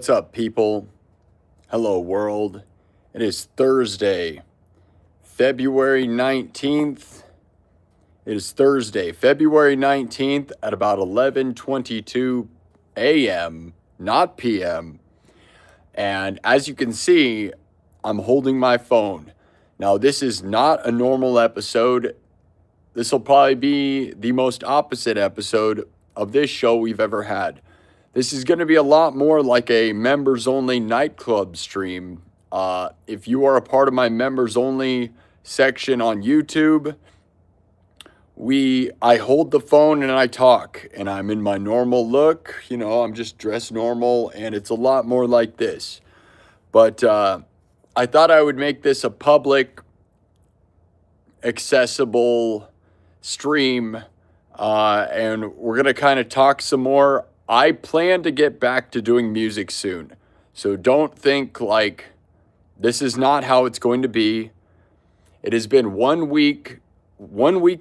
What's up, people? Hello, world. It is Thursday, February 19th. It is Thursday, February 19th at about 11:22 a.m., not p.m. And as you can see, I'm holding my phone. Now, this is not a normal episode. This will probably be the most opposite episode of this show we've ever had. This is going to be a lot more like a members only nightclub stream. If you are a part of my members only section on YouTube, I hold the phone and I talk, and I'm in my normal look. I'm just dressed normal, and it's a lot more like this. But I thought I would make this a public, accessible stream, and we're going to kind of talk some more. I plan to get back to doing music soon. So don't think like this is not how it's going to be. It has been 1 week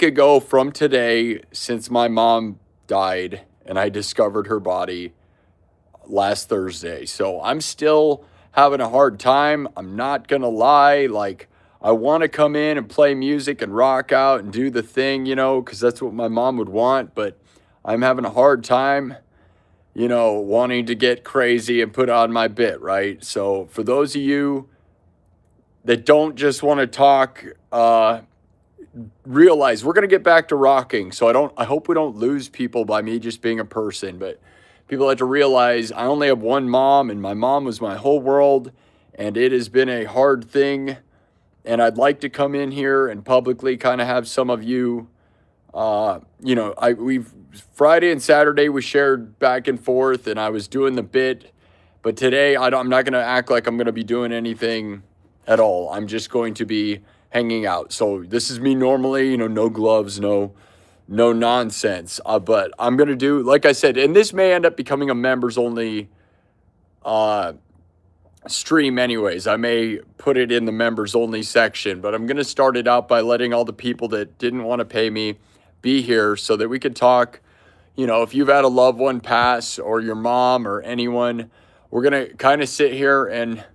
ago from today since my mom died and I discovered her body last Thursday. So I'm still having a hard time. I'm not going to lie. Like, I want to come in and play music and rock out and do the thing, because that's what my mom would want. But I'm having a hard time, wanting to get crazy and put on my bit, right? So for those of you that don't just want to talk, realize we're going to get back to rocking. So I hope we don't lose people by me just being a person, but people have to realize I only have one mom, and my mom was my whole world, and it has been a hard thing. And I'd like to come in here and publicly kind of have some of you, we've Friday and Saturday we shared back and forth, and I was doing the bit, but today I'm not going to act like I'm going to be doing anything at all. I'm just going to be hanging out. So this is me normally, no gloves, no nonsense. But I'm going to do, like I said, and this may end up becoming a members only stream anyways. I may put it in the members only section, but I'm going to start it out by letting all the people that didn't want to pay me be here so that we could talk. If you've had a loved one pass or your mom or anyone, we're going to kind of sit here and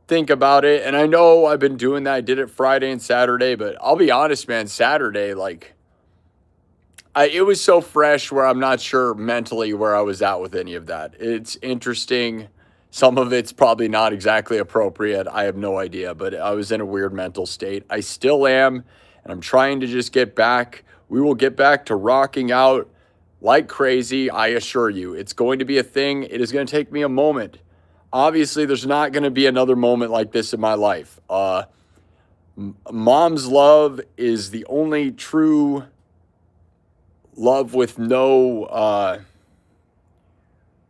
think about it. And I know I've been doing that. I did it Friday and Saturday, but I'll be honest, man, Saturday, it was so fresh where I'm not sure mentally where I was at with any of that. It's interesting. Some of it's probably not exactly appropriate. I have no idea, but I was in a weird mental state. I still am, and I'm trying to just get back. We will get back to rocking out like crazy, I assure you. It's going to be a thing. It is going to take me a moment. Obviously, there's not going to be another moment like this in my life. Mom's love is the only true love with no,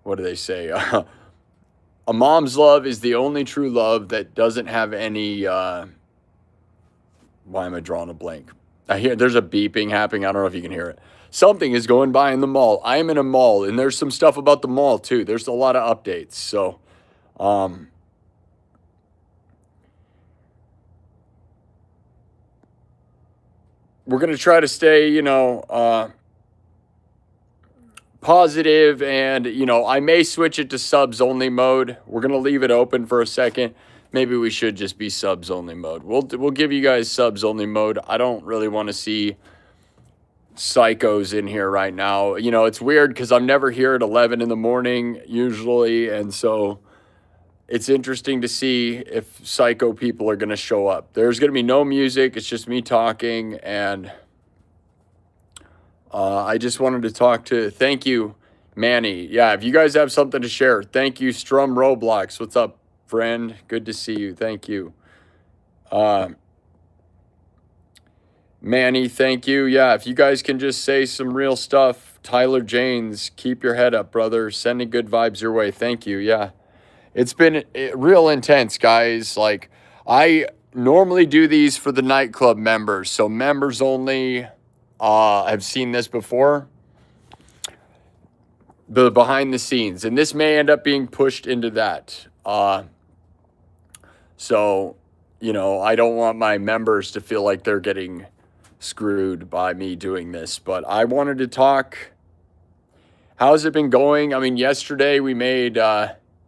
what do they say? A mom's love is the only true love that doesn't have any, why am I drawing a blank? I hear there's a beeping happening. I don't know if you can hear it. Something is going by in the mall. I am in a mall, and there's some stuff about the mall too. There's a lot of updates. So, we're going to try to stay, positive, and I may switch it to subs only mode. We're gonna leave it open for a second. Maybe we should just be subs only mode. We'll give you guys subs only mode. I don't really want to see psychos in here right now. It's weird because I'm never here at 11 in the morning usually, and so it's interesting to see if psycho people are gonna show up. There's gonna be no music. It's just me talking, and I just wanted to thank you, Manny. Yeah, if you guys have something to share, thank you, Strum Roblox. What's up, friend? Good to see you. Thank you. Manny, thank you. Yeah, if you guys can just say some real stuff. Tyler Janes, keep your head up, brother. Sending good vibes your way. Thank you. Yeah, it's been real intense, guys. Like, I normally do these for the nightclub members, so members only. I've seen this before, the behind the scenes, and this may end up being pushed into that. So, I don't want my members to feel like they're getting screwed by me doing this, but I wanted to talk. How's it been going? I mean, yesterday we made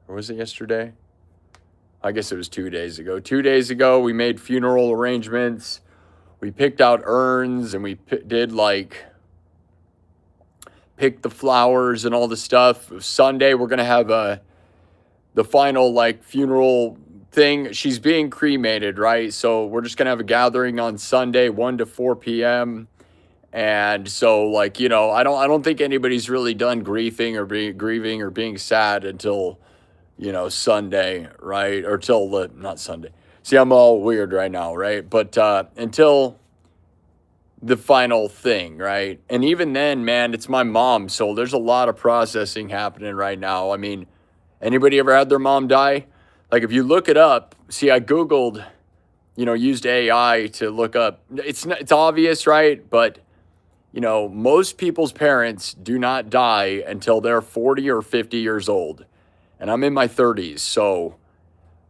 Or was it yesterday? I guess it was 2 days ago. 2 days ago, we made funeral arrangements. We picked out urns and we did like pick the flowers and all the stuff. Sunday, we're going to have the final like funeral thing. She's being cremated, right? So we're just going to have a gathering on Sunday, 1 to 4 p.m. And so like, you know, I don't think anybody's really done grieving or being sad until, you know, Sunday, right? Or till not Sunday. See, I'm all weird right now, right? But until the final thing, right? And even then, man, it's my mom, so there's a lot of processing happening right now. I mean, anybody ever had their mom die? Like, if you look it up, see, I Googled, you know, used AI to look up. It's obvious, right? But, you know, most people's parents do not die until they're 40 or 50 years old. And I'm in my 30s, so,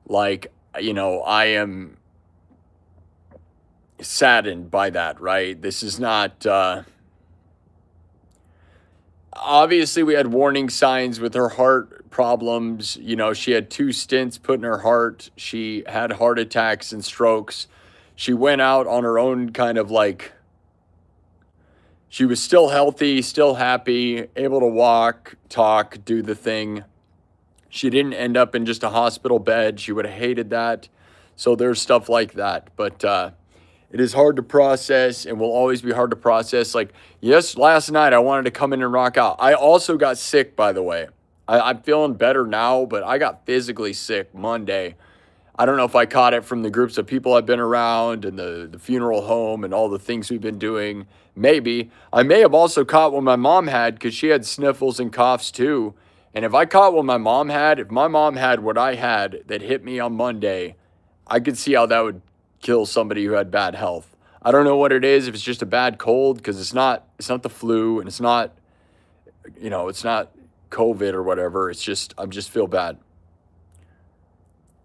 like, you know, I am saddened by that, right? This is not, obviously we had warning signs with her heart problems. You know, she had 2 stents put in her heart. She had heart attacks and strokes. She went out on her own kind of like, she was still healthy, still happy, able to walk, talk, do the thing. She didn't end up in just a hospital bed. She would have hated that. So there's stuff like that. But it is hard to process and will always be hard to process. Like, yes, last night I wanted to come in and rock out. I also got sick, by the way. I'm feeling better now, but I got physically sick Monday. I don't know if I caught it from the groups of people I've been around and the funeral home and all the things we've been doing. Maybe. I may have also caught what my mom had because she had sniffles and coughs too. And if I caught what my mom had, if my mom had what I had that hit me on Monday, I could see how that would kill somebody who had bad health. I don't know what it is, if it's just a bad cold, because it's not the flu and it's not, you know, it's not COVID or whatever. It's just, I just feel bad.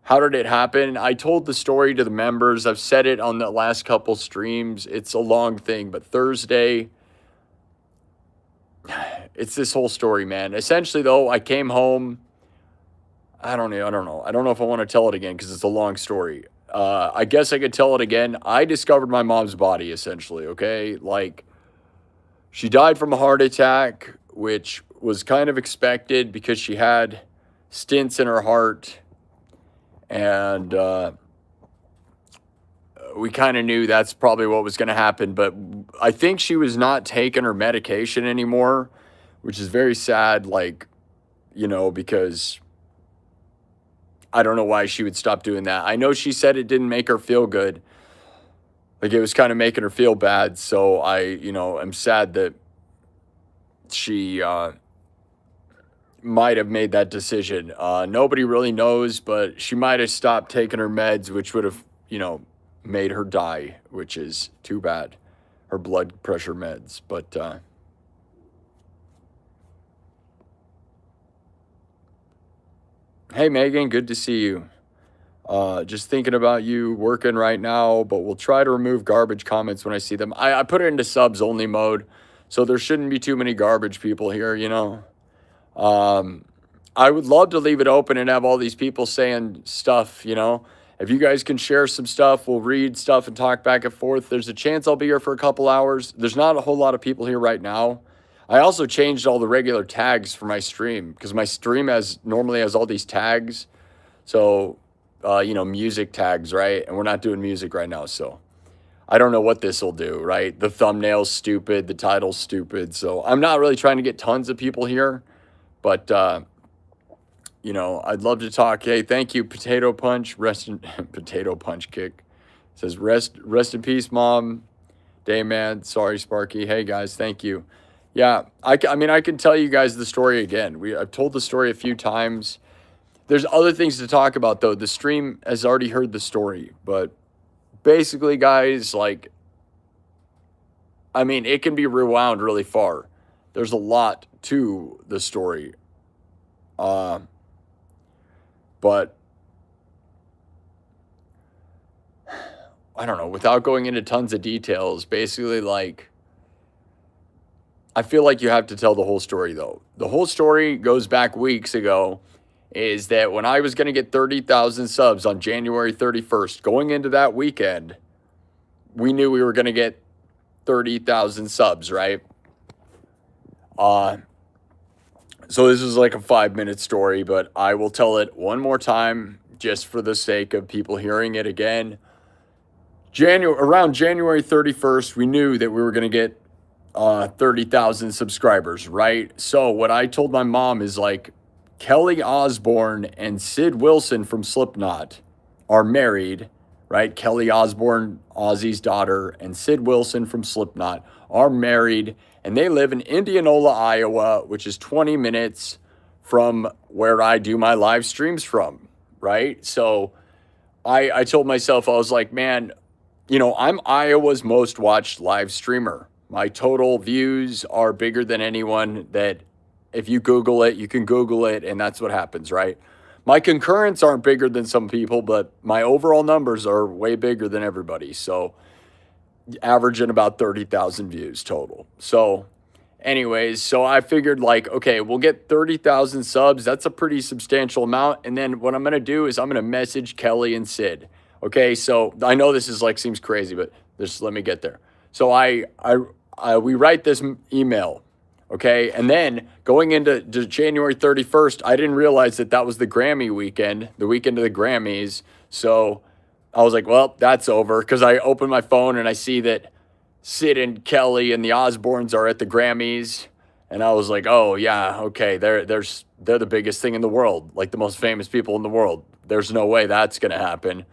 How did it happen? I told the story to the members. I've said it on the last couple streams. It's a long thing, but Thursday, it's this whole story, man. Essentially, though, I came home. I don't know. I don't know if I want to tell it again because it's a long story. I guess I could tell it again. I discovered my mom's body, essentially, okay? Like, she died from a heart attack, which was kind of expected because she had stents in her heart. And we kind of knew that's probably what was going to happen. But I think she was not taking her medication anymore, which is very sad, like, you know, because I don't know why she would stop doing that. I know she said it didn't make her feel good. Like, it was kind of making her feel bad. So I, you know, am sad that she might have made that decision. Nobody really knows, but she might have stopped taking her meds, which would have, you know, made her die, which is too bad. Her blood pressure meds. But hey, Megan, good to see you. Just thinking about you working right now, but we'll try to remove garbage comments when I see them. I put it into subs only mode, so there shouldn't be too many garbage people here, you know. I would love to leave it open and have all these people saying stuff, you know. If you guys can share some stuff, we'll read stuff and talk back and forth. There's a chance I'll be here for a couple hours. There's not a whole lot of people here right now. I also changed all the regular tags for my stream because my stream normally has all these tags. So, you know, music tags, right? And we're not doing music right now, so I don't know what this will do, right? The thumbnail's stupid, the title's stupid. So I'm not really trying to get tons of people here, but, you know, I'd love to talk. Hey, thank you, Potato Punch. Potato Punch Kick. Says, rest in peace, Mom. Day, man. Sorry, Sparky. Hey, guys, thank you. Yeah, I mean, I can tell you guys the story again. I've told the story a few times. There's other things to talk about, though. The stream has already heard the story. But basically, guys, like, I mean, it can be rewound really far. There's a lot to the story. But I don't know, without going into tons of details, basically, like, I feel like you have to tell the whole story, though. The whole story goes back weeks ago, is that when I was going to get 30,000 subs on January 31st, going into that weekend, we knew we were going to get 30,000 subs, right? So this is like a 5-minute story, but I will tell it one more time just for the sake of people hearing it again. Around January 31st, we knew that we were going to get 30,000 subscribers, right? So what I told my mom is like, Kelly Osbourne and Sid Wilson from Slipknot are married, right? Kelly Osbourne, Ozzy's daughter, and Sid Wilson from Slipknot are married, and they live in Indianola, Iowa, which is 20 minutes from where I do my live streams from, right? So I told myself, I was like, man, you know, I'm Iowa's most watched live streamer. My total views are bigger than anyone that, if you Google it, you can Google it, and that's what happens, right? My concurrents aren't bigger than some people, but my overall numbers are way bigger than everybody. So averaging about 30,000 views total. So anyways, so I figured like, okay, we'll get 30,000 subs. That's a pretty substantial amount. And then what I'm going to do is I'm going to message Kelly and Sid. Okay, so I know this is like, seems crazy, but just let me get there. So we write this email. Okay, and then going into January 31st, I didn't realize that that was the Grammy weekend, the weekend of the Grammys. So I was like, well, that's over, because I open my phone and I see that Sid and Kelly and the Osbournes are at the Grammys. And I was like, oh, yeah, okay, they're the biggest thing in the world, like the most famous people in the world. There's no way that's going to happen.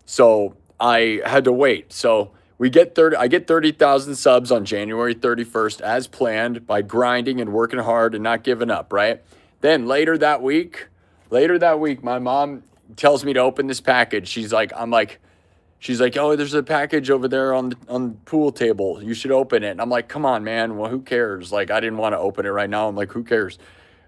So I had to wait. So I get 30,000 subs on January 31st as planned by grinding and working hard and not giving up, right? Then later that week, my mom tells me to open this package. She's like, oh, there's a package over there on the pool table. You should open it. And I'm like, come on, man. Well, who cares? Like, I didn't want to open it right now. I'm like, who cares?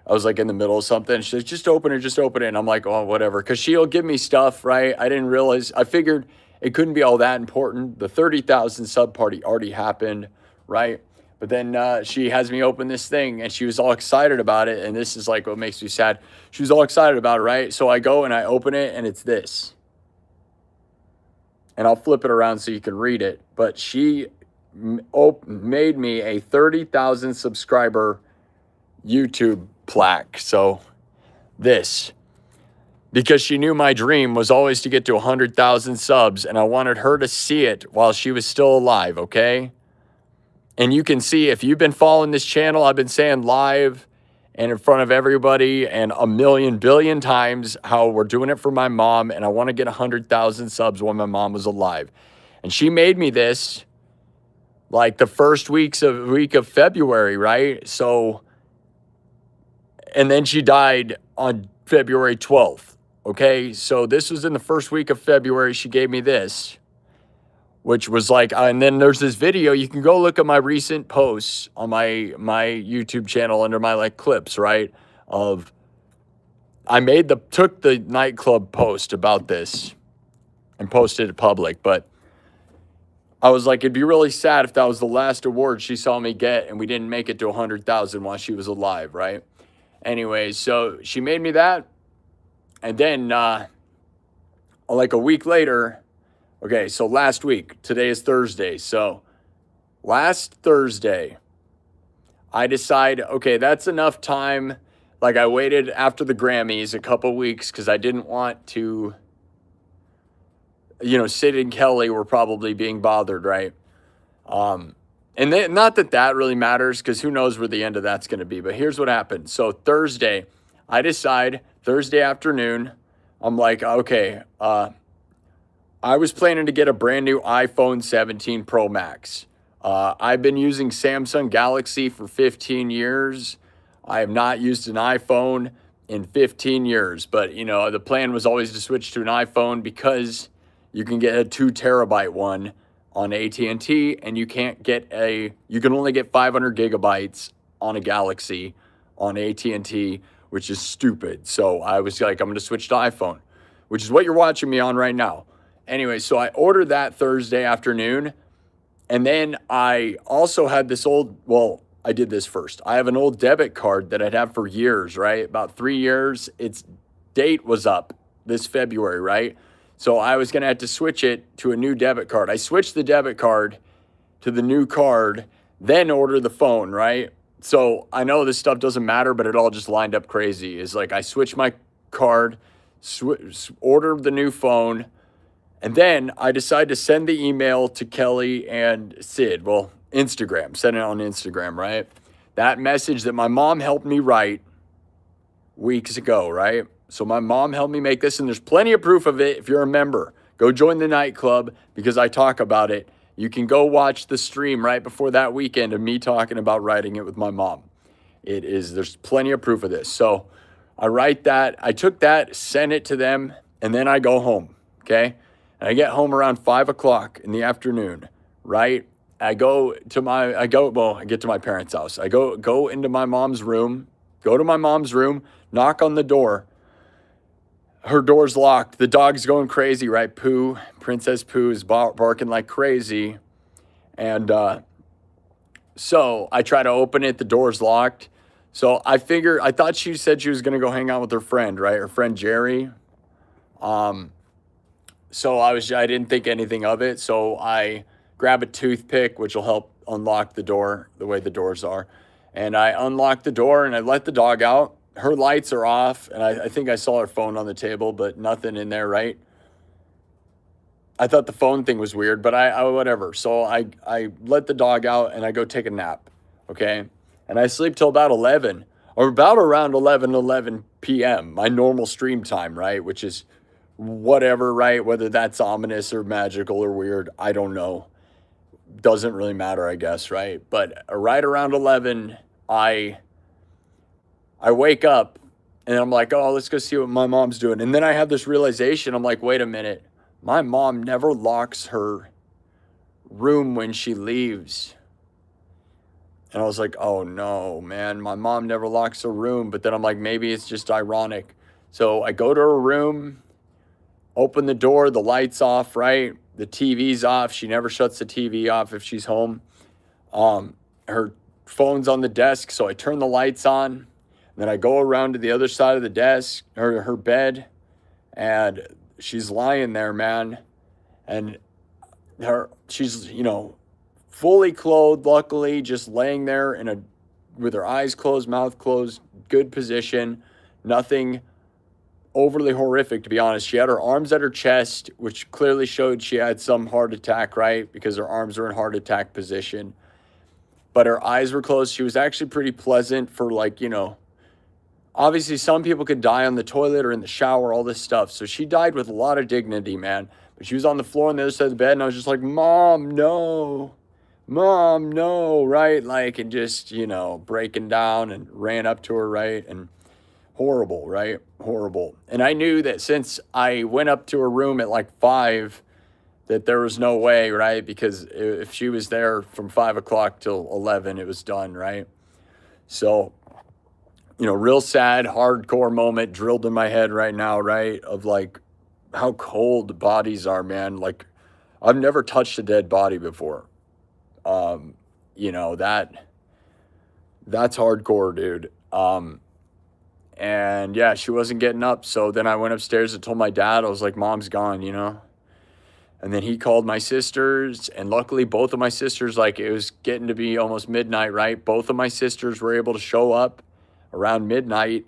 I was like in the middle of something. She says, just open it. And I'm like, oh, whatever. Because she'll give me stuff, right? I figured it couldn't be all that important. The 30,000 sub party already happened, right? But then she has me open this thing, and she was all excited about it. And this is like what makes me sad. She was all excited about it, right? So I go and I open it, and it's this. And I'll flip it around so you can read it. But she made me a 30,000 subscriber YouTube plaque. So this. Because she knew my dream was always to get to 100,000 subs, and I wanted her to see it while she was still alive, okay? And you can see, if you've been following this channel, I've been saying live and in front of everybody and a million billion times how we're doing it for my mom, and I want to get 100,000 subs when my mom was alive. And she made me this like the first week of February, right? So, and then she died on February 12th. Okay, so this was in the first week of February. She gave me this, which was like, and then there's this video. You can go look at my recent posts on my YouTube channel under my like clips, right? I took the nightclub post about this and posted it public, but I was like, it'd be really sad if that was the last award she saw me get and we didn't make it to 100,000 while she was alive, right? Anyways, so she made me that. And then, like a week later, okay, so last week, today is Thursday. So last Thursday, I decide, okay, that's enough time. Like I waited after the Grammys a couple weeks because I didn't want to, Sid and Kelly were probably being bothered, right? And not that really matters, because who knows where the end of that's going to be. But here's what happened. So Thursday, I decide Thursday afternoon, I'm like, okay, I was planning to get a brand new iPhone 17 Pro Max. I've been using Samsung Galaxy for 15 years. I have not used an iPhone in 15 years. But, the plan was always to switch to an iPhone because you can get a 2 terabyte one on AT&T, and you can only get 500 gigabytes on a Galaxy on AT&T, which is stupid. So I was like, I'm going to switch to iPhone, which is what you're watching me on right now. Anyway, so I ordered that Thursday afternoon. And then I also had this I did this first. I have an old debit card that I'd had for years, right? About 3 years. Its date was up this February, right? So I was going to have to switch it to a new debit card. I switched the debit card to the new card, then order the phone, right? So I know this stuff doesn't matter, but it all just lined up crazy. It's like I switched my card, ordered the new phone, and then I decided to send the email to Kelly and Sid. Well, Instagram, send it on Instagram, right? That message that my mom helped me write weeks ago, right? So my mom helped me make this, and there's plenty of proof of it. If you're a member, go join the nightclub because I talk about it. You can go watch the stream right before that weekend of me talking about writing it with my mom. There's plenty of proof of this. So I write that, I took that, sent it to them, and then I go home, okay? And I get home around 5 o'clock in the afternoon, right? I get to my parents' house. I go into my mom's room, knock on the door. Her door's locked. The dog's going crazy, right? Princess Pooh is barking like crazy. And so I try to open it. The door's locked. So I thought she said she was going to go hang out with her friend, right? Her friend Jerry. So I didn't think anything of it. So I grab a toothpick, which will help unlock the door the way the doors are. And I unlock the door and I let the dog out. Her lights are off, and I think I saw her phone on the table, but nothing in there, right? I thought the phone thing was weird, but I whatever. So I let the dog out, and I go take a nap, okay? And I sleep till about 11, or about around 11 p.m., my normal stream time, right? Which is whatever, right? Whether that's ominous or magical or weird, I don't know. Doesn't really matter, I guess, right? But right around 11, I wake up and I'm like, oh, let's go see what my mom's doing. And then I have this realization. I'm like, wait a minute. My mom never locks her room when she leaves. And I was like, oh no, man, my mom never locks her room. But then I'm like, maybe it's just ironic. So I go to her room, open the door, the light's off, right? The TV's off. She never shuts the TV off if she's home. Her phone's on the desk. So I turn the lights on. Then I go around to the other side of the desk, her bed, and she's lying there, man. And she's, fully clothed, luckily, just laying there with her eyes closed, mouth closed, good position. Nothing overly horrific, to be honest. She had her arms at her chest, which clearly showed she had some heart attack, right? Because her arms were in heart attack position. But her eyes were closed. She was actually pretty pleasant for obviously, some people could die on the toilet or in the shower, all this stuff. So she died with a lot of dignity, man. But she was on the floor on the other side of the bed, and I was just like, Mom, no. Mom, no, right? And just, breaking down, and ran up to her, right? And horrible, right? Horrible. And I knew that since I went up to her room at 5, that there was no way, right? Because if she was there from 5 o'clock till 11, it was done, right? So real sad, hardcore moment drilled in my head right now, right? Of how cold bodies are, man. I've never touched a dead body before. That's hardcore, dude. And yeah, she wasn't getting up. So then I went upstairs and told my dad, I was like, Mom's gone, And then he called my sisters, and luckily both of my sisters, it was getting to be almost midnight, right? Both of my sisters were able to show up around midnight,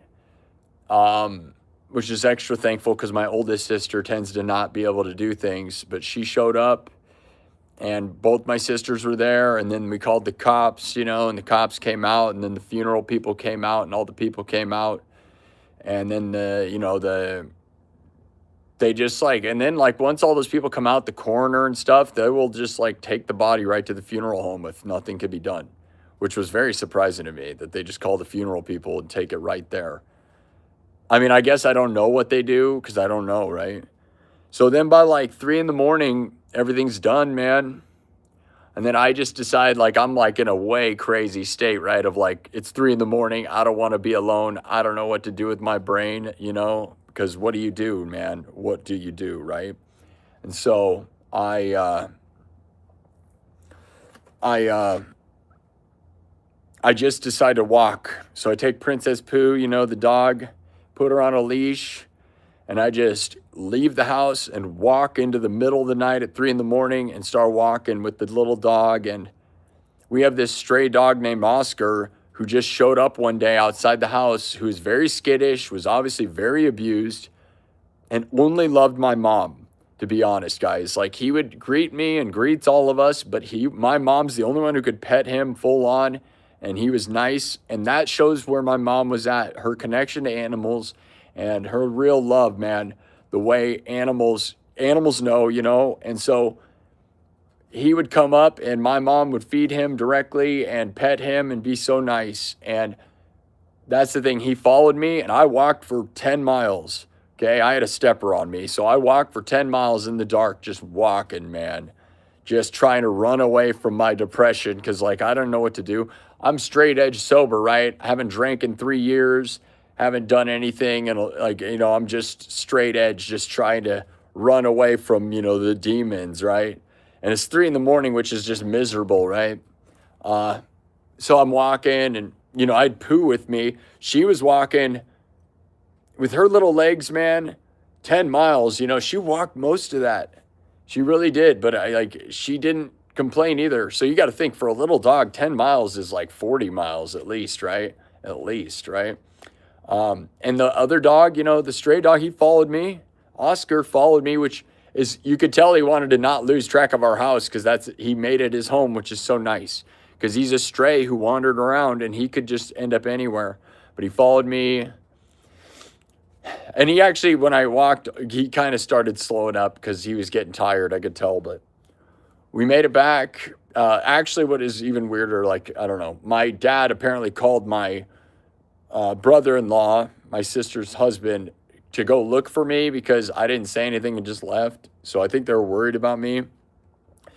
which is extra thankful because my oldest sister tends to not be able to do things, but she showed up, and both my sisters were there. And then we called the cops, and the cops came out, and then the funeral people came out, and all the people came out. And then they just and then once all those people come out, the coroner and stuff, they will just take the body right to the funeral home if nothing could be done, which was very surprising to me that they just call the funeral people and take it right there. I mean, I guess I don't know what they do because I don't know, right? So then by 3 in the morning, everything's done, man. And then I just decide I'm in a way crazy state, right? Of it's 3 in the morning. I don't want to be alone. I don't know what to do with my brain, because what do you do, man? What do you do, right? And so I I just decided to walk. So I take Princess Pooh, you know, the dog, put her on a leash, and I just leave the house and walk into the middle of the night at 3 in the morning and start walking with the little dog. And we have this stray dog named Oscar who just showed up one day outside the house, who was very skittish, was obviously very abused, and only loved my mom, to be honest, guys. Like, he would greet me and greets all of us, but my mom's the only one who could pet him full on, and he was nice. And that shows where my mom was at, her connection to animals and her real love, man, the way animals know, you know. And so he would come up and my mom would feed him directly and pet him and be so nice. And that's the thing. He followed me and I walked for 10 miles. Okay. I had a stepper on me. So I walked for 10 miles in the dark, just walking, man, just trying to run away from my depression. Cause like, I don't know what to do. I'm straight edge sober, right? I haven't drank in 3 years, haven't done anything. And like, you know, I'm just straight edge, just trying to run away from, you know, the demons, right? And it's 3 in the morning, which is just miserable, right? So I'm walking and, you know, I had Pooh with me. She was walking with her little legs, man, 10 miles. You know, she walked most of that. She really did. But she didn't complain either. So you got to think, for a little dog, 10 miles is like 40 miles at least, right? At least, right? And the other dog, you know, the stray dog, he followed me. Oscar followed me, which is, you could tell he wanted to not lose track of our house because he made it his home, which is so nice because he's a stray who wandered around and he could just end up anywhere. But he followed me. And he actually, when I walked, he kind of started slowing up because he was getting tired, I could tell. But we made it back. Actually, what is even weirder, like, I don't know, my dad apparently called my brother-in-law, my sister's husband, to go look for me because I didn't say anything and just left. So I think they were worried about me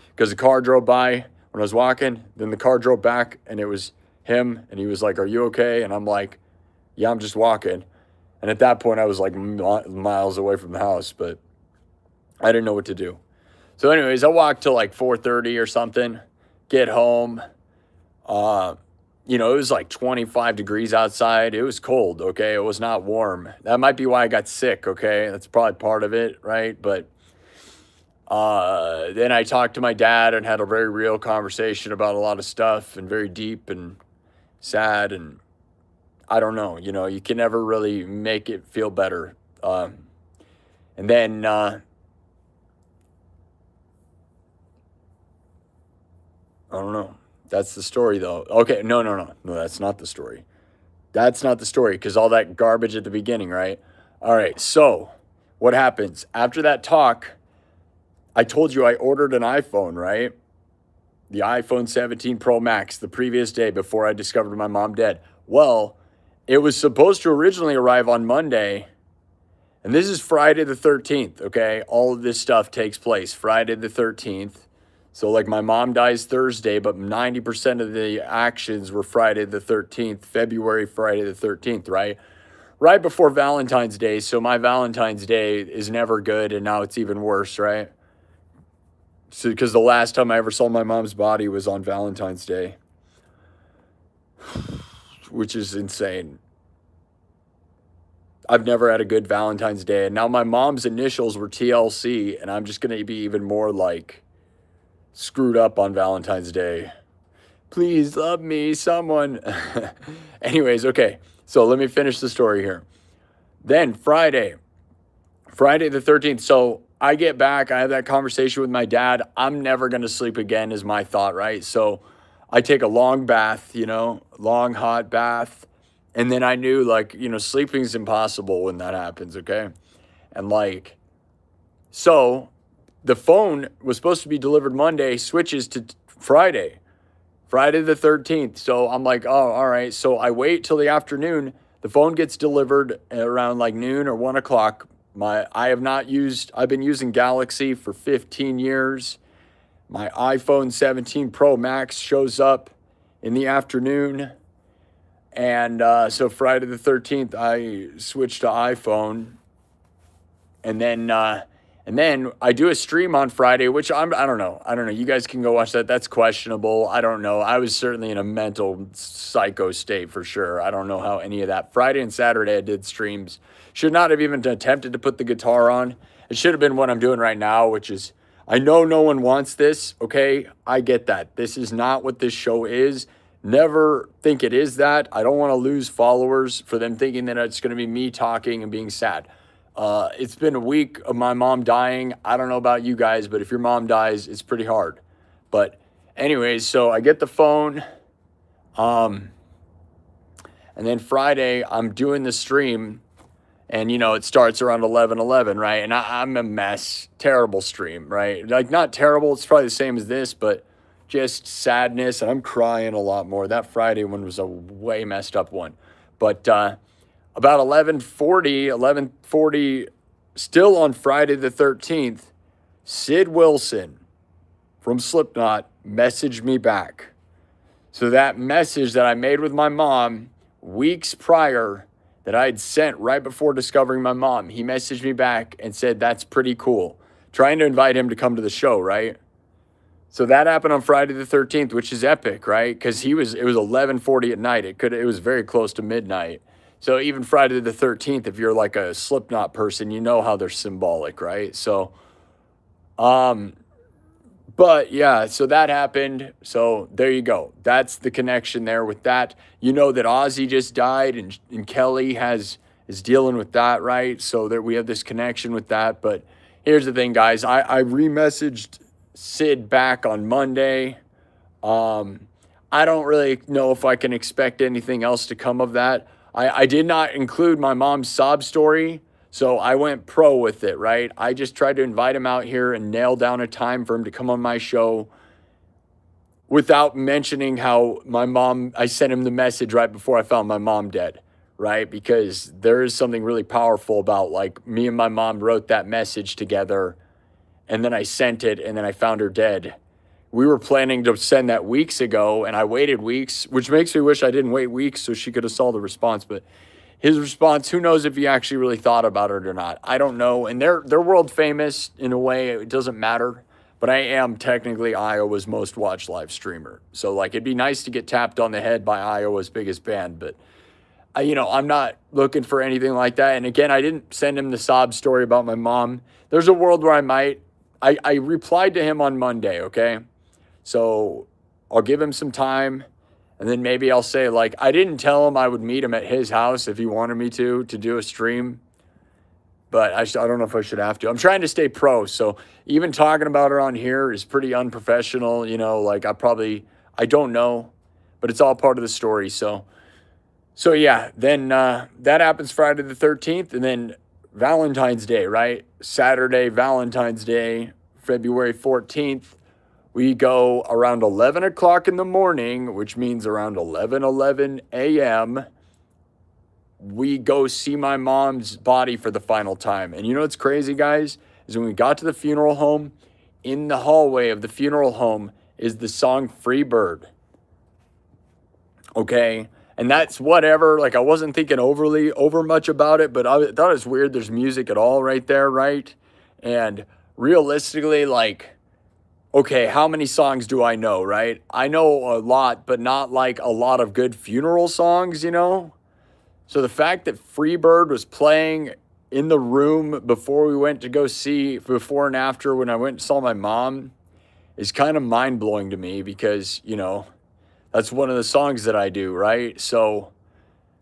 because the car drove by when I was walking. Then the car drove back and it was him. And he was like, "Are you okay?" And I'm like, "Yeah, I'm just walking." And at that point I was like miles away from the house, but I didn't know what to do. So anyways, I walked till like 4:30 or something, get home. You know, it was like 25 degrees outside. It was cold, okay? It was not warm. That might be why I got sick, okay? That's probably part of it, right? But then I talked to my dad and had a very real conversation about a lot of stuff, and very deep and sad, and I don't know. You know, you can never really make it feel better. And then I don't know. That's the story, though. Okay, no, that's not the story. That's not the story, because all that garbage at the beginning, right? All right, so what happens? After that talk, I told you I ordered an iPhone, right? The iPhone 17 Pro Max the previous day before I discovered my mom dead. Well, it was supposed to originally arrive on Monday, and this is Friday the 13th, okay? All of this stuff takes place Friday the 13th. So like my mom dies Thursday, but 90% of the actions were Friday the 13th, Friday the 13th, right? Right before Valentine's Day. So my Valentine's Day is never good, and now it's even worse, right? So because the last time I ever saw my mom's body was on Valentine's Day, which is insane. I've never had a good Valentine's Day, and now my mom's initials were TLC, and I'm just going to be even more like screwed up on Valentine's Day. Please love me, someone. Anyways, okay. So let me finish the story here. Then Friday the 13th. So I get back. I have that conversation with my dad. I'm never going to sleep again is my thought, right? So I take a long bath, you know, long hot bath. And then I knew, like, you know, sleeping's impossible when that happens, okay? And like, so the phone was supposed to be delivered Monday, switches to Friday the 13th. So I'm like, oh, all right. So I wait till the afternoon. The phone gets delivered around like noon or 1 o'clock. I've been using Galaxy for 15 years. My iPhone 17 Pro Max shows up in the afternoon. And so Friday the 13th, I switched to iPhone. And then And then I do a stream on Friday, which I don't know. I don't know. You guys can go watch that. That's questionable. I don't know. I was certainly in a mental psycho state for sure. I don't know how any of that. Friday and Saturday I did streams. Should not have even attempted to put the guitar on. It should have been what I'm doing right now, which is, I know no one wants this, okay? I get that. This is not what this show is. Never think it is that. I don't want to lose followers for them thinking that it's going to be me talking and being sad. It's been a week of my mom dying. I don't know about you guys, but if your mom dies, it's pretty hard. But anyways, so I get the phone. And then Friday, I'm doing the stream. And, you know, it starts around 11:11, right? And I'm a mess. Terrible stream, right? Like, not terrible. It's probably the same as this, but just sadness. And I'm crying a lot more. That Friday one was a way messed up one. But about 11:40, still on Friday the 13th, Sid Wilson from Slipknot messaged me back. So that message that I made with my mom weeks prior, that I had sent right before discovering my mom, he messaged me back and said, that's pretty cool. Trying to invite him to come to the show, right? So that happened on Friday the 13th, which is epic, right? Because it was 11:40 at night. It was very close to midnight. So even Friday the 13th, if you're like a Slipknot person, you know how they're symbolic, right? So, but yeah, so that happened. So there you go. That's the connection there with that. You know that Ozzy just died and Kelly is dealing with that, right? So that we have this connection with that. But here's the thing, guys. I re-messaged Sid back on Monday. I don't really know if I can expect anything else to come of that. I did not include my mom's sob story. So I went pro with it, right? I just tried to invite him out here and nail down a time for him to come on my show without mentioning how I sent him the message right before I found my mom dead, right? Because there is something really powerful about, like, me and my mom wrote that message together and then I sent it and then I found her dead. We were planning to send that weeks ago and I waited weeks, which makes me wish I didn't wait weeks so she could have saw the response, but his response, who knows if he actually really thought about it or not. I don't know. And they're world famous in a way. It doesn't matter. But I am technically Iowa's most watched live streamer. So, like, it'd be nice to get tapped on the head by Iowa's biggest band. But, I'm not looking for anything like that. And again, I didn't send him the sob story about my mom. There's a world where I might. I replied to him on Monday, okay? So I'll give him some time. And then maybe I'll say, like, I didn't tell him I would meet him at his house if he wanted me to do a stream. But I don't know if I should have to. I'm trying to stay pro. So even talking about it on here is pretty unprofessional. Like, I don't know. But it's all part of the story. So yeah, then that happens Friday the 13th. And then Valentine's Day, right? Saturday, Valentine's Day, February 14th. We go around 11 o'clock in the morning, which means around 11:11 a.m., we go see my mom's body for the final time. And you know what's crazy, guys? Is when we got to the funeral home, in the hallway of the funeral home is the song Free Bird. Okay? And that's whatever. Like, I wasn't thinking over much about it, but I thought it's weird there's music at all right there, right? And realistically, like, okay, how many songs do I know, right? I know a lot, but not like a lot of good funeral songs, So the fact that Freebird was playing in the room before we went to go see, before and after when I went and saw my mom, is kind of mind-blowing to me because, that's one of the songs that I do, right? So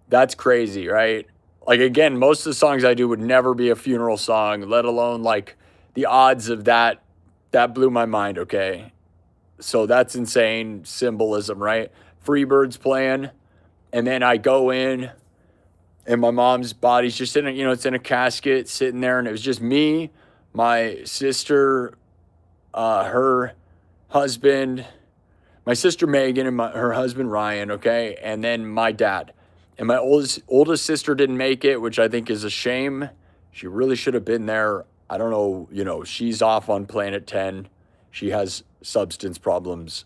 that's crazy, right? Like, again, most of the songs I do would never be a funeral song, let alone, like, the odds of that. That blew my mind, okay? So that's insane symbolism, right? Freebird's playing, and then I go in, and my mom's body's just in it's in a casket sitting there, and it was just me, my sister, her husband, my sister Megan, and her husband Ryan, okay? And then my dad. And my oldest sister didn't make it, which I think is a shame. She really should have been there. I don't know, she's off on Planet 10. She has substance problems,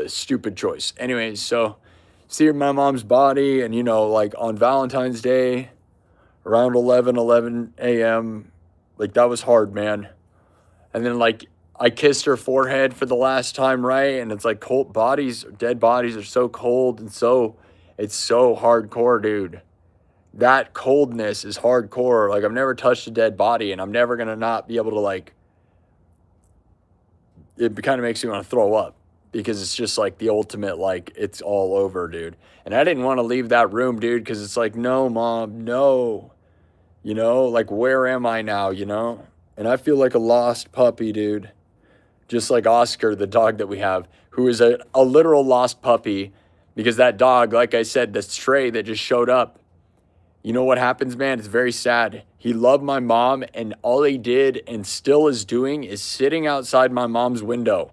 stupid choice. Anyways, so see my mom's body and, like on Valentine's Day, around 11 a.m., Like, that was hard, man. And then, like, I kissed her forehead for the last time, right? And it's like cold bodies, dead bodies are so cold and so, it's so hardcore, dude. That coldness is hardcore. Like, I've never touched a dead body, and I'm never going to not be able to, like, it kind of makes me want to throw up because it's just like the ultimate, like, it's all over, dude. And I didn't want to leave that room, dude, because it's like, no, mom, no. You know, like, where am I now, you know? And I feel like a lost puppy, dude. Just like Oscar, the dog that we have, who is a literal lost puppy because that dog, like I said, the stray that just showed up, you know what happens, man? It's very sad. He loved my mom, and all he did and still is doing is sitting outside my mom's window.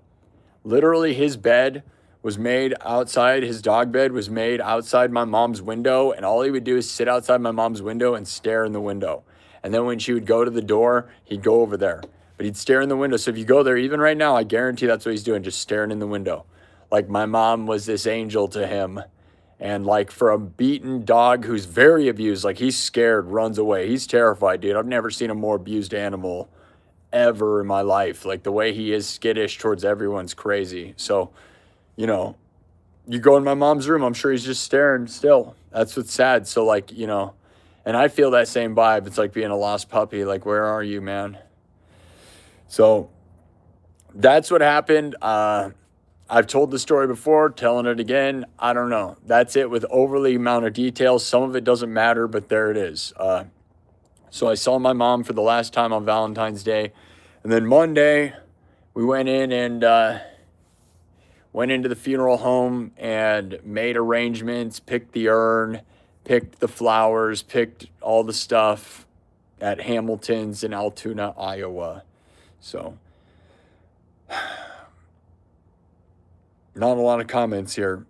Literally, his bed was made outside. His dog bed was made outside my mom's window, and all he would do is sit outside my mom's window and stare in the window. And then when she would go to the door, he'd go over there. But he'd stare in the window. So if you go there, even right now, I guarantee that's what he's doing, just staring in the window. Like, my mom was this angel to him. And, like, for a beaten dog who's very abused, like, he's scared, runs away. He's terrified, dude. I've never seen a more abused animal ever in my life. Like, the way he is skittish towards everyone's crazy. So, you know, you go in my mom's room, I'm sure he's just staring still. That's what's sad. So, like, you know, and I feel that same vibe. It's like being a lost puppy. Like, where are you, man? So that's what happened. I've told the story before, telling it again. I don't know. That's it with overly amount of details. Some of it doesn't matter, but there it is. So I saw my mom for the last time on Valentine's Day. And then Monday, we went in and went into the funeral home and made arrangements, picked the urn, picked the flowers, picked all the stuff at Hamilton's in Altoona, Iowa. So, not a lot of comments here.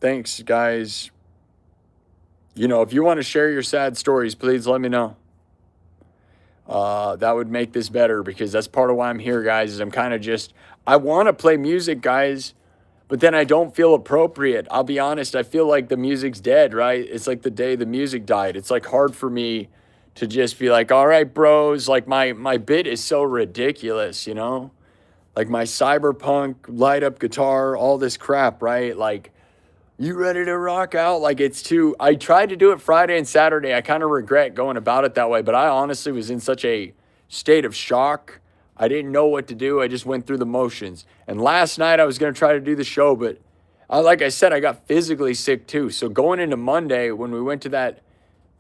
Thanks, guys. You know, if you want to share your sad stories, please let me know. That would make this better because that's part of why I'm here, guys, is I'm kind of just, I want to play music, guys, but then I don't feel appropriate. I'll be honest. I feel like the music's dead, right? It's like the day the music died. It's like hard for me to just be like, all right, bros, like my bit is so ridiculous, you know? Like my cyberpunk light up guitar, all this crap, right? Like, you ready to rock out? Like, it's too, I tried to do it Friday and Saturday. I kind of regret going about it that way, but I honestly was in such a state of shock. I didn't know what to do. I just went through the motions. And last night I was going to try to do the show, but like I said, I got physically sick too. So going into Monday, when we went to that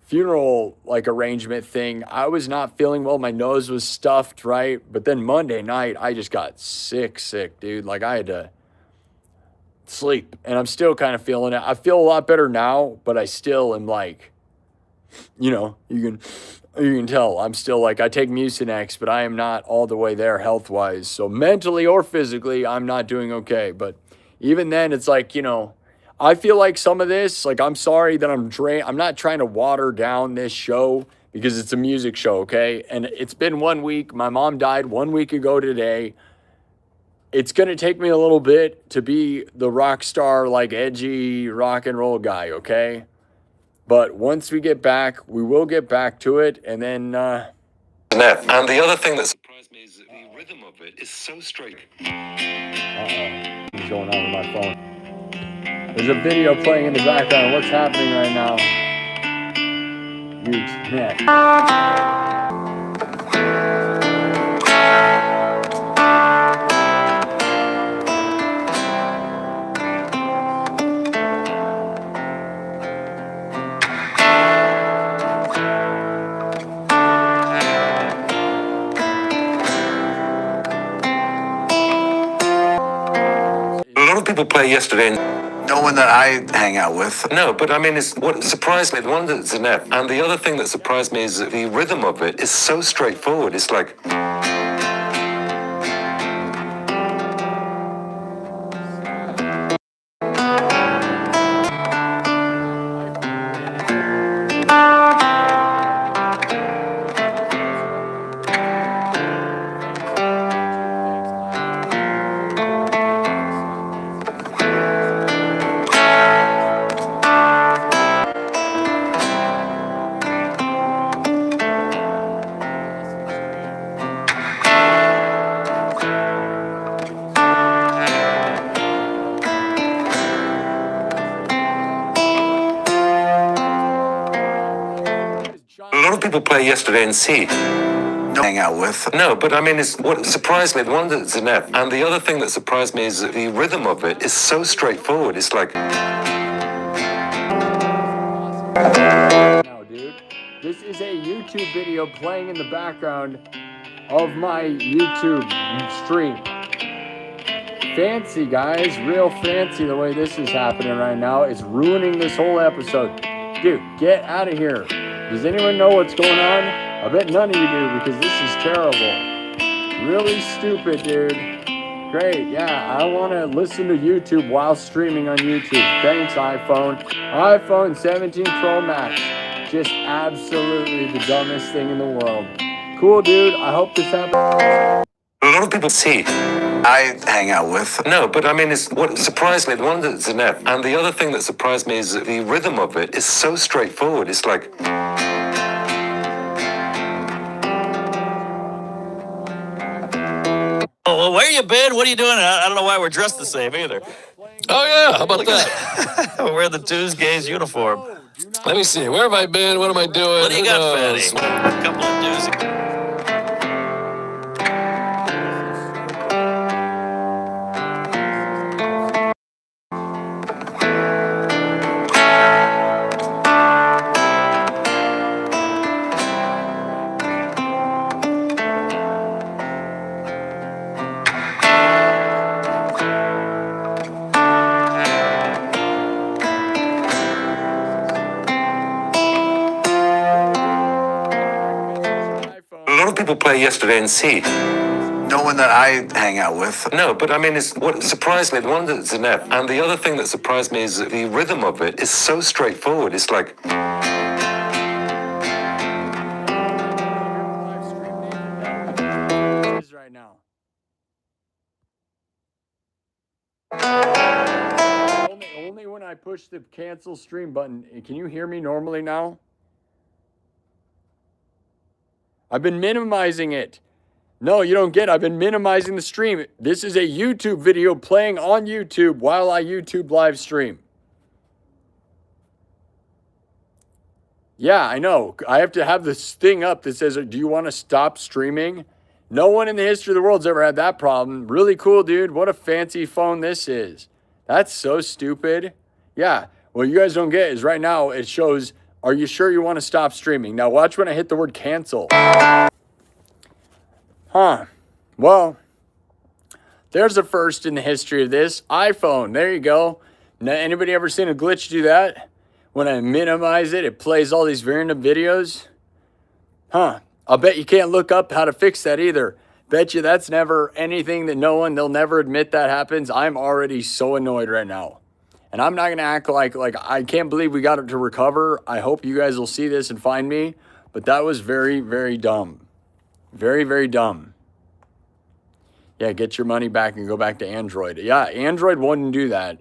funeral like arrangement thing, I was not feeling well. My nose was stuffed, right? But then Monday night, I just got sick, dude. Like, I had to sleep, and I'm still kind of feeling it. I feel a lot better now, but I still am like, you know, you can tell I'm still like, I take Mucinex, but I am not all the way there health-wise. So mentally or physically, I'm not doing okay. But even then, it's like, you know, I feel like some of this, like, I'm sorry that I'm not trying to water down this show because it's a music show, okay? And it's been 1 week. My mom died 1 week ago today. It's going to take me a little bit to be the rock star, like, edgy rock and roll guy, okay? But once we get back, we will get back to it, and then... And the other thing that surprised me is that the rhythm of it is so straight. Uh-oh. What's going on with my phone? There's a video playing in the background. What's happening right now? Huge net. A lot of people play Yesterday and no one that I hang out with. No, but I mean, it's what surprised me. The one that's an F, and the other thing that surprised me is that the rhythm of it is so straightforward. It's like. play yesterday and see. Hang out with. No, but I mean, it's what surprised me. The one that's an F, and the other thing that surprised me is that the rhythm of it is so straightforward. It's like. Now, dude, this is a YouTube video playing in the background of my YouTube stream. Fancy, guys, real fancy the way this is happening right now. It's ruining this whole episode. Dude, get out of here. Does anyone know what's going on? I bet none of you do, because this is terrible. Really stupid, dude. Great, yeah, I want to listen to YouTube while streaming on YouTube. Thanks, iPhone. iPhone 17 Pro Max. Just absolutely the dumbest thing in the world. Cool, dude. I hope this happens. A lot of people see. I hang out with. No, but I mean, it's what surprised me. The one that's an F, and the other thing that surprised me is that the rhythm of it is so straightforward. It's like. Oh, well, where you been? What are you doing? I don't know why we're dressed the same either. Oh, yeah. How about that? We're wearing the Tuesdays uniform. Let me see. Where have I been? What am I doing? What do you got, Fatty? A couple of Tuesdays. People play yesterday and see. No one that I hang out with. No, but I mean, it's what surprised me. The one that's an F, and the other thing that surprised me is that the rhythm of it is so straightforward. It's like. Right now. Only when I push the cancel stream button. Can you hear me normally now? I've been minimizing it. No, you don't get it. I've been minimizing the stream. This is a YouTube video playing on YouTube while I YouTube live stream. Yeah, I know. I have to have this thing up that says, do you want to stop streaming? No one in the history of the world's ever had that problem. Really cool, dude. What a fancy phone this is. That's so stupid. Yeah, what you guys don't get is right now it shows, are you sure you want to stop streaming? Now watch when I hit the word cancel. Huh. Well, there's a first in the history of this. iPhone, there you go. Now, anybody ever seen a glitch do that? When I minimize it, it plays all these random videos. Huh. I'll bet you can't look up how to fix that either. Bet you that's never anything that they'll never admit that happens. I'm already so annoyed right now. And I'm not going to act like I can't believe we got it to recover. I hope you guys will see this and find me. But that was very, very dumb. Very, very dumb. Yeah, get your money back and go back to Android. Yeah, Android wouldn't do that.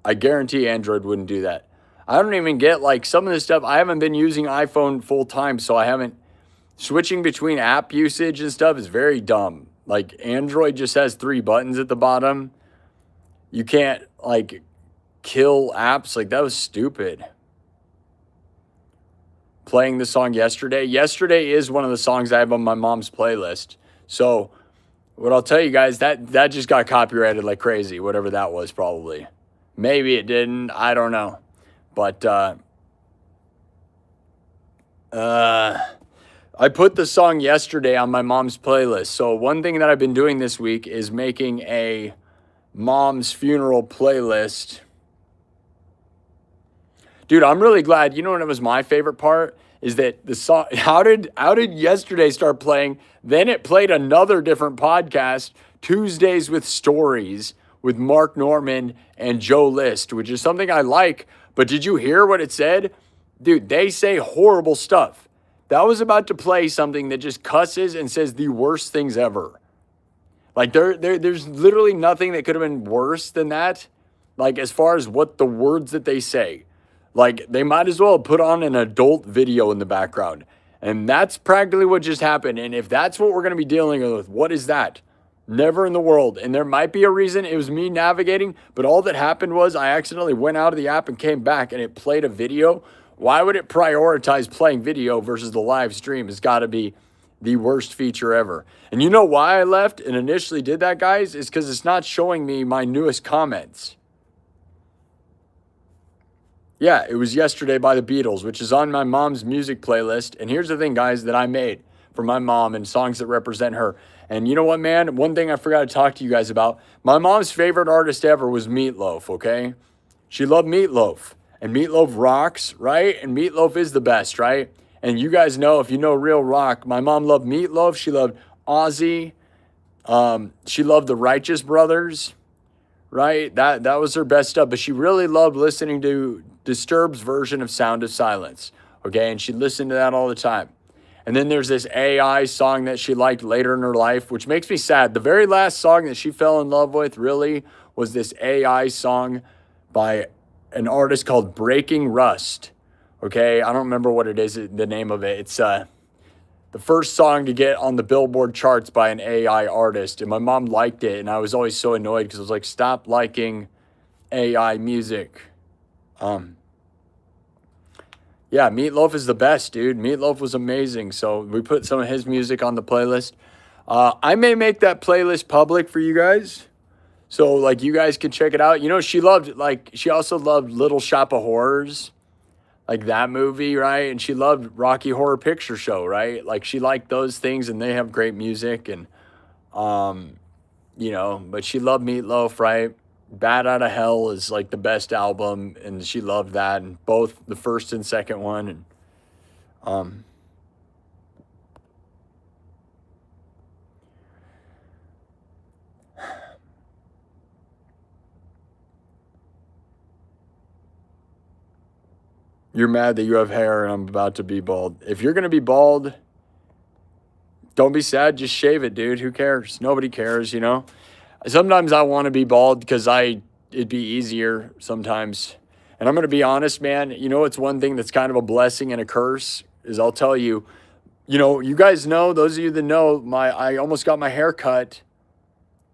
I guarantee Android wouldn't do that. I don't even get some of this stuff. I haven't been using iPhone full time, so I haven't. Switching between app usage and stuff is very dumb. Android just has 3 buttons at the bottom. You can't kill apps. That was stupid. Playing the song yesterday. Yesterday is one of the songs I have on my mom's playlist. So what I'll tell you guys, that just got copyrighted like crazy. Whatever that was, probably. Maybe it didn't. I don't know. But I put the song yesterday on my mom's playlist. So one thing that I've been doing this week is making a mom's funeral playlist. Dude, I'm really glad. You know what was my favorite part? Is that the song, how did yesterday start playing? Then it played another different podcast, Tuesdays with Stories, with Mark Norman and Joe List, which is something I like. But did you hear what it said? Dude, they say horrible stuff. That was about to play something that just cusses and says the worst things ever. There's literally nothing that could have been worse than that. As far as what the words that they say. They might as well put on an adult video in the background. And that's practically what just happened. And if that's what we're going to be dealing with, what is that? Never in the world. And there might be a reason. It was me navigating. But all that happened was I accidentally went out of the app and came back. And it played a video Why would it prioritize playing video versus the live stream? It's got to be the worst feature ever. And you know why I left and initially did that, guys? Is because it's not showing me my newest comments. Yeah, it was Yesterday by the Beatles, which is on my mom's music playlist. And here's the thing, guys, that I made for my mom and songs that represent her. And you know what, man? One thing I forgot to talk to you guys about. My mom's favorite artist ever was Meatloaf, okay? She loved Meatloaf. And Meatloaf rocks, right? And Meatloaf is the best, right? And you guys know, if you know real rock, my mom loved Meatloaf. She loved Ozzy. She loved the Righteous Brothers, right? That was her best stuff. But she really loved listening to Disturbed's version of Sound of Silence, okay? And she listened to that all the time. And then there's this AI song that she liked later in her life, which makes me sad. The very last song that she fell in love with really was this AI song by an artist called Breaking Rust, okay? I don't remember what it is, the name of it. It's the first song to get on the Billboard charts by an AI artist. And my mom liked it, and I was always so annoyed because I was like, stop liking AI music. Yeah, Meatloaf is the best, dude. Meatloaf was amazing. So we put some of his music on the playlist. I may make that playlist public for you guys. So, like, you guys can check it out. You know, she also loved Little Shop of Horrors, like that movie, right? And she loved Rocky Horror Picture Show, right? Like, she liked those things, and they have great music. And, you know, but she loved Meatloaf, right? Bad Out of Hell is like the best album, and she loved that, and both the first and second one. And you're mad that you have hair and I'm about to be bald. If you're gonna be bald, don't be sad, just shave it, dude. Who cares? Nobody cares, you know. Sometimes I want to be bald because it'd be easier sometimes. And I'm going to be honest, man. You know, it's one thing that's kind of a blessing and a curse is I'll tell you, you know, you guys know, those of you that know, I almost got my hair cut.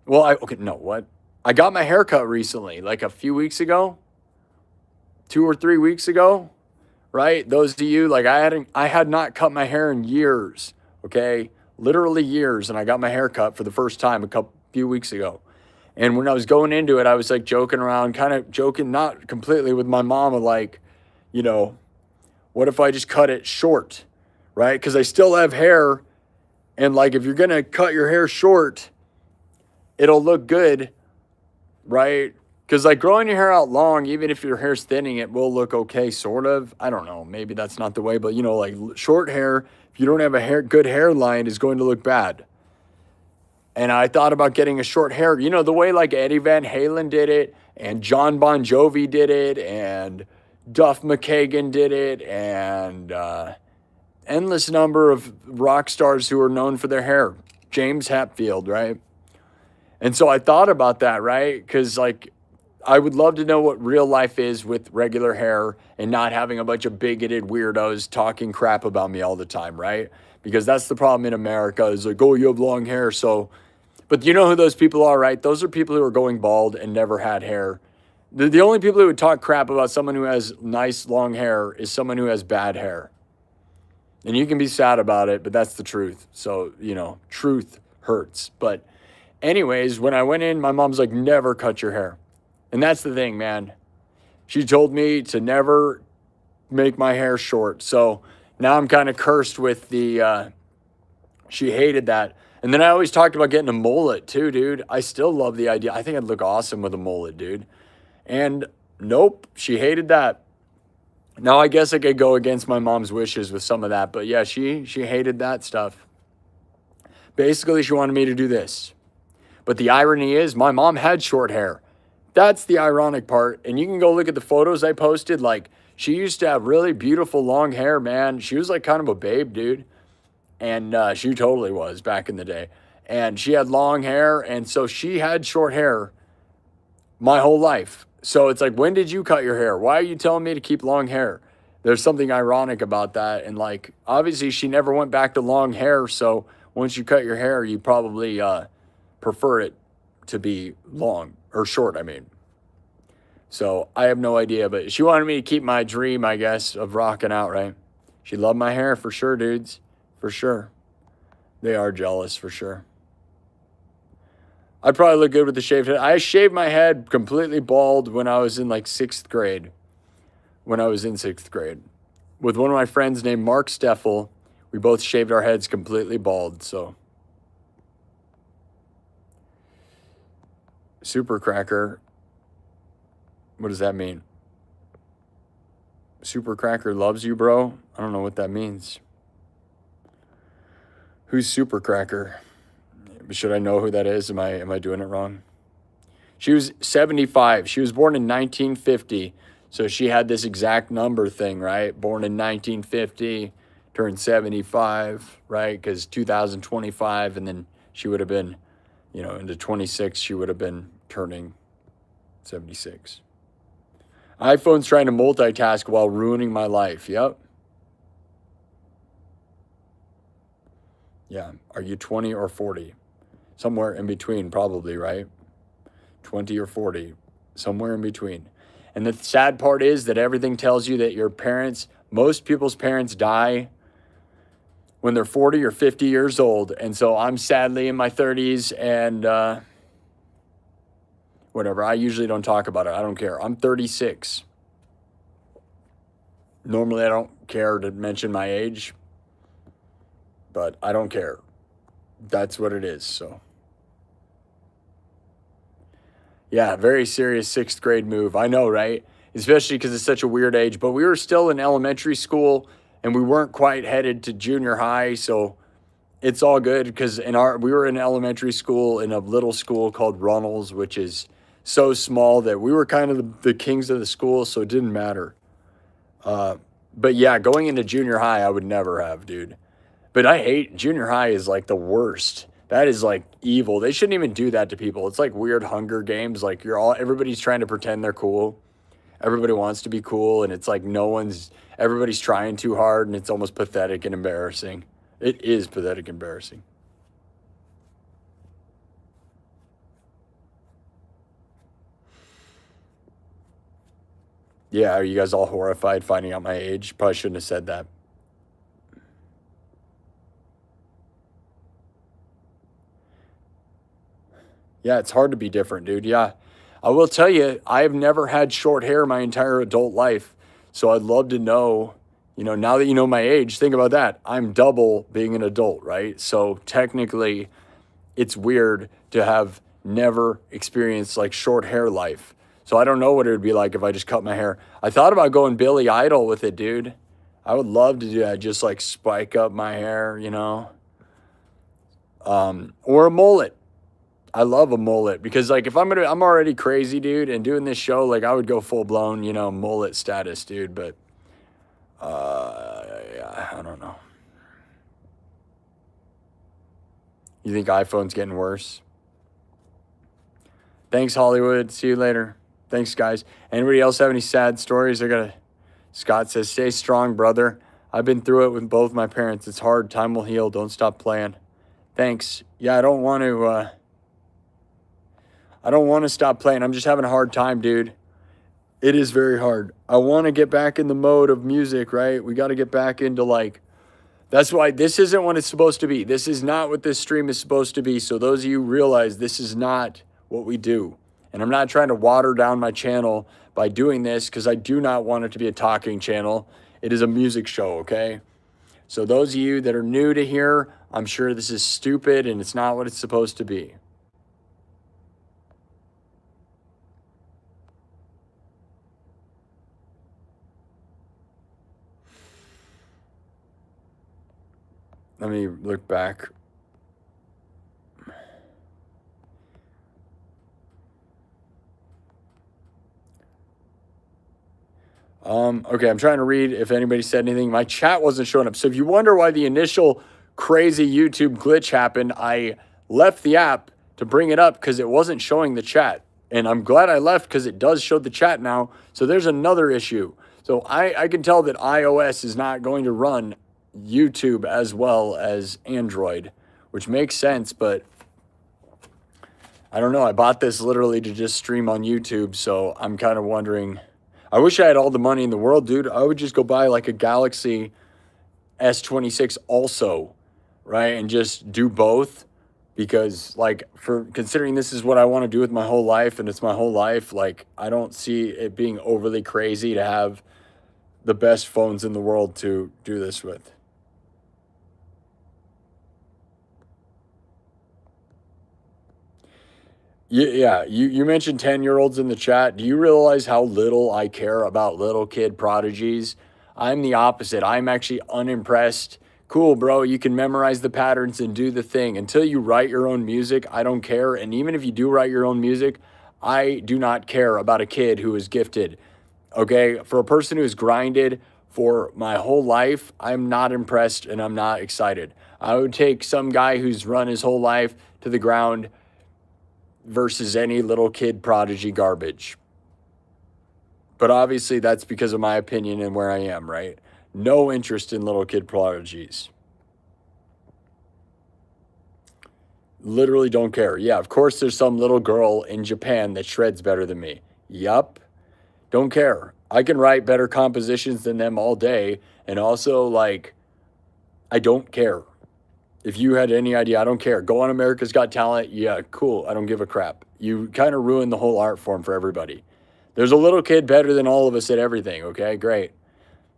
Well, I got my hair cut recently, like a few weeks ago, 2 or 3 weeks ago, right? Those of you, like I had not cut my hair in years, okay? Literally years. And I got my hair cut for the first time few weeks ago. And when I was going into it, I was like joking around, kind of joking, not completely, with my mom, of like, you know, what if I just cut it short, right? Because I still have hair. And like, if you're going to cut your hair short, it'll look good, right? Because like growing your hair out long, even if your hair's thinning, it will look okay, sort of. I don't know. Maybe that's not the way, but you know, like short hair, if you don't have a good hairline, is going to look bad. And I thought about getting a short hair, you know, the way like Eddie Van Halen did it, and John Bon Jovi did it, and Duff McKagan did it, and endless number of rock stars who are known for their hair. James Hetfield, right? And so I thought about that, right? Because like, I would love to know what real life is with regular hair and not having a bunch of bigoted weirdos talking crap about me all the time, right? Because that's the problem in America, is like, oh, you have long hair, so... But you know who those people are, right? Those are people who are going bald and never had hair. The only people who would talk crap about someone who has nice long hair is someone who has bad hair. And you can be sad about it, but that's the truth. So, you know, truth hurts. But anyways, when I went in, my mom's like, never cut your hair. And that's the thing, man. She told me to never make my hair short. So now I'm kind of cursed with she hated that. And then I always talked about getting a mullet too, dude. I still love the idea. I think I'd look awesome with a mullet, dude. And nope, she hated that. Now I guess I could go against my mom's wishes with some of that. But yeah, she hated that stuff. Basically, she wanted me to do this. But the irony is my mom had short hair. That's the ironic part. And you can go look at the photos I posted. Like, she used to have really beautiful long hair, man. She was like kind of a babe, dude. And she totally was back in the day. And she had long hair. And so she had short hair my whole life. So it's like, when did you cut your hair? Why are you telling me to keep long hair? There's something ironic about that. And like, obviously she never went back to long hair. So once you cut your hair, you probably prefer it to be long or short, I mean. So I have no idea, but she wanted me to keep my dream, I guess, of rocking out, right? She loved my hair for sure, dudes. For sure. They are jealous for sure. I'd probably look good with the shaved head. I shaved my head completely bald when I was in like 6th grade. When I was in 6th grade. With one of my friends named Mark Steffel. We both shaved our heads completely bald, so. Super Cracker. What does that mean? Super Cracker loves you, bro? I don't know what that means. Who's Super Cracker? Should I know who that is? Am I doing it wrong? She was 75. She was born in 1950. So she had this exact number thing, right? Born in 1950, turned 75, right? Because 2025, and then she would have been, you know, into 26, she would have been turning 76. iPhone's trying to multitask while ruining my life. Yep. Yeah. Are you 20 or 40? Somewhere in between, probably, right? 20 or 40. Somewhere in between. And the sad part is that everything tells you that your parents, most people's parents die when they're 40 or 50 years old. And so I'm sadly in my 30s and whatever. I usually don't talk about it. I don't care. I'm 36. Normally I don't care to mention my age, but I don't care. That's what it is, so. Yeah, very serious 6th grade move. I know, right? Especially because it's such a weird age. But we were still in elementary school, and we weren't quite headed to junior high, so it's all good because we were in elementary school in a little school called Runnels, which is so small that we were kind of the kings of the school, so it didn't matter. But yeah, going into junior high, I would never have, dude. But I hate junior high is like the worst. That is like evil. They shouldn't even do that to people. It's like weird Hunger Games. Like everybody's trying to pretend they're cool. Everybody wants to be cool. And it's like everybody's trying too hard. And it's almost pathetic and embarrassing. It is pathetic and embarrassing. Yeah, are you guys all horrified finding out my age? Probably shouldn't have said that. Yeah, it's hard to be different, dude. Yeah. I will tell you, I've never had short hair my entire adult life. So I'd love to know, you know, now that you know my age, think about that. I'm double being an adult, right? So technically, it's weird to have never experienced like short hair life. So I don't know what it would be like if I just cut my hair. I thought about going Billy Idol with it, dude. I would love to do that. Just like spike up my hair, you know, or a mullet. I love a mullet because like if I'm already crazy, dude, and doing this show, like I would go full blown, you know, mullet status, dude. But yeah, I don't know. You think iPhone's getting worse? Thanks, Hollywood. See you later. Thanks, guys. Anybody else have any sad stories? Scott says, stay strong, brother. I've been through it with both my parents. It's hard. Time will heal. Don't stop playing. Thanks. Yeah, I don't want to stop playing. I'm just having a hard time, dude. It is very hard. I want to get back in the mode of music, right? We got to get back into like, that's why this isn't what it's supposed to be. This is not what this stream is supposed to be. So those of you realize this is not what we do. And I'm not trying to water down my channel by doing this because I do not want it to be a talking channel. It is a music show, okay? So those of you that are new to here, I'm sure this is stupid and it's not what it's supposed to be. Let me look back. Okay, I'm trying to read if anybody said anything. My chat wasn't showing up. So if you wonder why the initial crazy YouTube glitch happened, I left the app to bring it up because it wasn't showing the chat. And I'm glad I left because it does show the chat now. So there's another issue. So I can tell that iOS is not going to run YouTube as well as Android, which makes sense, but I don't know. I bought this literally to just stream on YouTube, so I'm kind of wondering. I wish I had all the money in the world, dude. I would just go buy like a Galaxy S26 also, right? And just do both, because like, for considering this is what I want to do with my whole life and it's my whole life, like I don't see it being overly crazy to have the best phones in the world to do this with. Yeah, you mentioned 10-year-olds in the chat. Do you realize how little I care about little kid prodigies? I'm the opposite. I'm actually unimpressed. Cool, bro. You can memorize the patterns and do the thing. Until you write your own music, I don't care. And even if you do write your own music, I do not care about a kid who is gifted. Okay? For a person who has grinded for my whole life, I'm not impressed and I'm not excited. I would take some guy who's run his whole life to the ground versus any little kid prodigy garbage. But obviously that's because of my opinion and where I am, right? No interest in little kid prodigies. Literally don't care. Yeah, of course there's some little girl in Japan that shreds better than me. Yup. Don't care. I can write better compositions than them all day. And also, like, I don't care. If you had any idea, I don't care. Go on America's Got Talent. Yeah, cool. I don't give a crap. You kind of ruin the whole art form for everybody. There's a little kid better than all of us at everything, okay? Great.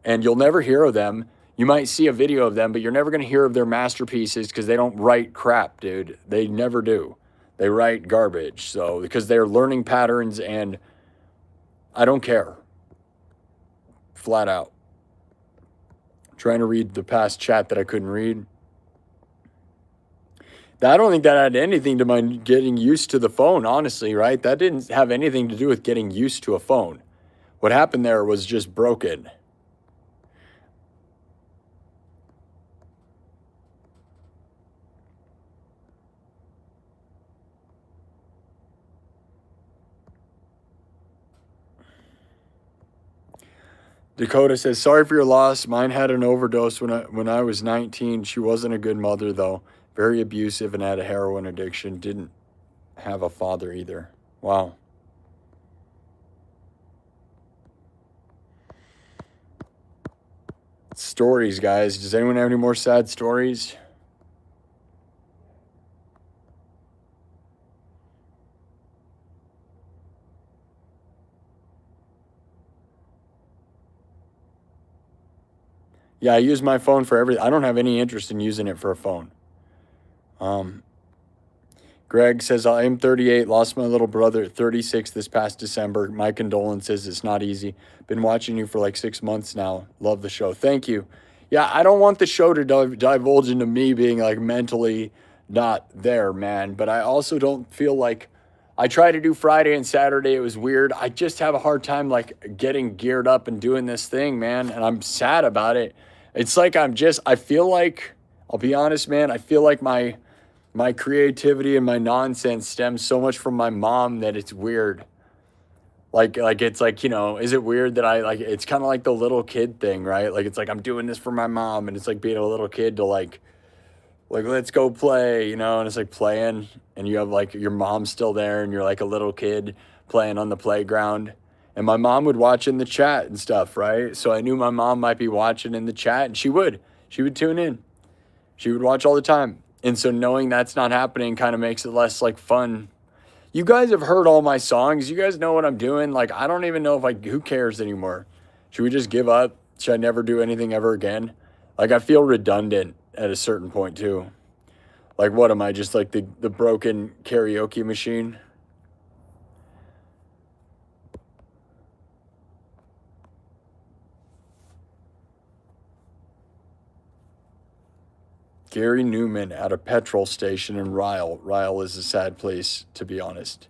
And you'll never hear of them. You might see a video of them, but you're never going to hear of their masterpieces because they don't write crap, dude. They never do. They write garbage. So, because they're learning patterns, and I don't care. Flat out. Trying to read the past chat that I couldn't read. I don't think that had anything to my getting used to the phone, honestly, right? That didn't have anything to do with getting used to a phone. What happened there was just broken. Dakota says, sorry for your loss. Mine had an overdose when I was 19. She wasn't a good mother, though. Very abusive and had a heroin addiction. Didn't have a father either. Wow. Stories, guys. Does anyone have any more sad stories? Yeah, I use my phone for everything. I don't have any interest in using it for a phone. Greg says, I'm 38, lost my little brother at 36 this past December. My condolences. It's not easy. Been watching you for like 6 months now. Love the show. Thank you. Yeah, I don't want the show to divulge into me being like mentally not there, man. But I also don't feel like I tried to do Friday and Saturday. It was weird. I just have a hard time like getting geared up and doing this thing, man. And I'm sad about it. It's like I feel like, I'll be honest, man. I feel like my creativity and my nonsense stems so much from my mom that it's weird. Like it's like, you know, is it weird that I like, it's kind of like the little kid thing, right? Like, it's like, I'm doing this for my mom, and it's like being a little kid to like, let's go play, you know? And it's like playing, and you have like, your mom's still there, and you're like a little kid playing on the playground. And my mom would watch in the chat and stuff, right? So I knew my mom might be watching in the chat, and she would tune in. She would watch all the time. And so knowing that's not happening kind of makes it less like fun. You guys have heard all my songs. You guys know what I'm doing. Like, I don't even know if who cares anymore? Should we just give up? Should I never do anything ever again? Like, I feel redundant at a certain point too. Like, what am I, just like the broken karaoke machine? Gary Newman at a petrol station in Ryle. Ryle is a sad place, to be honest.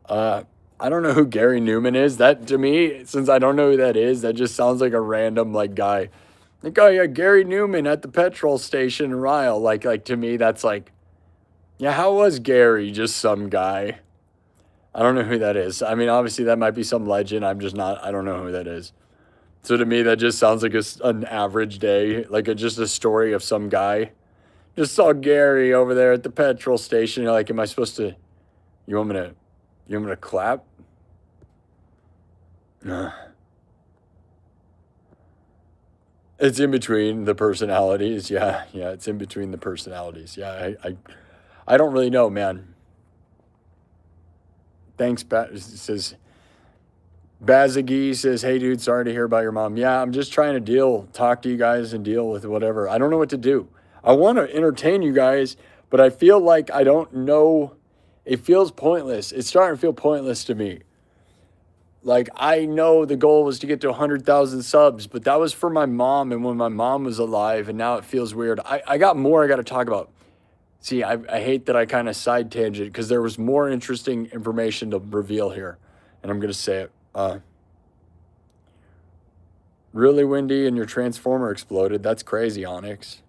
I don't know who Gary Newman is. That, to me, since I don't know who that is, that just sounds like a random like guy. Like, oh yeah, Gary Newman at the petrol station in Ryle. Like to me, that's like, yeah, how was Gary? Just some guy. I don't know who that is. I mean, obviously that might be some legend. I don't know who that is. So to me, that just sounds like an average day, like just a story of some guy. Just saw Gary over there at the petrol station. You're like, am I supposed to, You want me to clap? It's in between the personalities. Yeah, it's in between the personalities. Yeah, I don't really know, man. Thanks, says Bazagi says, hey, dude, sorry to hear about your mom. Yeah, I'm just trying to talk to you guys and deal with whatever. I don't know what to do. I want to entertain you guys, but I feel like I don't know. It feels pointless. It's starting to feel pointless to me. Like, I know the goal was to get to 100,000 subs, but that was for my mom and when my mom was alive, and now it feels weird. I got more I got to talk about. See, I hate that I kind of side tangent because there was more interesting information to reveal here, and I'm going to say it. Really windy and your transformer exploded. That's crazy, Onyx.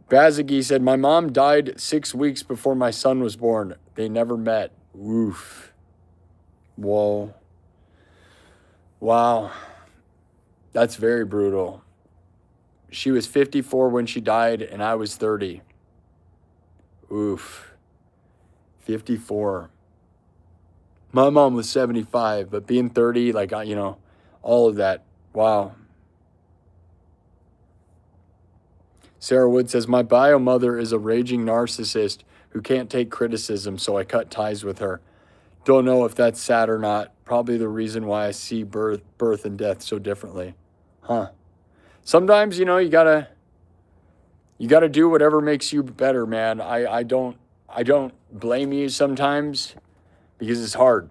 Bazagi said, my mom died 6 weeks before my son was born. They never met. Oof. Whoa. Wow. That's very brutal. She was 54 when she died, and I was 30. Oof. 54. My mom was 75, but being 30, like, all of that. Wow. Sarah Wood says, my bio mother is a raging narcissist who can't take criticism, so I cut ties with her. Don't know if that's sad or not. Probably the reason why I see birth and death so differently. Huh. Sometimes, you gotta do whatever makes you better, man. I don't blame you sometimes because it's hard.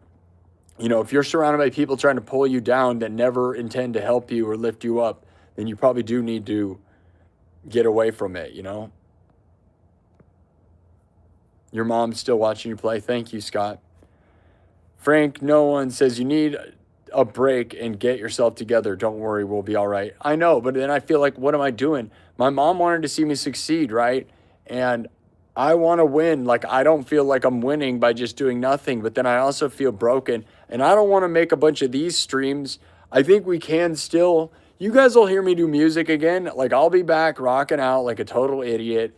If you're surrounded by people trying to pull you down that never intend to help you or lift you up, then you probably do need to get away from it, Your mom's still watching you play. Thank you, Scott. Frank, no one says you need a break and get yourself together. Don't worry, we'll be all right. I know, but then I feel like, what am I doing? My mom wanted to see me succeed, right? And I want to win. Like, I don't feel like I'm winning by just doing nothing, but then I also feel broken. And I don't want to make a bunch of these streams. I think we can still, you guys will hear me do music again. Like, I'll be back rocking out like a total idiot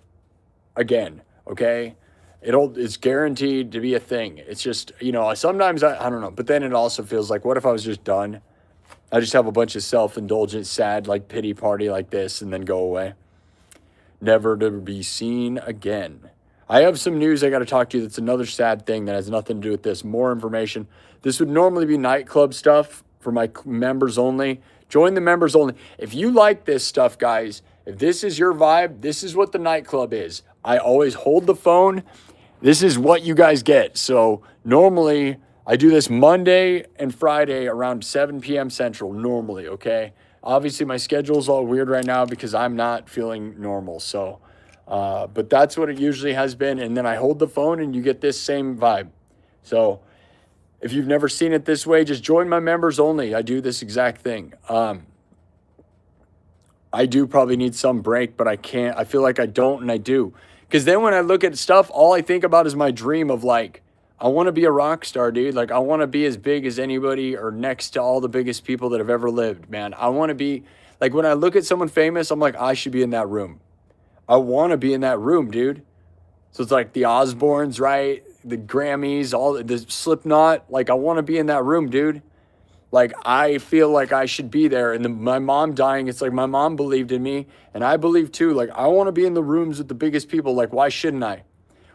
again, okay? It's guaranteed to be a thing. It's just, sometimes I don't know, but then it also feels like, what if I was just done? I just have a bunch of self-indulgent, sad, like pity party like this and then go away. Never to be seen again. I have some news I got to talk to you. That's another sad thing that has nothing to do with this. More information. This would normally be nightclub stuff for my members only. Join the members only. If you like this stuff, guys, if this is your vibe, this is what the nightclub is. I always hold the phone. This is what you guys get. So normally I do this Monday and Friday around 7 p.m. Central, normally, okay? Obviously, my schedule's all weird right now because I'm not feeling normal. So, but that's what it usually has been. And then I hold the phone and you get this same vibe. So if you've never seen it this way, just join my members only. I do this exact thing. I do probably need some break, but I can't. I feel like I don't, and I do. Because then when I look at stuff, all I think about is my dream of like, I want to be a rock star, dude. Like, I want to be as big as anybody or next to all the biggest people that have ever lived, man. I want to be, like, when I look at someone famous, I'm like, I should be in that room. I want to be in that room, dude. So it's like the Osbournes, right? The Grammys, all the Slipknot. Like, I want to be in that room, dude. Like, I feel like I should be there. And my mom dying, it's like my mom believed in me. And I believe too. Like, I want to be in the rooms with the biggest people. Like, why shouldn't I?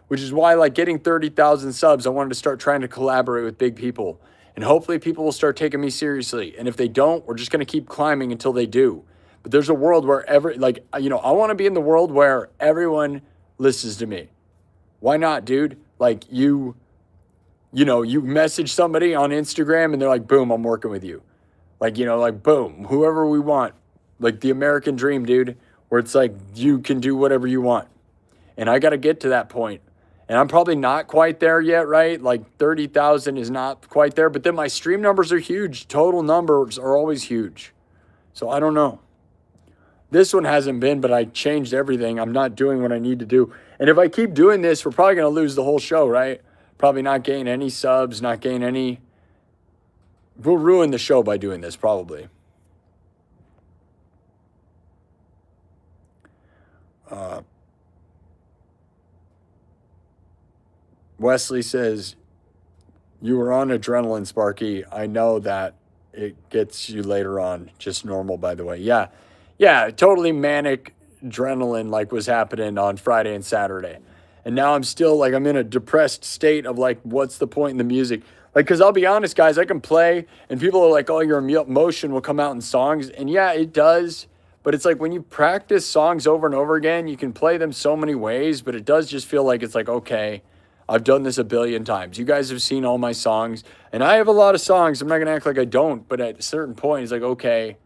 Which is why, like, getting 30,000 subs, I wanted to start trying to collaborate with big people. And hopefully people will start taking me seriously. And if they don't, we're just going to keep climbing until they do. But there's a world where I want to be in the world where everyone listens to me. Why not, dude? Like, you message somebody on Instagram and they're like, boom, I'm working with you. Like, like, boom, whoever we want. Like the American dream, dude, where it's like, you can do whatever you want. And I got to get to that point. And I'm probably not quite there yet, right? Like 30,000 is not quite there. But then my stream numbers are huge. Total numbers are always huge. So I don't know. This one hasn't been, but I changed everything. I'm not doing what I need to do. And if I keep doing this, we're probably going to lose the whole show, right? Probably not gain any subs, not gain any. We'll ruin the show by doing this, probably. Wesley says, you were on adrenaline, Sparky. I know that it gets you later on. Just normal, by the way. Yeah. Yeah, totally manic adrenaline like was happening on Friday and Saturday. And now I'm still like, I'm in a depressed state of like, what's the point in the music? Like, because I'll be honest, guys, I can play and people are like, oh, your emotion will come out in songs. And yeah, it does. But it's like when you practice songs over and over again, you can play them so many ways, but it does just feel like it's like, okay, I've done this a billion times. You guys have seen all my songs, and I have a lot of songs. I'm not going to act like I don't, but at a certain point, it's like, okay,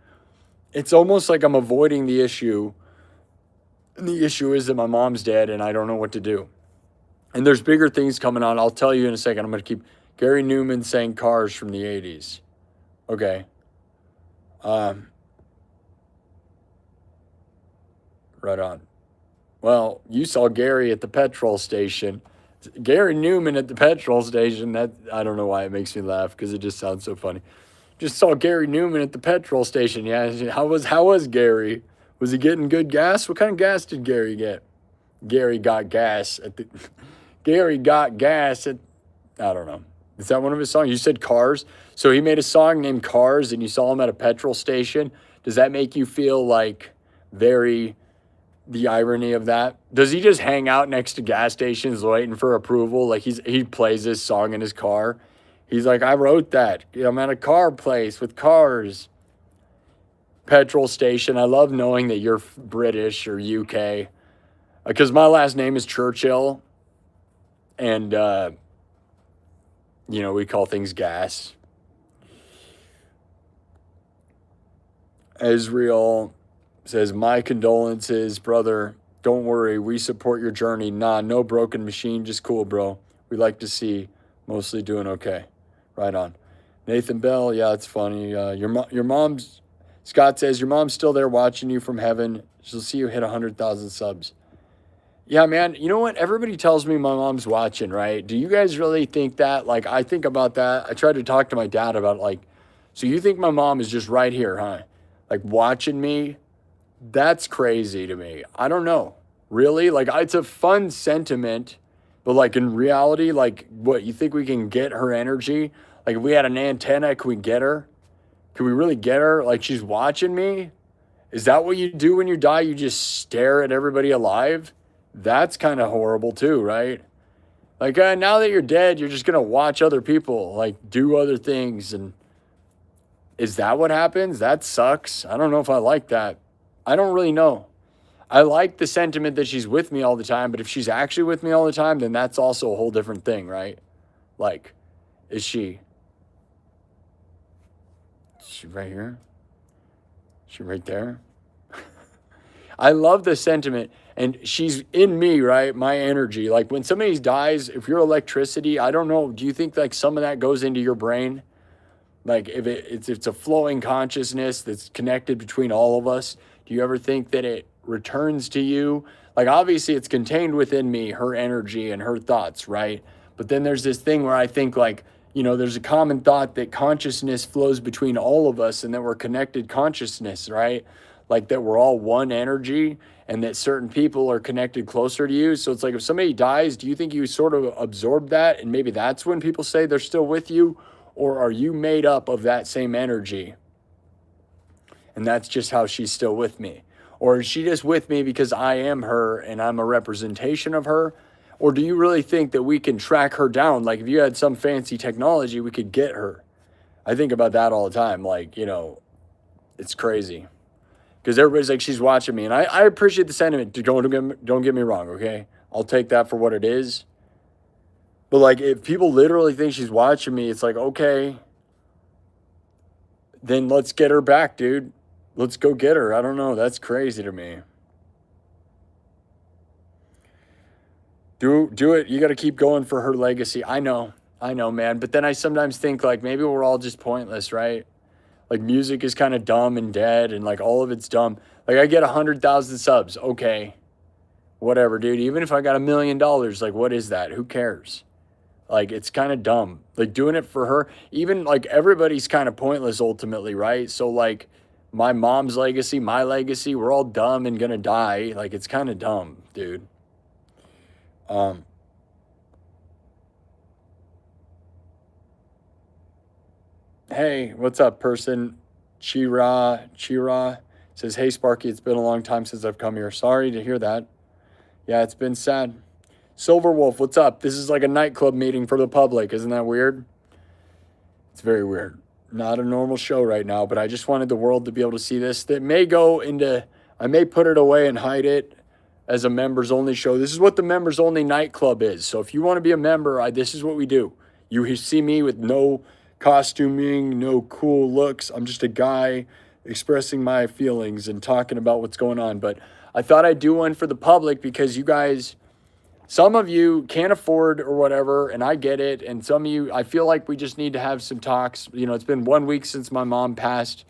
it's almost like I'm avoiding the issue. And the issue is that my mom's dead, and I don't know what to do. And there's bigger things coming on. I'll tell you in a second. I'm going to keep Gary Newman saying Cars from the 80s. Okay. Right on. Well, you saw Gary at the petrol station. Gary Newman at the petrol station. That, I don't know why it makes me laugh because it just sounds so funny. Just saw Gary Newman at the petrol station. Yeah, how was Gary? Was he getting good gas? What kind of gas did Gary get? Gary got gas at the Gary got gas at, I don't know. Is that one of his songs? You said Cars. So he made a song named Cars and you saw him at a petrol station. Does that make you feel like the irony of that? Does he just hang out next to gas stations waiting for approval? Like he plays this song in his car. He's like, I wrote that. I'm at a car place with cars. Petrol station. I love knowing that you're British or UK. Because my last name is Churchill. And, we call things gas. Israel says, my condolences, brother. Don't worry. We support your journey. Nah, no broken machine. Just cool, bro. We like to see. Mostly doing okay. Right on. Nathan Bell. Yeah, it's funny. Your mom's, Scott says, your mom's still there watching you from heaven. She'll see you hit 100,000 subs. Yeah, man. You know what? Everybody tells me my mom's watching, right? Do you guys really think that? Like, I think about that. I tried to talk to my dad about, like, so you think my mom is just right here, huh? Like, watching me? That's crazy to me. I don't know. Really? Like, it's a fun sentiment, but, like, in reality, like, what, you think we can get her energy? Like, if we had an antenna, can we get her? Can we really get her? Like, she's watching me? Is that what you do when you die? You just stare at everybody alive? That's kind of horrible too, right? Like, now that you're dead, you're just going to watch other people, like, do other things. And is that what happens? That sucks. I don't know if I like that. I don't really know. I like the sentiment that she's with me all the time, but if she's actually with me all the time, then that's also a whole different thing, right? Like, is she right here? Is she right there? I love the sentiment. And she's in me, right? My energy. Like when somebody dies, if you're electricity, I don't know. Do you think like some of that goes into your brain? Like if it's a flowing consciousness that's connected between all of us, do you ever think that it returns to you? Like obviously it's contained within me, her energy and her thoughts, right? But then there's this thing where I think like, there's a common thought that consciousness flows between all of us and that we're connected consciousness, right? Like that we're all one energy and that certain people are connected closer to you. So it's like if somebody dies, do you think you sort of absorb that? And maybe that's when people say they're still with you? Or are you made up of that same energy? And that's just how she's still with me. Or is she just with me because I am her and I'm a representation of her? Or do you really think that we can track her down? Like if you had some fancy technology, we could get her. I think about that all the time. Like, it's crazy. Because everybody's like, she's watching me. And I appreciate the sentiment. Don't get me wrong, okay? I'll take that for what it is. But, like, if people literally think she's watching me, it's like, okay. Then let's get her back, dude. Let's go get her. I don't know. That's crazy to me. Do it. You got to keep going for her legacy. I know, man. But then I sometimes think, like, maybe we're all just pointless, right? Like music is kind of dumb and dead and like all of it's dumb. Like I get 100,000 subs. Okay. Whatever, dude. Even if I got $1 million, like what is that? Who cares? Like it's kind of dumb. Like doing it for her, even like everybody's kind of pointless ultimately, right? So like my mom's legacy, my legacy, we're all dumb and gonna die. Like it's kind of dumb, dude. Hey, what's up, person? Chira says, hey, Sparky, it's been a long time since I've come here. Sorry to hear that. Yeah, it's been sad. Silver Wolf, what's up? This is like a nightclub meeting for the public. Isn't that weird? It's very weird. Not a normal show right now, but I just wanted the world to be able to see this. That may go into, I may put it away and hide it as a members only show. This is what the members only nightclub is. So if you want to be a member, this is what we do. You see me with no costuming, no cool looks. I'm just a guy expressing my feelings and talking about what's going on. But I thought I'd do one for the public because you guys, some of you can't afford or whatever, and I get it. And some of you, I feel like we just need to have some talks. You know, it's been 1 week since my mom passed,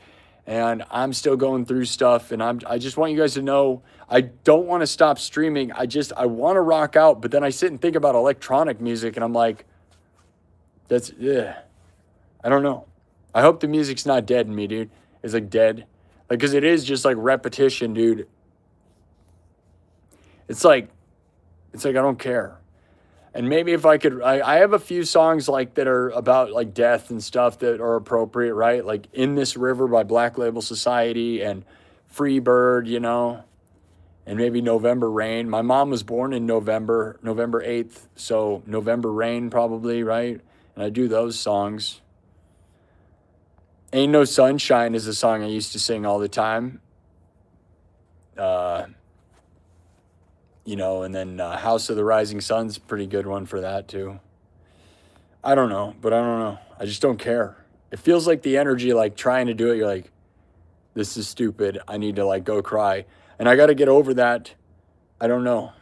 and I'm still going through stuff. And I just want you guys to know, I don't want to stop streaming. I want to rock out, but then I sit and think about electronic music, and I'm like, I don't know. I hope the music's not dead in me, dude. It's like dead. Like, because it is just like repetition, dude. It's like I don't care. And maybe if I could, I have a few songs like that are about like death and stuff that are appropriate, right? Like In This River by Black Label Society and Free Bird, you know, and maybe November Rain. My mom was born in November 8th. So November Rain probably, right? And I do those songs. Ain't No Sunshine is a song I used to sing all the time. You know, and then House of the Rising Sun's a pretty good one for that too. I don't know, but I don't know. I just don't care. It feels like the energy, like trying to do it, you're like, this is stupid. I need to like go cry. And I got to get over that. I don't know.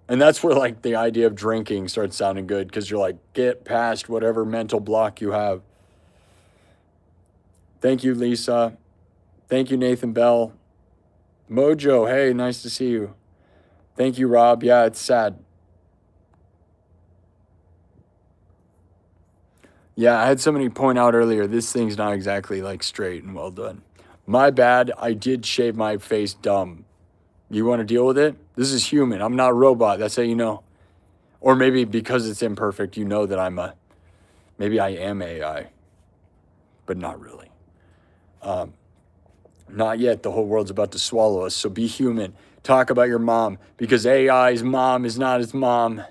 And that's where like the idea of drinking starts sounding good because you're like, get past whatever mental block you have. Thank you, Lisa. Thank you, Nathan Bell. Mojo, hey, nice to see you. Thank you, Rob. Yeah, it's sad. Yeah, I had somebody point out earlier, this thing's not exactly like straight and well done. My bad, I did shave my face dumb. You want to deal with it? This is human. I'm not a robot. That's how you know. Or maybe because it's imperfect, you know that maybe I am AI, but not really. Not yet. The whole world's about to swallow us. So be human. Talk about your mom because AI's mom is not his mom.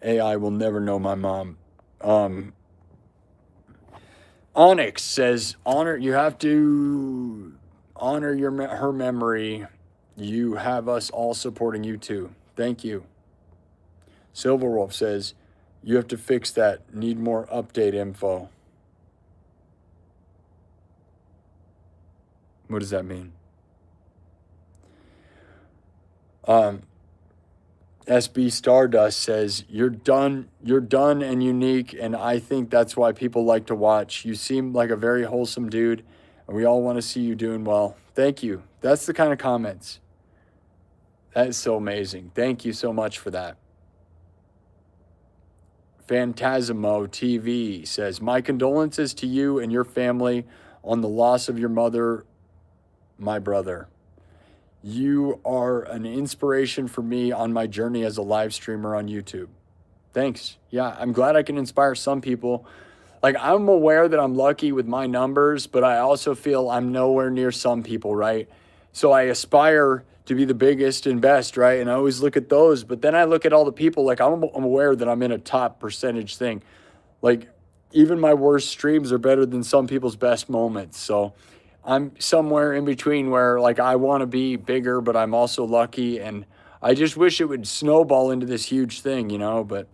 AI will never know my mom. Onyx says, you have to honor her memory. You have us all supporting you too. Thank you. Silverwolf says, you have to fix that. Need more update info. What does that mean? SB Stardust says, you're done and unique, and I think that's why people like to watch. You seem like a very wholesome dude, and we all want to see you doing well. Thank you. That's the kind of comments. That is so amazing. Thank you so much for that. Phantasmo TV says, my condolences to you and your family on the loss of your mother, my brother. You are an inspiration for me on my journey as a live streamer on YouTube. Thanks. Yeah, I'm glad I can inspire some people. Like, I'm aware that I'm lucky with my numbers, but I also feel I'm nowhere near some people, right? So I aspire to be the biggest and best, right? And I always look at those, but then I look at all the people, like I'm aware that I'm in a top percentage thing. Like, even my worst streams are better than some people's best moments. So I'm somewhere in between where like I want to be bigger, but I'm also lucky. And I just wish it would snowball into this huge thing, you know, but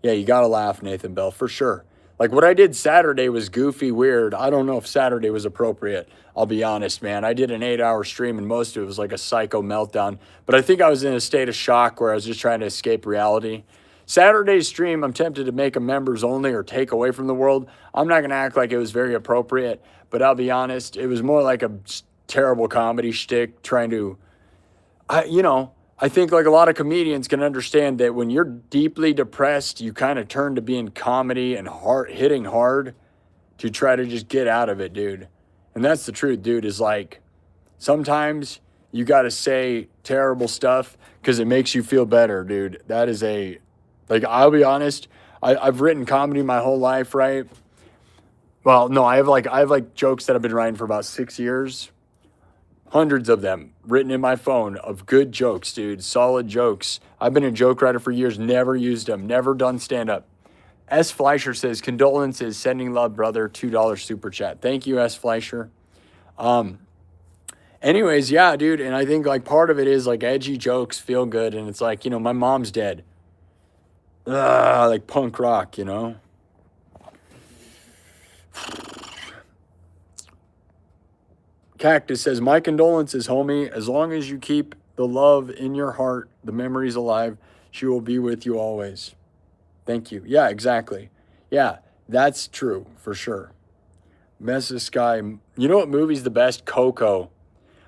yeah, you got to laugh, Nathan Bell, for sure. Like what I did Saturday was goofy, weird. I don't know if Saturday was appropriate. I'll be honest, man. I did an 8-hour stream and most of it was like a psycho meltdown, but I think I was in a state of shock where I was just trying to escape reality. Saturday's stream, I'm tempted to make a members only or take away from the world. I'm not going to act like it was very appropriate, but I'll be honest, it was more like a terrible comedy shtick trying to, I think like a lot of comedians can understand that when you're deeply depressed, you kind of turn to being comedy and hitting hard to try to just get out of it, dude. And that's the truth, dude, is like sometimes you got to say terrible stuff because it makes you feel better, dude. That is like, I'll be honest, I've written comedy my whole life, right? Well, no, I have like jokes that I've been writing for about 6 years. Hundreds of them written in my phone of good jokes, dude. Solid jokes. I've been a joke writer for years, never used them, never done stand-up. S. Fleischer says, condolences, sending love, brother, $2 super chat. Thank you, S. Fleischer. Anyways, yeah, dude, and I think like part of it is like edgy jokes feel good, and it's like, you know, my mom's dead. Like punk rock, you know? Cactus says, my condolences, homie. As long as you keep the love in your heart, the memories alive, she will be with you always. Thank you. Yeah, exactly. Yeah, that's true for sure. Mesa Sky. You know what movie's the best? Coco.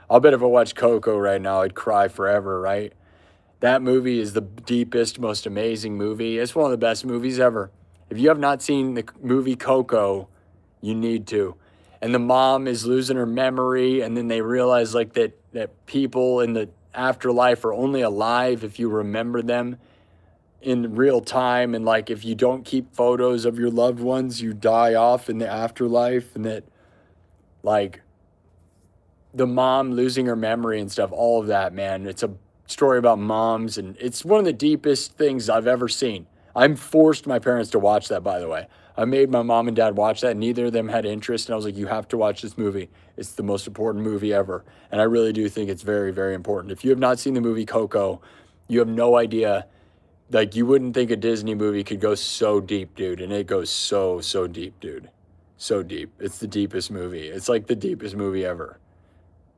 I'll bet if I watch Coco right now, I'd cry forever, right? That movie is the deepest, most amazing movie. It's one of the best movies ever. If you have not seen the movie Coco, you need to. And the mom is losing her memory, and then they realize like that people in the afterlife are only alive if you remember them in real time, and like if you don't keep photos of your loved ones, you die off in the afterlife, and that like the mom losing her memory and stuff, all of that, man. It's a story about moms, and it's one of the deepest things I've ever seen. I'm forced my parents to watch that, by the way. I made my mom and dad watch that. Neither of them had interest, and I was like, you have to watch this movie. It's the most important movie ever, and I really do think it's very, very important. If you have not seen the movie Coco, you have no idea. Like, you wouldn't think a Disney movie could go so deep, dude, and it goes so, so deep, dude. So deep. It's the deepest movie. It's like the deepest movie ever.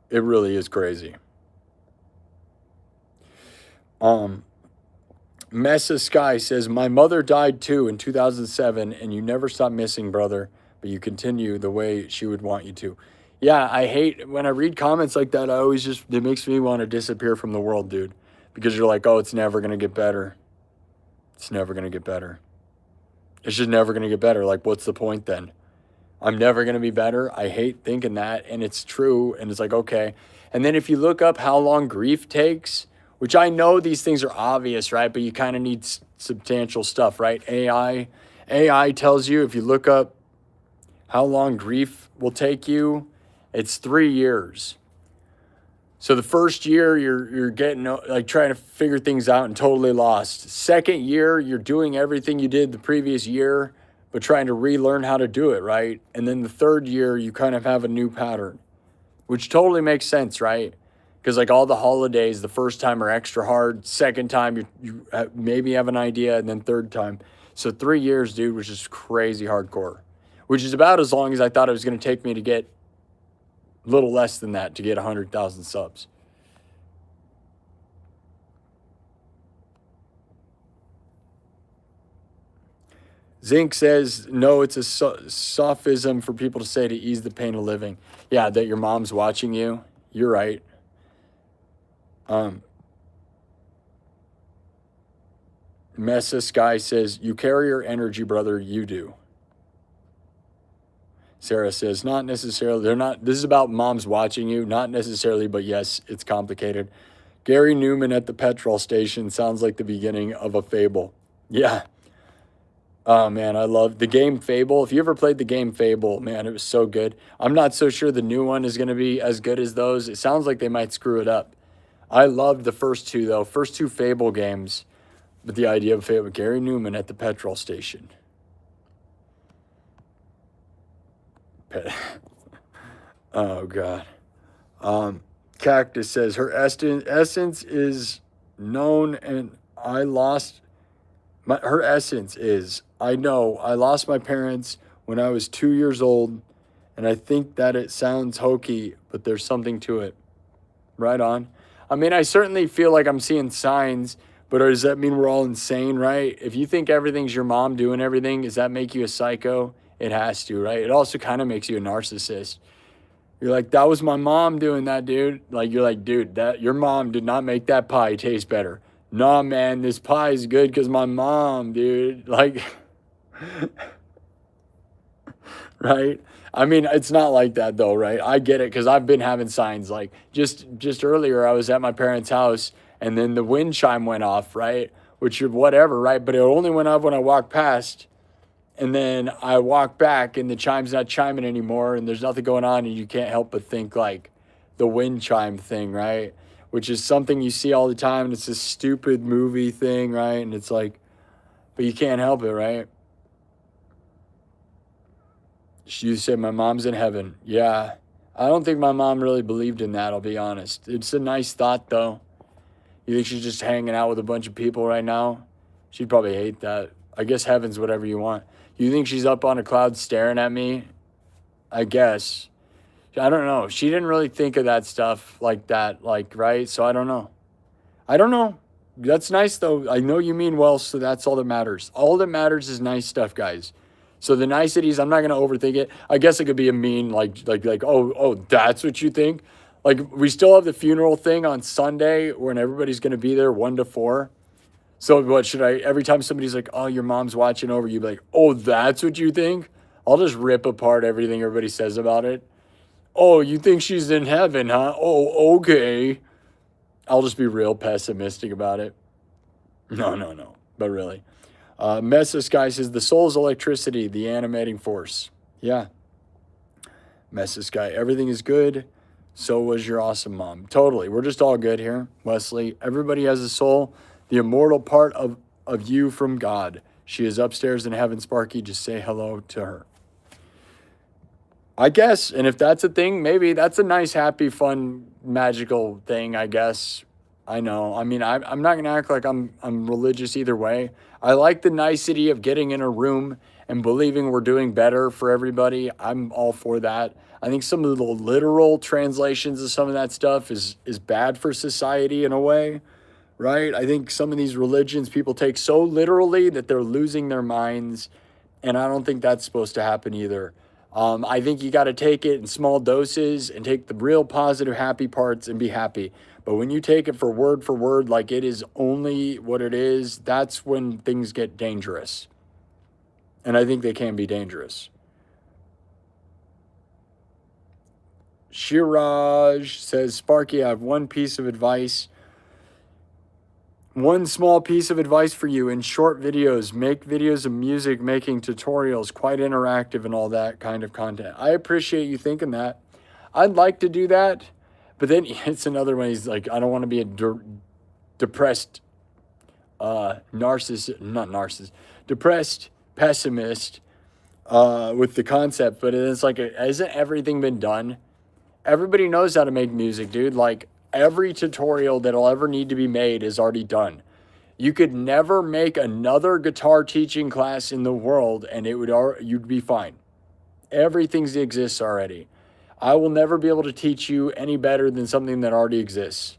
It really is crazy. Mesa Sky says, my mother died too in 2007, and you never stop missing, brother, but you continue the way she would want you to. Yeah, I hate when I read comments like that. It makes me want to disappear from the world, dude, because you're like, oh, it's never going to get better. It's never going to get better. It's just never going to get better. Like, what's the point then? I'm never going to be better. I hate thinking that, and it's true, and it's like, okay. And then if you look up how long grief takes, which I know these things are obvious, right? But you kind of need substantial stuff, right? AI tells you, if you look up how long grief will take you, it's 3 years. So the first year, you're getting, like, trying to figure things out and totally lost. Second year, you're doing everything you did the previous year, but trying to relearn how to do it, right? And then the third year, you kind of have a new pattern, which totally makes sense, right? Because like all the holidays, the first time are extra hard. Second time, you maybe have an idea, and then third time. So 3 years, dude, which is crazy hardcore, which is about as long as I thought it was going to take me to get a little less than that to get 100,000 subs. Zinc says, no, it's a sophism for people to say to ease the pain of living. Yeah, that your mom's watching you. You're right. Mesa Sky says, you carry your energy, brother. You do. Sarah says, not necessarily. This is about moms watching you. Not necessarily, but yes, it's complicated. Gary Newman at the petrol station sounds like the beginning of a fable. Yeah. Oh, man, I love the game Fable. If you ever played the game Fable, man, it was so good. I'm not so sure the new one is going to be as good as those. It sounds like they might screw it up. I loved the first two, though. First two Fable games. But the idea of Fable, Gary Newman at the petrol station. Oh, God. Cactus says, her essence is known, and I lost... her essence is, I know, I lost my parents when I was 2 years old, and I think that it sounds hokey, but there's something to it. Right on. I mean, I certainly feel like I'm seeing signs, but does that mean we're all insane, right? If you think everything's your mom doing everything, does that make you a psycho? It has to, right? It also kind of makes you a narcissist. You're like, that was my mom doing that, dude. Like, you're like, dude, that your mom did not make that pie taste better. Nah, man, this pie is good because my mom, dude. Like, right? I mean, it's not like that, though, right? I get it because I've been having signs. Like, just earlier, I was at my parents' house, and then the wind chime went off, right? Which, whatever, right? But it only went off when I walked past. And then I walk back and the chime's not chiming anymore and there's nothing going on and you can't help but think like the wind chime thing, right? Which is something you see all the time and it's a stupid movie thing, right? And it's like, but you can't help it, right? You said my mom's in heaven. Yeah. I don't think my mom really believed in that, I'll be honest. It's a nice thought though. You think she's just hanging out with a bunch of people right now? She'd probably hate that. I guess heaven's whatever you want. You think she's up on a cloud staring at me? I guess. I don't know. She didn't really think of that stuff like that, like, right? So I don't know. I don't know. That's nice, though. I know you mean well, so that's all that matters. All that matters is nice stuff, guys. So the niceties, I'm not going to overthink it. I guess it could be a mean, like, oh, that's what you think? Like, we still have the funeral thing on Sunday when everybody's going to be there 1 to 4. So what should I, every time somebody's like, oh, your mom's watching over, you be like, oh, that's what you think? I'll just rip apart everything everybody says about it. Oh, you think she's in heaven, huh? Oh, okay. I'll just be real pessimistic about it. No. But really. MECHS guy says, the soul is electricity, the animating force. Yeah. MECHS guy, everything is good. So was your awesome mom. Totally. We're just all good here, Wesley. Everybody has a soul. The immortal part of you from God. She is upstairs in heaven, Sparky. Just say hello to her. I guess. And if that's a thing, maybe that's a nice, happy, fun, magical thing, I guess. I know. I mean, I'm not going to act like I'm religious either way. I like the nicety of getting in a room and believing we're doing better for everybody. I'm all for that. I think some of the literal translations of some of that stuff is bad for society in a way. Right? I think some of these religions people take so literally that they're losing their minds. And I don't think that's supposed to happen either. I think you got to take it in small doses and take the real positive, happy parts and be happy. But when you take it for word, like it is only what it is, that's when things get dangerous. And I think they can be dangerous. Shiraj says, Sparky, I have one piece of advice. One small piece of advice for you. In short videos, make videos of music making tutorials, quite interactive and all that kind of content. I appreciate you thinking that. I'd like to do that, but then it's another one. He's like, I don't want to be a depressed depressed pessimist with the concept. But it's like, hasn't everything been done? Everybody knows how to make music, dude. Like, every tutorial that'll ever need to be made is already done. You could never make another guitar teaching class in the world and you'd be fine. Everything exists already. I will never be able to teach you any better than something that already exists.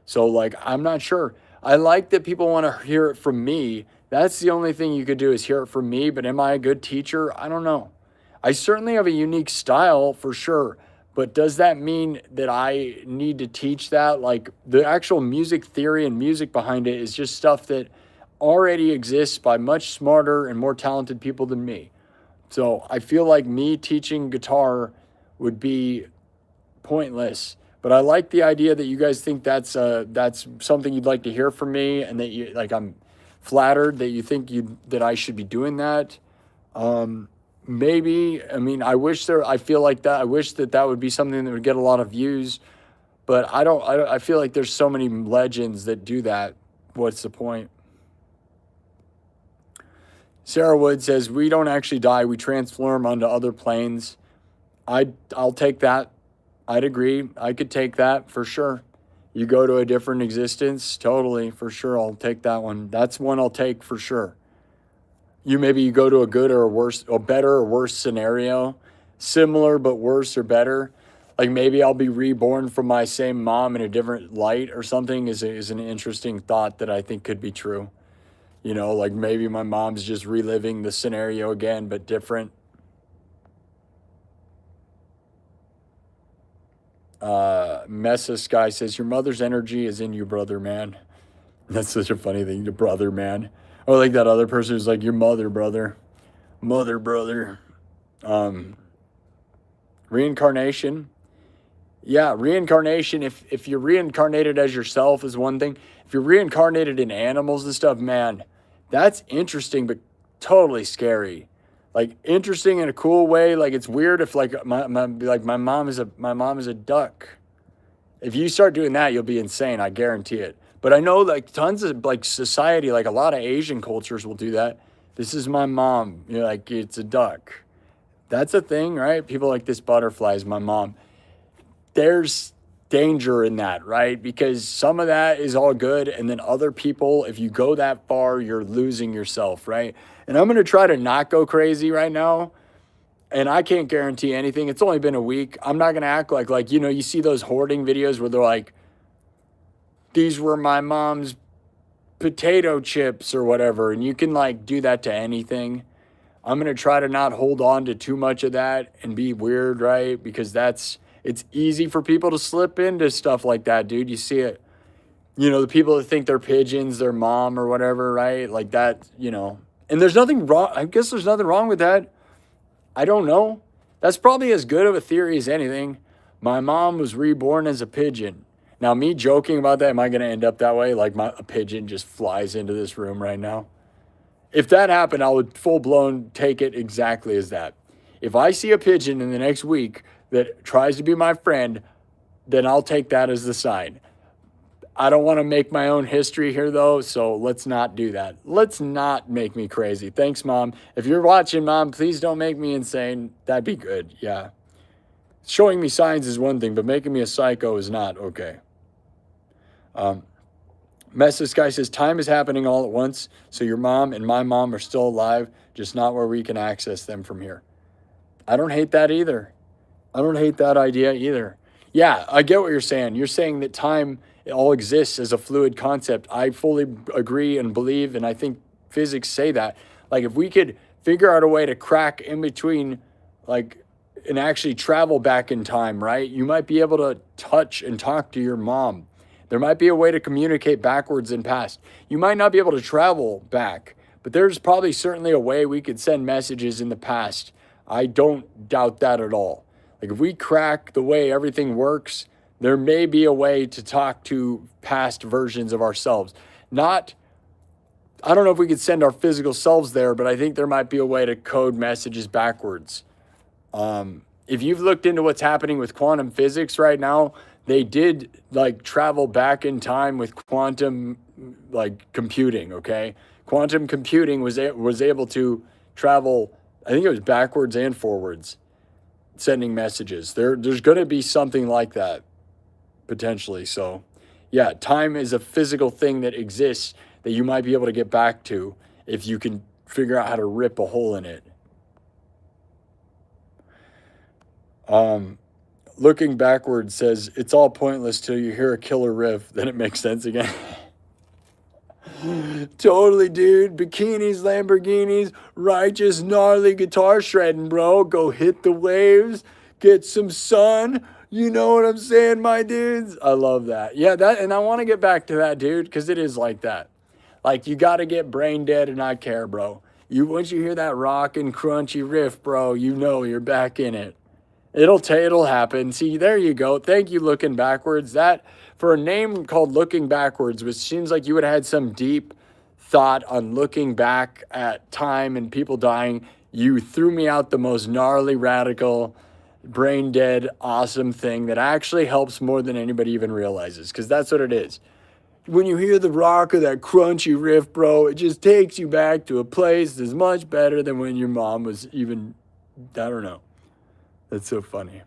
So like, I'm not sure. I like that people want to hear it from me. That's the only thing you could do is hear it from me. But am I a good teacher? I don't know. I certainly have a unique style for sure. But does that mean that I need to teach that? Like the actual music theory and music behind it is just stuff that already exists by much smarter and more talented people than me. So I feel like me teaching guitar would be pointless. But I like the idea that you guys think that's something you'd like to hear from me, and that you like. I'm flattered that you think that I should be doing that. Maybe, I mean, I feel like that. I wish that would be something that would get a lot of views, but I feel like there's so many legends that do that. What's the point? Sarah Wood says, we don't actually die. We transform onto other planes. I'll take that. I'd agree. I could take that for sure. You go to a different existence. Totally. For sure. I'll take that one. That's one I'll take for sure. You go to a good or a worse, or better or worse scenario, similar but worse or better. Like maybe I'll be reborn from my same mom in a different light or something is an interesting thought that I think could be true. You know, like maybe my mom's just reliving the scenario again, but different. MECHS guy says, your mother's energy is in you, brother, man. That's such a funny thing, to brother, man. Or like that other person who's like, your mother, brother. Mother, brother. Reincarnation. Yeah, reincarnation. If you're reincarnated as yourself is one thing. If you're reincarnated in animals and stuff, man, that's interesting, but totally scary. Like interesting in a cool way. Like it's weird if like my mom is a duck. If you start doing that, you'll be insane. I guarantee it. But I know like tons of like society, like a lot of Asian cultures will do that. This is my mom. You're like, it's a duck. That's a thing, right? People like this butterfly is my mom. There's danger in that, right? Because some of that is all good. And then other people, if you go that far, you're losing yourself, right? And I'm going to try to not go crazy right now. And I can't guarantee anything. It's only been a week. I'm not going to act like, you know, you see those hoarding videos where they're like, these were my mom's potato chips or whatever. And you can like do that to anything. I'm going to try to not hold on to too much of that and be weird, right? Because it's easy for people to slip into stuff like that, dude. You see it. You know, the people that think they're pigeons, their mom or whatever, right? Like that, you know. And there's nothing wrong. I guess there's nothing wrong with that. I don't know. That's probably as good of a theory as anything. My mom was reborn as a pigeon. Now, me joking about that, am I going to end up that way? Like a pigeon just flies into this room right now? If that happened, I would full-blown take it exactly as that. If I see a pigeon in the next week that tries to be my friend, then I'll take that as the sign. I don't want to make my own history here, though, so let's not do that. Let's not make me crazy. Thanks, Mom. If you're watching, Mom, please don't make me insane. That'd be good, yeah. Showing me signs is one thing, but making me a psycho is not okay. This guy says, time is happening all at once, so your mom and my mom are still alive, just not where we can access them from here. I don't hate that either. I don't hate that idea either. Yeah, I get what you're saying. You're saying that time all exists as a fluid concept. I fully agree and believe, and I think physics say that. Like if we could figure out a way to crack in between, like, and actually travel back in time, right? You might be able to touch and talk to your mom. There might be a way to communicate backwards and past. You might not be able to travel back, but there's probably certainly a way we could send messages in the past. I don't doubt that at all. Like if we crack the way everything works, there may be a way to talk to past versions of ourselves. I don't know if we could send our physical selves there, but I think there might be a way to code messages backwards. If you've looked into what's happening with quantum physics right now, they did like travel back in time with quantum like computing, okay? Quantum computing was able to travel, I think it was backwards and forwards, sending messages. There's going to be something like that potentially. So yeah, time is a physical thing that exists that you might be able to get back to if you can figure out how to rip a hole in it. Looking backwards says, it's all pointless till you hear a killer riff, then it makes sense again. Totally, dude. Bikinis, Lamborghinis, righteous, gnarly guitar shredding, bro. Go hit the waves, get some sun. You know what I'm saying, my dudes? I love that. Yeah, and I want to get back to that, dude, because it is like that. Like, you got to get brain dead and not care, bro. Once you hear that rockin' crunchy riff, bro, you know you're back in it. It'll happen. See, there you go. Thank you, Looking Backwards. That, for a name called Looking Backwards, which seems like you would have had some deep thought on looking back at time and people dying, you threw me out the most gnarly, radical, brain dead, awesome thing that actually helps more than anybody even realizes, because that's what it is. When you hear the rock or that crunchy riff, bro, it just takes you back to a place that's much better than when your mom was even, I don't know. That's so funny.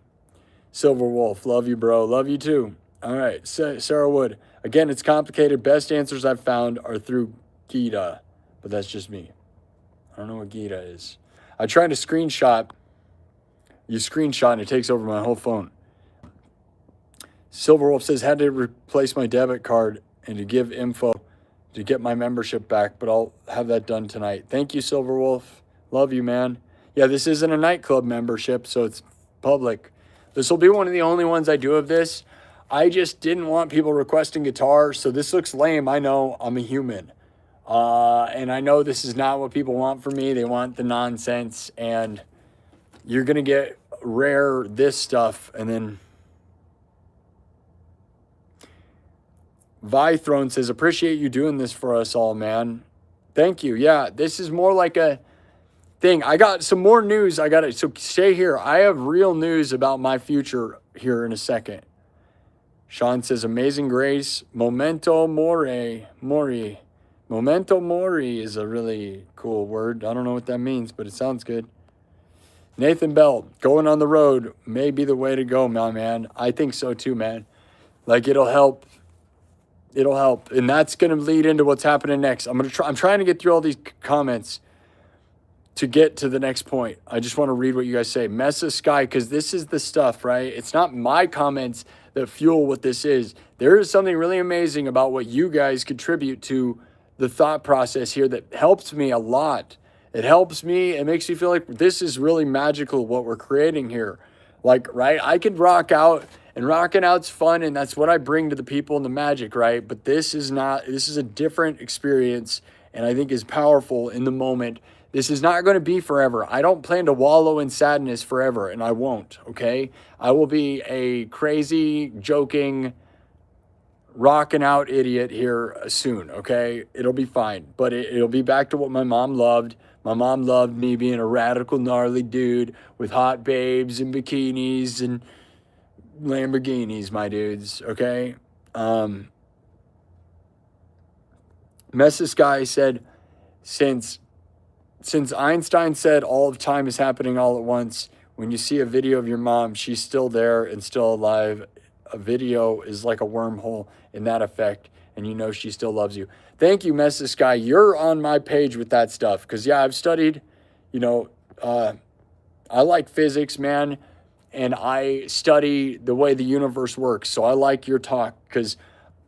Silver Wolf, love you, bro. Love you too. All right, Sarah Wood. Again, it's complicated. Best answers I've found are through Gita, but that's just me. I don't know what Gita is. I tried to screenshot. You screenshot and it takes over my whole phone. Silver Wolf says, had to replace my debit card and to give info to get my membership back, but I'll have that done tonight. Thank you, Silver Wolf. Love you, man. Yeah, this isn't a nightclub membership, so it's public. This will be one of the only ones I do of this. I just didn't want people requesting guitars, so this looks lame. I know, I'm a human. And I know this is not what people want from me. They want the nonsense, and you're going to get rare this stuff, and then Vithrone says, appreciate you doing this for us all, man. Thank you. Yeah, this is more like thing. I got some more news. So stay here. I have real news about my future here in a second. Sean says, Amazing Grace, Memento Mori. Memento Mori is a really cool word. I don't know what that means, but it sounds good. Nathan Bell, going on the road may be the way to go, my man. I think so too, man. Like, it'll help. It'll help. And that's going to lead into what's happening next. I'm trying to get through all these comments to get to the next point. I just want to read what you guys say. Mesa Sky, because this is the stuff, right? It's not my comments that fuel what this is. There is something really amazing about what you guys contribute to the thought process here that helps me a lot. It helps me. It makes me feel like this is really magical, what we're creating here. Like, right? I could rock out, and rocking out's fun, and that's what I bring to the people in the magic, right? But this is not, this is a different experience, and I think is powerful in the moment. This is not going to be forever. I don't plan to wallow in sadness forever, and I won't, okay? I will be a crazy, joking, rocking out idiot here soon, okay? It'll be fine, but it'll be back to what my mom loved. My mom loved me being a radical, gnarly dude with hot babes and bikinis and Lamborghinis, my dudes, okay? Mesa Sky said, since Einstein said all of time is happening all at once, when you see a video of your mom, she's still there and still alive. A video is like a wormhole in that effect, and you know she still loves you. Thank you, Mesa Sky. You're on my page with that stuff, because, yeah, I've studied, I like physics, man, and I study the way the universe works, so I like your talk, because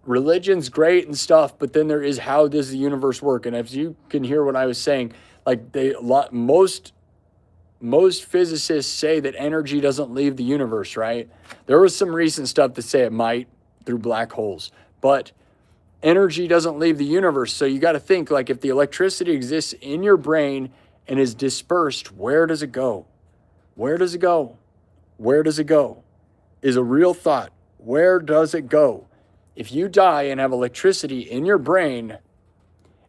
religion's great and stuff, but then there is how does the universe work, and if you can hear what I was saying, like most physicists say that energy doesn't leave the universe, right? There was some recent stuff that say it might through black holes, but energy doesn't leave the universe. So you got to think, like, if the electricity exists in your brain and is dispersed, where does it go? Where does it go? Where does it go? Is a real thought. Where does it go? If you die and have electricity in your brain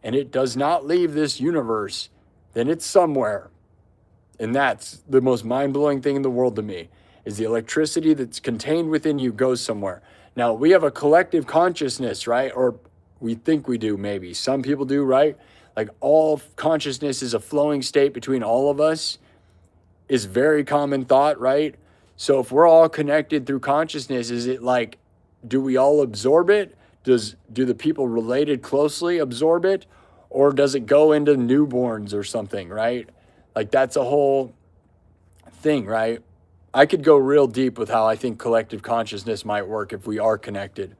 and it does not leave this universe, then it's somewhere. And that's the most mind-blowing thing in the world to me, is the electricity that's contained within you goes somewhere. Now, we have a collective consciousness, right? Or we think we do, maybe. Some people do, right? Like, all consciousness is a flowing state between all of us, is very common thought, right? So if we're all connected through consciousness, is it like, do we all absorb it? Do the people related closely absorb it? Or does it go into newborns or something, right? Like, that's a whole thing, right? I could go real deep with how I think collective consciousness might work if we are connected.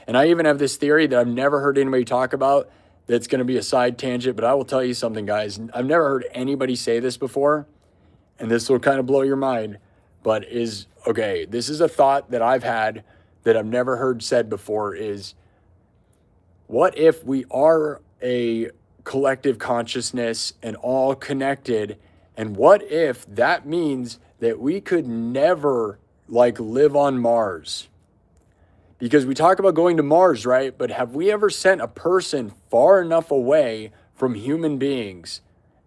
And I even have this theory that I've never heard anybody talk about that's going to be a side tangent, but I will tell you something, guys. I've never heard anybody say this before, and this will kind of blow your mind, but this is a thought that I've had that I've never heard said before, is what if we are a collective consciousness and all connected, and what if that means that we could never live on Mars? Because we talk about going to Mars, right? But have we ever sent a person far enough away from human beings?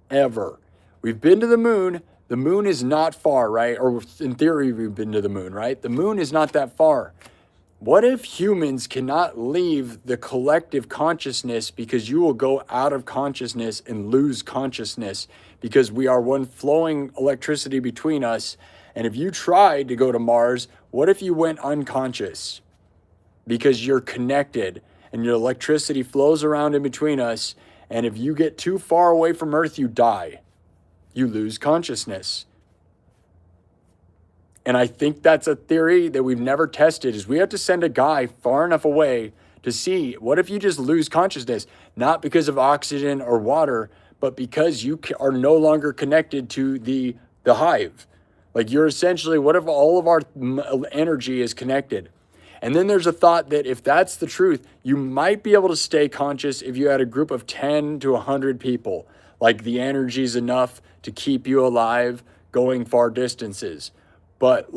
Ever? We've been to the moon. The moon is not far, right? Or in theory, we've been to the moon, right? The moon is not that far. What if humans cannot leave the collective consciousness, because you will go out of consciousness and lose consciousness, because we are one flowing electricity between us. And if you tried to go to Mars, what if you went unconscious? Because you're connected and your electricity flows around in between us. And if you get too far away from Earth, you die. You lose consciousness. And I think that's a theory that we've never tested, is we have to send a guy far enough away to see, what if you just lose consciousness? Not because of oxygen or water, but because you are no longer connected to the hive. Like, you're essentially, what if all of our energy is connected? And then there's a thought that if that's the truth, you might be able to stay conscious if you had a group of 10 to 100 people. Like, the energy is enough to keep you alive going far distances. But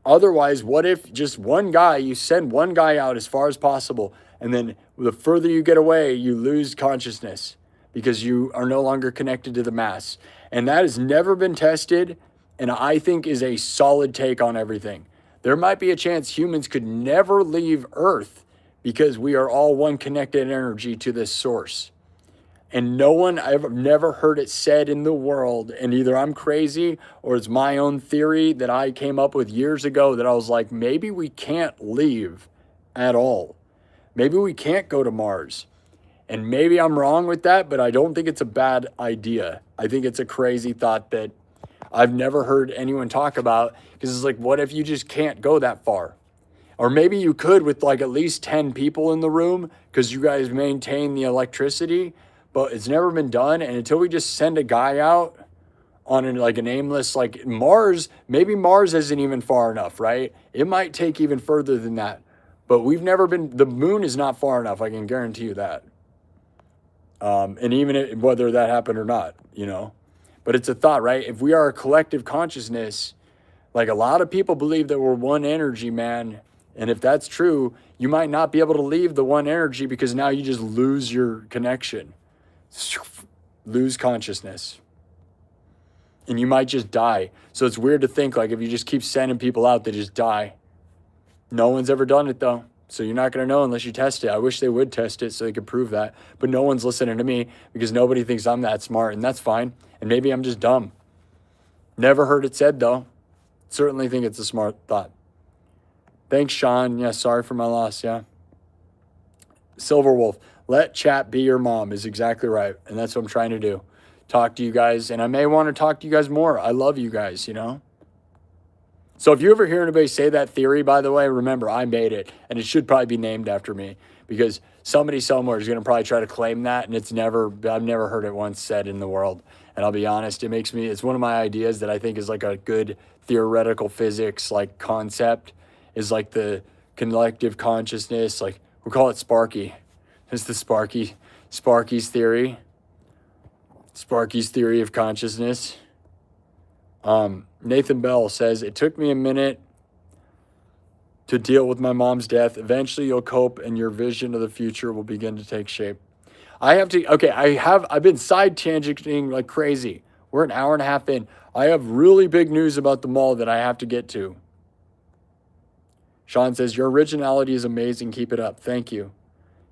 otherwise, what if just one guy, you send one guy out as far as possible, and then the further you get away, you lose consciousness because you are no longer connected to the mass. And that has never been tested, and I think is a solid take on everything. There might be a chance humans could never leave Earth because we are all one connected energy to this source. And no one, I've never heard it said in the world, and either I'm crazy or it's my own theory that I came up with years ago that I was like, maybe we can't leave at all. Maybe we can't go to Mars. And maybe I'm wrong with that, but I don't think it's a bad idea. I think it's a crazy thought that I've never heard anyone talk about, because it's like, what if you just can't go that far? Or maybe you could with like at least 10 people in the room because you guys maintain the electricity, but it's never been done. And until we just send a guy out on like an aimless, like Mars, maybe Mars isn't even far enough, right? It might take even further than that. But we've never been, the moon is not far enough, I can guarantee you that. And even whether that happened or not, you know. But it's a thought, right? If we are a collective consciousness, like a lot of people believe that we're one energy, man. And if that's true, you might not be able to leave the one energy because now you just lose your connection. Lose consciousness. And you might just die. So it's weird to think like if you just keep sending people out, they just die. No one's ever done it though. So you're not going to know unless you test it. I wish they would test it so they could prove that. But no one's listening to me because nobody thinks I'm that smart, and that's fine. And maybe I'm just dumb. Never heard it said, though. Certainly think it's a smart thought. Thanks, Sean. Yeah, sorry for my loss, yeah. Silverwolf, let chat be your mom is exactly right. And that's what I'm trying to do. Talk to you guys. And I may want to talk to you guys more. I love you guys, you know. So if you ever hear anybody say that theory, by the way, remember, I made it. And it should probably be named after me. Because somebody somewhere is going to probably try to claim that. And I've never heard it once said in the world. And I'll be honest, it's one of my ideas that I think is like a good theoretical physics like concept, is like the collective consciousness. Like we'll call it Sparky. It's the Sparky's theory. Sparky's theory of consciousness. Nathan Bell says, it took me a minute to deal with my mom's death. Eventually you'll cope and your vision of the future will begin to take shape. I've been side tangenting like crazy. We're an hour and a half in. I have really big news about the mall that I have to get to. Sean says, your originality is amazing. Keep it up. Thank you.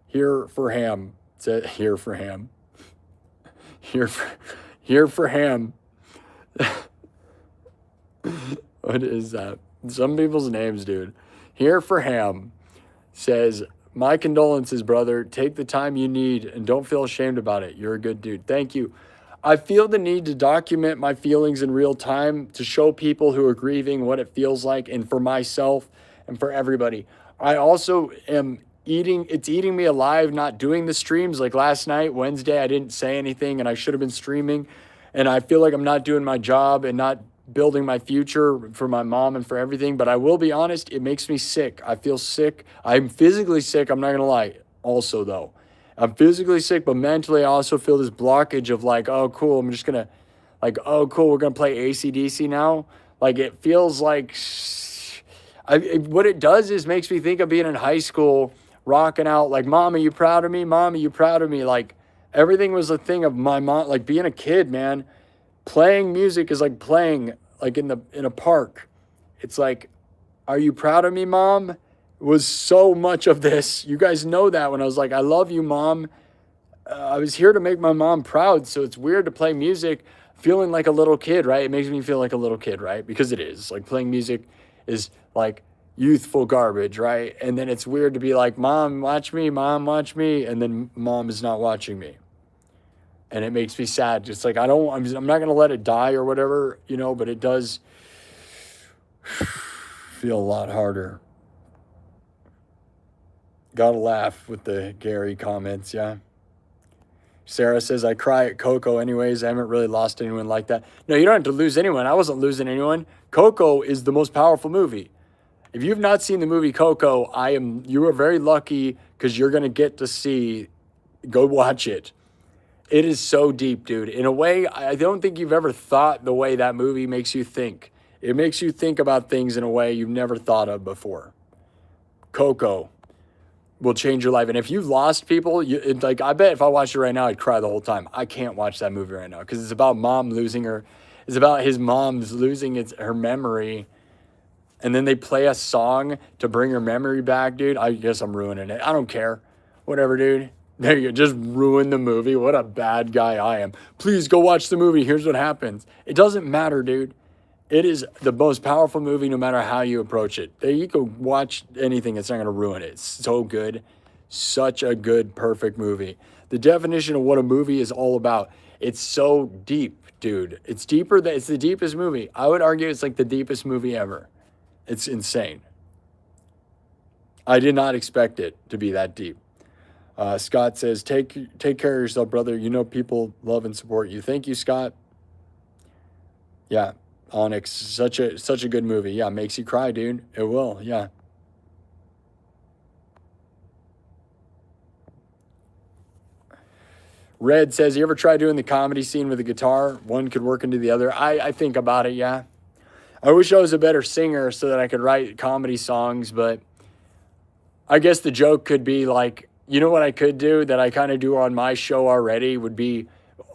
Here for ham. Here for ham. Here for ham. What is that? Some people's names, dude. Here for ham says, my condolences, brother. Take the time you need and don't feel ashamed about it. You're a good dude. Thank you. I feel the need to document my feelings in real time to show people who are grieving what it feels like, and for myself and for everybody. I also am it's eating me alive not doing the streams. Like last night, Wednesday, I didn't say anything and I should have been streaming. And I feel like I'm not doing my job and not building my future for my mom and for everything. But I will be honest, it makes me sick. I feel sick. I'm physically sick. I'm not going to lie. Also, though, I'm physically sick, but mentally I also feel this blockage of like, oh, cool. I'm just going to like, oh, cool. We're going to play AC/DC now. Like it feels like what it does is makes me think of being in high school, rocking out like, Mom, are you proud of me? Mom, are you proud of me? Like everything was a thing of my mom, like being a kid, man. Playing music is like playing like in a park. It's like, are you proud of me, Mom? It was so much of this. You guys know that when I was like, I love you, Mom. I was here to make my mom proud. So it's weird to play music feeling like a little kid, right? It makes me feel like a little kid, right? Because it is. Like playing music is like youthful garbage, right? And then it's weird to be like, Mom, watch me, Mom, watch me. And then Mom is not watching me. And it makes me sad. It's like, I'm not going to let it die or whatever, you know, but it does feel a lot harder. Gotta laugh with the Gary comments, yeah. Sarah says, I cry at Coco anyways. I haven't really lost anyone like that. No, you don't have to lose anyone. I wasn't losing anyone. Coco is the most powerful movie. If you've not seen the movie Coco, you are very lucky because you're going to get to see, go watch it. It is so deep, dude. In a way, I don't think you've ever thought the way that movie makes you think. It makes you think about things in a way you've never thought of before. Coco. will change your life. And if you've lost people, like, I bet if I watched it right now, I'd cry the whole time. I can't watch that movie right now because it's about mom losing her. It's about his mom's losing her memory. And then they play a song to bring her memory back, dude. I guess I'm ruining it. I don't care. Whatever, dude. There you go. Just ruin the movie. What a bad guy I am. Please go watch the movie. Here's what happens. It doesn't matter, dude. It is the most powerful movie no matter how you approach it. There you go, watch anything. It's not going to ruin it. It's so good. Such a good, perfect movie. The definition of what a movie is all about. It's so deep, dude. It's deeper than, it's the deepest movie. I would argue it's like the deepest movie ever. It's insane. I did not expect it to be that deep. Scott says, take care of yourself, brother. You know people love and support you. Thank you, Scott. Yeah. Onyx, such a good movie. Yeah, makes you cry, dude. It will, yeah. Red says, you ever try doing the comedy scene with a guitar? One could work into the other. I think about it, yeah. I wish I was a better singer so that I could write comedy songs, but I guess the joke could be like, you know what I could do that I kind of do on my show already would be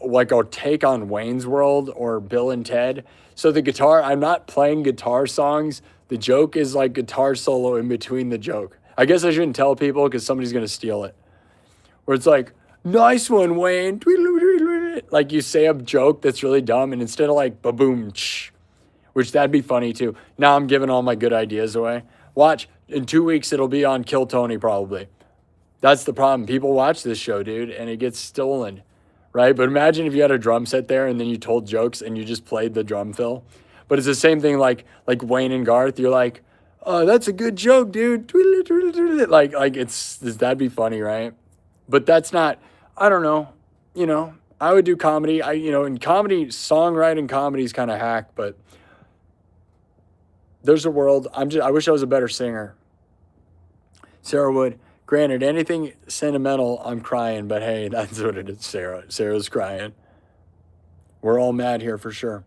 like a take on Wayne's World or Bill and Ted. So the guitar, I'm not playing guitar songs. The joke is like guitar solo in between the joke. I guess I shouldn't tell people because somebody's going to steal it. Where it's like, nice one, Wayne. Like you say a joke that's really dumb and instead of like ba-boom, which that'd be funny too. Now I'm giving all my good ideas away. Watch, in 2 weeks it'll be on Kill Tony probably. That's the problem. People watch this show, dude, and it gets stolen. Right? But imagine if you had a drum set there and then you told jokes and you just played the drum fill. But it's the same thing like Wayne and Garth. You're like, oh, that's a good joke, dude. Like that'd be funny, right? But that's not, I don't know. You know, I would do comedy. In comedy, songwriting comedy is kind of hack, but there's a world. I wish I was a better singer. Sarah Wood. Granted, anything sentimental, I'm crying, but hey, that's what it is, Sarah. Sarah's crying. We're all mad here for sure.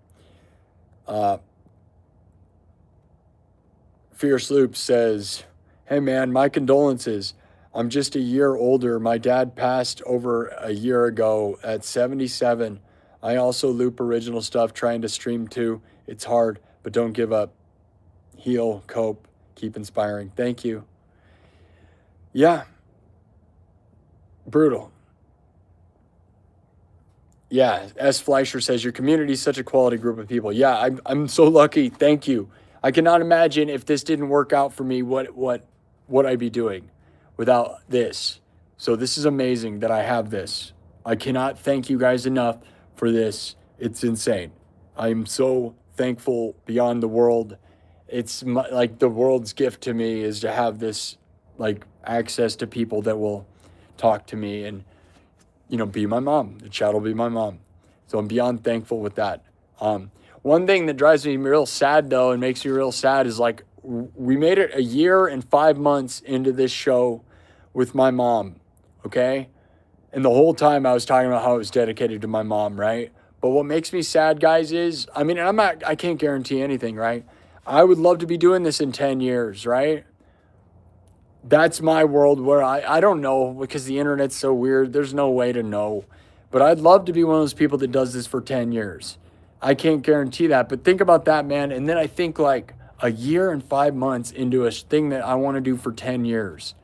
Fierce Loop says, hey man, my condolences. I'm just a year older. My dad passed over a year ago at 77. I also loop original stuff, trying to stream too. It's hard, but don't give up. Heal, cope, keep inspiring. Thank you. Yeah. Brutal. Yeah. S. Fleischer says, your community is such a quality group of people. Yeah, I'm so lucky. Thank you. I cannot imagine if this didn't work out for me, what I'd be doing without this. So this is amazing that I have this. I cannot thank you guys enough for this. It's insane. I'm so thankful beyond the world. It's like the world's gift to me is to have this like access to people that will talk to me and, be my mom. The chat will be my mom. So I'm beyond thankful with that. One thing that drives me real sad though, and makes me real sad is like, we made it a year and 5 months into this show with my mom. Okay. And the whole time I was talking about how it was dedicated to my mom. Right. But what makes me sad, guys, is, I can't guarantee anything, right? I would love to be doing this in 10 years, right? That's my world where I don't know because the internet's so weird. There's no way to know. But I'd love to be one of those people that does this for 10 years. I can't guarantee that. But think about that, man. And then I think like a year and 5 months into a thing that I want to do for 10 years.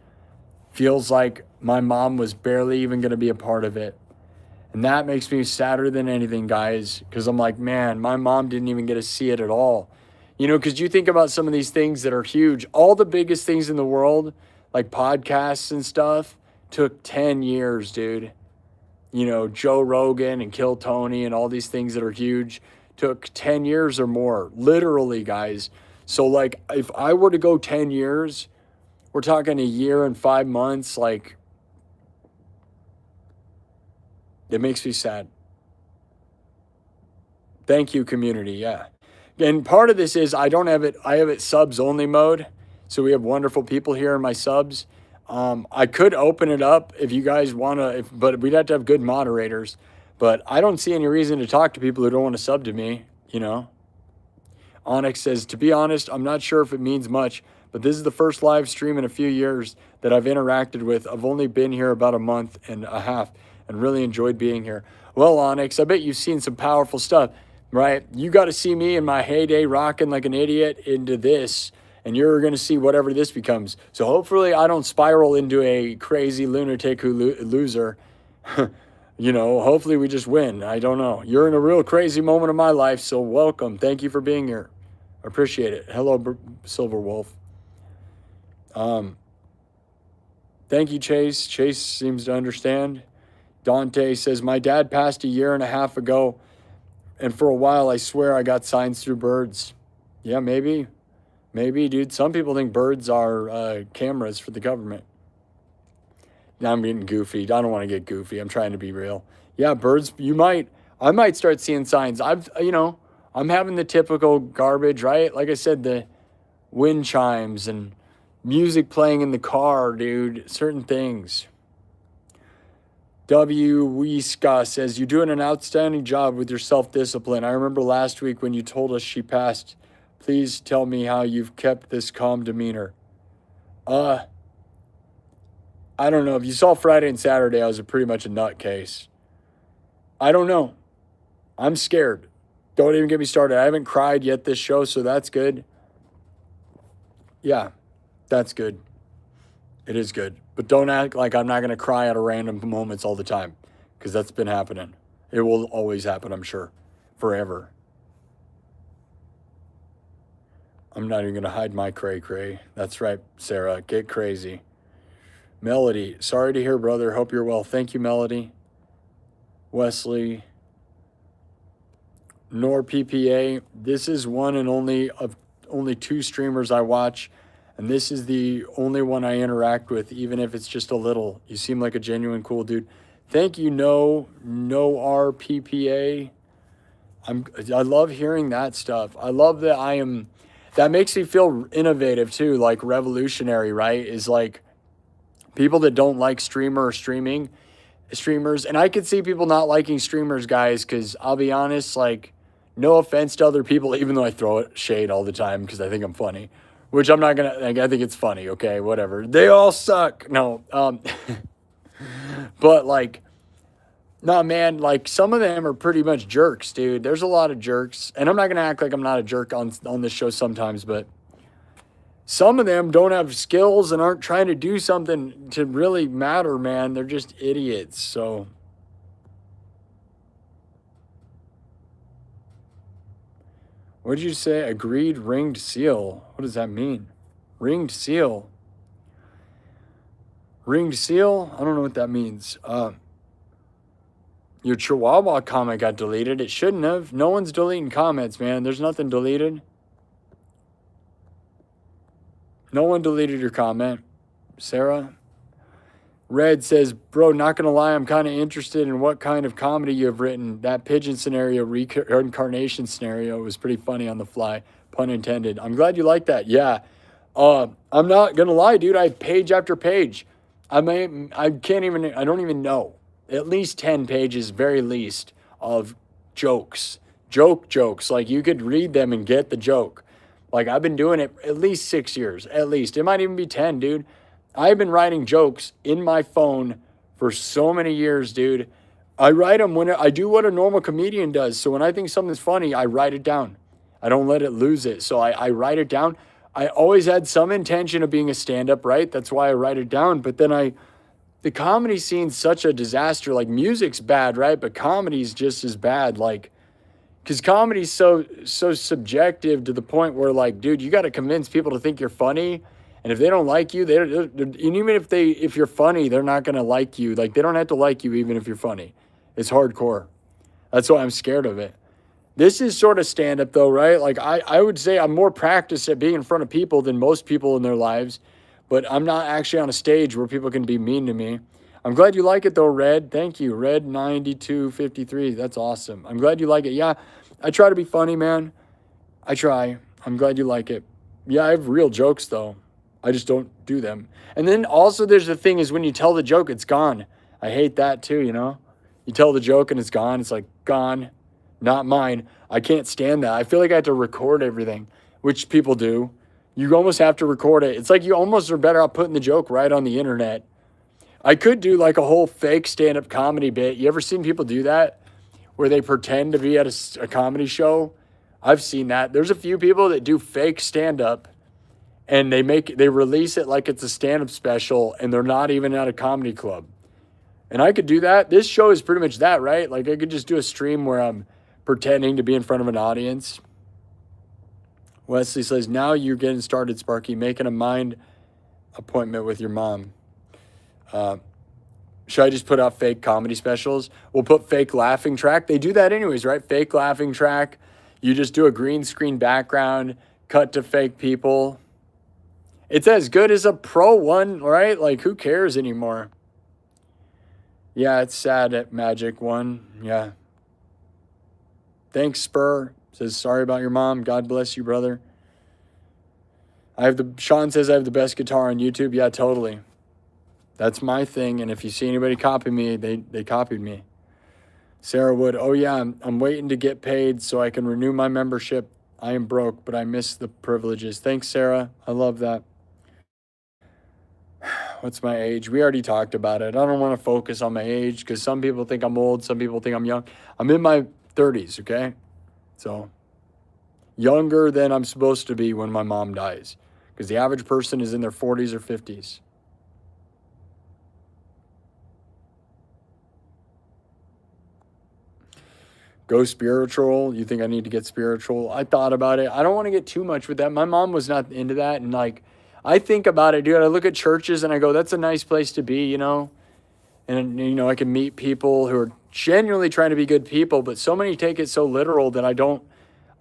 Feels like my mom was barely even going to be a part of it. And that makes me sadder than anything, guys. Because I'm like, man, my mom didn't even get to see it at all. Because you think about some of these things that are huge. All the biggest things in the world, like podcasts and stuff, took 10 years, dude. Joe Rogan and Kill Tony and all these things that are huge took 10 years or more. Literally, guys. So, like, if I were to go 10 years, we're talking a year and 5 months, like, it makes me sad. Thank you, community, yeah. And part of this is I have it subs only mode. So we have wonderful people here in my subs. I could open it up if you guys want to, but we'd have to have good moderators. But I don't see any reason to talk to people who don't want to sub to me, Onyx says, to be honest, I'm not sure if it means much, but this is the first live stream in a few years that I've interacted with. I've only been here about a month and a half and really enjoyed being here. Well, Onyx, I bet you've seen some powerful stuff, right? You got to see me in my heyday rocking like an idiot into this, and you're going to see whatever this becomes. So hopefully I don't spiral into a crazy lunatic loser. You know, hopefully we just win. I don't know. You're in a real crazy moment of my life, so welcome. Thank you for being here. I appreciate it. Hello, Silver Wolf. Thank you, Chase. Chase seems to understand. Dante says, my dad passed a year and a half ago, and for a while, I swear I got signs through birds. Yeah, maybe. Maybe, dude. Some people think birds are cameras for the government. Now I'm getting goofy. I don't want to get goofy. I'm trying to be real. Yeah, birds, I might start seeing signs. I'm having the typical garbage, right? Like I said, the wind chimes and music playing in the car, dude. Certain things. W. Weska says, you're doing an outstanding job with your self-discipline. I remember last week when you told us she passed. Please tell me how you've kept this calm demeanor. I don't know. If you saw Friday and Saturday, I was pretty much a nutcase. I don't know. I'm scared. Don't even get me started. I haven't cried yet this show, so that's good. Yeah, that's good. It is good. But don't act like I'm not going to cry at random moments all the time, because that's been happening. It will always happen, I'm sure. Forever. I'm not even going to hide my cray-cray. That's right, Sarah. Get crazy. Melody, sorry to hear, brother. Hope you're well. Thank you, Melody. Wesley. Nor PPA. This is one and only of only 2 streamers I watch, and this is the only one I interact with, even if it's just a little. You seem like a genuine cool dude. Thank you, no RPPA. I love hearing that stuff. I love that that makes me feel innovative too, like revolutionary, right? Is like people that don't like streamers, and I could see people not liking streamers, guys, because I'll be honest, like, no offense to other people, even though I throw it shade all the time because I think I'm funny, which I'm not going to, like, I think it's funny, okay, whatever. They all suck. No, but, like, no, man, like, some of them are pretty much jerks, dude. There's a lot of jerks, and I'm not going to act like I'm not a jerk on this show sometimes, but some of them don't have skills and aren't trying to do something to really matter, man. They're just idiots, so. What did you say? Agreed ringed seal. What does that mean? Ringed seal. Ringed seal? I don't know what that means. Your Chihuahua comment got deleted. It shouldn't have. No one's deleting comments, man. There's nothing deleted. No one deleted your comment. Sarah? Red says, bro, not going to lie, I'm kind of interested in what kind of comedy you have written. That pigeon scenario, reincarnation scenario was pretty funny on the fly. Pun intended. I'm glad you like that. Yeah. I'm not going to lie, dude. I have page after page. I don't even know. At least 10 pages, very least, of jokes. Jokes. Like, you could read them and get the joke. Like, I've been doing it at least 6 years, at least. It might even be 10, dude. I've been writing jokes in my phone for so many years, dude. I write them when I do what a normal comedian does. So when I think something's funny, I write it down. I don't let it lose it. So I write it down. I always had some intention of being a stand-up, right? That's why I write it down. But then the comedy scene's such a disaster. Like, music's bad, right? But comedy's just as bad. Like, because comedy's so subjective to the point where, like, dude, you got to convince people to think you're funny. And if they don't like you, and even if you're funny, they're not going to like you. Like, they don't have to like you even if you're funny. It's hardcore. That's why I'm scared of it. This is sort of stand-up, though, right? Like, I would say I'm more practiced at being in front of people than most people in their lives. But I'm not actually on a stage where people can be mean to me. I'm glad you like it, though, Red. Thank you. Red9253. That's awesome. I'm glad you like it. Yeah, I try to be funny, man. I try. I'm glad you like it. Yeah, I have real jokes, though. I just don't do them. And then also there's the thing is when you tell the joke, it's gone. I hate that too, you know? You tell the joke and it's gone. It's like, gone. Not mine. I can't stand that. I feel like I have to record everything, which people do. You almost have to record it. It's like you almost are better off putting the joke right on the internet. I could do like a whole fake stand-up comedy bit. You ever seen people do that? Where they pretend to be at a comedy show? I've seen that. There's a few people that do fake stand-up and they release it like it's a stand-up special and they're not even at a comedy club. And I could do that. This show is pretty much that, right? Like I could just do a stream where I'm pretending to be in front of an audience. Wesley says, now you're getting started, Sparky, making a mind appointment with your mom. Should I just put out fake comedy specials? We'll put fake laughing track. They do that anyways, right? Fake laughing track. You just do a green screen background, cut to fake people. It's as good as a pro one, right? Like, who cares anymore? Yeah, it's sad at Magic One. Yeah. Thanks, Spur. Says, sorry about your mom. God bless you, brother. Sean says I have the best guitar on YouTube. Yeah, totally. That's my thing. And if you see anybody copy me, they copied me. Sarah Wood. Oh, yeah, I'm waiting to get paid so I can renew my membership. I am broke, but I miss the privileges. Thanks, Sarah. I love that. What's my age? We already talked about it. I don't want to focus on my age because some people think I'm old. Some people think I'm young. I'm in my 30s, okay? So younger than I'm supposed to be when my mom dies because the average person is in their 40s or 50s. Go spiritual. You think I need to get spiritual? I thought about it. I don't want to get too much with that. My mom was not into that. And like, I think about it, dude. I look at churches and I go, that's a nice place to be, you know? And, you know, I can meet people who are genuinely trying to be good people, but so many take it so literal that I don't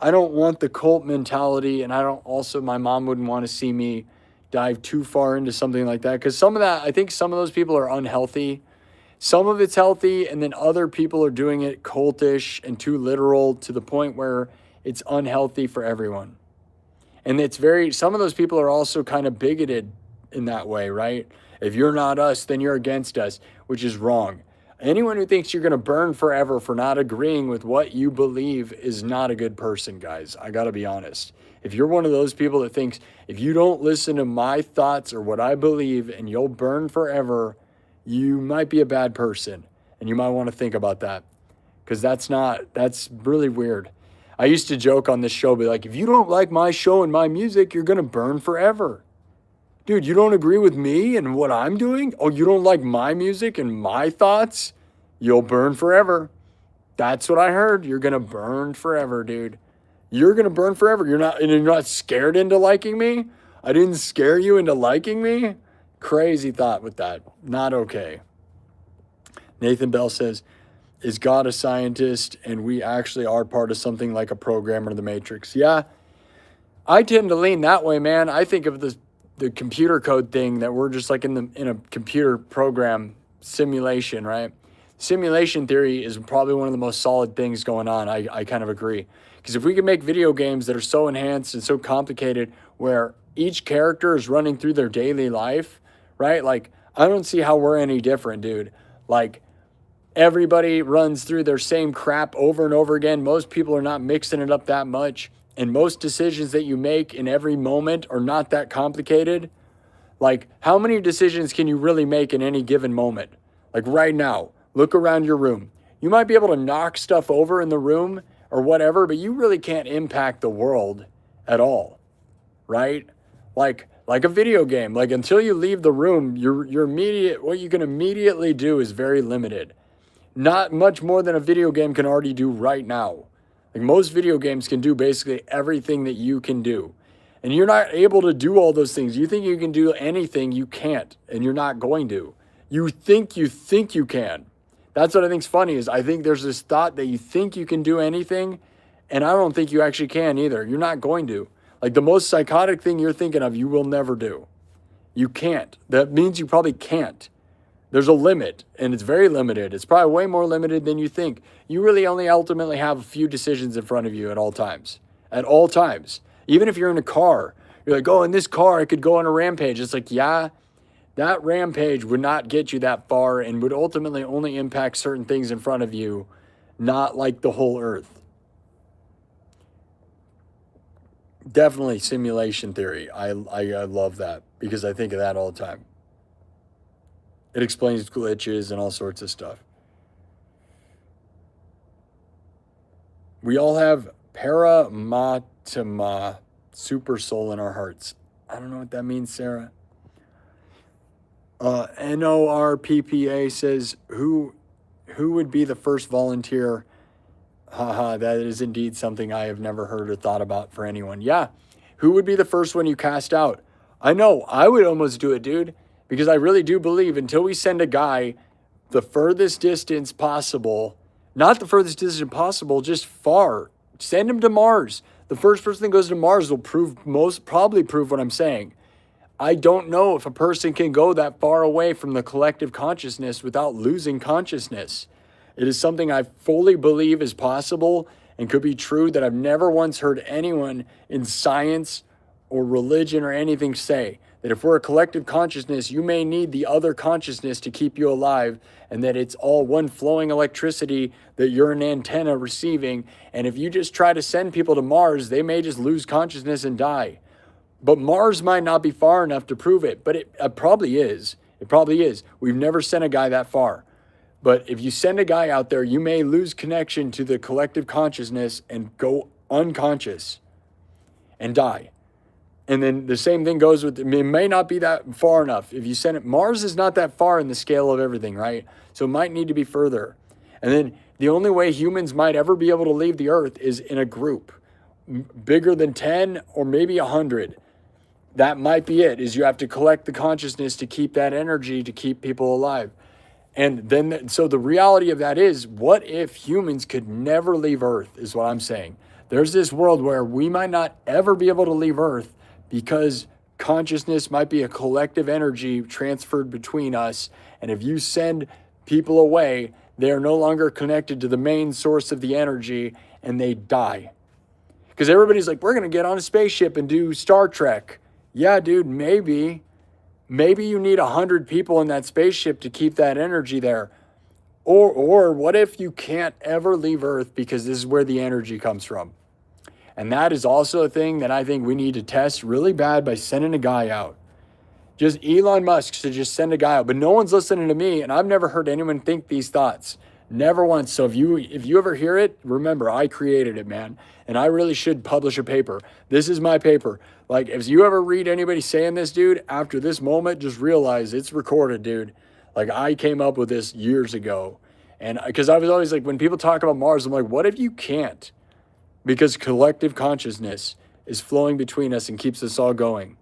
want the cult mentality. And my mom wouldn't want to see me dive too far into something like that. Because some of that, I think some of those people are unhealthy. Some of it's healthy, and then other people are doing it cultish and too literal to the point where it's unhealthy for everyone. And some of those people are also kind of bigoted in that way, right? If you're not us, then you're against us, which is wrong. Anyone who thinks you're going to burn forever for not agreeing with what you believe is not a good person, guys. I got to be honest. If you're one of those people that thinks, if you don't listen to my thoughts or what I believe and you'll burn forever, you might be a bad person, and you might want to think about that because that's really weird. I used to joke on this show, be like, if you don't like my show and my music, you're going to burn forever. Dude, you don't agree with me and what I'm doing? Oh, you don't like my music and my thoughts? You'll burn forever. That's what I heard. You're going to burn forever, dude. You're going to burn forever. You're not scared into liking me? I didn't scare you into liking me? Crazy thought with that. Not okay. Nathan Bell says, is God a scientist and we actually are part of something like a program or the Matrix? Yeah, I tend to lean that way, man. I think of the computer code thing that we're just like in a computer program simulation, right? Simulation theory is probably one of the most solid things going on. I kind of agree. Because if we can make video games that are so enhanced and so complicated where each character is running through their daily life, right? Like, I don't see how we're any different, dude. Like, everybody runs through their same crap over and over again. Most people are not mixing it up that much. And most decisions that you make in every moment are not that complicated. Like, how many decisions can you really make in any given moment? Like, right now, look around your room. You might be able to knock stuff over in the room or whatever, but you really can't impact the world at all, right? Like a video game, like until you leave the room, what you can immediately do is very limited. Not much more than a video game can already do right now. Like most video games can do basically everything that you can do. And you're not able to do all those things. You think you can do anything, you can't, and you're not going to. You think you can. That's what I think's funny is I think there's this thought that you think you can do anything, and I don't think you actually can either. You're not going to. Like the most psychotic thing you're thinking of, you will never do. You can't. That means you probably can't. There's a limit, and it's very limited. It's probably way more limited than you think. You really only ultimately have a few decisions in front of you at all times. At all times. Even if you're in a car, you're like, oh, in this car, I could go on a rampage. It's like, yeah, that rampage would not get you that far and would ultimately only impact certain things in front of you, not like the whole earth. Definitely simulation theory. I love that because I think of that all the time. It explains glitches and all sorts of stuff. We all have paramatma, super soul in our hearts. I don't know what that means, Sarah. NORPPA says, who would be the first volunteer? Haha, that is indeed something I have never heard or thought about for anyone. Yeah, who would be the first one you cast out? I know, I would almost do it, dude, because I really do believe until we send a guy the furthest distance possible, not the furthest distance possible, just far, send him to Mars. The first person that goes to Mars will probably prove what I'm saying. I don't know if a person can go that far away from the collective consciousness without losing consciousness. It is something I fully believe is possible and could be true that I've never once heard anyone in science or religion or anything say. That if we're a collective consciousness, you may need the other consciousness to keep you alive, and that it's all one flowing electricity that you're an antenna receiving. And if you just try to send people to Mars, they may just lose consciousness and die. But Mars might not be far enough to prove it, but it probably is. It probably is. We've never sent a guy that far. But if you send a guy out there, you may lose connection to the collective consciousness and go unconscious and die. And then the same thing goes with, it may not be that far enough. If you send it, Mars is not that far in the scale of everything, right? So it might need to be further. And then the only way humans might ever be able to leave the Earth is in a group bigger than 10 or maybe 100. That might be it, is you have to collect the consciousness to keep that energy, to keep people alive. And then, so the reality of that is, what if humans could never leave Earth, is what I'm saying. There's this world where we might not ever be able to leave Earth because consciousness might be a collective energy transferred between us. And if you send people away, they are no longer connected to the main source of the energy and they die. Because everybody's like, we're going to get on a spaceship and do Star Trek. Yeah, dude, maybe. Maybe you need 100 people in that spaceship to keep that energy there. Or what if you can't ever leave Earth because this is where the energy comes from? And that is also a thing that I think we need to test really bad by sending a guy out. Just Elon Musk should just send a guy out. But no one's listening to me, and I've never heard anyone think these thoughts. Never once. So if you ever hear it, remember, I created it, man. And I really should publish a paper. This is my paper. Like, if you ever read anybody saying this, dude, after this moment, just realize it's recorded, dude. Like, I came up with this years ago. And because I was always like, when people talk about Mars, I'm like, what if you can't? Because collective consciousness is flowing between us and keeps us all going.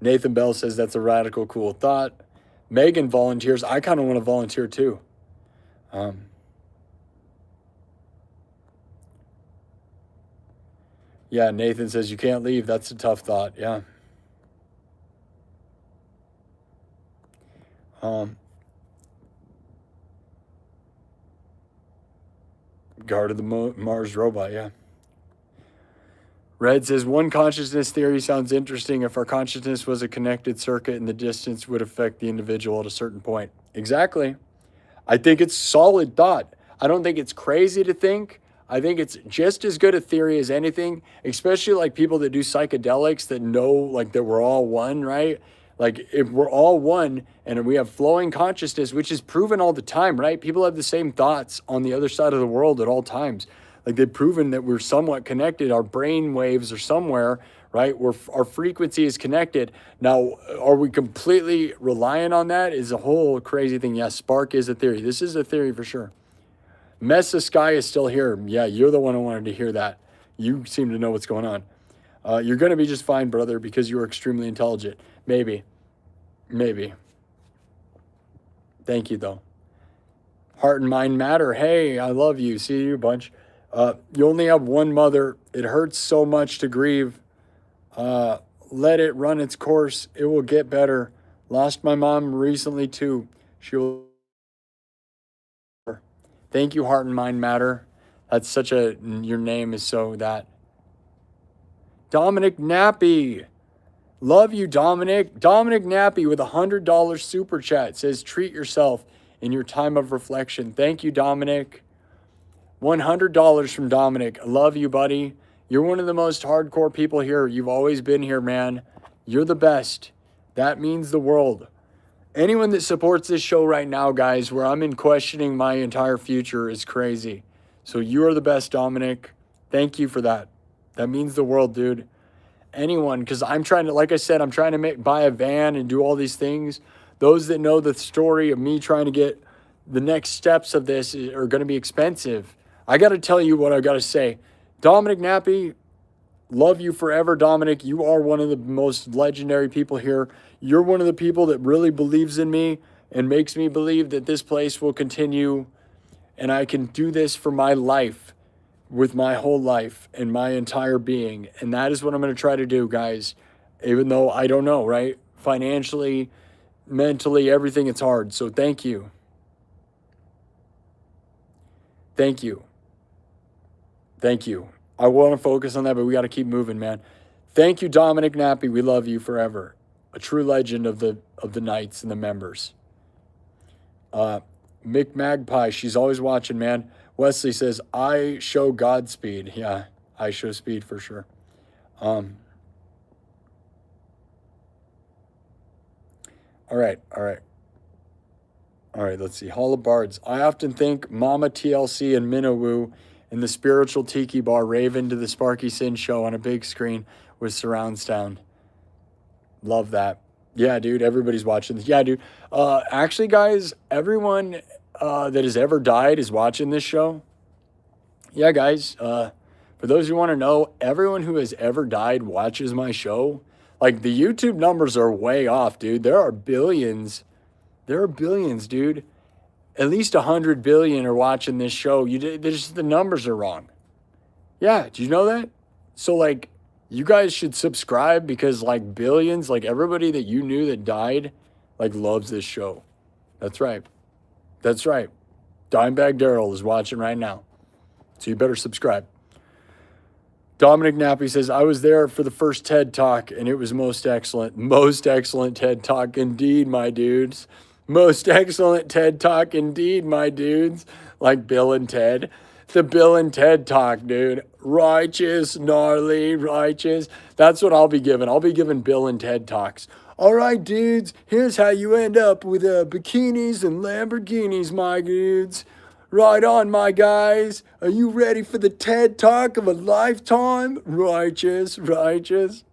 Nathan Bell says that's a radical, cool thought. Megan volunteers. I kind of want to volunteer too. Yeah, Nathan says you can't leave. That's a tough thought. Yeah. Guard of the Mars robot, yeah. Red says, one consciousness theory sounds interesting. If our consciousness was a connected circuit and the distance would affect the individual at a certain point. Exactly. I think it's solid thought. I don't think it's crazy to think. I think it's just as good a theory as anything, especially like people that do psychedelics that know like that we're all one, right? Like if we're all one and we have flowing consciousness, which is proven all the time, right? People have the same thoughts on the other side of the world at all times. Like they've proven that we're somewhat connected. Our brain waves are somewhere, right? Our frequency is connected. Now, are we completely reliant on that? Is a whole crazy thing. Yes, Spark is a theory. This is a theory for sure. Mesa Sky is still here. Yeah, you're the one who wanted to hear that. You seem to know what's going on. You're going to be just fine, brother, because you are extremely intelligent. Maybe. Thank you, though. Heart and mind matter. Hey, I love you. See you, bunch. You only have one mother. It hurts so much to grieve. Let it run its course. It will get better. Lost my mom recently, too. She will. Thank you, Heart and Mind Matter. That's such a, your name is so that. Dominic Nappy. Love you, Dominic. Dominic Nappy with $100 super chat says, treat yourself. in your time of reflection. Thank you, Dominic. $100 from Dominic. I love you, buddy. You're one of the most hardcore people here. You've always been here, man. You're the best. That means the world. Anyone that supports this show right now, guys, where I'm in questioning my entire future is crazy. So you are the best, Dominic. Thank you for that. That means the world, dude. Anyone, because I'm trying to, like I said, I'm trying to buy a van and do all these things. Those that know the story of me trying to get the next steps of this are going to be expensive. I got to tell you what I got to say. Dominic Nappy, love you forever, Dominic. You are one of the most legendary people here. You're one of the people that really believes in me and makes me believe that this place will continue and I can do this for my life, with my whole life and my entire being. And that is what I'm going to try to do, guys. Even though I don't know, right? Financially, mentally, everything, it's hard. So thank you. Thank you. Thank you. I want to focus on that, but we got to keep moving, man. Thank you, Dominic Nappy. We love you forever. A true legend of the Knights and the members. Mick Magpie, she's always watching, man. Wesley says, I show Godspeed. Yeah, I show speed for sure. All right. All right, let's see. Hall of Bards. I often think Mama TLC and Minowoo in the spiritual tiki bar rave into the Sparky SINN show on a big screen with surround sound. Love that. Yeah, dude, everybody's watching this. Yeah, dude. Actually, guys, everyone that has ever died is watching this show. Yeah, guys. For those who want to know, everyone who has ever died watches my show. Like, the YouTube numbers are way off, dude. There are billions. There are billions, dude. At least 100 billion are watching this show. The numbers are wrong. Yeah, do you know that? So, like, you guys should subscribe because, like, billions, like, everybody that you knew that died, like, loves this show. That's right. That's right. Dimebag Daryl is watching right now. So you better subscribe. Dominic Nappy says, I was there for the first TED Talk, and it was most excellent. Most excellent TED Talk indeed, my dudes. Most excellent TED Talk indeed, my dudes. Like Bill and Ted. The Bill and Ted Talk, dude. Righteous, gnarly, righteous. That's what I'll be giving. I'll be giving Bill and Ted Talks. All right, dudes. Here's how you end up with bikinis and Lamborghinis, my dudes. Right on, my guys. Are you ready for the TED Talk of a lifetime? Righteous, righteous.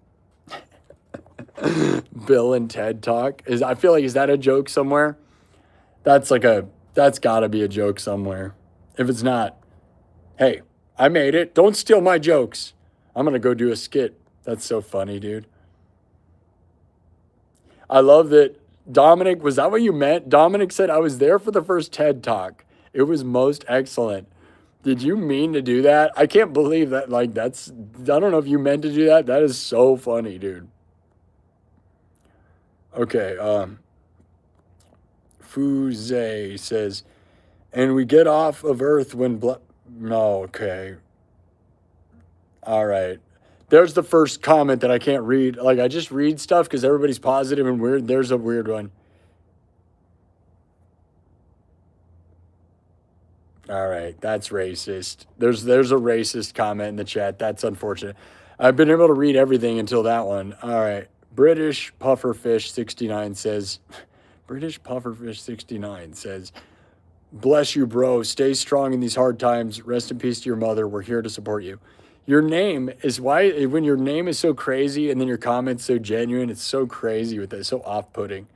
Bill and Ted Talk. I feel like, is that a joke somewhere? That's gotta be a joke somewhere. If it's not, hey, I made it. Don't steal my jokes. I'm gonna go do a skit. That's so funny, dude. I love that. Dominic, was that what you meant? Dominic said, I was there for the first TED Talk. It was most excellent. Did you mean to do that? I can't believe that. Like, I don't know if you meant to do that. That is so funny, dude. Okay. Fuze says, and we get off of Earth when no, okay. All right. There's the first comment that I can't read. Like, I just read stuff because everybody's positive and weird. There's a weird one. All right, that's racist. There's a racist comment in the chat. That's unfortunate. I've been able to read everything until that one. All right. British Pufferfish 69 says, British Pufferfish 69 says, bless you, bro. Stay strong in these hard times. Rest in peace to your mother. We're here to support you. Your name is why, when your name is so crazy and then your comments so genuine, it's so crazy with that, so off-putting.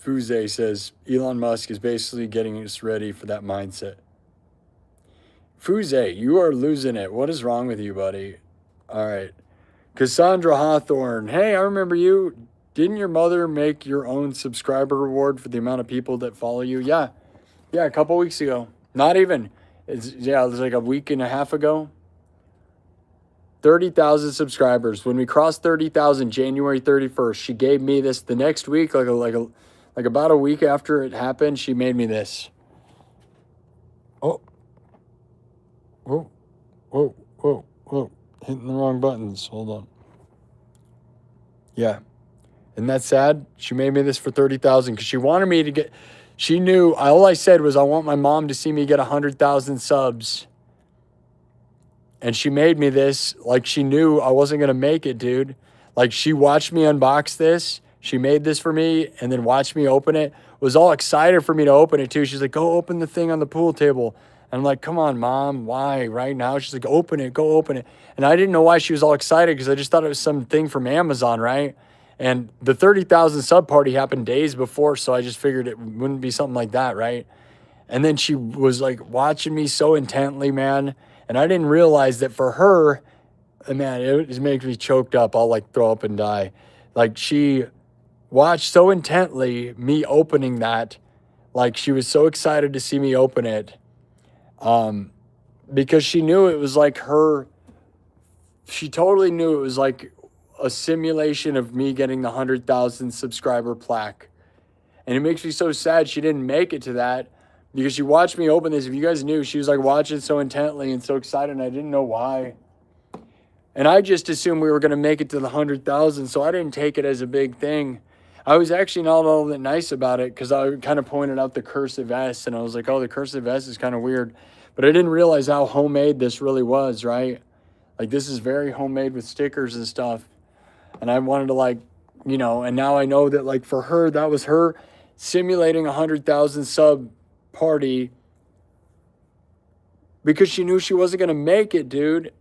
Fuze says, Elon Musk is basically getting us ready for that mindset. Fuze, you are losing it. What is wrong with you, buddy? All right. Cassandra Hawthorne. Hey, I remember you. Didn't your mother make your own subscriber reward for the amount of people that follow you? Yeah, a couple weeks ago. Not even. It was like a week and a half ago. 30,000 subscribers. When we crossed 30,000 January 31st, she gave me this the next week, like about a week after it happened, she made me this. Oh. Whoa. Hitting the wrong buttons. Hold on. Yeah. Isn't that sad? She made me this for 30,000 because she wanted me to get, she knew, all I said was I want my mom to see me get 100,000 subs. And she made me this like she knew I wasn't going to make it, dude. Like she watched me unbox this. She made this for me and then watched me open it. Was all excited for me to open it too. She's like, go open the thing on the pool table. And I'm like, come on, Mom, why right now? She's like, open it, go open it. And I didn't know why she was all excited because I just thought it was something from Amazon, right? And the 30,000 sub party happened days before, so I just figured it wouldn't be something like that, right? And then she was like watching me so intently, man. And I didn't realize that for her, man, it just makes me choked up. I'll like throw up and die. Like she watched so intently me opening that. Like she was so excited to see me open it. Because she knew it was like her, she totally knew it was like a simulation of me getting the 100,000 subscriber plaque. And it makes me so sad she didn't make it to that because she watched me open this. If you guys knew, she was like watching so intently and so excited, and I didn't know why. And I just assumed we were going to make it to the 100,000, so I didn't take it as a big thing. I was actually not all that nice about it because I kind of pointed out the cursive S, and I was like, oh, the cursive S is kind of weird. But I didn't realize how homemade this really was, right? Like, this is very homemade with stickers and stuff. And I wanted to, like, you know, and now I know that, like, for her, that was her simulating 100,000 sub party because she knew she wasn't going to make it, dude.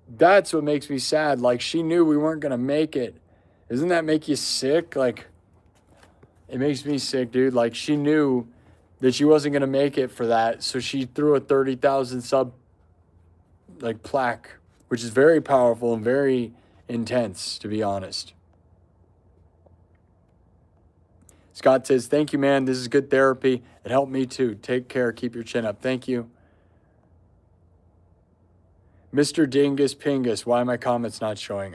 That's what makes me sad. Like, she knew we weren't going to make it. Doesn't that make you sick? Like, it makes me sick, dude. Like, she knew that she wasn't going to make it for that. So she threw a 30,000 sub, like, plaque, which is very powerful and very intense, to be honest. Scott says, thank you, man. This is good therapy. It helped me too. Take care. Keep your chin up. Thank you. Mr. Dingus Pingus, why are my comments not showing?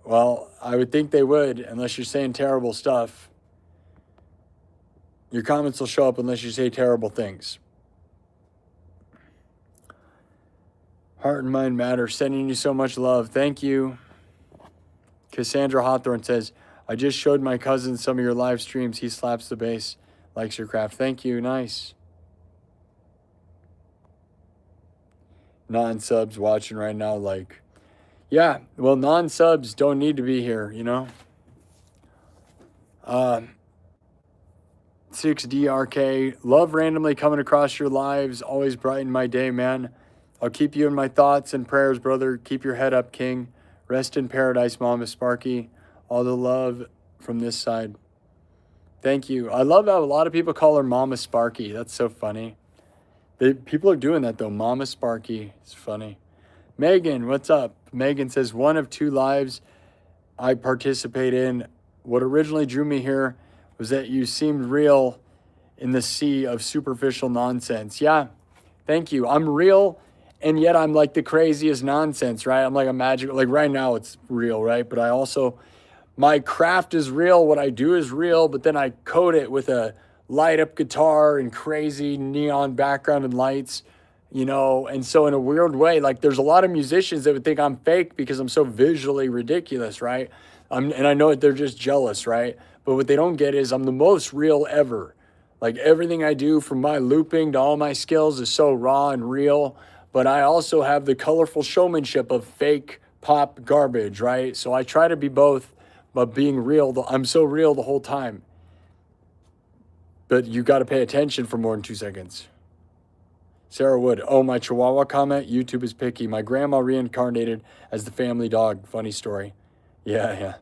Well, I would think they would, unless you're saying terrible stuff. Your comments will show up unless you say terrible things. Heart and mind matter. Sending you so much love. Thank you. Cassandra Hawthorne says, I just showed my cousin some of your live streams. He slaps the bass, likes your craft. Thank you. Nice. Non-subs watching right now, like, yeah, well, non-subs don't need to be here, you know? 6DRK, love randomly coming across your lives. Always brighten my day, man. I'll keep you in my thoughts and prayers, brother. Keep your head up, King. Rest in paradise, Mama Sparky. All the love from this side. Thank you. I love how a lot of people call her Mama Sparky. That's so funny. People are doing that, though. Mama Sparky. It's funny. Megan, what's up? Megan says, one of two lives I participate in. What originally drew me here was that you seemed real in the sea of superficial nonsense. Yeah, thank you. I'm real, and yet I'm like the craziest nonsense, right? I'm like a magical, like right now it's real, right? But I also, my craft is real. What I do is real, but then I code it with a light up guitar and crazy neon background and lights, you know? And so in a weird way, like there's a lot of musicians that would think I'm fake because I'm so visually ridiculous, right? And I know that they're just jealous, right? But what they don't get is I'm the most real ever. Like everything I do from my looping to all my skills is so raw and real, but I also have the colorful showmanship of fake pop garbage, right? So I try to be both, but being real, I'm so real the whole time. But you got to pay attention for more than 2 seconds. Sarah Wood. Oh, my Chihuahua comment. YouTube is picky. My grandma reincarnated as the family dog. Funny story. Yeah.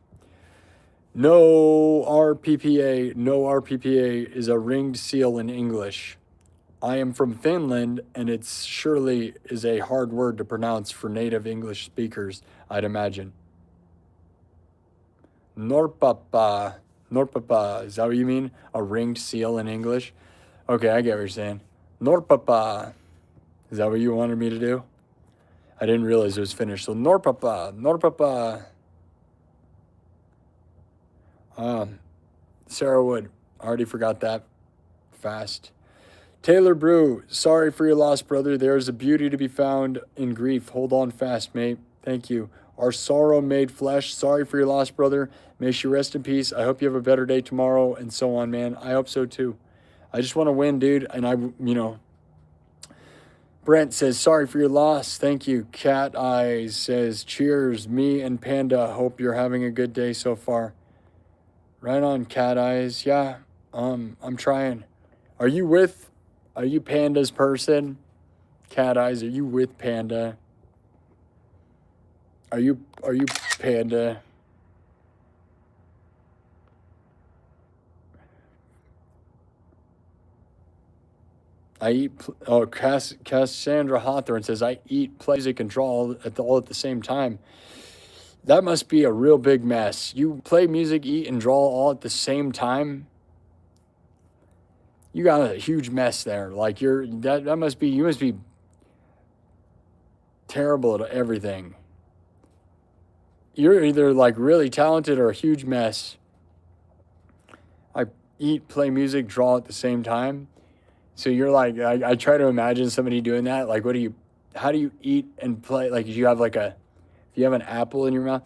No RPPA. No RPPA is a ringed seal in English. I am from Finland, and it surely is a hard word to pronounce for native English speakers, I'd imagine. Norpapa. Norpapa, is that what you mean? A ringed seal in English? Okay, I get what you're saying. Norpapa. Is that what you wanted me to do? I didn't realize it was finished. So Norpapa, Norpapa. Sarah Wood, already forgot that. Fast. Taylor Brew, sorry for your loss, brother. There is a beauty to be found in grief. Hold on fast, mate. Thank you. Our sorrow made flesh. Sorry for your loss, brother. May she rest in peace. I hope you have a better day tomorrow, and so on, man. I hope so too. I just want to win, dude. And Brent says, sorry for your loss. Thank you. Cat Eyes says, cheers. Me and Panda hope you're having a good day so far. Right on, Cat Eyes. Yeah, I'm trying. Are you Panda's person? Cat Eyes, are you with Panda? Are you Panda? Cassandra Hawthorne says, I eat, play music, and draw all at the same time. That must be a real big mess. You play music, eat, and draw all at the same time? You got a huge mess there. Like you must be terrible at everything. You're either like really talented or a huge mess. I eat, play music, draw at the same time. So you're like, I try to imagine somebody doing that. Like, how do you eat and play? Like, if you have an apple in your mouth,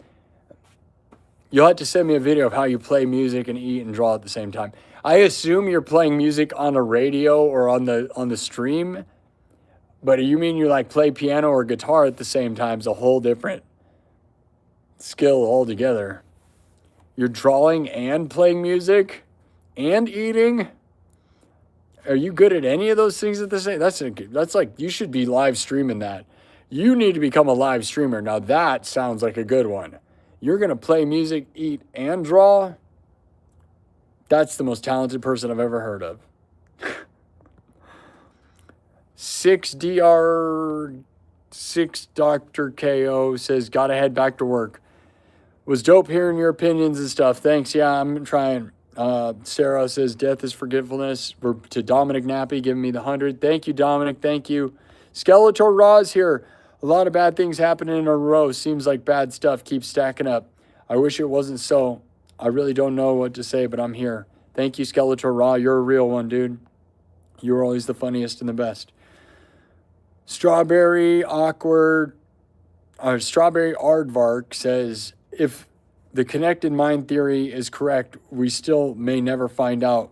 you'll have to send me a video of how you play music and eat and draw at the same time. I assume you're playing music on a radio or on the stream, but you mean you like play piano or guitar at the same time? It's a whole different skill altogether. You're drawing and playing music and eating. Are you good at any of those things at the same? That's like, you should be live streaming that. You need to become a live streamer. Now that sounds like a good one. You're going to play music, eat, and draw? That's the most talented person I've ever heard of. 6 Dr. KO says, gotta head back to work. Was dope hearing your opinions and stuff. Thanks. Yeah, I'm trying. Sarah says, death is forgetfulness. We're to Dominic Nappy giving me the 100. Thank you, Dominic. Thank you. Skeletor Raw's here. A lot of bad things happening in a row. Seems like bad stuff keeps stacking up. I wish it wasn't so. I really don't know what to say, but I'm here. Thank you, Skeletor Raw. You're a real one, dude. You're always the funniest and the best. Strawberry Aardvark says, if the connected mind theory is correct, we still may never find out,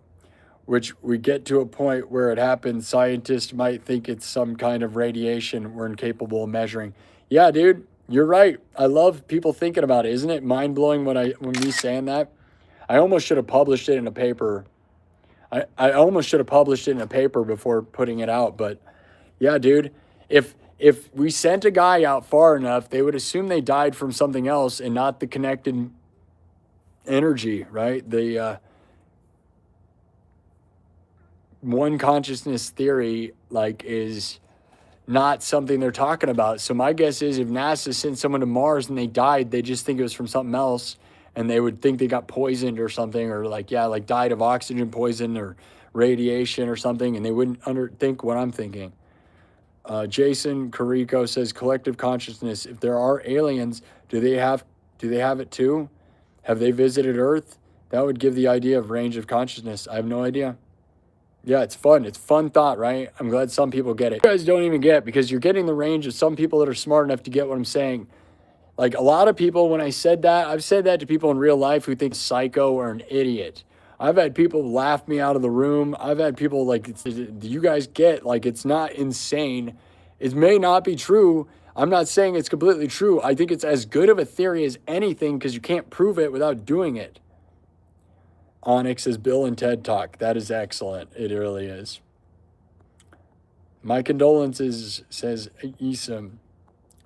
which we get to a point where it happens. Scientists might think it's some kind of radiation we're incapable of measuring. Yeah, dude, you're right. I love people thinking about it. Isn't it mind-blowing when me saying that? I almost should have published it in a paper. I almost should have published it in a paper before putting it out. But yeah, dude, if we sent a guy out far enough, they would assume they died from something else and not the connected energy, right? The one consciousness theory, like, is not something they're talking about. So my guess is if NASA sent someone to Mars and they died, they just think it was from something else, and they would think they got poisoned or something, or died of oxygen poison or radiation or something, and they wouldn't think what I'm thinking. Jason Carrico says, collective consciousness. If there are aliens, do they have it too? Have they visited Earth? That would give the idea of range of consciousness. I have no idea. Yeah, it's fun. It's fun thought, right? I'm glad some people get it. You guys don't even get it, because you're getting the range of some people that are smart enough to get what I'm saying. Like, a lot of people, when I said that, I've said that to people in real life who think psycho or an idiot. I've had people laugh me out of the room. I've had people you guys get, it's not insane. It may not be true. I'm not saying it's completely true. I think it's as good of a theory as anything, because you can't prove it without doing it. Onyx says, Bill and Ted Talk. That is excellent. It really is. My condolences, says Isom.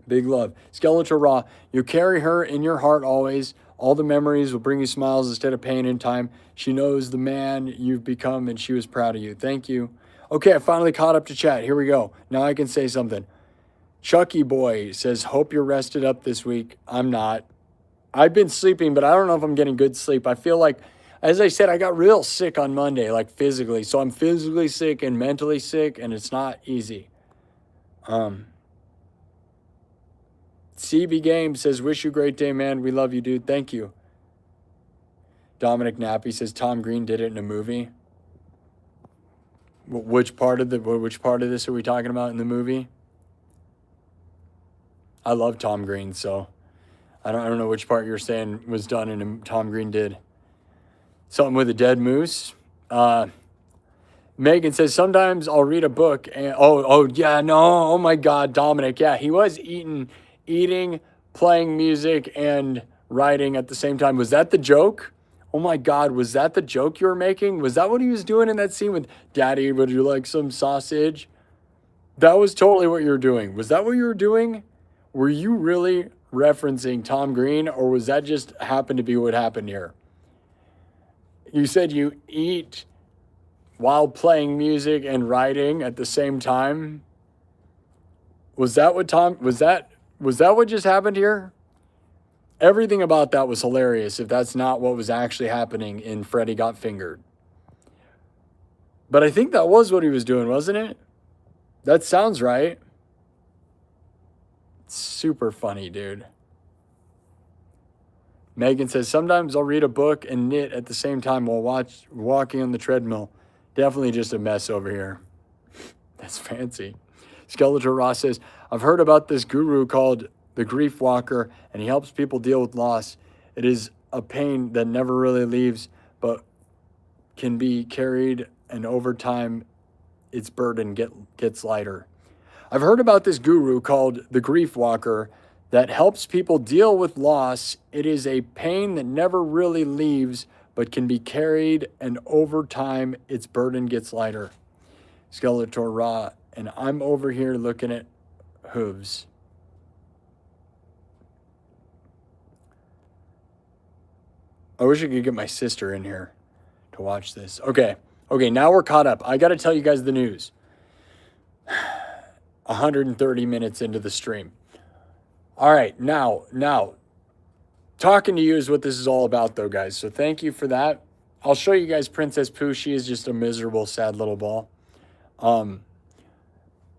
Big love. Skeletor Raw. You carry her in your heart always. All the memories will bring you smiles instead of pain in time. She knows the man you've become, and she was proud of you. Thank you. Okay, I finally caught up to chat. Here we go. Now I can say something. Chucky Boy says, hope you're rested up this week. I'm not. I've been sleeping, but I don't know if I'm getting good sleep. I feel like, as I said, I got real sick on Monday, physically. So I'm physically sick and mentally sick, and it's not easy. CB Game says, wish you a great day, man. We love you, dude. Thank you. Dominic Nappy says, Tom Green did it in a movie. Which part of this are we talking about in the movie? I love Tom Green, so I don't know which part you're saying was done and Tom Green did. Something with a dead moose. Megan says, sometimes I'll read a book and, yeah, no, oh my God, Dominic. Yeah, he was eating, playing music, and writing at the same time. Was that the joke? Oh my God, was that the joke you were making? Was that what he was doing in that scene with, Daddy, would you like some sausage? That was totally what you were doing. Was that what you were doing? Were you really referencing Tom Green, or was that just happened to be what happened here? You said you eat while playing music and writing at the same time. Was that what what just happened here? Everything about that was hilarious if that's not what was actually happening in Freddy Got Fingered. But I think that was what he was doing, wasn't it? That sounds right. Super funny, dude. Megan says, sometimes I'll read a book and knit at the same time while walking on the treadmill. Definitely just a mess over here. That's fancy. Skeletor Ross says, I've heard about this guru called the Grief Walker, and he helps people deal with loss. It is a pain that never really leaves, but can be carried, and over time, its burden gets lighter. I've heard about this guru called the Grief Walker that helps people deal with loss. It is a pain that never really leaves, but can be carried, and over time, its burden gets lighter. Skeletor Ra, and I'm over here looking at hooves. I wish I could get my sister in here to watch this. Okay, now we're caught up. I got to tell you guys the news. 130 minutes into the stream. All right, now, talking to you is what this is all about, though, guys. So thank you for that. I'll show you guys Princess Pooh. She is just a miserable, sad little ball.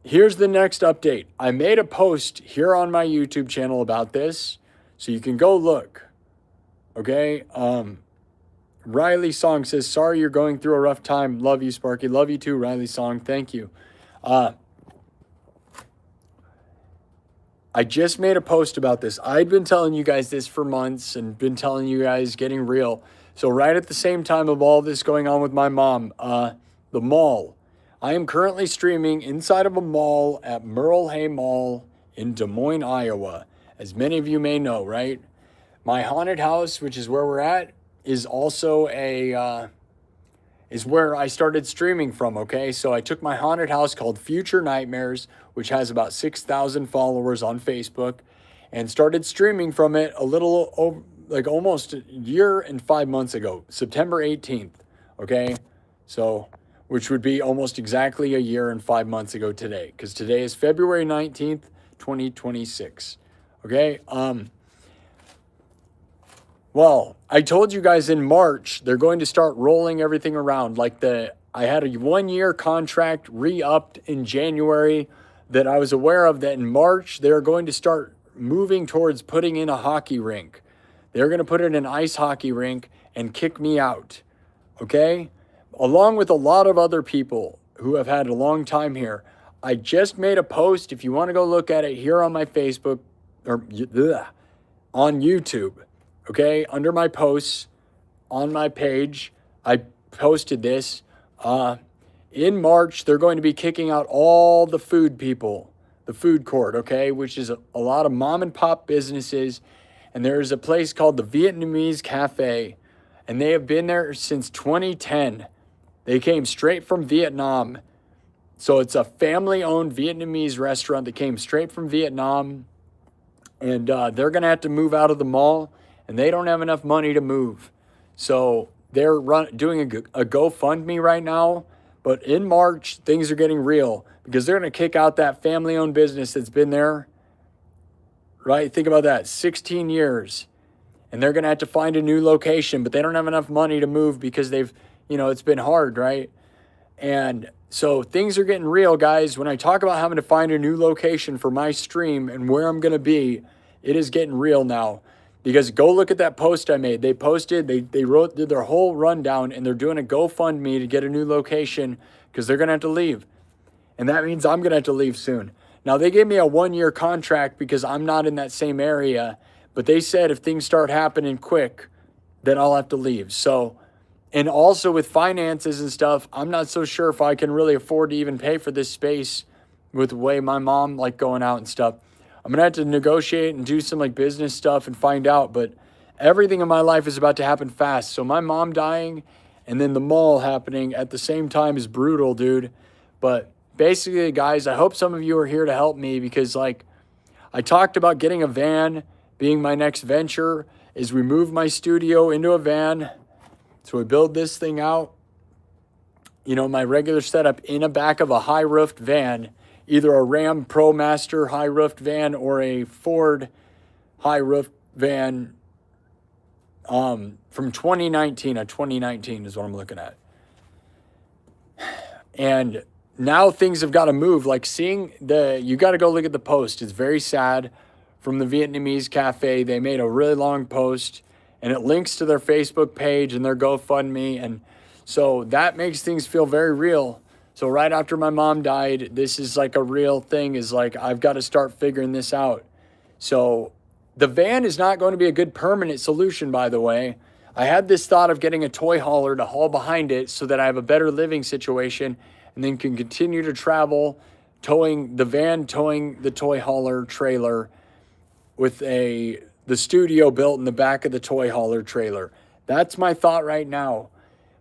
Here's the next update. I made a post here on my YouTube channel about this, so you can go look. Okay? Riley Song says, sorry you're going through a rough time. Love you, Sparky. Love you too, Riley Song. Thank you. I just made a post about this. I'd been telling you guys this for months and been telling you guys getting real. So right at the same time of all this going on with my mom, the mall. I am currently streaming inside of a mall at Merle Hay Mall in Des Moines, Iowa. As many of you may know, right? My haunted house, which is where we're at, is also is where I started streaming from, okay? So I took my haunted house called Future Nightmares, which has about 6,000 followers on Facebook, and started streaming from it a little over, like almost a year and 5 months ago, September 18th, okay? So, which would be almost exactly a year and 5 months ago today, because today is February 19th, 2026, okay? Well, I told you guys in March, they're going to start rolling everything around. I had a 1-year contract re-upped in January that I was aware of, that in March, they're going to start moving towards putting in a hockey rink. They're going to put in an ice hockey rink and kick me out, okay? Along with a lot of other people who have had a long time here. I just made a post, if you want to go look at it, here on my Facebook, or on YouTube. Okay, under my posts on my page, I posted this. In March, they're going to be kicking out all the food people, the food court, okay, which is a lot of mom and pop businesses. And there is a place called the Vietnamese Cafe, and they have been there since 2010. They came straight from Vietnam. So it's a family-owned Vietnamese restaurant that came straight from Vietnam. And they're going to have to move out of the mall. And they don't have enough money to move. So they're doing a GoFundMe right now. But in March, things are getting real because they're going to kick out that family-owned business that's been there, right? Think about that, 16 years. And they're going to have to find a new location, but they don't have enough money to move because it's been hard, right? And so things are getting real, guys. When I talk about having to find a new location for my stream and where I'm going to be, it is getting real now. Because go look at that post I made. They did their whole rundown, and they're doing a GoFundMe to get a new location because they're going to have to leave. And that means I'm going to have to leave soon. Now, they gave me a 1-year contract because I'm not in that same area, but they said if things start happening quick, then I'll have to leave. So, and also with finances and stuff, I'm not so sure if I can really afford to even pay for this space with the way my mom like going out and stuff. I'm going to have to negotiate and do some like business stuff and find out, but everything in my life is about to happen fast. So my mom dying and then the mall happening at the same time is brutal, dude. But basically, guys, I hope some of you are here to help me because like I talked about getting a van being my next venture is we move my studio into a van. So we build this thing out, you know, my regular setup in a back of a high roofed van, either a Ram ProMaster high roofed van or a Ford high roofed van from 2019. A 2019 is what I'm looking at. And now things have got to move. Like you got to go look at the post. It's very sad from the Vietnamese cafe. They made a really long post and it links to their Facebook page and their GoFundMe. And so that makes things feel very real. So right after my mom died, this is like a real thing is like, I've got to start figuring this out. So the van is not going to be a good permanent solution, by the way. I had this thought of getting a toy hauler to haul behind it so that I have a better living situation and then can continue to travel, towing the toy hauler trailer with the studio built in the back of the toy hauler trailer. That's my thought right now.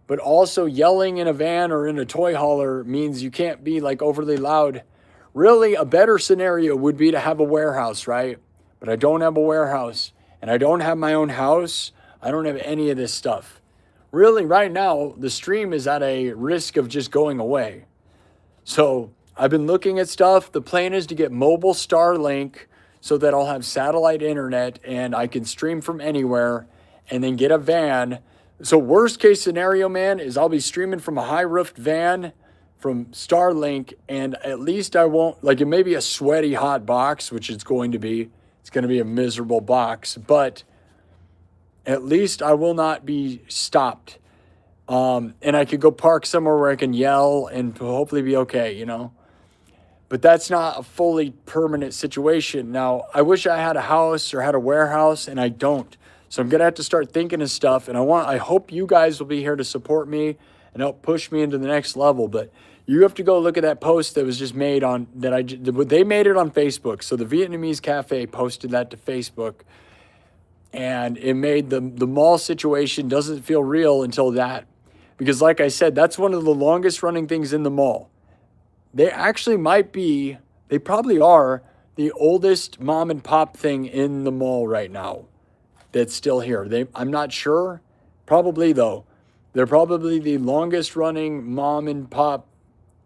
But also yelling in a van or in a toy hauler means you can't be like overly loud. Really, a better scenario would be to have a warehouse, right? But I don't have a warehouse and I don't have my own house. I don't have any of this stuff. Really, right now, the stream is at a risk of just going away. So I've been looking at stuff. The plan is to get mobile Starlink so that I'll have satellite internet and I can stream from anywhere and then get a van. So worst case scenario, man, is I'll be streaming from a high roofed van from Starlink and at least I won't, like it may be a sweaty hot box, which it's going to be. It's going to be a miserable box, but at least I will not be stopped. And I could go park somewhere where I can yell and hopefully be okay, you know? But that's not a fully permanent situation. Now, I wish I had a house or had a warehouse, and I don't. So I'm going to have to start thinking of stuff, and I hope you guys will be here to support me and help push me into the next level. But you have to go look at that post that was just made on, they made it on Facebook. So the Vietnamese cafe posted that to Facebook, and it made the mall situation doesn't feel real until that. Because like I said, that's one of the longest running things in the mall. They actually they probably are the oldest mom and pop thing in the mall right now that's still here. I'm not sure. Probably though. They're probably the longest running mom and pop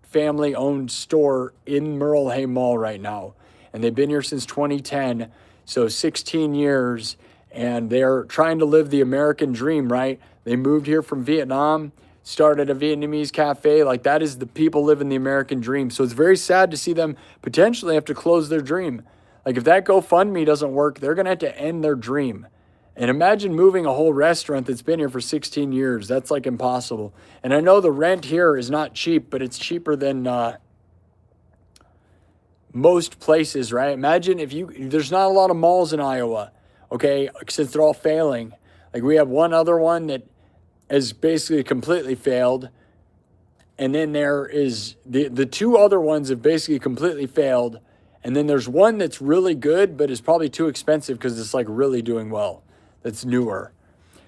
family owned store in Merle Hay Mall right now. And they've been here since 2010. So 16 years. And they're trying to live the American dream, right? They moved here from Vietnam, started a Vietnamese cafe. Like that is the people living the American dream. So it's very sad to see them potentially have to close their dream. Like if that GoFundMe doesn't work, they're going to have to end their dream. And imagine moving a whole restaurant that's been here for 16 years. That's like impossible. And I know the rent here is not cheap, but it's cheaper than most places, right? Imagine there's not a lot of malls in Iowa, okay, since they're all failing. Like we have one other one that has basically completely failed. And then there is the two other ones have basically completely failed. And then there's one that's really good, but is probably too expensive because it's like really doing well. That's newer.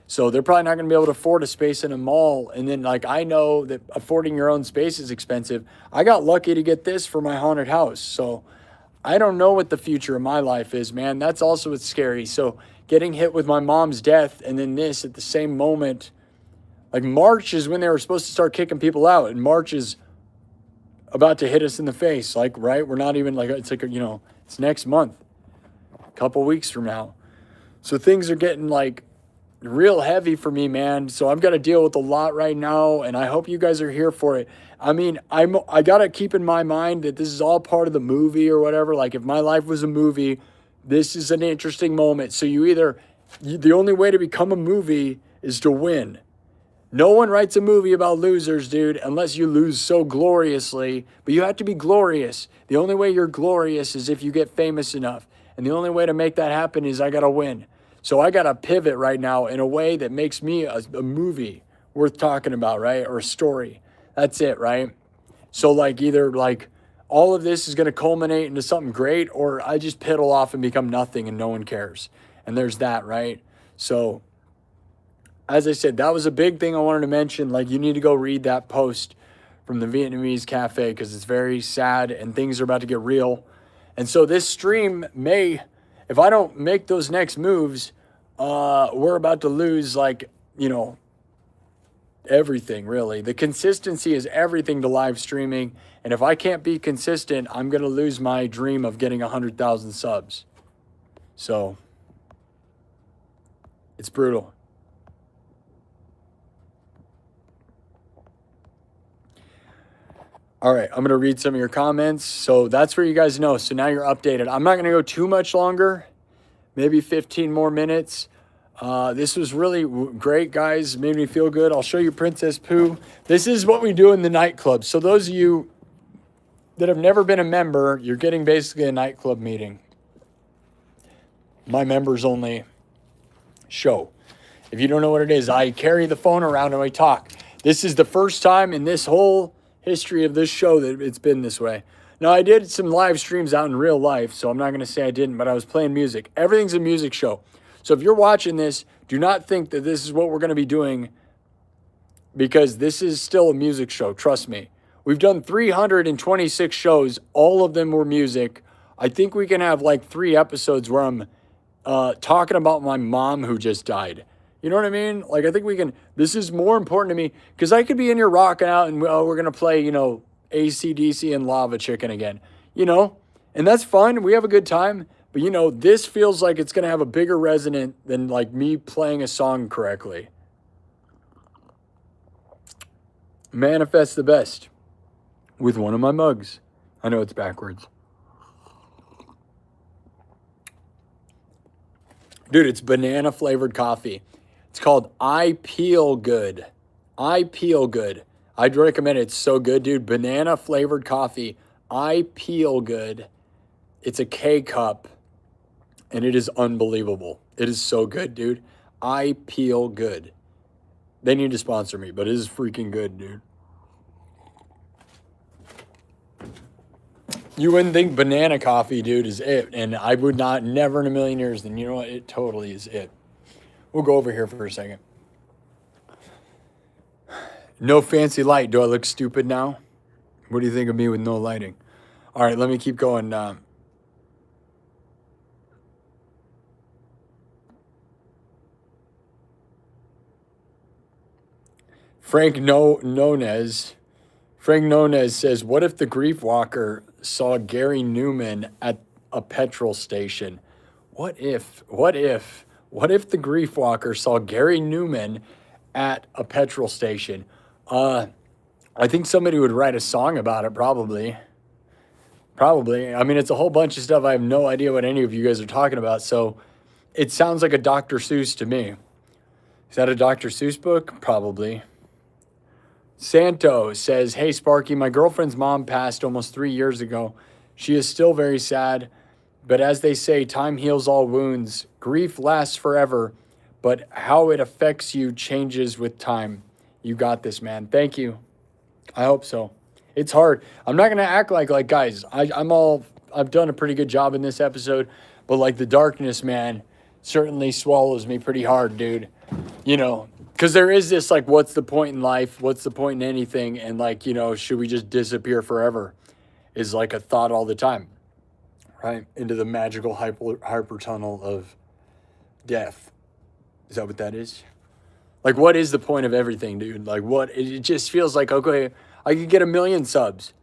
So they're probably not going to be able to afford a space in a mall. And then like I know that affording your own space is expensive. I got lucky to get this for my haunted house. So I don't know what the future of my life is, man. That's also what's scary. So getting hit with my mom's death and then this at the same moment. Like March is when they were supposed to start kicking people out. And March is about to hit us in the face. Like, right? We're not even like, it's like, you know, it's next month. A couple weeks from now. So things are getting like real heavy for me, man. So I've got to deal with a lot right now. And I hope you guys are here for it. I mean, I got to keep in my mind that this is all part of the movie or whatever. Like if my life was a movie, this is an interesting moment. So the only way to become a movie is to win. No one writes a movie about losers, dude, unless you lose so gloriously. But you have to be glorious. The only way you're glorious is if you get famous enough. And the only way to make that happen is I got to win. So I got to pivot right now in a way that makes me a movie worth talking about, right? Or a story. That's it, right? So like either like all of this is going to culminate into something great, or I just piddle off and become nothing and no one cares. And there's that, right? So as I said, that was a big thing I wanted to mention. Like, you need to go read that post from the Vietnamese cafe because it's very sad and things are about to get real. And so this stream may, if I don't make those next moves, we're about to lose, like, you know, everything, really. The consistency is everything to live streaming. And if I can't be consistent, I'm going to lose my dream of getting 100,000 subs. So it's brutal. All right, I'm going to read some of your comments. So that's where you guys know. So now you're updated. I'm not going to go too much longer, maybe 15 more minutes. This was really great, guys. Made me feel good. I'll show you Princess Pooh. This is what we do in the nightclub. So those of you that have never been a member, you're getting basically a nightclub meeting. My members only show. If you don't know what it is, I carry the phone around and I talk. This is the first time in this whole history of this show that it's been this way. Now, I did some live streams out in real life, so I'm not going to say I didn't, but I was playing music. Everything's a music show. So if you're watching this, do not think that this is what we're going to be doing, because this is still a music show. Trust me. We've done 326 shows. All of them were music. I think we can have like 3 episodes where I'm talking about my mom who just died. You know what I mean? Like, I think we can, this is more important to me because I could be in here rocking out and we're going to play, you know, AC/DC and Lava Chicken again, you know, and that's fun. We have a good time, but you know, this feels like it's going to have a bigger resonance than like me playing a song correctly. Manifest the best with one of my mugs. I know it's backwards. Dude, it's banana flavored coffee. It's called I Peel Good. I Peel Good. I'd recommend it. It's so good, dude. Banana flavored coffee. I Peel Good. It's a K-cup, and it is unbelievable. It is so good, dude. I Peel Good. They need to sponsor me, but it is freaking good, dude. You wouldn't think banana coffee, dude, is it. And I would not, never in a million years. Then you know what? It totally is it. We'll go over here for a second. No fancy light. Do I look stupid now? What do you think of me with no lighting? All right, let me keep going. Frank Nonez says, what if the Grief Walker saw Gary Newman at a petrol station? What if the Grief Walker saw Gary Newman at a petrol station? I think somebody would write a song about it, probably. I mean, it's a whole bunch of stuff. I have no idea what any of you guys are talking about. So it sounds like a Dr. Seuss to me. Is that a Dr. Seuss book? Probably. Santo says, hey, Sparky, my girlfriend's mom passed almost 3 years ago. She is still very sad. But as they say, time heals all wounds. Grief lasts forever, but how it affects you changes with time. You got this, man. Thank you. I hope so. It's hard. I'm not going to act like guys, I've done a pretty good job in this episode, but like the darkness, man, certainly swallows me pretty hard, dude. You know, because there is this, like, what's the point in life? What's the point in anything? And like, you know, should we just disappear forever? Is like a thought all the time. Right? Into the magical hyper tunnel of death. Is that what that is? Like, what is the point of everything, dude? Like, what? It just feels like, okay, I could get 1 million subs.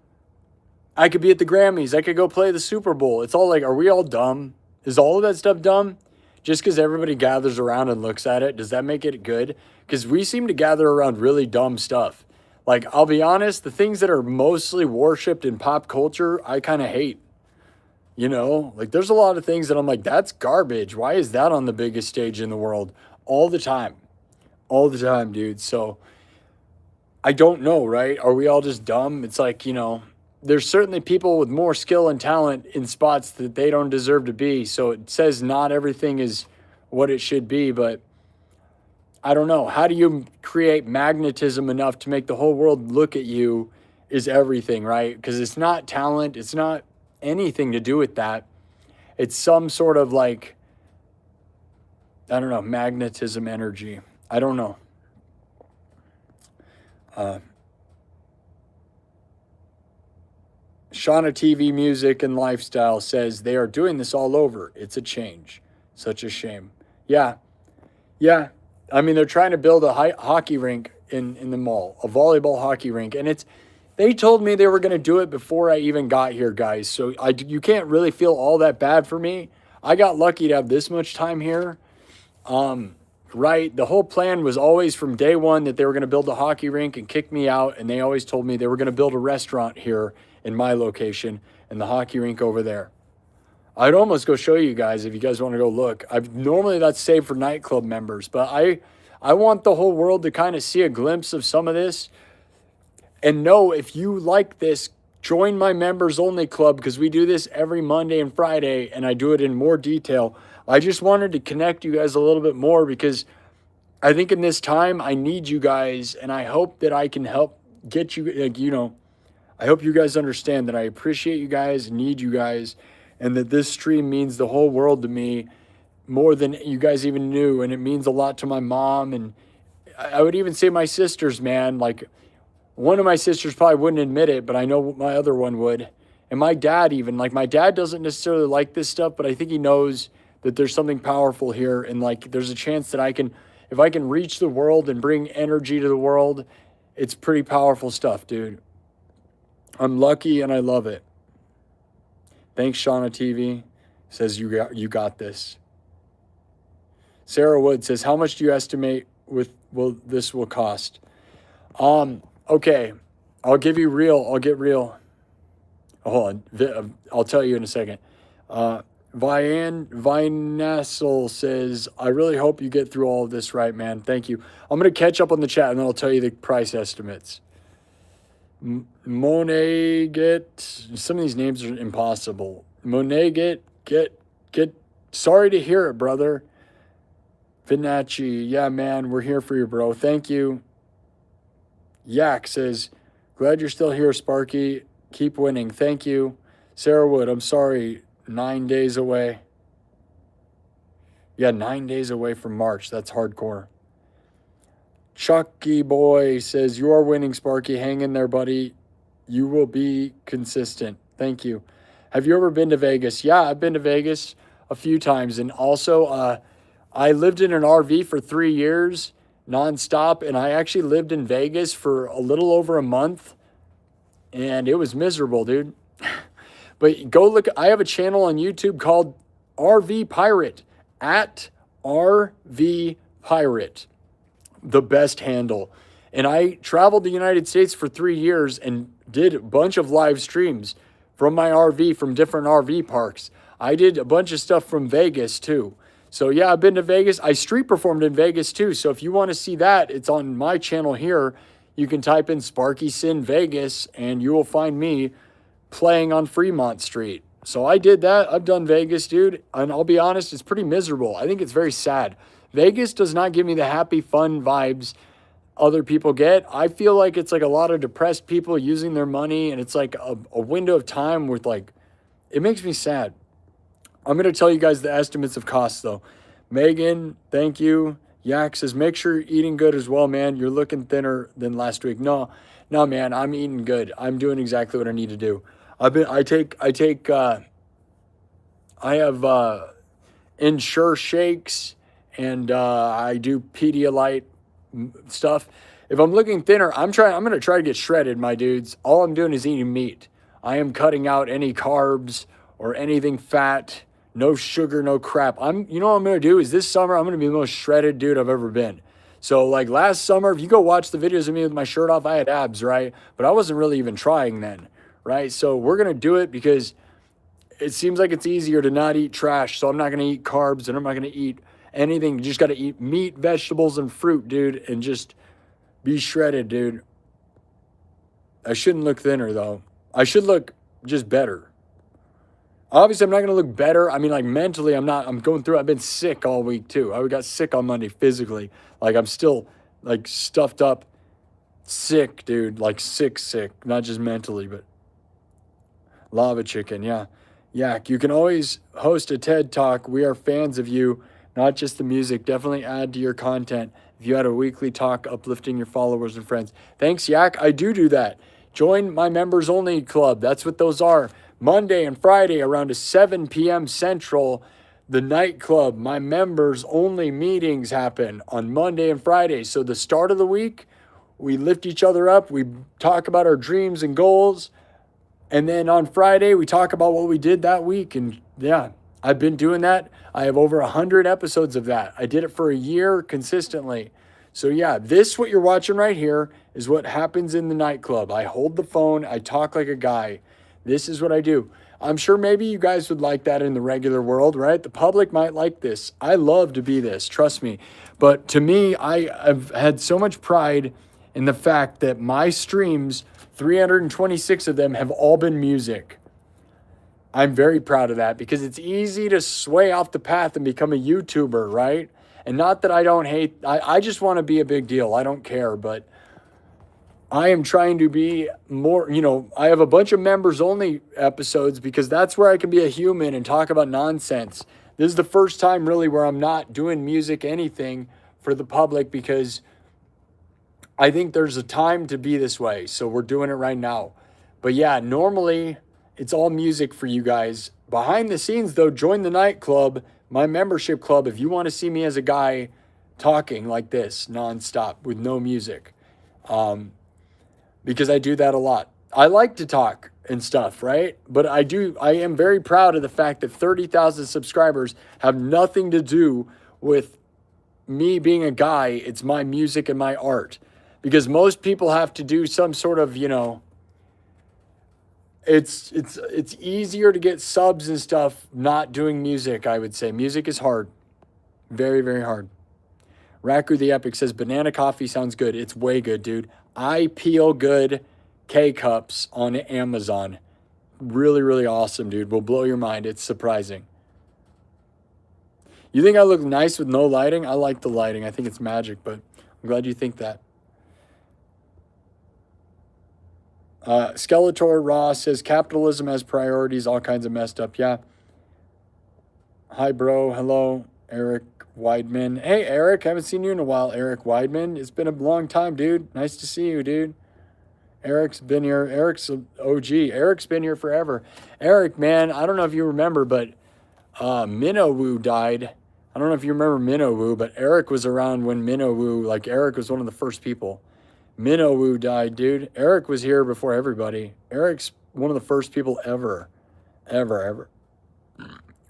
I could be at the Grammys. I could go play the Super Bowl. It's all like, are we all dumb? Is all of that stuff dumb? Just because everybody gathers around and looks at it, does that make it good? Because we seem to gather around really dumb stuff. Like, I'll be honest, the things that are mostly worshipped in pop culture, I kind of hate. You know, like there's a lot of things that I'm like, that's garbage. Why is that on the biggest stage in the world? All the time, dude. So I don't know, right? Are we all just dumb? It's like, there's certainly people with more skill and talent in spots that they don't deserve to be. So it says not everything is what it should be, but I don't know. How do you create magnetism enough to make the whole world look at you is everything, right? Because it's not talent. It's not anything to do with that. It's some sort of like, I don't know, magnetism energy. I don't know. Shauna TV Music and Lifestyle says they are doing this all over. It's a change. Such a shame. Yeah. Yeah. I mean, they're trying to build a hockey rink in the mall, a volleyball hockey rink. And they told me they were going to do it before I even got here, guys. So you can't really feel all that bad for me. I got lucky to have this much time here. Right. The whole plan was always from day one that they were going to build a hockey rink and kick me out. And they always told me they were going to build a restaurant here in my location and the hockey rink over there. I'd almost go show you guys if you guys want to go look. Normally that's saved for nightclub members, but I want the whole world to kind of see a glimpse of some of this. And know, if you like this, join my members only club, because we do this every Monday and Friday, and I do it in more detail. I just wanted to connect you guys a little bit more, because I think in this time I need you guys, and I hope that I can help get you, I hope you guys understand that I appreciate you guys, need you guys, and that this stream means the whole world to me, more than you guys even knew. And it means a lot to my mom, and I would even say my sisters, man. Like, one of my sisters probably wouldn't admit it, but I know my other one would. And my dad even. Like, my dad doesn't necessarily like this stuff, but I think he knows that there's something powerful here. And, like, there's a chance that if I can reach the world and bring energy to the world, it's pretty powerful stuff, dude. I'm lucky and I love it. Thanks, Shauna TV. Says you got this. Sarah Wood says, how much do you estimate this will cost? Okay, I'll give you real. I'll get real. Hold on, I'll tell you in a second. Vinasel says, I really hope you get through all of this right, man. Thank you. I'm going to catch up on the chat and then I'll tell you the price estimates. Moneget, some of these names are impossible. Moneget, get, sorry to hear it, brother. Vinacci, yeah, man, we're here for you, bro. Thank you. Yak says, glad you're still here, Sparky. Keep winning. Thank you. Sarah Wood, I'm sorry, 9 days away. Yeah, 9 days away from March. That's hardcore. Chucky Boy says, you are winning, Sparky. Hang in there, buddy. You will be consistent. Thank you. Have you ever been to Vegas? Yeah, I've been to Vegas a few times. And also, I lived in an RV for 3 years, nonstop. And I actually lived in Vegas for a little over a month. And it was miserable, dude. But go look. I have a channel on YouTube called RV Pirate, at RV Pirate. The best handle. And I traveled the United States for 3 years and did a bunch of live streams from my RV, from different RV parks. I did a bunch of stuff from Vegas too. So yeah, I've been to Vegas. I street performed in Vegas too. So if you want to see that, it's on my channel here. You can type in Sparky SINN Vegas and you will find me playing on Fremont Street. So I did that. I've done Vegas, dude. And I'll be honest, it's pretty miserable. I think it's very sad. Vegas does not give me the happy, fun vibes other people get. I feel like it's like a lot of depressed people using their money, and it's like a window of time with like, it makes me sad. I'm going to tell you guys the estimates of costs though. Megan, thank you. Yak says, make sure you're eating good as well, man. You're looking thinner than last week. No, man, I'm eating good. I'm doing exactly what I need to do. I have Ensure shakes, and I do Pedialyte stuff. If I'm looking thinner, I'm going to try to get shredded, my dudes. All I'm doing is eating meat. I am cutting out any carbs or anything fat, no sugar, no crap. You know what I'm going to do is this summer, I'm going to be the most shredded dude I've ever been. So like last summer, if you go watch the videos of me with my shirt off, I had abs, right? But I wasn't really even trying then, right? So we're going to do it because it seems like it's easier to not eat trash. So I'm not going to eat carbs and I'm not going to eat anything. You just got to eat meat, vegetables, and fruit, dude, and just be shredded, dude. I shouldn't look thinner, though. I should look just better. Obviously, I'm not going to look better. I mean, like, mentally, I'm going through, I've been sick all week, too. I got sick on Monday physically. Like, I'm still, like, stuffed up, sick, dude. Like, sick. Not just mentally, but lava chicken, yeah. Yak, you can always host a TED Talk. We are fans of you, not just the music. Definitely add to your content. If you had a weekly talk uplifting your followers and friends. Thanks, Yak. I do that. Join my members only club. That's what those are. Monday and Friday around 7 p.m. Central, the nightclub, my members only meetings happen on Monday and Friday. So the start of the week, we lift each other up. We talk about our dreams and goals. And then on Friday, we talk about what we did that week. And yeah, I've been doing that. I have over 100 episodes of that. I did it for a year consistently. So yeah, what you're watching right here is what happens in the nightclub. I hold the phone. I talk like a guy. This is what I do. I'm sure maybe you guys would like that in the regular world, right? The public might like this. I love to be this, trust me. But to me, I've had so much pride in the fact that my streams, 326 of them, have all been music. I'm very proud of that because it's easy to sway off the path and become a YouTuber, right? And not that I don't hate, I just want to be a big deal. I don't care, but I am trying to be more, I have a bunch of members only episodes because that's where I can be a human and talk about nonsense. This is the first time really where I'm not doing music anything for the public because I think there's a time to be this way. So we're doing it right now. But yeah, normally it's all music for you guys. Behind the scenes though, join the nightclub, my membership club, if you want to see me as a guy talking like this nonstop with no music. Because I do that a lot. I like to talk and stuff, right? But I am very proud of the fact that 30,000 subscribers have nothing to do with me being a guy. It's my music and my art. Because most people have to do some sort of, it's easier to get subs and stuff not doing music, I would say. Music is hard. Very, very hard. Raku the Epic says, banana coffee sounds good. It's way good, dude. I peel good K-cups on Amazon. Really, really awesome, dude. Will blow your mind. It's surprising. You think I look nice with no lighting? I like the lighting. I think it's magic, but I'm glad you think that. Skeletor Raw says, capitalism has priorities, all kinds of messed up. Yeah. Hi, bro. Hello, Eric Weidman. Hey, Eric. Haven't seen you in a while, Eric Weidman. It's been a long time, dude. Nice to see you, dude. Eric's been here. Eric's an OG. Eric's been here forever. Eric, man, I don't know if you remember, but Minnowu died. I don't know if you remember Minnowu, but Eric was around when Minnowu, Eric was one of the first people. Minnowu died, dude. Eric was here before everybody. Eric's one of the first people ever.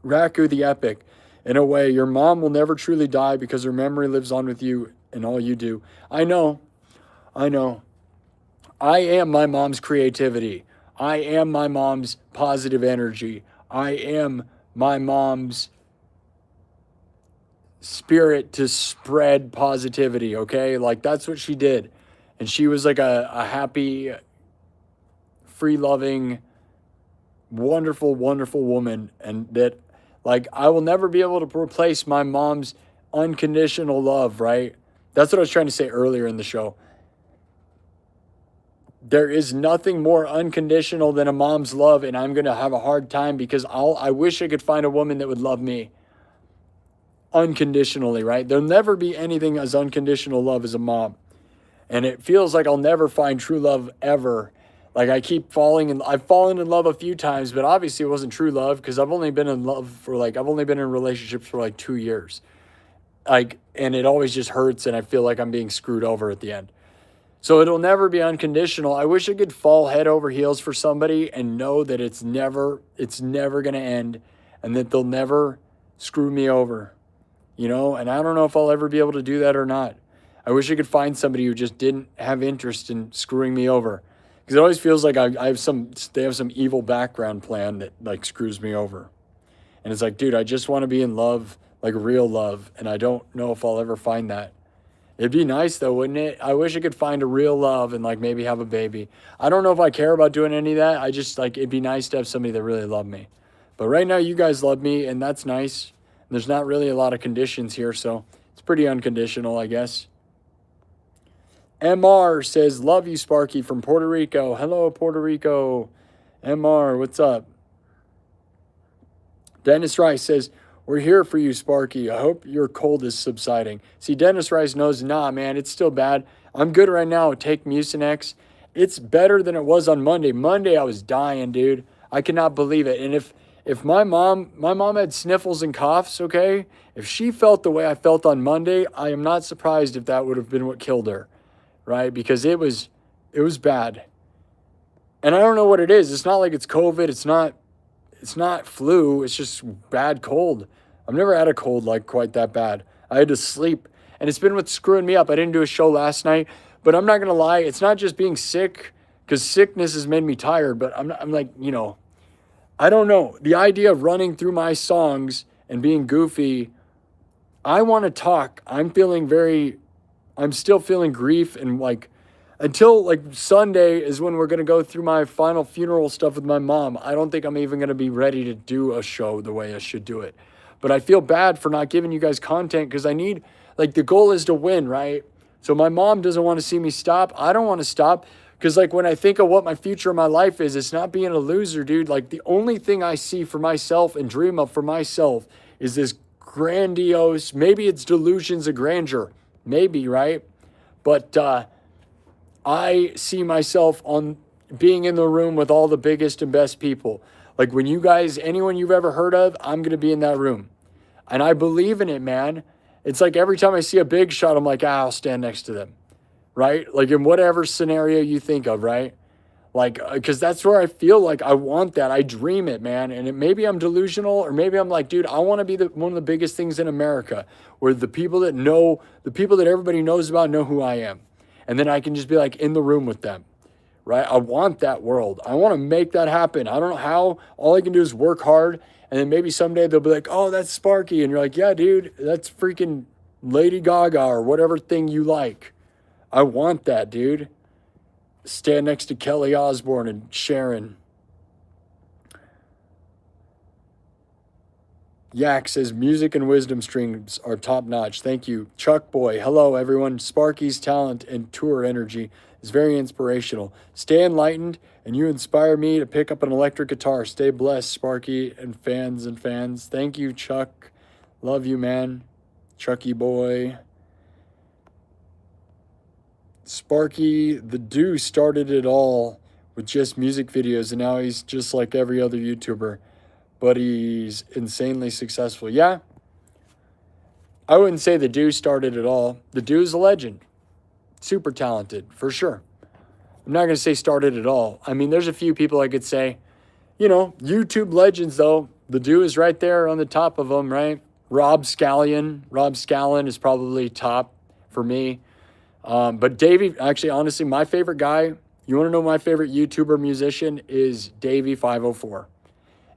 Raku the Epic. In a way, your mom will never truly die because her memory lives on with you and all you do. I know. I am my mom's creativity. I am my mom's positive energy. I am my mom's spirit to spread positivity, okay? That's what she did. And she was like a happy, free-loving, wonderful, wonderful woman. And that, I will never be able to replace my mom's unconditional love, right? That's what I was trying to say earlier in the show. There is nothing more unconditional than a mom's love, and I'm going to have a hard time because I wish I could find a woman that would love me unconditionally, right? There'll never be anything as unconditional love as a mom. And it feels like I'll never find true love ever. I keep I've fallen in love a few times, but obviously it wasn't true love because I've only been in love for I've only been in relationships for 2 years. And it always just hurts and I feel like I'm being screwed over at the end. So it'll never be unconditional. I wish I could fall head over heels for somebody and know that it's never going to end and that they'll never screw me over, and I don't know if I'll ever be able to do that or not. I wish I could find somebody who just didn't have interest in screwing me over. Because it always feels like they have some evil background plan that screws me over. And it's dude, I just want to be in love, real love. And I don't know if I'll ever find that. It'd be nice though, wouldn't it? I wish I could find a real love and like maybe have a baby. I don't know if I care about doing any of that. I just like it'd be nice to have somebody that really loved me. But right now you guys love me and that's nice. There's not really a lot of conditions here, so it's pretty unconditional, I guess. MR says, love you, Sparky, from Puerto Rico. Hello, Puerto Rico. MR, what's up? Dennis Rice says, we're here for you, Sparky. I hope your cold is subsiding. See, Dennis Rice knows, nah, man, it's still bad. I'm good right now. Take Mucinex. It's better than it was on Monday. Monday, I was dying, dude. I cannot believe it. And if my mom had sniffles and coughs, okay? If she felt the way I felt on Monday, I am not surprised if that would have been what killed her, right? Because it was bad. And I don't know what it is. It's not like it's COVID. It's not flu. It's just bad cold. I've never had a cold like quite that bad. I had to sleep. And it's been what's screwing me up. I didn't do a show last night. But I'm not going to lie. It's not just being sick, because sickness has made me tired. But I'm like, I don't know. The idea of running through my songs and being goofy, I want to talk. I'm still feeling grief and like, until like Sunday is when we're going to go through my final funeral stuff with my mom. I don't think I'm even going to be ready to do a show the way I should do it. But I feel bad for not giving you guys content because I need, like, the goal is to win, right? So my mom doesn't want to see me stop. I don't want to stop because, like, when I think of what my future of my life is, it's not being a loser, dude. Like, the only thing I see for myself and dream of for myself is this grandiose, maybe it's delusions of grandeur, maybe, right? But I see myself on being in the room with all the biggest and best people. Like when you guys, anyone you've ever heard of, I'm going to be in that room. And I believe in it, man. It's like every time I see a big shot, I'm like, I'll stand next to them, right? Like in whatever scenario you think of, right? Like, because that's where I feel like I want that. I dream it, man. And maybe I'm delusional, or maybe I'm like, dude, I want to be one of the biggest things in America, where the people that everybody knows about know who I am. And then I can just be like in the room with them, right? I want that world. I want to make that happen. I don't know how. All I can do is work hard. And then maybe someday they'll be like, oh, that's Sparky. And you're like, yeah, dude, that's freaking Lady Gaga or whatever thing you like. I want that, dude. Stand next to Kelly Osbourne and Sharon. Yak says, music and wisdom streams are top notch. Thank you. Chuck Boy. Hello, everyone. Sparky's talent and tour energy is very inspirational. Stay enlightened, and you inspire me to pick up an electric guitar. Stay blessed, Sparky and fans. Thank you, Chuck. Love you, man. Chucky boy. Sparky, the dude, started it all with just music videos, and now he's just like every other YouTuber. But he's insanely successful. Yeah. I wouldn't say the dude started it all. The dude's a legend. Super talented, for sure. I'm not going to say started it all. I mean, there's a few people I could say, YouTube legends, though. The dude is right there on the top of them, right? Rob Scallon is probably top for me. But Davey, actually, honestly, my favorite guy, you want to know my favorite YouTuber musician is Davey504.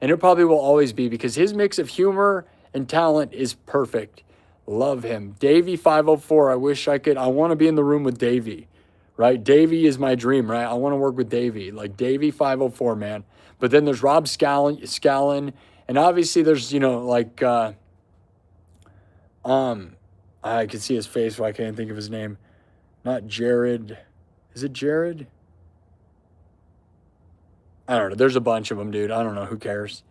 And it probably will always be, because his mix of humor and talent is perfect. Love him. Davey504, I want to be in the room with Davey, right? Davey is my dream, right? I want to work with Davey. Like Davey504, man. But then there's Rob Scallon, and obviously there's, I can see his face, but I can't think of his name. Not Jared. Is it Jared? I don't know. There's a bunch of them, dude. I don't know. Who cares?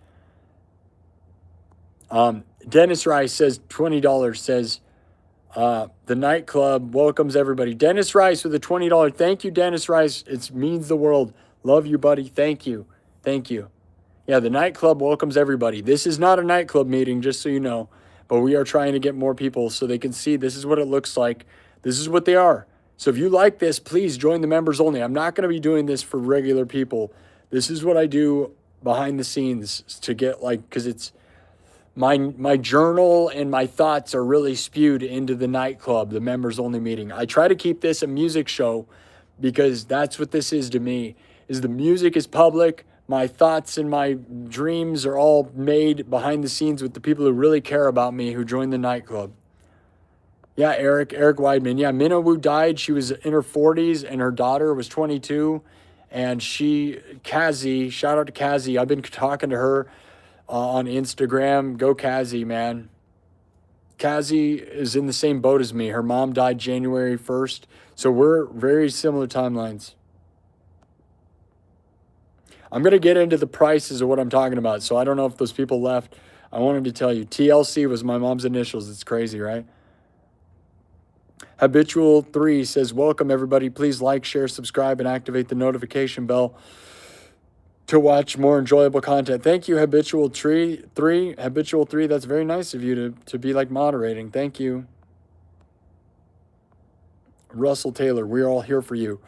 Dennis Rice says, $20, says, the nightclub welcomes everybody. Dennis Rice with a $20. Thank you, Dennis Rice. It means the world. Love you, buddy. Thank you. Yeah, the nightclub welcomes everybody. This is not a nightclub meeting, just so you know. But we are trying to get more people so they can see this is what it looks like. This is what they are. So if you like this, please join the members only. I'm not going to be doing this for regular people. This is what I do behind the scenes to get, because it's my journal and my thoughts are really spewed into the nightclub, the members only meeting. I try to keep this a music show because that's what this is to me, is the music is public. My thoughts and my dreams are all made behind the scenes with the people who really care about me, who join the nightclub. Yeah, Eric Weidman. Yeah, Minna Wu died. She was in her 40s, and her daughter was 22. And Kazi, shout out to Kazi. I've been talking to her on Instagram. Go Kazi, man. Kazi is in the same boat as me. Her mom died January 1st. So we're very similar timelines. I'm going to get into the prices of what I'm talking about. So I don't know if those people left. I wanted to tell you. TLC was my mom's initials. It's crazy, right? Habitual 3 says, welcome everybody. Please like, share, subscribe, and activate the notification bell to watch more enjoyable content. Thank you, Habitual 3. Habitual 3, that's very nice of you to be like moderating. Thank you. Russell Taylor, we're all here for you.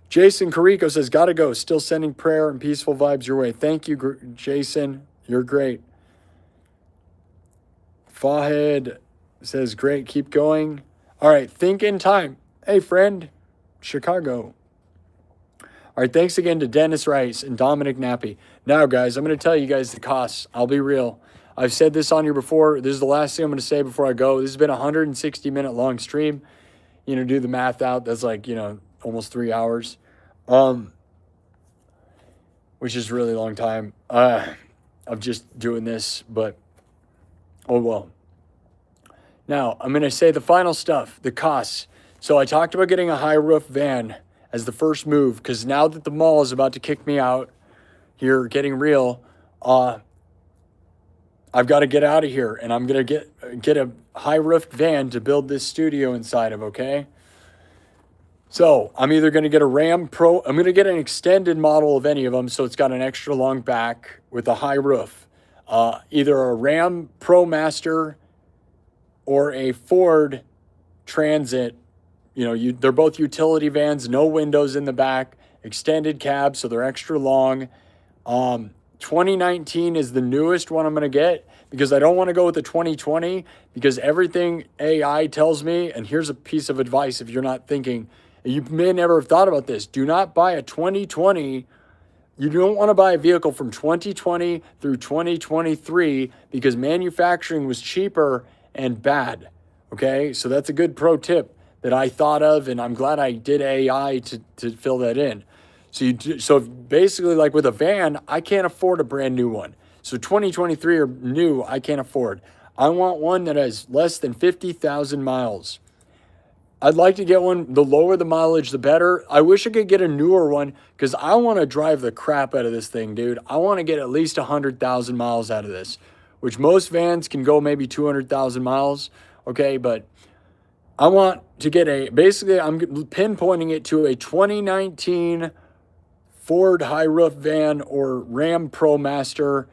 Jason Carrico says, gotta go. Still sending prayer and peaceful vibes your way. Thank you, Jason. You're great. Fahed says, great, keep going. All right, think in time. Hey, friend, Chicago. All right, thanks again to Dennis Rice and Dominic Nappy. Now, guys, I'm going to tell you guys the costs. I'll be real. I've said this on here before. This is the last thing I'm going to say before I go. This has been a 160-minute long stream. You know, do the math out. That's like, you know, almost 3 hours, which is a really long time of just doing this. But, oh, well. Now, I'm going to say the final stuff, the costs. So I talked about getting a high roof van as the first move, because now that the mall is about to kick me out here, getting real, I've got to get out of here, and I'm going to get a high roofed van to build this studio inside of, okay? So I'm either going to get a Ram Pro, I'm going to get an extended model of any of them, so it's got an extra long back with a high roof. Either a Ram Pro Master or a Ford Transit. You know, they're both utility vans, no windows in the back, extended cab, so they're extra long. 2019 is the newest one I'm going to get, because I don't want to go with the 2020, because everything AI tells me, and here's a piece of advice if you're not thinking, you may never have thought about this, do not buy a 2020. You don't want to buy a vehicle from 2020 through 2023, because manufacturing was cheaper and bad. Okay, so that's a good pro tip that I thought of, and I'm glad I did AI to fill that in. So basically, like with a van, I can't afford a brand new one. So 2023 or new, I can't afford. I want one that has less than 50,000 miles. I'd like to get one, the lower the mileage, the better. I wish I could get a newer one, because I want to drive the crap out of this thing, dude. I want to get at least 100,000 miles out of this, which most vans can go maybe 200,000 miles, okay? But I want to get basically I'm pinpointing it to a 2019 Ford high roof van or Ram Pro Master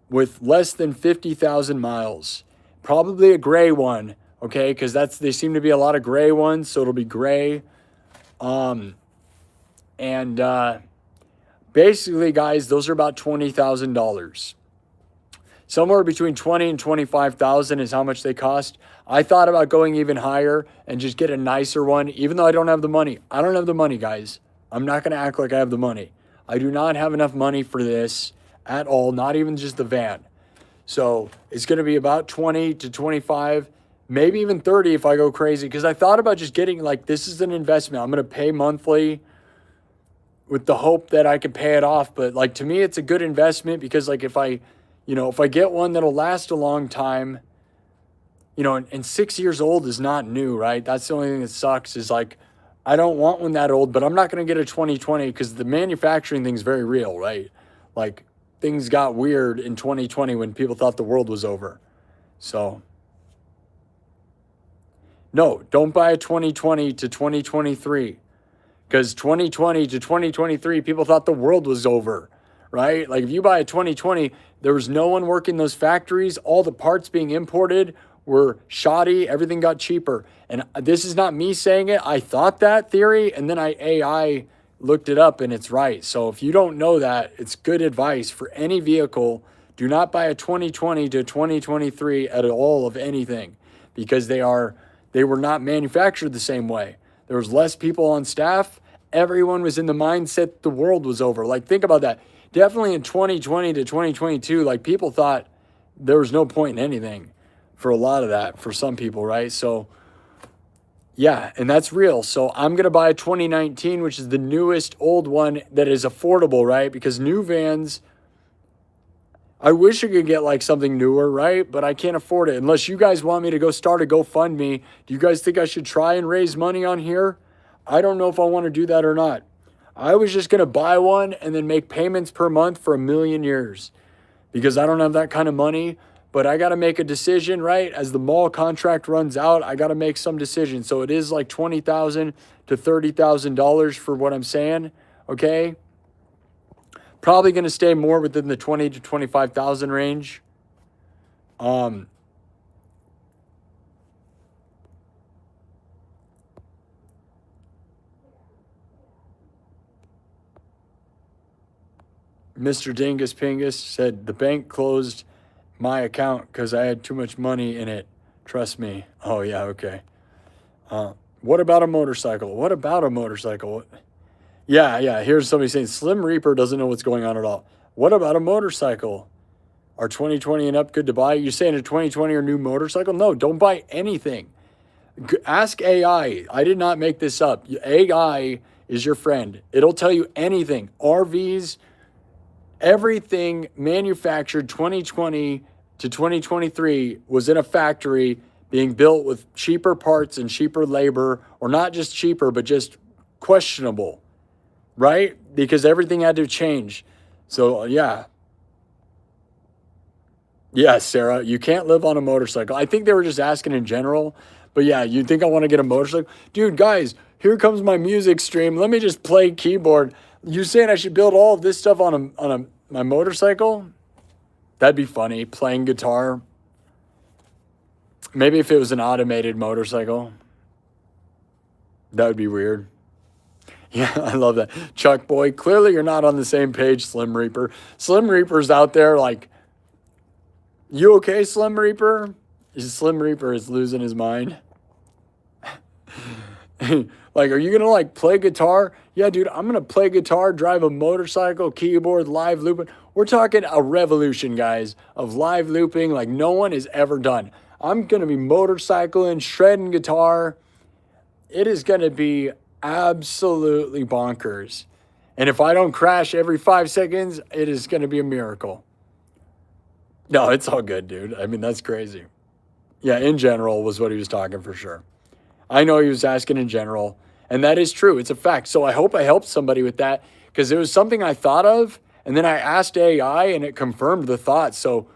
with less than 50,000 miles. Probably a gray one, okay? Because they seem to be a lot of gray ones, so it'll be gray. Basically, guys, those are about $20,000. Somewhere between 20 and 25,000 is how much they cost. I thought about going even higher and just get a nicer one, even though I don't have the money. I don't have the money, guys. I'm not going to act like I have the money. I do not have enough money for this at all, not even just the van. So it's going to be about 20 to 25, maybe even 30 if I go crazy, because I thought about just getting, like, this is an investment. I'm going to pay monthly with the hope that I can pay it off. But, like, to me, it's a good investment, because, like, if I get one that'll last a long time, and 6 years old is not new, right? That's the only thing that sucks is, like, I don't want one that old, but I'm not going to get a 2020 because the manufacturing thing's very real, right? Like, things got weird in 2020 when people thought the world was over. So, no, don't buy a 2020 to 2023, because 2020 to 2023, people thought the world was over, right? Like, if you buy a 2020, there was no one working those factories. All the parts being imported were shoddy. Everything got cheaper. And this is not me saying it. I thought that theory, and then AI looked it up, and it's right. So if you don't know that, it's good advice for any vehicle. Do not buy a 2020 to 2023 at all of anything, because they were not manufactured the same way. There was less people on staff. Everyone was in the mindset the world was over. Like, think about that. Definitely in 2020 to 2022, like, people thought there was no point in anything. for a lot of that, for some people, right? So, yeah, and that's real. So I'm going to buy a 2019, which is the newest old one that is affordable, right? Because new vans, I wish I could get like something newer, right? But I can't afford it. Unless you guys want me to go start a GoFundMe. Do you guys think I should try and raise money on here? I don't know if I want to do that or not. I was just going to buy one and then make payments per month for 1,000,000 years because I don't have that kind of money. But I got to make a decision, right? As the mall contract runs out, I got to make some decision. So it is like $20,000 to $30,000 for what I'm saying, okay? Probably going to stay more within the 20 to 25,000 range. Mr. Dingus Pingus said the bank closed my account because I had too much money in it. Trust me. Oh, yeah, okay. What about a motorcycle? What about a motorcycle? Yeah. Here's somebody saying Slim Reaper doesn't know what's going on at all. What about a motorcycle? Are 2020 and up good to buy? You're saying a 2020 or new motorcycle? No, don't buy anything. Ask AI. I did not make this up. AI is your friend. It'll tell you anything. RVs, everything manufactured 2020 to 2023 was in a factory being built with cheaper parts and cheaper labor, or not just cheaper, but just questionable, right? Because everything had to change. So, yeah. Yeah, Sarah, you can't live on a motorcycle. I think they were just asking in general. But yeah, you think I want to get a motorcycle? Dude, guys, here comes my music stream. Let me just play keyboard. You saying I should build all of this stuff on my motorcycle? That'd be funny. Playing guitar. Maybe if it was an automated motorcycle. That would be weird. Yeah, I love that. Chuck Boy, clearly you're not on the same page, Slim Reaper. Slim Reaper's out there like, you okay, Slim Reaper? Slim Reaper is losing his mind. Like, are you going to like play guitar? Yeah, dude, I'm going to play guitar, drive a motorcycle, keyboard, live looping. We're talking a revolution, guys, of live looping like no one has ever done. I'm going to be motorcycling, shredding guitar. It is going to be absolutely bonkers. And if I don't crash every 5 seconds, it is going to be a miracle. No, it's all good, dude. I mean, that's crazy. Yeah, in general was what he was talking for sure. I know he was asking in general, and that is true. It's a fact. So I hope I helped somebody with that because it was something I thought of, and then I asked AI, and it confirmed the thought. So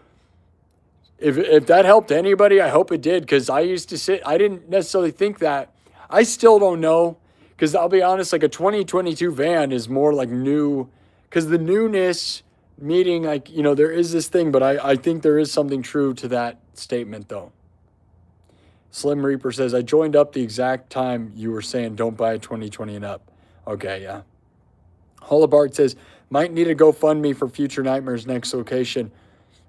if that helped anybody, I hope it did because I used to sit. I didn't necessarily think that. I still don't know because I'll be honest, like a 2022 van is more like new because the newness meeting, like, you know, there is this thing, but I think there is something true to that statement, though. Slim Reaper says, I joined up the exact time you were saying don't buy a 2020 and up. Okay, yeah. Hollabart says, might need a GoFundMe for future nightmares next location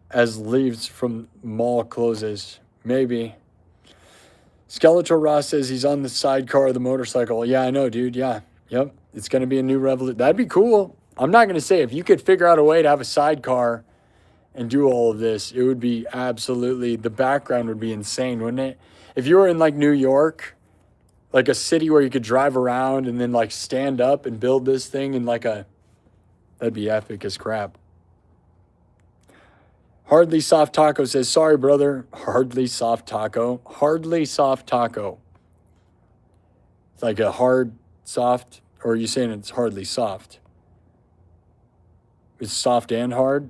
as leaves from mall closes. Maybe. Skeletor Ross says he's on the sidecar of the motorcycle. Yeah, I know, dude. Yeah. Yep. It's going to be a new revolution. That'd be cool. I'm not going to say if you could figure out a way to have a sidecar and do all of this, it would be absolutely, the background would be insane, wouldn't it? If you were in like New York, like a city where you could drive around and then like stand up and build this thing in like that'd be epic as crap. Hardly Soft Taco says, sorry, brother. Hardly Soft Taco. Hardly Soft Taco. It's like a hard, soft, or are you saying it's hardly soft? It's soft and hard?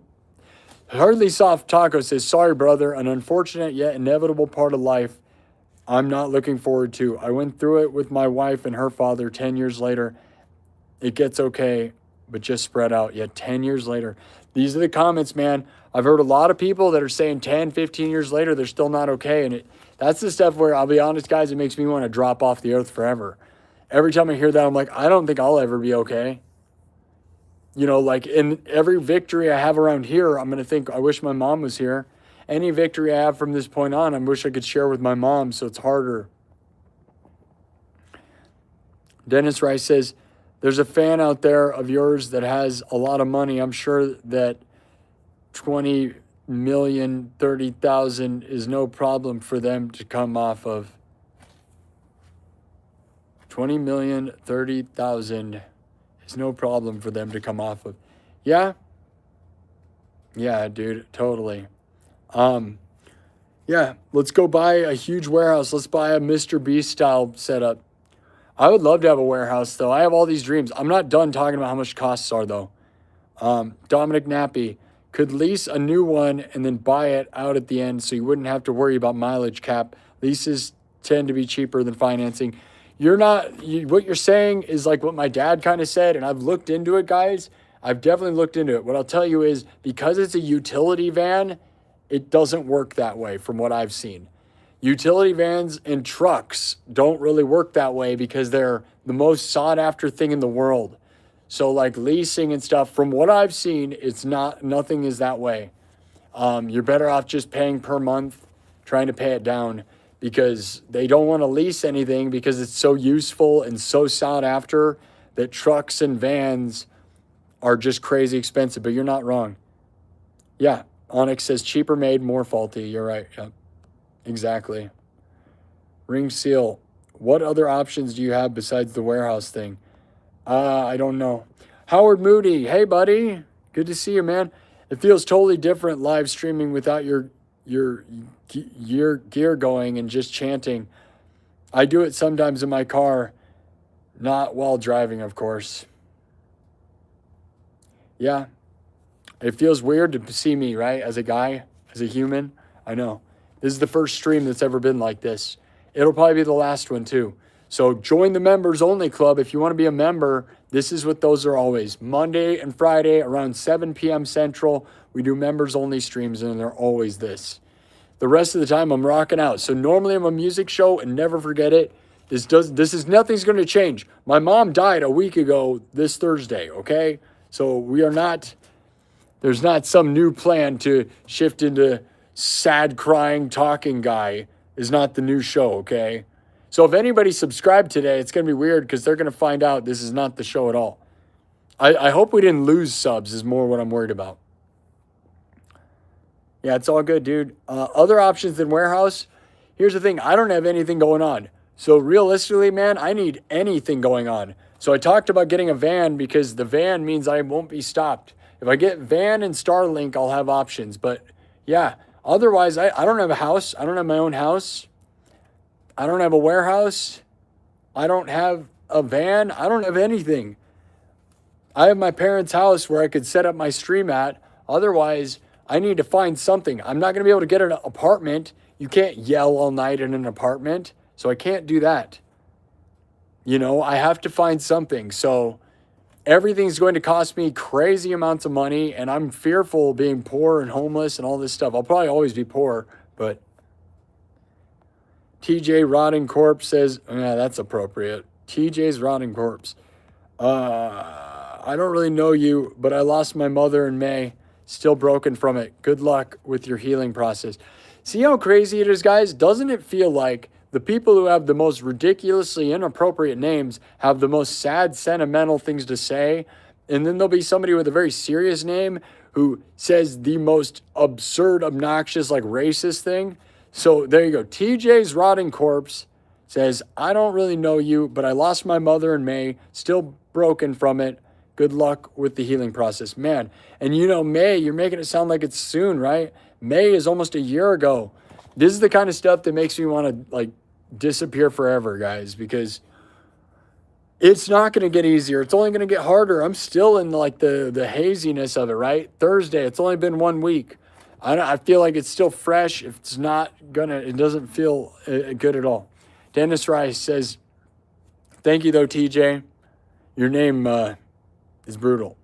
Hardly Soft Taco says, sorry, brother. An unfortunate yet inevitable part of life I'm not looking forward to. I went through it with my wife and her father 10 years later. It gets okay, but just spread out. Yet 10 years later. These are the comments, man. I've heard a lot of people that are saying 10, 15 years later, they're still not okay. And that's the stuff where, I'll be honest, guys, it makes me want to drop off the earth forever. Every time I hear that, I'm like, I don't think I'll ever be okay. You know, like in every victory I have around here, I'm going to think, I wish my mom was here. Any victory I have from this point on, I wish I could share with my mom, so it's harder. Dennis Rice says, there's a fan out there of yours that has a lot of money. I'm sure that $20,030,000 is no problem for them to come off of. 20,030,000 is no problem for them to come off of. Yeah. Yeah, dude, totally. Yeah, let's go buy a huge warehouse. Let's buy a Mr. Beast style setup. I would love to have a warehouse, though. I have all these dreams. I'm not done talking about how much costs are, though. Dominic Nappy could lease a new one and then buy it out at the end so you wouldn't have to worry about mileage cap. Leases tend to be cheaper than financing. What you're saying is like what my dad kind of said, and I've looked into it, guys. I've definitely looked into it. What I'll tell you is because it's a utility van, it doesn't work that way from what I've seen. Utility vans and trucks don't really work that way because they're the most sought after thing in the world. So like leasing and stuff, from what I've seen, nothing is that way. You're better off just paying per month, trying to pay it down because they don't want to lease anything because it's so useful and so sought after that trucks and vans are just crazy expensive, but you're not wrong. Yeah, Onyx says cheaper made, more faulty. You're right. Yeah, exactly. Ring Seal, what other options do you have besides the warehouse thing? I don't know. Howard Moody, hey buddy, good to see you, man. It feels totally different live streaming without your gear going and just chanting. I do it sometimes in my car, not while driving, of course. Yeah, it feels weird to see me, right, as a guy, as a human. I know. This is the first stream that's ever been like this. It'll probably be the last one, too. So join the members only club. If you want to be a member, this is what those are always. Monday and Friday around 7 p.m. Central, we do members only streams, and they're always this. The rest of the time, I'm rocking out. So normally I'm a music show, and never forget it. Nothing's going to change. My mom died a week ago this Thursday, okay? So there's not some new plan to shift into sad, crying, talking guy is not the new show, okay? So if anybody subscribed today, it's going to be weird because they're going to find out this is not the show at all. I hope we didn't lose subs is more what I'm worried about. Yeah, it's all good, dude. Other options than warehouse, here's the thing. I don't have anything going on. So realistically, man, I need anything going on. So I talked about getting a van because the van means I won't be stopped. If I get van and Starlink, I'll have options. But yeah, otherwise, I don't have a house. I don't have my own house. I don't have a warehouse. I don't have a van. I don't have anything. I have my parents' house where I could set up my stream at. Otherwise, I need to find something. I'm not going to be able to get an apartment. You can't yell all night in an apartment. So I can't do that. You know, I have to find something. So everything's going to cost me crazy amounts of money. And I'm fearful of being poor and homeless and all this stuff. I'll probably always be poor, but TJ Rotting Corpse says, yeah, that's appropriate. TJ's Rotting Corpse. I don't really know you, but I lost my mother in May. Still broken from it. Good luck with your healing process. See how crazy it is, guys? Doesn't it feel like the people who have the most ridiculously inappropriate names have the most sad, sentimental things to say? And then there'll be somebody with a very serious name who says the most absurd, obnoxious, like racist thing. So there you go. TJ's Rotting Corpse says, I don't really know you, but I lost my mother in May. Still broken from it. Good luck with the healing process. Man, and you know, May, you're making it sound like it's soon, right? May is almost a year ago. This is the kind of stuff that makes me want to, like, disappear forever, guys, because it's not going to get easier. It's only going to get harder. I'm still in, like, the haziness of it, right? Thursday, it's only been 1 week. I feel like it's still fresh. If it's not it doesn't feel good at all. Dennis Rice says, thank you, though, TJ. Your name is brutal.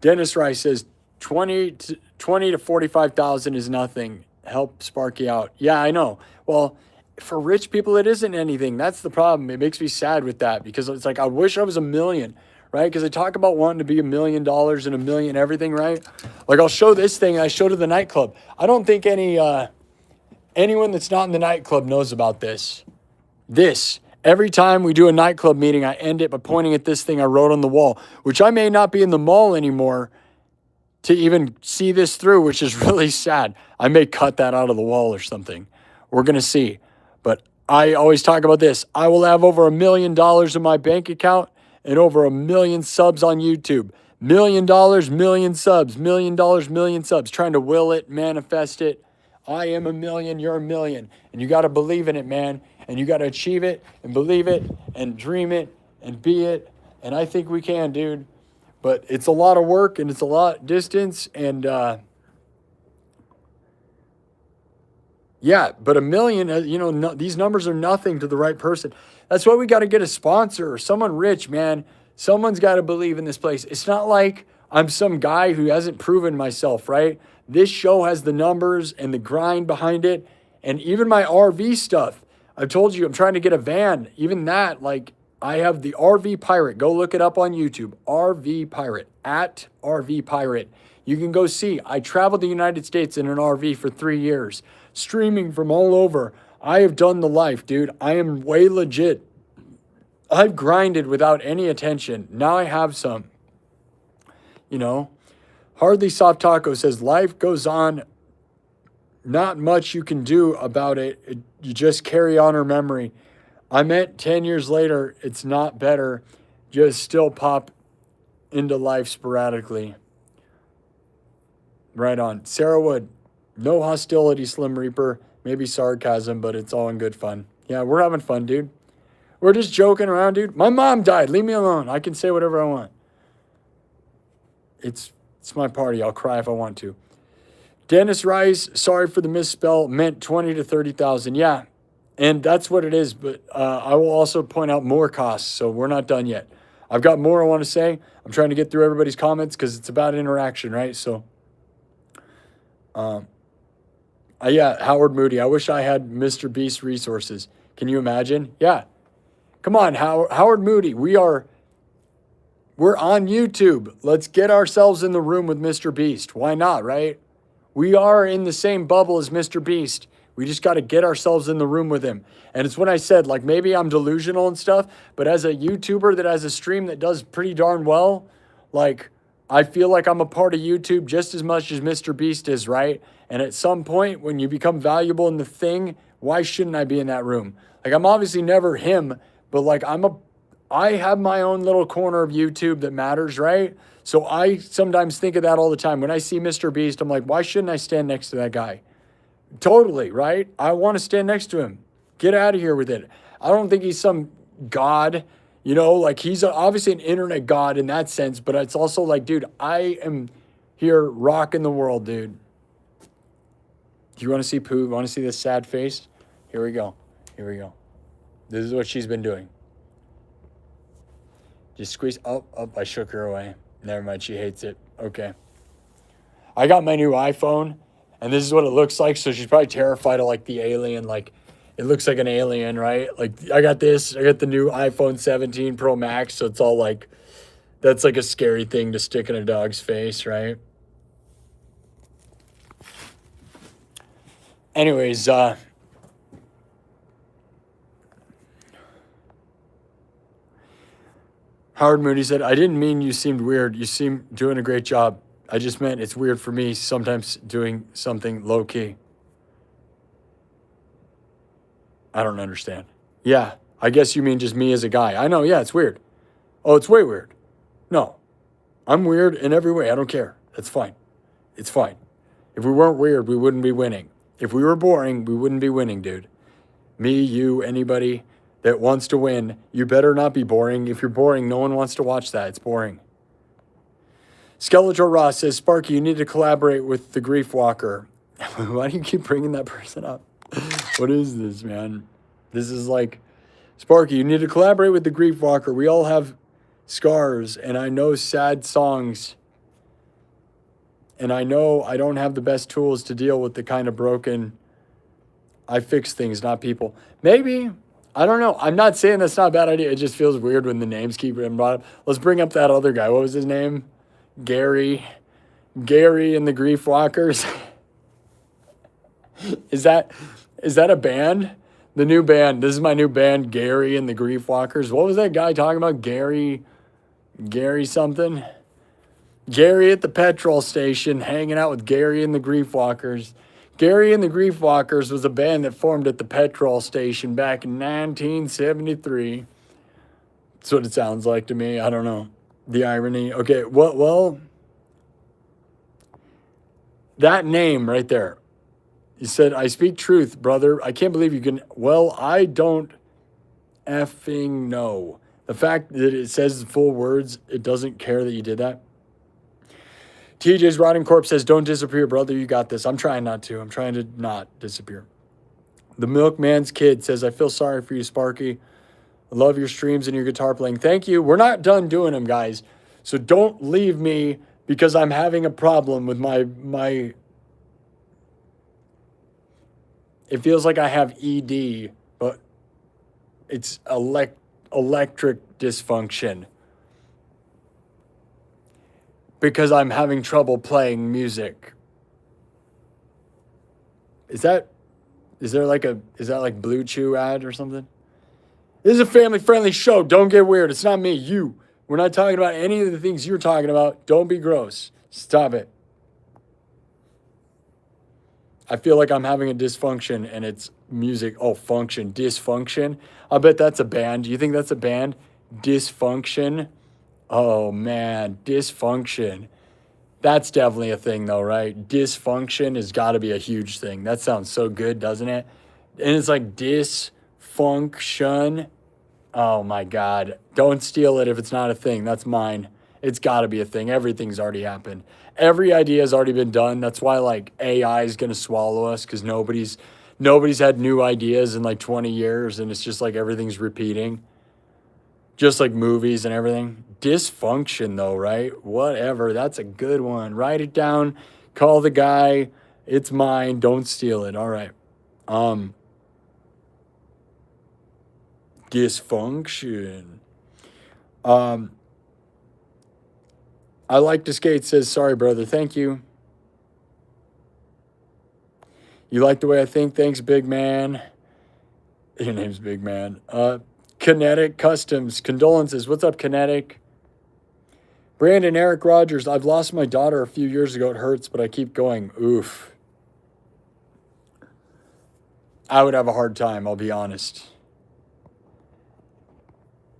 Dennis Rice says, 20 to 45,000 is nothing. Help Sparky out. Yeah, I know. Well, for rich people, it isn't anything. That's the problem. It makes me sad with that because it's like, I wish I was $1 million, right? Because I talk about wanting to be $1 million and $1 million everything, right? Like, I'll show this thing I showed at the nightclub. I don't think anyone that's not in the nightclub knows about this. Every time we do a nightclub meeting, I end it by pointing at this thing I wrote on the wall, which I may not be in the mall anymore. to even see this through, which is really sad. I may cut that out of the wall or something. We're going to see. But I always talk about this. I will have over $1 million in my bank account and over 1 million subs on YouTube. $1 million, million subs, $1 million, million subs. Trying to will it, manifest it. I am 1 million, you're 1 million. And you got to believe in it, man. And you got to achieve it and believe it and dream it and be it. And I think we can, dude. But it's a lot of work and it's a lot of distance. And yeah, but 1 million, no, these numbers are nothing to the right person. That's why we got to get a sponsor or someone rich, man. Someone's got to believe in this place. It's not like I'm some guy who hasn't proven myself, right? This show has the numbers and the grind behind it. And even my RV stuff. I've told you I'm trying to get a van. Even that, like, I have the RV Pirate. Go look it up on YouTube. RV Pirate, at RV Pirate. You can go see. I traveled the United States in an RV for 3 years, streaming from all over. I have done the life, dude. I am way legit. I've grinded without any attention. Now I have some. Hardly Soft Taco says, life goes on. Not much you can do about it. You just carry on her memory. I meant 10 years later, it's not better. Just still pop into life sporadically. Right on. Sarah Wood, no hostility, Slim Reaper. Maybe sarcasm, but it's all in good fun. Yeah, we're having fun, dude. We're just joking around, dude. My mom died. Leave me alone. I can say whatever I want. It's my party. I'll cry if I want to. Dennis Rice, sorry for the misspell, meant 20 to 30,000. Yeah, and that's what it is. But I will also point out more costs, so we're not done yet. I've got more I want to say. I'm trying to get through everybody's comments because it's about interaction, right? So, yeah, Howard Moody. I wish I had Mr. Beast resources. Can you imagine? Yeah. Come on, Howard Moody. We're on YouTube. Let's get ourselves in the room with Mr. Beast. Why not, right? We are in the same bubble as Mr. Beast. We just got to get ourselves in the room with him. And it's when I said, like, maybe I'm delusional and stuff, but as a YouTuber that has a stream that does pretty darn well, like, I feel like I'm a part of YouTube just as much as Mr. Beast is, right? And at some point, when you become valuable in the thing, why shouldn't I be in that room? Like, I'm obviously never him, but, like, I have my own little corner of YouTube that matters, right? So I sometimes think of that all the time. When I see Mr. Beast, I'm like, why shouldn't I stand next to that guy? Totally, right? I want to stand next to him. Get out of here with it. I don't think he's some god, like he's obviously an internet god in that sense, but it's also like, dude, I am here rocking the world, dude. Do you want to see Pooh? Want to see this sad face? Here we go. This is what she's been doing. Just squeeze. Oh, I shook her away. Never mind, she hates it. Okay. I got my new iPhone, and this is what it looks like. So she's probably terrified of, like, the alien. Like, it looks like an alien, right? Like, I got the new iPhone 17 Pro Max, so it's all like, that's like a scary thing to stick in a dog's face, right? Anyways, Howard Moody said, I didn't mean you seemed weird. You seem doing a great job. I just meant it's weird for me sometimes doing something low-key. I don't understand. Yeah, I guess you mean just me as a guy. I know, yeah, it's weird. Oh, it's way weird. No, I'm weird in every way. I don't care. That's fine. It's fine. If we weren't weird, we wouldn't be winning. If we were boring, we wouldn't be winning, dude. Me, you, anybody that wants to win, you better not be boring. If you're boring, no one wants to watch that. It's boring. Skeletor Ross says, Sparky, you need to collaborate with the Grief Walker. Why do you keep bringing that person up? What is this, man? This is like, Sparky, you need to collaborate with the Grief Walker. We all have scars, and I know sad songs. And I know I don't have the best tools to deal with the kind of broken. I fix things, not people. Maybe. I don't know. I'm not saying that's not a bad idea. It just feels weird when the names keep getting brought up. Let's bring up that other guy. What was his name? Gary and the Grief Walkers. Is that a band? The new band. This is my new band, Gary and the Grief Walkers. What was that guy talking about? Gary something? Gary at the petrol station, hanging out with Gary and the Grief Walkers. Gary and the Grief Walkers was a band that formed at the petrol station back in 1973. That's what it sounds like to me. I don't know. The irony. Okay, well, that name right there. You said, I speak truth, brother. I can't believe you can. Well, I don't effing know. The fact that it says full words, it doesn't care that you did that. TJ's Rotting Corpse says, don't disappear, brother. You got this. I'm trying not to. I'm trying to not disappear. The Milkman's Kid says, I feel sorry for you, Sparky. I love your streams and your guitar playing. Thank you. We're not done doing them, guys. So don't leave me because I'm having a problem with my it feels like I have ED, but it's electric dysfunction. Because I'm having trouble playing music. Is that like Blue Chew ad or something? This is a family-friendly show. Don't get weird. It's not me, you. We're not talking about any of the things you're talking about. Don't be gross. Stop it. I feel like I'm having a dysfunction and it's music. Oh, function. Dysfunction. I bet that's a band. Do you think that's a band? Dysfunction. Oh, man. Dysfunction. That's definitely a thing, though, right? Dysfunction has got to be a huge thing. That sounds so good, doesn't it? And it's like dysfunction. Oh, my God. Don't steal it if it's not a thing. That's mine. It's got to be a thing. Everything's already happened. Every idea has already been done. That's why, like, AI is going to swallow us because nobody's had new ideas in, like, 20 years, and it's just like everything's repeating. Just like movies and everything. Dysfunction, though, right? Whatever. That's a good one. Write it down. Call the guy. It's mine. Don't steal it. All right. Dysfunction. I like to skate says, sorry, brother. Thank you. You like the way I think? Thanks, big man. Your name's Big Man. Kinetic Customs. Condolences. What's up, Kinetic? Brandon, Eric Rogers. I've lost my daughter a few years ago. It hurts, but I keep going. Oof. I would have a hard time, I'll be honest.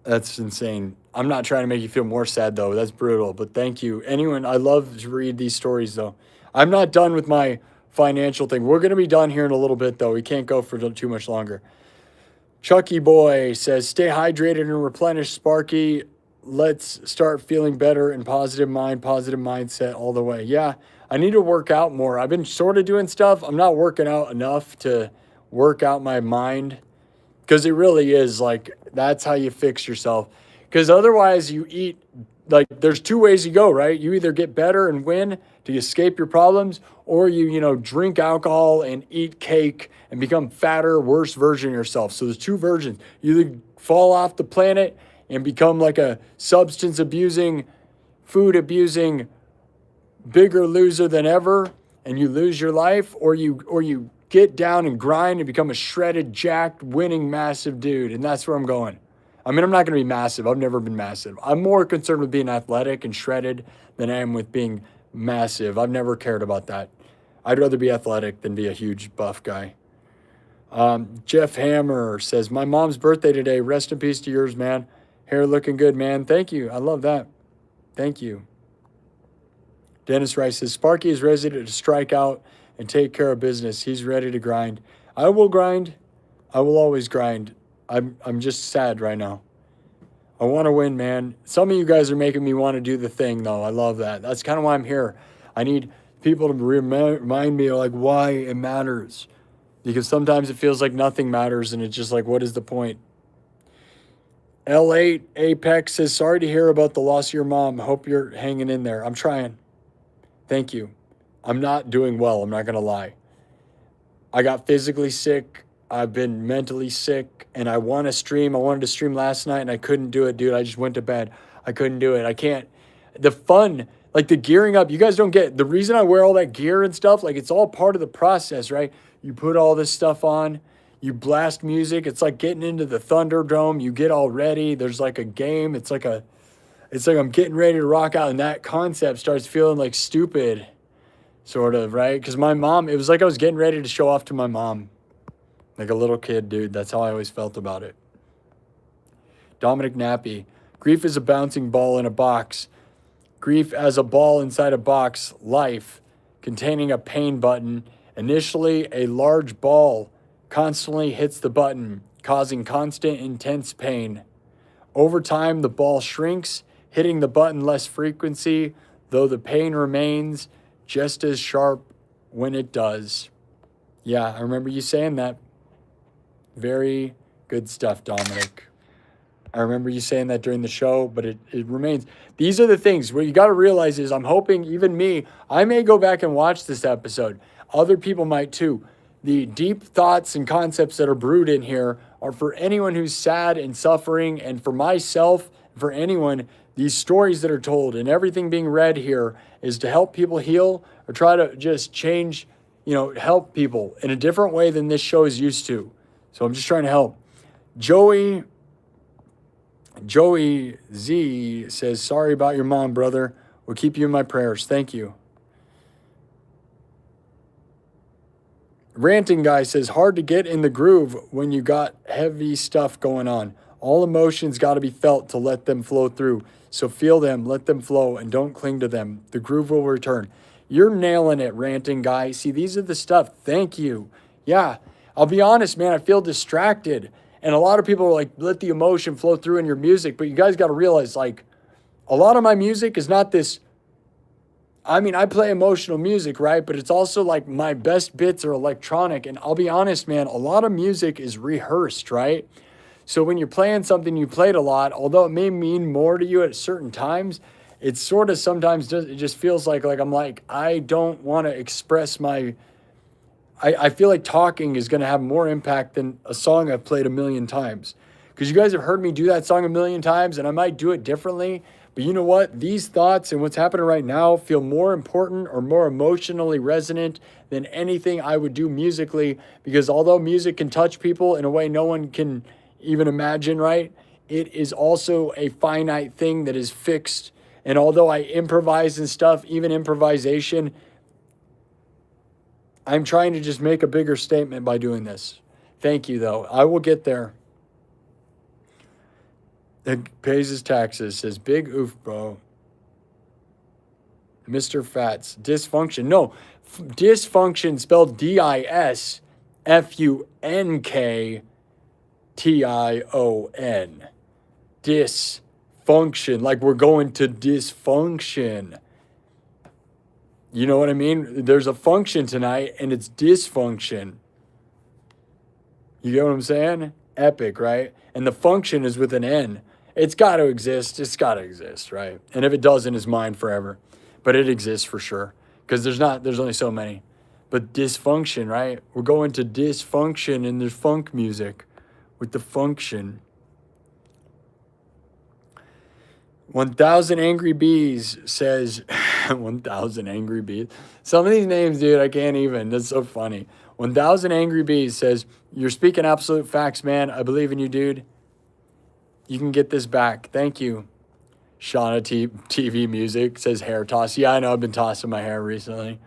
That's insane. I'm not trying to make you feel more sad, though. That's brutal, but thank you. Anyone, I love to read these stories, though. I'm not done with my financial thing. We're going to be done here in a little bit, though. We can't go for too much longer. Chucky Boy says, stay hydrated and replenish, Sparky. Let's start feeling better and positive mind, positive mindset all the way. Yeah, I need to work out more. I've been sort of doing stuff. I'm not working out enough to work out my mind because it really is like that's how you fix yourself. Because otherwise you eat, like there's two ways you go, right? You either get better and win to escape your problems, or you drink alcohol and eat cake and become fatter, worse version of yourself. So there's two versions. You either fall off the planet and become like a substance abusing, food abusing, bigger loser than ever, and you lose your life, or you get down and grind and become a shredded, jacked, winning, massive dude. And that's where I'm going. I mean, I'm not going to be massive. I've never been massive. I'm more concerned with being athletic and shredded than I am with being massive. I've never cared about that. I'd rather be athletic than be a huge buff guy. Jeff Hammer says, my mom's birthday today. Rest in peace to yours, man. Hair looking good, man. Thank you. I love that. Thank you. Dennis Rice says, Sparky is ready to strike out and take care of business. He's ready to grind. I will grind. I will always grind. I'm just sad right now. I want to win, man. Some of you guys are making me want to do the thing, though. I love that. That's kind of why I'm here. I need people to remind me of, like, why it matters. Because sometimes it feels like nothing matters, and it's just like, what is the point? L8 Apex says, sorry to hear about the loss of your mom. Hope you're hanging in there. I'm trying. Thank you. I'm not doing well. I'm not going to lie. I got physically sick. I've been mentally sick, and I want to stream. I wanted to stream last night, and I couldn't do it, dude. I just went to bed. I couldn't do it. I can't. The fun, like the gearing up, you guys don't get. The reason I wear all that gear and stuff, like it's all part of the process, right? You put all this stuff on. You blast music. It's like getting into the Thunderdome. You get all ready. There's like a game. It's like It's like I'm getting ready to rock out, and that concept starts feeling like stupid, sort of, right? Because my mom, it was like I was getting ready to show off to my mom. Like a little kid, dude. That's how I always felt about it. Dominic Nappy. Grief is a bouncing ball in a box. Grief as a ball inside a box. Life containing a pain button. Initially, a large ball constantly hits the button, causing constant, intense pain. Over time, the ball shrinks, hitting the button less frequency, though the pain remains just as sharp when it does. Yeah, I remember you saying that. Very good stuff, Dominic. I remember you saying that during the show, but it remains. These are the things. What you got to realize is I'm hoping, even me, I may go back and watch this episode. Other people might too. The deep thoughts and concepts that are brewed in here are for anyone who's sad and suffering, and for myself, for anyone, these stories that are told and everything being read here is to help people heal or try to just change, help people in a different way than this show is used to. So I'm just trying to help. Joey Z says, sorry about your mom, brother. We'll keep you in my prayers. Thank you. Ranting Guy says, hard to get in the groove when you got heavy stuff going on. All emotions got to be felt to let them flow through. So feel them, let them flow, and don't cling to them. The groove will return. You're nailing it, Ranting Guy. See, these are the stuff. Thank you. Yeah, I'll be honest, man. I feel distracted. And a lot of people are like, let the emotion flow through in your music. But you guys got to realize, like, a lot of my music is not this. I mean, I play emotional music, right? But it's also like my best bits are electronic. And I'll be honest, man, a lot of music is rehearsed, right? So when you're playing something you played a lot, although it may mean more to you at certain times, it sort of sometimes it just feels like I'm like, I don't want to express my... I feel like talking is going to have more impact than a song I've played a million times. Because you guys have heard me do that song a million times, and I might do it differently. But you know what? These thoughts and what's happening right now feel more important or more emotionally resonant than anything I would do musically. Because although music can touch people in a way no one can even imagine, right? It is also a finite thing that is fixed. And although I improvise and stuff, even improvisation, I'm trying to just make a bigger statement by doing this. Thank you, though. I will get there. It pays his taxes. Says, big oof, bro. Mr. Fats. Dysfunction. No. Dysfunction spelled DISFUNKTION. Dysfunction. Like we're going to dysfunction. You know what I mean? There's a function tonight, and it's dysfunction. You get what I'm saying? Epic, right? And the function is with an N. It's got to exist. It's got to exist, right? And if it doesn't, it's mine forever. But it exists for sure. Because there's only so many. But dysfunction, right? We're going to dysfunction, and there's funk music with the function. 1,000 Angry Bees says, 1,000 Angry Bees. Some of these names, dude, I can't even. That's so funny. 1,000 Angry Bees says, you're speaking absolute facts, man. I believe in you, dude. You can get this back. Thank you. Shauna TV Music says hair toss. Yeah, I know. I've been tossing my hair recently.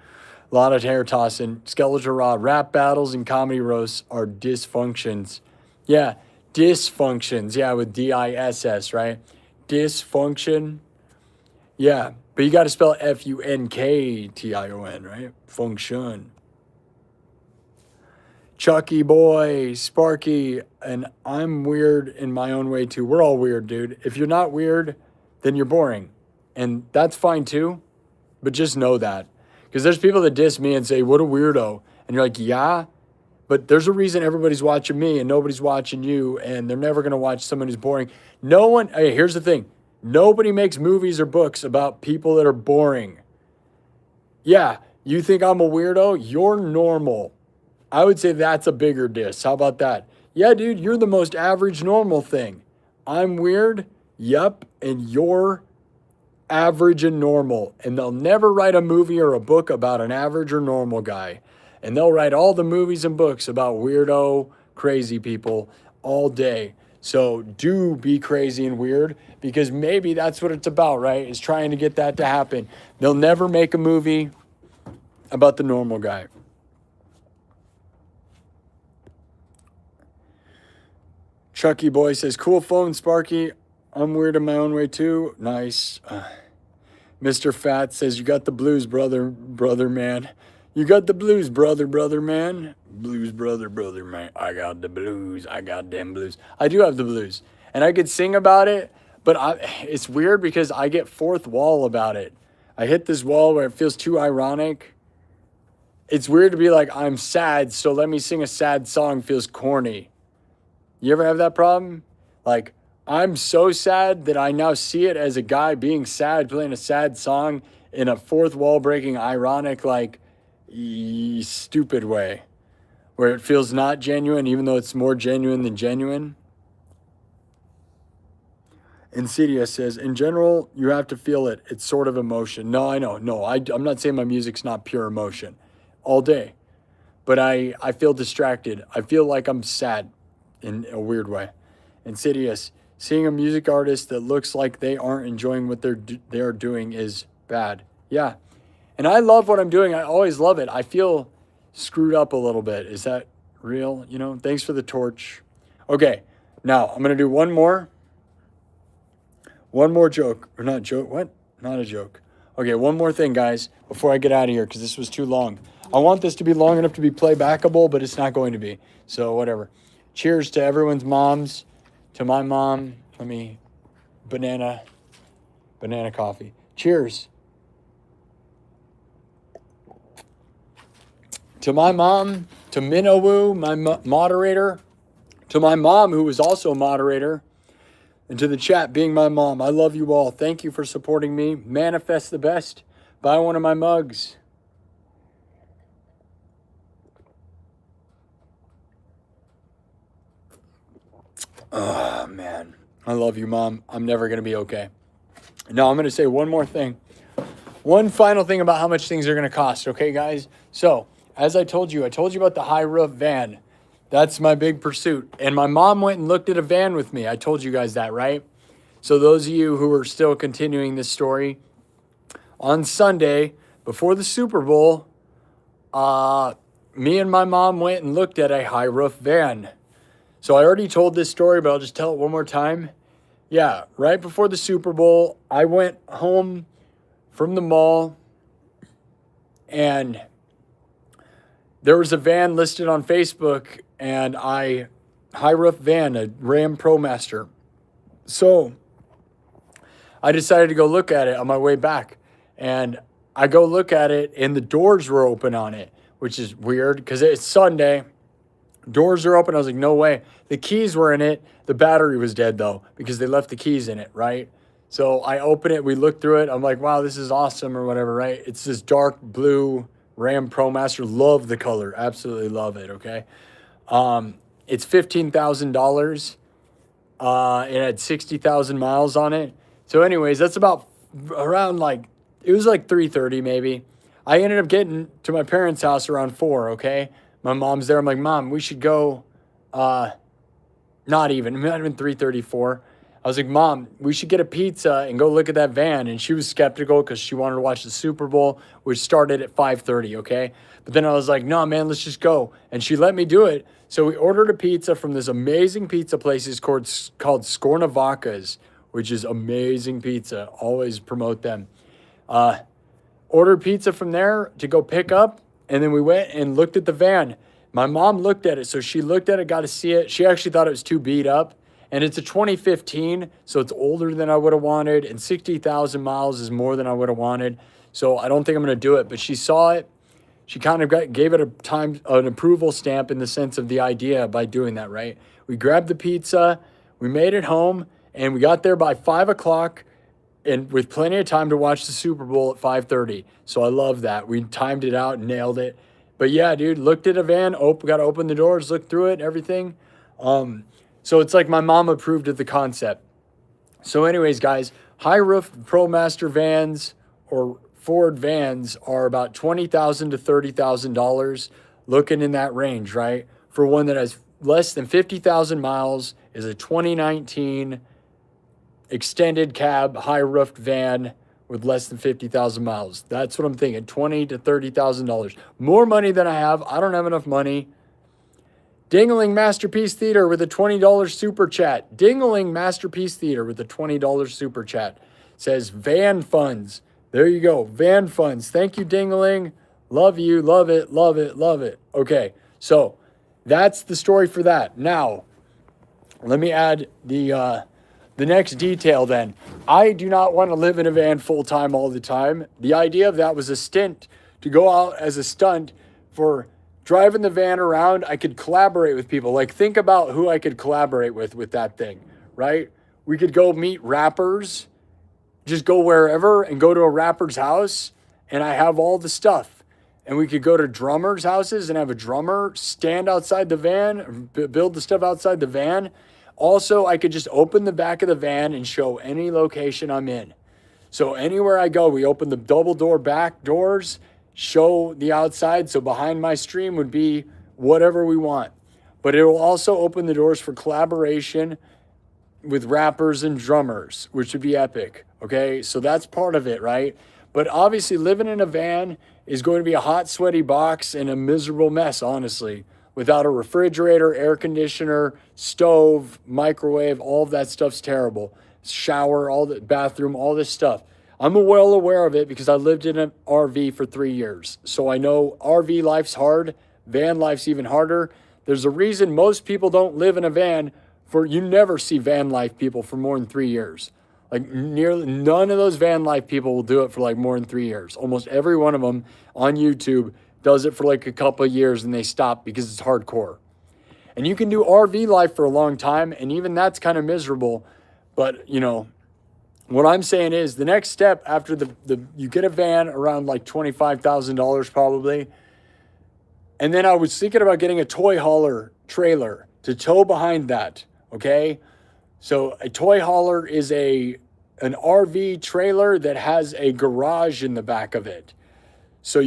A lot of hair tossing. Skeletal Rod. Rap battles and comedy roasts are dysfunctions. Yeah, dysfunctions. Yeah, with DISS, right? Dysfunction. Yeah, but you got to spell FUNKTION, right? Function. Chucky boy, Sparky, and I'm weird in my own way too. We're all weird, dude. If you're not weird, then you're boring. And that's fine too, but just know that. Because there's people that diss me and say, what a weirdo. And you're like, yeah, but there's a reason everybody's watching me and nobody's watching you, and they're never going to watch someone who's boring. No one, hey, here's the thing. Nobody makes movies or books about people that are boring. Yeah, you think I'm a weirdo? You're normal. I would say that's a bigger diss. How about that? Yeah, dude, you're the most average normal thing. I'm weird. Yep. And you're average and normal. And they'll never write a movie or a book about an average or normal guy. And they'll write all the movies and books about weirdo, crazy people all day. So do be crazy and weird, because maybe that's what it's about, right? Is trying to get that to happen. They'll never make a movie about the normal guy. Chucky Boy says, cool phone, Sparky. I'm weird in my own way too. Nice. Mr. Fat says, you got the blues, brother man. You got the blues, brother man. Blues, brother man. I got the blues. I got them blues. I do have the blues. And I could sing about it, but it's weird because I get fourth wall about it. I hit this wall where it feels too ironic. It's weird to be like, I'm sad, so let me sing a sad song feels corny. You ever have that problem? Like, I'm so sad that I now see it as a guy being sad, playing a sad song in a fourth wall breaking, ironic, like, stupid way, where it feels not genuine, even though it's more genuine than genuine. Insidious says, in general, you have to feel it. It's sort of emotion. No, I know. No, I'm not saying my music's not pure emotion all day, but I feel distracted. I feel like I'm sad in a weird way. Insidious, seeing a music artist that looks like they aren't enjoying what they're doing is bad. Yeah. And I love what I'm doing. I always love it. I feel screwed up a little bit. Is that real? You know, thanks for the torch. Okay. Now I'm going to do one more joke, or not joke. What? Not a joke. Okay. One more thing, guys, before I get out of here, because this was too long. I want this to be long enough to be playbackable, but it's not going to be. So whatever. Cheers to everyone's moms, to my mom. Let me, banana coffee. Cheers. To my mom, to Minowu, my moderator, to my mom, who was also a moderator, and to the chat being my mom. I love you all. Thank you for supporting me. Manifest the best. Buy one of my mugs. Oh, man. I love you, Mom. I'm never going to be okay. Now, I'm going to say one more thing. One final thing about how much things are going to cost. Okay, guys? So, as I told you about the high roof van. That's my big pursuit. And my mom went and looked at a van with me. I told you guys that, right? So those of you who are still continuing this story, on Sunday, before the Super Bowl, me and my mom went and looked at a high roof van. So I already told this story, but I'll just tell it one more time. Yeah, right before the Super Bowl, I went home from the mall, and there was a van listed on Facebook, and high roof van, a Ram ProMaster. So I decided to go look at it on my way back, and I go look at it, and the doors were open on it, which is weird because it's Sunday. Doors are open. I was like, no way. The keys were in it. The battery was dead, though, because they left the keys in it, right? So I open it. We look through it. I'm like, wow, this is awesome or whatever, right? It's this dark blue Ram ProMaster. Love the color. Absolutely love it, okay? It's $15,000. It had 60,000 miles on it. So anyways, that's about around it was like 3:30 maybe. I ended up getting to my parents' house around 4, okay? My mom's there. I'm like, Mom, we should go, not even, it might have been 3:34. I was like, Mom, we should get a pizza and go look at that van. And she was skeptical because she wanted to watch the Super Bowl, which started at 5:30, okay? But then I was like, no, man, let's just go. And she let me do it. So we ordered a pizza from this amazing pizza place. It's called Scornavacas, which is amazing pizza. Always promote them. Ordered pizza from there to go pick up. And then we went and looked at the van. My mom looked at it. So she looked at it, got to see it. She actually thought it was too beat up. And it's a 2015, so it's older than I would have wanted. And 60,000 miles is more than I would have wanted. So I don't think I'm going to do it. But she saw it. She kind of gave it an approval stamp in the sense of the idea by doing that, right? We grabbed the pizza. We made it home. And we got there by 5 o'clock. And with plenty of time to watch the Super Bowl at 5:30. So I love that. We timed it out and nailed it. But yeah, dude, looked at a van, got to open the doors, looked through it, everything. So it's like my mom approved of the concept. So anyways, guys, high roof ProMaster vans or Ford vans are about $20,000 to $30,000, looking in that range, right? For one that has less than 50,000 miles, is a 2019 extended cab, high roofed van with less than 50,000 miles. That's what I'm thinking, $20,000 to $30,000. More money than I have. I don't have enough money. Dingling Masterpiece Theater with a $20 super chat. Dingling Masterpiece Theater with a $20 super chat. Says van funds. There you go. Van funds. Thank you, Dingling. Love you. Love it. Love it. Love it. Okay. So that's the story for that. Now, let me add the next detail then. I do not want to live in a van full time all the time. The idea of that was a stint to go out as a stunt for driving the van around. I could collaborate with people. Like, think about who I could collaborate with that thing, right? We could go meet rappers, just go wherever and go to a rapper's house, and I have all the stuff. And we could go to drummers' houses and have a drummer stand outside the van, build the stuff outside the van. Also, I could just open the back of the van and show any location I'm in. So anywhere I go, we open the double door back doors, show the outside. So behind my stream would be whatever we want. But it will also open the doors for collaboration with rappers and drummers, which would be epic. Okay, so that's part of it, right? But obviously living in a van is going to be a hot, sweaty box and a miserable mess, honestly. Without a refrigerator, air conditioner, stove, microwave, all of that stuff's terrible. Shower, all the bathroom, all this stuff. I'm well aware of it because I lived in an RV for 3 years. So I know RV life's hard, van life's even harder. There's a reason most people don't live in a van you never see van life people for more than 3 years. Like nearly none of those van life people will do it for like more than 3 years. Almost every one of them on YouTube does it for like a couple of years and they stop because it's hardcore. And you can do RV life for a long time, and even that's kind of miserable. But, you know, what I'm saying is the next step after you get a van around like $25,000 probably. And then I was thinking about getting a toy hauler trailer to tow behind that, okay? So a toy hauler is an RV trailer that has a garage in the back of it. So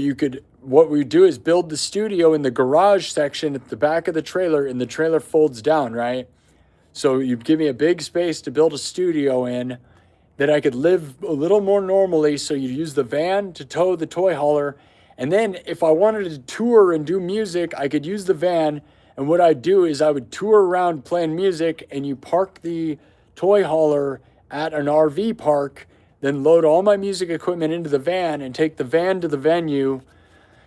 what we do is build the studio in the garage section at the back of the trailer, and the trailer folds down, right? So you give me a big space to build a studio in that I could live a little more normally. So you use the van to tow the toy hauler. And then if I wanted to tour and do music, I could use the van. And what I'd do is I would tour around playing music, and you park the toy hauler at an RV park, then load all my music equipment into the van and take the van to the venue.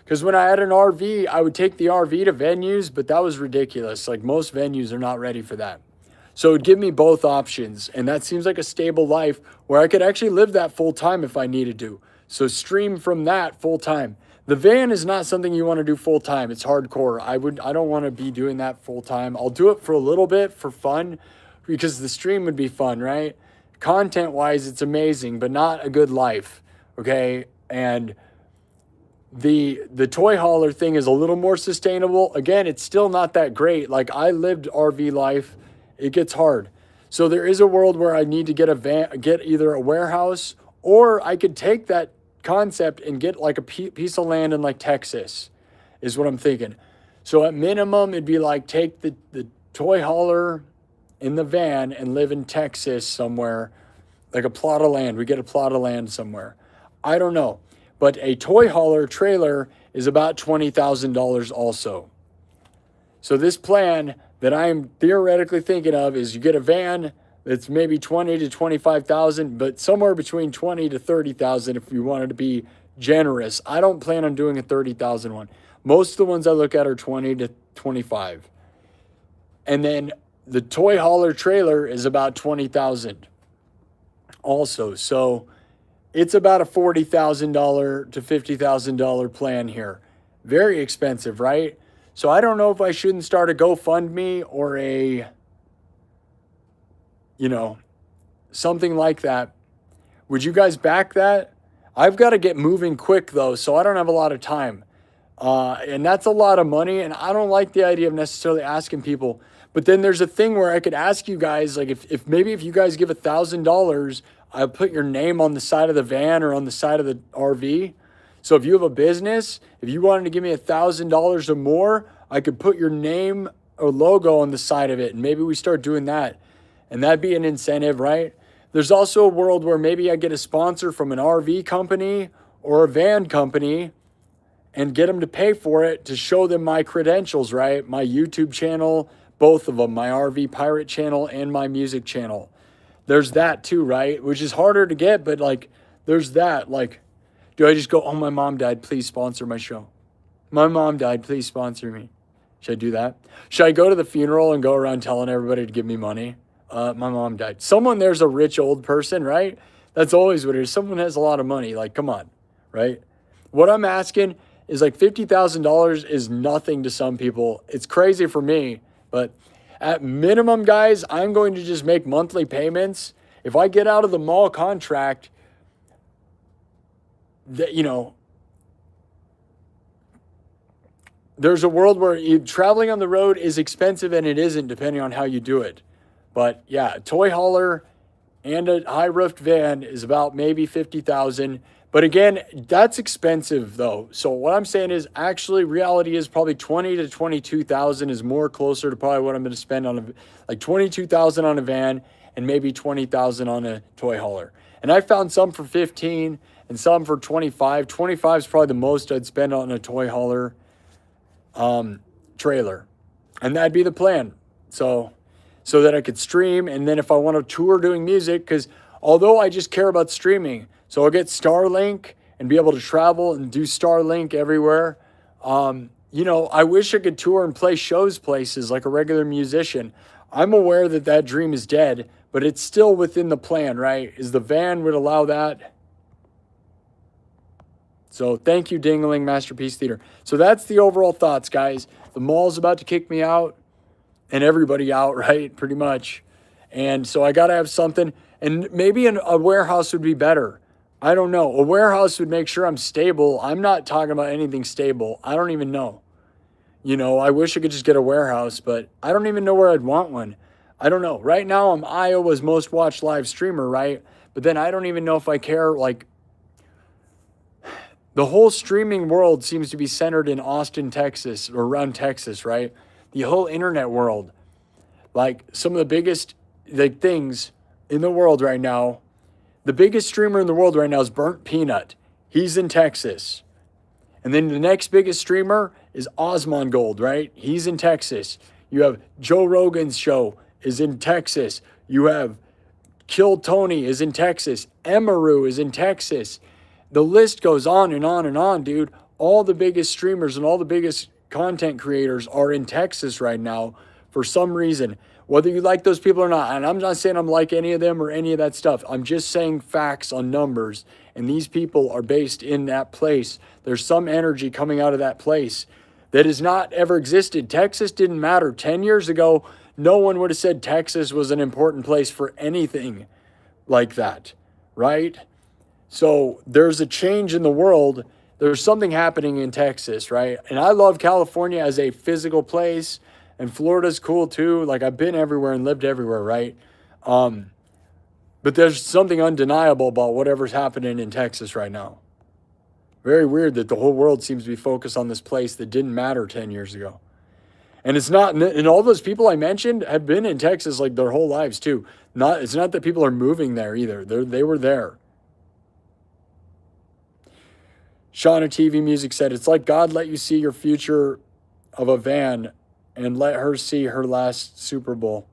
Because when I had an RV, I would take the RV to venues, but that was ridiculous. Like most venues are not ready for that. So it would give me both options. And that seems like a stable life where I could actually live that full time if I needed to. So stream from that full time. The van is not something you want to do full time. It's hardcore. I don't want to be doing that full time. I'll do it for a little bit for fun because the stream would be fun, right? Content wise, it's amazing, but not a good life. Okay. And the toy hauler thing is a little more sustainable. Again, it's still not that great. Like I lived RV life. It gets hard. So there is a world where I need to get either a warehouse, or I could take that concept and get like a piece of land in like Texas is what I'm thinking. So at minimum, it'd be like take the toy hauler in the van and live in Texas somewhere, like a plot of land. We get a plot of land somewhere. I don't know. But a toy hauler trailer is about $20,000 also. So this plan that I'm theoretically thinking of is you get a van that's maybe 20 to 25,000, but somewhere between 20 to 30,000 if you wanted to be generous. I don't plan on doing a 30,000 one. Most of the ones I look at are 20 to 25. And then the toy hauler trailer is about 20,000 also. So it's about a $40,000 to $50,000 plan here. Very expensive, right? So I don't know if I shouldn't start a GoFundMe or something like that. Would you guys back that? I've got to get moving quick though, so I don't have a lot of time. And that's a lot of money, and I don't like the idea of necessarily asking people. But then there's a thing where I could ask you guys, like if you guys give $1,000, I'll put your name on the side of the van or on the side of the RV. So if you have a business, if you wanted to give me $1,000 or more, I could put your name a logo on the side of it, and maybe we start doing that, and that'd be an incentive, right? There's also a world where maybe I get a sponsor from an RV company or a van company and get them to pay for it to show them my credentials, right? My YouTube channel, both of them, my RV Pirate channel and my music channel. There's that too, right? Which is harder to get, but like, there's that. Like, do I just go, oh, my mom died, please sponsor my show? My mom died, please sponsor me. Should I do that? Should I go to the funeral and go around telling everybody to give me money? My mom died. Someone there's a rich old person, right? That's always what it is. Someone has a lot of money. Like, come on, right? What I'm asking is like $50,000 is nothing to some people. It's crazy for me, but at minimum, guys, I'm going to just make monthly payments. If I get out of the mall contract, that, you know, there's a world where traveling on the road is expensive, and it isn't, depending on how you do it. But yeah, a toy hauler and a high roofed van is about maybe 50,000. But again, that's expensive though. So what I'm saying is actually reality is probably 20 to 22,000 is more closer to probably what I'm going to spend on like 22,000 on a van and maybe 20,000 on a toy hauler. And I found some for 15 and some for 25. 25 is probably the most I'd spend on a toy hauler trailer. And that'd be the plan. So that I could stream. And then if I want to tour doing music, because although I just care about streaming, so I'll get Starlink and be able to travel and do Starlink everywhere. You know, I wish I could tour and play shows places like a regular musician. I'm aware that that dream is dead, but it's still within the plan, right? Is the van would allow that. So thank you, Dingling Masterpiece Theater. So that's the overall thoughts, guys. The mall's about to kick me out and everybody out, right? Pretty much. And so I got to have something. And maybe a warehouse would be better. I don't know. A warehouse would make sure I'm stable. I'm not talking about anything stable. I don't even know. You know, I wish I could just get a warehouse, but I don't even know where I'd want one. I don't know. Right now, I'm Iowa's most watched live streamer, right? But then I don't even know if I care. Like, the whole streaming world seems to be centered in Austin, Texas, or around Texas, right? The whole internet world. Like, some of the biggest things in the world right now, the biggest streamer in the world right now is Burnt Peanut. He's in Texas. And then the next biggest streamer is Osmongold, right? He's in Texas. You have Joe Rogan's show is in Texas. You have Kill Tony is in Texas. Emaru is in Texas. The list goes on and on and on, dude. All the biggest streamers and all the biggest content creators are in Texas right now for some reason. Whether you like those people or not, and I'm not saying I'm like any of them or any of that stuff. I'm just saying facts on numbers. And these people are based in that place. There's some energy coming out of that place that has not ever existed. Texas didn't matter. 10 years ago, no one would have said Texas was an important place for anything like that, right? So there's a change in the world. There's something happening in Texas, right? And I love California as a physical place. And Florida's cool too. Like, I've been everywhere and lived everywhere, right? But there's something undeniable about whatever's happening in Texas right now. Very weird that the whole world seems to be focused on this place that didn't matter 10 years ago. And it's not, and all those people I mentioned have been in Texas like their whole lives too. It's not that people are moving there either. They were there. Shauna TV Music said, it's like God let you see your future of a van and let her see her last Super Bowl.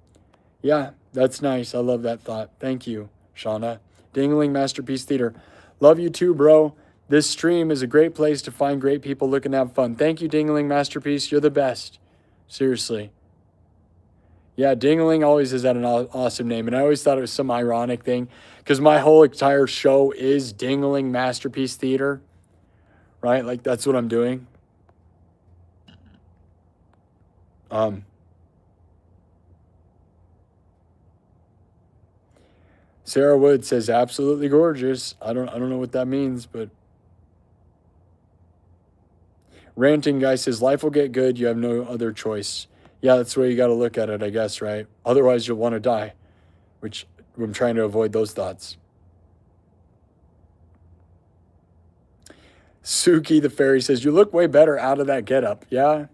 Yeah, that's nice. I love that thought. Thank you, Shauna. Dingling Masterpiece Theater. Love you too, bro. This stream is a great place to find great people looking to have fun. Thank you, Dingling Masterpiece. You're the best. Seriously. Yeah, Dingling always has had an awesome name. And I always thought it was some ironic thing because my whole entire show is Dingling Masterpiece Theater. Right? Like, that's what I'm doing. Sarah Wood says, absolutely gorgeous. I don't know what that means, but Ranting Guy says, life will get good. You have no other choice. Yeah, that's the way you got to look at it, I guess, right? Otherwise, you'll want to die, which I'm trying to avoid those thoughts. Suki the Fairy says, you look way better out of that getup. Yeah,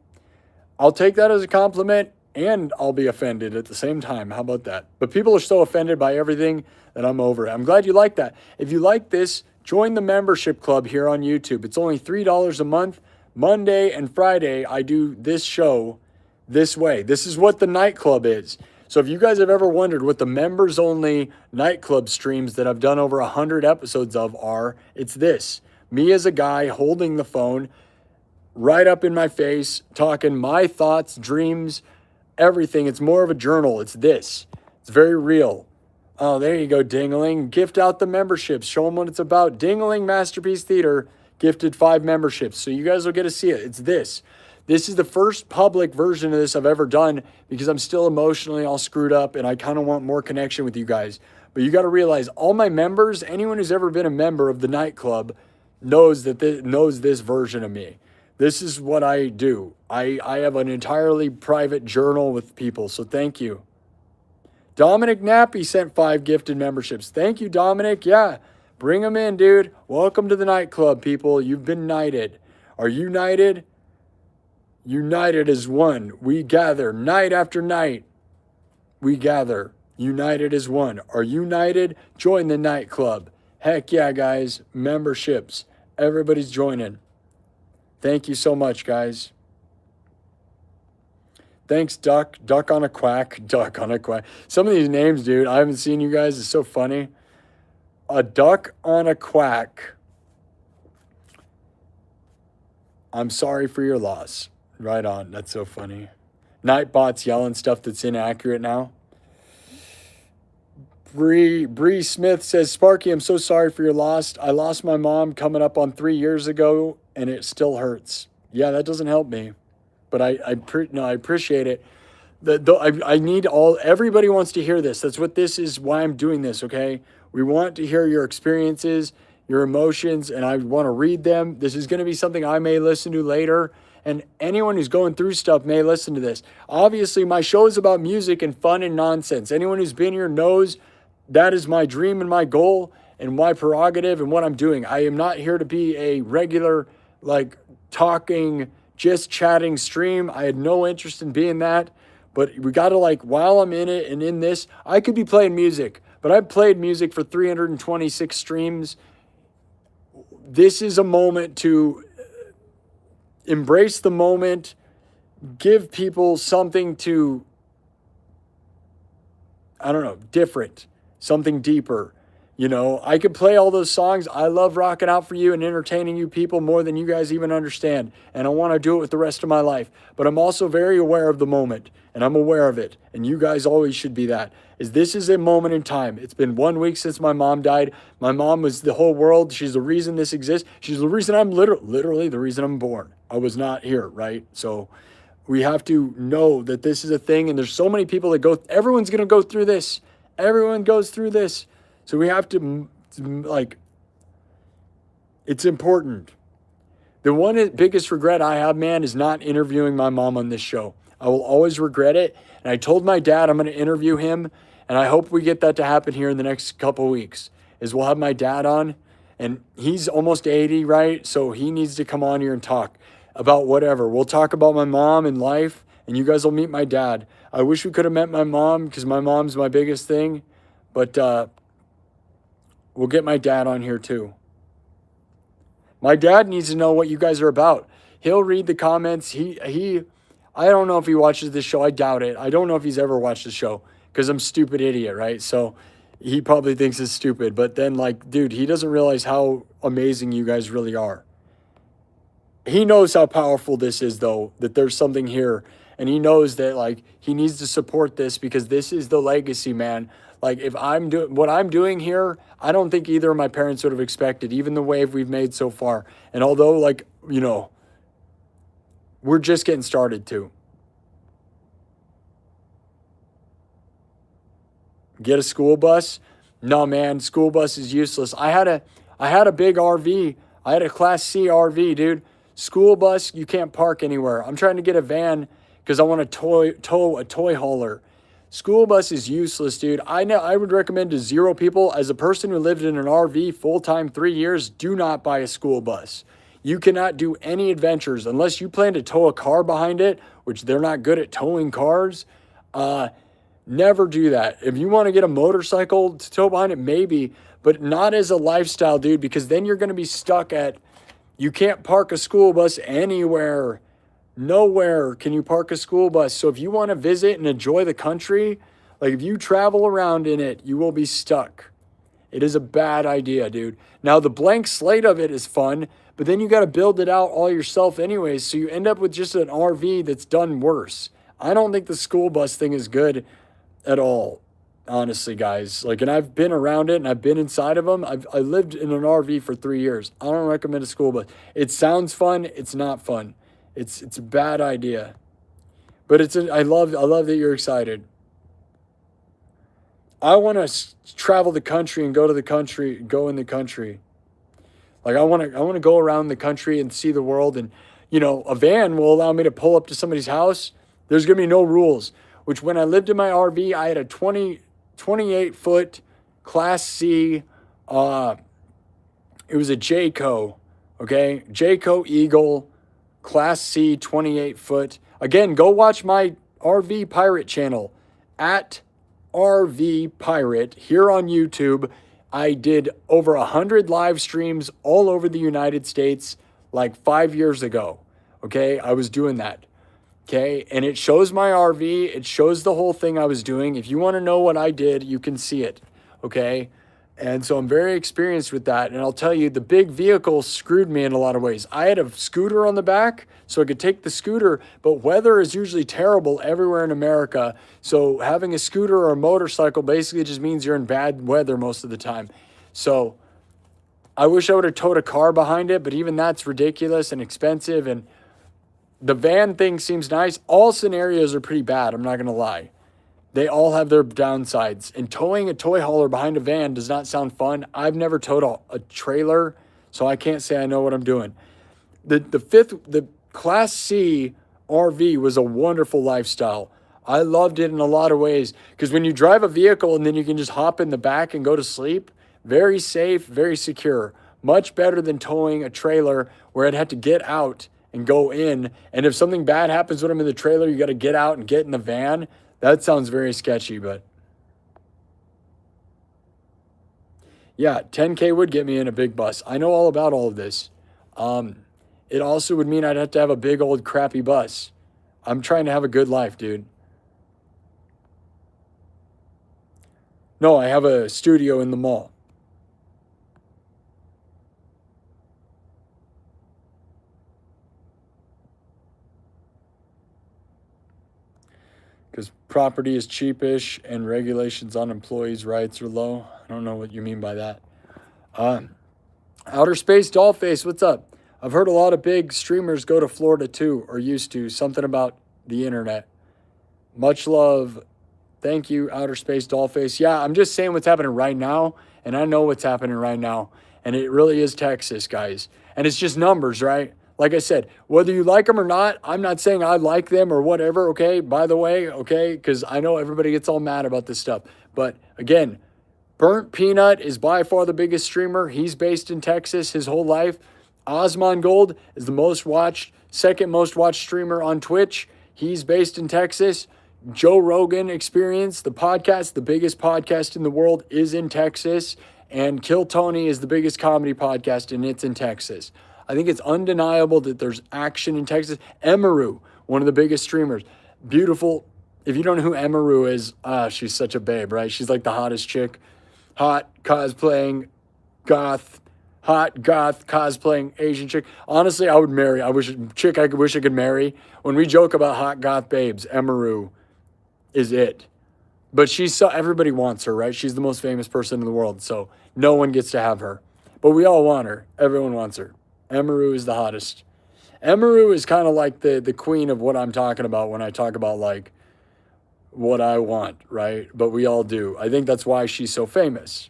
I'll take that as a compliment. and I'll be offended at the same time. How about that? But people are so offended by everything that I'm over it. I'm glad you like that. If you like this, join the membership club here on YouTube. It's only $3 a month. Monday and Friday, I do this show this way. This is what the nightclub is. So if you guys have ever wondered what the members only nightclub streams that I've done over 100 episodes of are, it's this. Me as a guy holding the phone right up in my face, talking my thoughts, dreams, everything. It's more of a journal. It's this. It's very real. Oh, there you go, Dingling. Gift out the memberships. Show them what it's about. Dingling Masterpiece Theater gifted 5 memberships. So you guys will get to see it. It's this. This is the first public version of this I've ever done because I'm still emotionally all screwed up and I kind of want more connection with you guys. But you got to realize all my members, anyone who's ever been a member of the nightclub knows this version of me. This is what I do. I have an entirely private journal with people, so thank you. Dominic Nappy sent 5 gifted memberships. Thank you, Dominic. Yeah, bring them in, dude. Welcome to the nightclub, people. You've been knighted. Are you knighted? United as one. We gather night after night. We gather. United as one. Are you united? Join the nightclub. Heck yeah, guys. Memberships. Everybody's joining. Thank you so much, guys. Thanks, Duck. Duck on a quack. Duck on a quack. Some of these names, dude, I haven't seen you guys. It's so funny. A duck on a quack. I'm sorry for your loss. Right on. That's so funny. Nightbot's yelling stuff that's inaccurate now. Bree Smith says, Sparky, I'm so sorry for your loss. I lost my mom coming up on 3 years ago, and it still hurts. Yeah, that doesn't help me. But I appreciate it. I need everybody wants to hear this. That's what this is, why I'm doing this, okay? We want to hear your experiences, your emotions, and I want to read them. This is going to be something I may listen to later, and anyone who's going through stuff may listen to this. Obviously, my show is about music and fun and nonsense. Anyone who's been here knows that is my dream and my goal and my prerogative and what I'm doing. I am not here to be a regular, talking, just chatting stream. I had no interest in being that. But we got to, while I'm in it and in this, I could be playing music. But I've played music for 326 streams. This is a moment to embrace the moment, give people something to, different, something deeper. I could play all those songs. I love rocking out for you and entertaining you people more than you guys even understand. And I want to do it with the rest of my life. But I'm also very aware of the moment, and I'm aware of it. And you guys always should be that. This is a moment in time. It's been 1 week since my mom died. My mom was the whole world. She's the reason this exists. She's the reason I'm literally the reason I'm born. I was not here, right? So we have to know that this is a thing. And there's so many people that everyone's going to go through this. Everyone goes through this. So we have to, it's important. The one biggest regret I have, man, is not interviewing my mom on this show. I will always regret it. And I told my dad I'm going to interview him. And I hope we get that to happen here in the next couple of weeks. We'll have my dad on. And he's almost 80, right? So he needs to come on here and talk about whatever. We'll talk about my mom and life. And you guys will meet my dad. I wish we could have met my mom because my mom's my biggest thing. But we'll get my dad on here too. My dad needs to know what you guys are about. He'll read the comments. I don't know if he watches this show. I doubt it. I don't know if he's ever watched the show because I'm a stupid idiot, right? So he probably thinks it's stupid. But then, dude, he doesn't realize how amazing you guys really are. He knows how powerful this is, though, that there's something here. And he knows that, he needs to support this because this is the legacy, man. If I'm doing what I'm doing here, I don't think either of my parents would have expected, even the wave we've made so far. And although, we're just getting started too. Get a school bus? No, man, school bus is useless. I had a big RV. I had a Class C RV, dude. School bus, you can't park anywhere. I'm trying to get a van because I want to tow a toy hauler. School bus is useless, dude. I would recommend to zero people, as a person who lived in an RV full-time 3 years, do not buy a school bus. You cannot do any adventures unless you plan to tow a car behind it, which they're not good at towing cars. Never do that. If you want to get a motorcycle to tow behind it, maybe, but not as a lifestyle, dude, because then you're going to be stuck at, you can't park a school bus anywhere. Nowhere can you park a school bus. So if you want to visit and enjoy the country, like if you travel around in it, you will be stuck. It is a bad idea, dude. Now, the blank slate of it is fun, but then you got to build it out all yourself anyways. So you end up with just an RV that's done worse. I don't think the school bus thing is good at all, honestly, guys. Like, and I've been around it and I've been inside of them. I lived in an RV for 3 years. I don't recommend a school bus. It sounds fun. It's not fun. It's a bad idea. But I love that you're excited. I want to travel the country and go in the country. Like I want to go around the country and see the world. And, you know, a van will allow me to pull up to somebody's house. There's going to be no rules, which when I lived in my RV, I had a 28-foot Class C. It was a Jayco, okay? Jayco Eagle, Class C, 28-foot. Again, go watch my RV Pirate channel at RV Pirate here on YouTube. I did over 100 live streams all over the United States like 5 years ago. Okay, I was doing that. Okay, and it shows my RV. It shows the whole thing I was doing. If you want to know what I did, you can see it. Okay, and so I'm very experienced with that. And I'll tell you, the big vehicle screwed me in a lot of ways. I had a scooter on the back, so I could take the scooter, but weather is usually terrible everywhere in America. So having a scooter or a motorcycle basically just means you're in bad weather most of the time. So I wish I would have towed a car behind it, but even that's ridiculous and expensive. And the van thing seems nice. All scenarios are pretty bad, I'm not going to lie. They all have their downsides. And towing a toy hauler behind a van does not sound fun. I've never towed a trailer, so I can't say I know what I'm doing. The Class C RV was a wonderful lifestyle. I loved it in a lot of ways because when you drive a vehicle and then you can just hop in the back and go to sleep, very safe, very secure. Much better than towing a trailer where I'd have to get out and go in. And if something bad happens when I'm in the trailer, you got to get out and get in the van. That sounds very sketchy, but yeah, 10K would get me in a big bus. I know all about all of this. It also would mean I'd have to have a big old crappy bus. I'm trying to have a good life, dude. No, I have a studio in the mall. Because property is cheapish and regulations on employees' rights are low. I don't know what you mean by that. Outer Space Dollface, what's up? I've heard a lot of big streamers go to Florida too, or used to. Something about the internet. Much love. Thank you, Outer Space Dollface. Yeah, I'm just saying what's happening right now, and I know what's happening right now. And it really is Texas, guys. And it's just numbers, right? Like I said, whether you like them or not, I'm not saying I like them or whatever, okay? By the way, okay? Because I know everybody gets all mad about this stuff. But again, Burnt Peanut is by far the biggest streamer. He's based in Texas his whole life. Osmond Gold is the most watched, second most watched streamer on Twitch. He's based in Texas. Joe Rogan Experience, the podcast, the biggest podcast in the world, is in Texas. And Kill Tony is the biggest comedy podcast, and it's in Texas. I think it's undeniable that there's action in Texas. Emaru, one of the biggest streamers. Beautiful. If you don't know who Emaru is, she's such a babe, right? She's like the hottest chick. Hot, cosplaying, goth, hot, goth, cosplaying, Asian chick. Honestly, I would marry. I wish I could marry. When we joke about hot, goth babes, Emaru is it. But everybody wants her, right? She's the most famous person in the world, so no one gets to have her. But we all want her. Everyone wants her. Emaru is the hottest. Emaru is kind of like the queen of what I'm talking about when I talk about like what I want, right? But we all do. I think that's why she's so famous.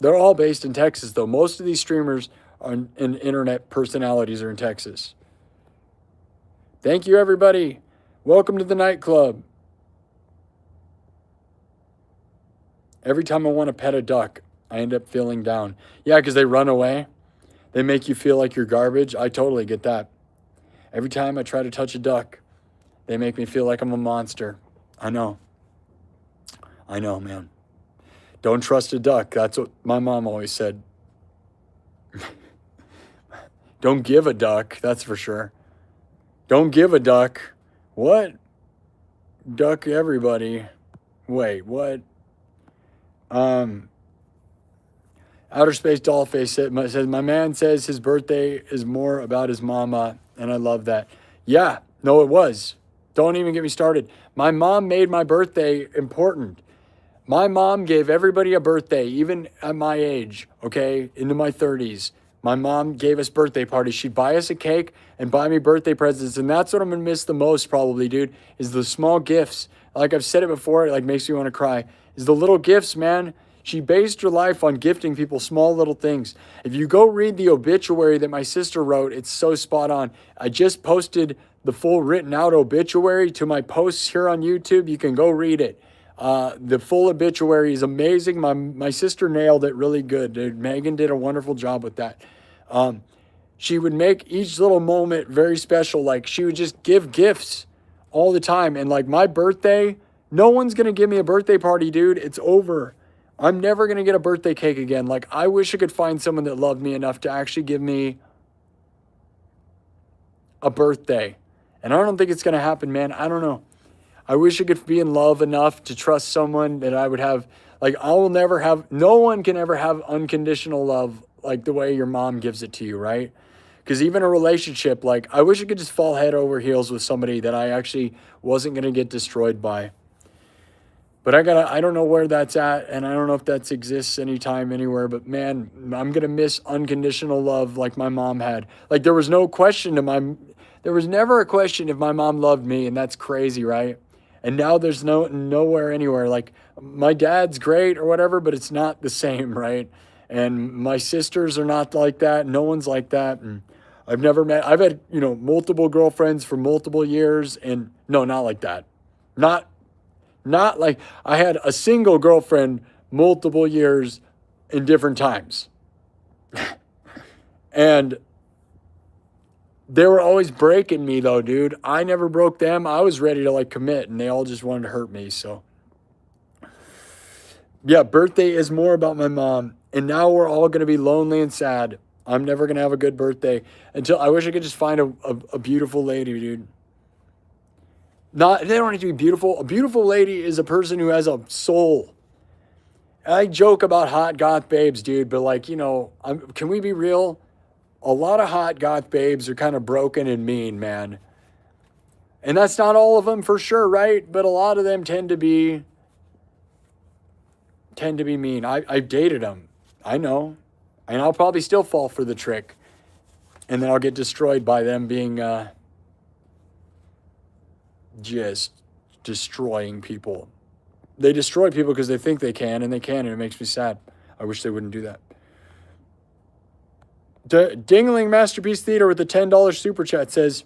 They're all based in Texas, though. Most of these streamers and internet personalities are in Texas. Thank you, everybody. Welcome to the nightclub. Every time I want to pet a duck, I end up feeling down. Yeah, because they run away. They make you feel like you're garbage. I totally get that. Every time I try to touch a duck, they make me feel like I'm a monster. I know, man. Don't trust a duck. That's what my mom always said. Don't give a duck, that's for sure. Don't give a duck. What? Duck everybody. Wait, what? Outer Space Dollface says, my man says his birthday is more about his mama, and I love that. Yeah, no, it was. Don't even get me started. My mom made my birthday important. My mom gave everybody a birthday, even at my age, okay, into my 30s. My mom gave us birthday parties. She'd buy us a cake and buy me birthday presents, and that's what I'm going to miss the most probably, dude, is the small gifts. Like I've said it before, it like makes me want to cry, is the little gifts, man. She based her life on gifting people small little things. If you go read the obituary that my sister wrote, it's so spot on. I just posted the full written out obituary to my posts here on YouTube. You can go read it. The full obituary is amazing. My sister nailed it really good, dude. Megan did a wonderful job with that. She would make each little moment very special. Like she would just give gifts all the time. And like my birthday, no one's going to give me a birthday party, dude. It's over. I'm never going to get a birthday cake again. Like I wish I could find someone that loved me enough to actually give me a birthday. And I don't think it's going to happen, man. I don't know. I wish I could be in love enough to trust someone that I would have, like I will never have, no one can ever have unconditional love like the way your mom gives it to you, right? Because even a relationship, like I wish I could just fall head over heels with somebody that I actually wasn't going to get destroyed by. But I don't know where that's at, and I don't know if that exists anytime, anywhere, but man, I'm going to miss unconditional love like my mom had. Like there was no question there was never a question if my mom loved me, and that's crazy, right? And now there's nowhere, anywhere. Like my dad's great or whatever, but it's not the same, right? And my sisters are not like that. No one's like that. And I've had, multiple girlfriends for multiple years, and no, not like that. Not like I had a single girlfriend multiple years in different times. And they were always breaking me though, dude. I never broke them. I was ready to like commit, and they all just wanted to hurt me. So yeah, birthday is more about my mom. And now we're all going to be lonely and sad. I'm never going to have a good birthday until I wish I could just find a beautiful lady, dude. They don't have to be beautiful. A beautiful lady is a person who has a soul. I joke about hot goth babes, dude, but like, can we be real? A lot of hot goth babes are kind of broken and mean, man. And that's not all of them for sure, right? But a lot of them tend to be mean. I've dated them. I know. And I'll probably still fall for the trick. And then I'll get destroyed by them being just destroying people. They destroy people because they think they can, and they can, and it makes me sad. I wish they wouldn't do that. Dingling Masterpiece Theater with the $10 super chat says,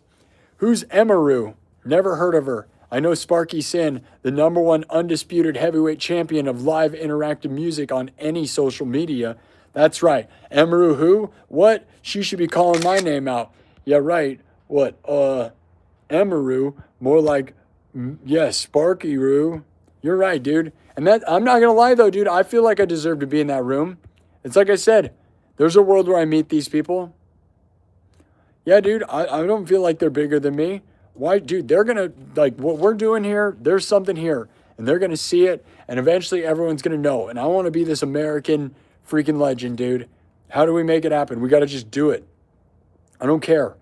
who's Emaru? Never heard of her. I know Sparky SINN, the #1 undisputed heavyweight champion of live interactive music on any social media. That's right. Emaru who? What? She should be calling my name out. Yeah, right. What? Emaru? More like, yes, Sparky Roo. You're right, dude. And that, I'm not going to lie, though, dude. I feel like I deserve to be in that room. It's like I said, there's a world where I meet these people. Yeah, dude, I don't feel like they're bigger than me. Why, dude, they're going to, like, what we're doing here, there's something here. And they're going to see it, and eventually everyone's going to know. And I want to be this American freaking legend, dude. How do we make it happen? We got to just do it. I don't care.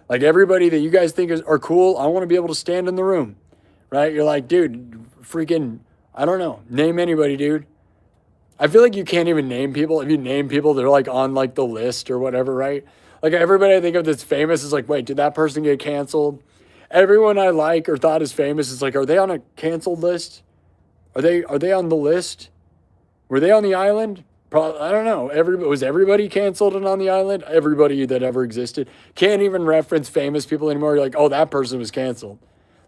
Like, everybody that you guys think are cool, I want to be able to stand in the room, right? You're like, dude, freaking, I don't know. Name anybody, dude. I feel like you can't even name people. If you name people, they're like on like the list or whatever, right? Like everybody I think of that's famous is like, wait, did that person get canceled? Everyone I like or thought is famous is like, are they on a canceled list? Are they on the list? Were they on the island? Probably, I don't know. Was everybody canceled and on the island? Everybody that ever existed. Can't even reference famous people anymore. You're like, oh, that person was canceled.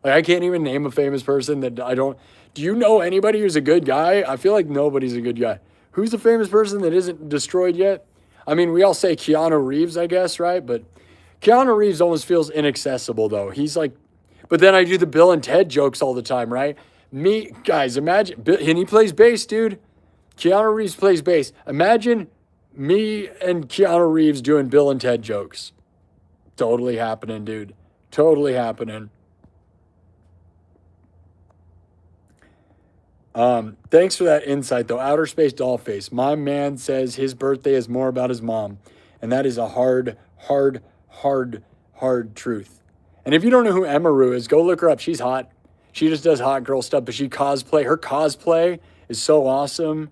Like I can't even name a famous person that I don't. Do you know anybody who's a good guy? I feel like nobody's a good guy. Who's a famous person that isn't destroyed yet? I mean, we all say Keanu Reeves, I guess, right? But Keanu Reeves almost feels inaccessible, though. He's like, but then I do the Bill and Ted jokes all the time, right? Me, guys, imagine, and he plays bass, dude. Keanu Reeves plays bass. Imagine me and Keanu Reeves doing Bill and Ted jokes. Totally happening, dude. Totally happening. Thanks for that insight, though. Outer Space Dollface. My man says his birthday is more about his mom. And that is a hard truth. And if you don't know who Emaru is, go look her up. She's hot. She just does hot girl stuff, but she cosplay. Her cosplay is so awesome.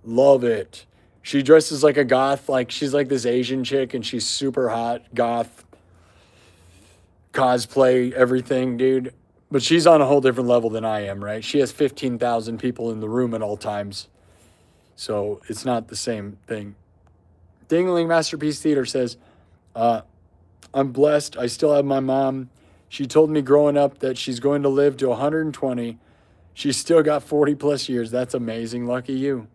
Love it. She dresses like a goth, like she's like this Asian chick, and she's super hot, goth, cosplay, everything, dude. But she's on a whole different level than I am, right? She has 15,000 people in the room at all times. So it's not the same thing. Dingling Masterpiece Theater says, I'm blessed. I still have my mom. She told me growing up that she's going to live to 120. She's still got 40 plus years. That's amazing. Lucky you.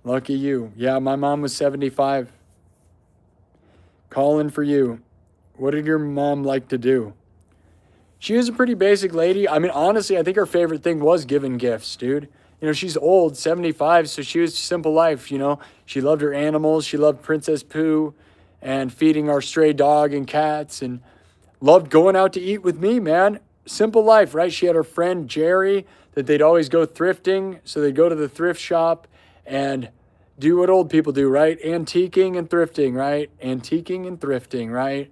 Lucky you. Yeah, my mom was 75. Calling for you. What did your mom like to do? She was a pretty basic lady. I mean, honestly, I think her favorite thing was giving gifts, dude. You know, she's old, 75, so she was simple life, you know. She loved her animals. She loved Princess Pooh and feeding our stray dog and cats, and loved going out to eat with me, man. Simple life, right? She had her friend Jerry that they'd always go thrifting. So they'd go to the thrift shop and do what old people do, right? Antiquing and thrifting, right? Antiquing and thrifting, right?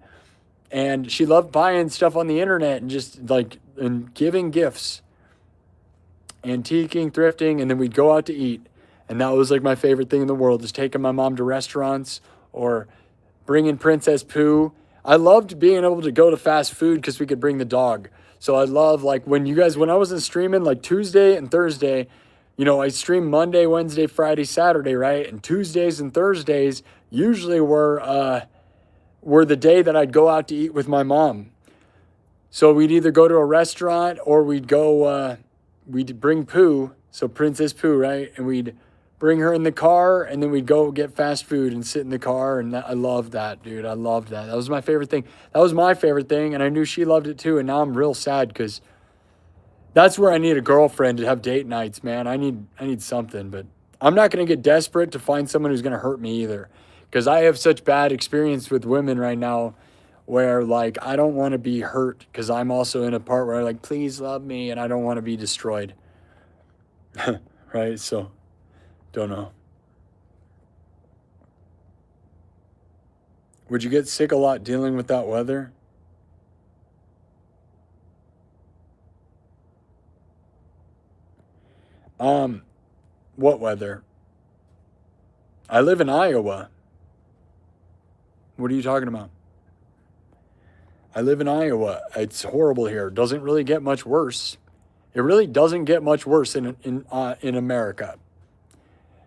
And she loved buying stuff on the internet and just like, and giving gifts. Antiquing, thrifting, and then we'd go out to eat. And that was like my favorite thing in the world, is taking my mom to restaurants or bringing Princess Pooh. I loved being able to go to fast food because we could bring the dog. So I love, like, when I wasn't streaming, like Tuesday and Thursday, you know, I stream Monday, Wednesday, Friday, Saturday, right? And Tuesdays and Thursdays usually were the day that I'd go out to eat with my mom. So we'd either go to a restaurant or we'd bring Pooh, so Princess Pooh, right? And we'd bring her in the car, and then we'd go get fast food and sit in the car. And I loved that, dude. I loved that. That was my favorite thing. That was my favorite thing, and I knew she loved it too. And now I'm real sad because that's where I need a girlfriend to have date nights, man. I need something, but I'm not going to get desperate to find someone who's going to hurt me either, because I have such bad experience with women right now where, like, I don't want to be hurt because I'm also in a part where I'm like, please love me, and I don't want to be destroyed. Right? So, don't know. Would you get sick a lot dealing with that weather? What weather? I live in Iowa. What are you talking about? I live in Iowa. It's horrible here. Doesn't really get much worse. It really doesn't get much worse in America.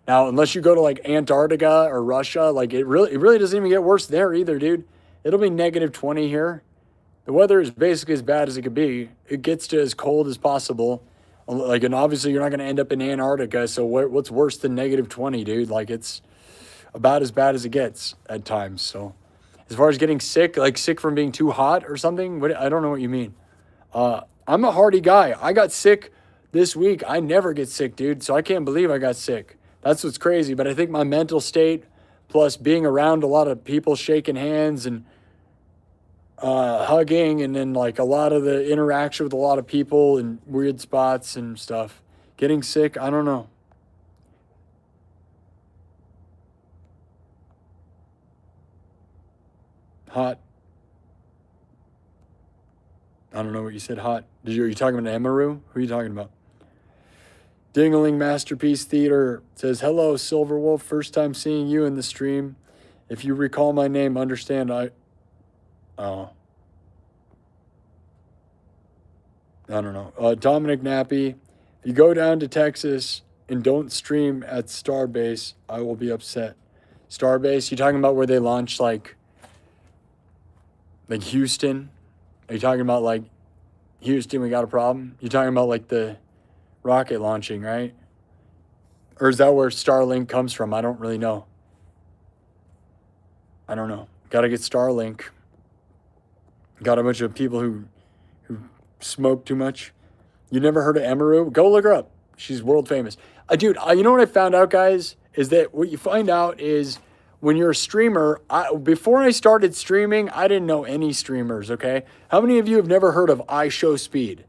Now, unless you go to like Antarctica or Russia, like it really doesn't even get worse there either, dude. It'll be -20 here. The weather is basically as bad as it could be. It gets to as cold as possible. Like, and obviously you're not going to end up in Antarctica. So what's worse than -20, dude? Like, it's about as bad as it gets at times. So as far as getting sick, like sick from being too hot or something, I don't know what you mean. I'm a hardy guy. I got sick this week. I never get sick, dude. So I can't believe I got sick. That's what's crazy. But I think my mental state, plus being around a lot of people shaking hands and hugging, and then like a lot of the interaction with a lot of people in weird spots and stuff. Getting sick, I don't know. Hot. I don't know what you said, hot. Are you talking about Emaru? Who are you talking about? Dingling Masterpiece Theater says, hello, Silverwolf. First time seeing you in the stream. If you recall my name, understand I don't know. Dominic Nappy, if you go down to Texas and don't stream at Starbase, I will be upset. Starbase, you talking about where they launch like Houston? Are you talking about like Houston, we got a problem? You're talking about like the rocket launching, right? Or is that where Starlink comes from? I don't really know. I don't know. Got to get Starlink. Got a bunch of people who smoke too much. You never heard of Emaru? Go look her up. She's world famous. Dude, you know what I found out, guys? Is that what you find out is when you're a streamer, before I started streaming, I didn't know any streamers, okay? How many of you have never heard of iShowSpeed?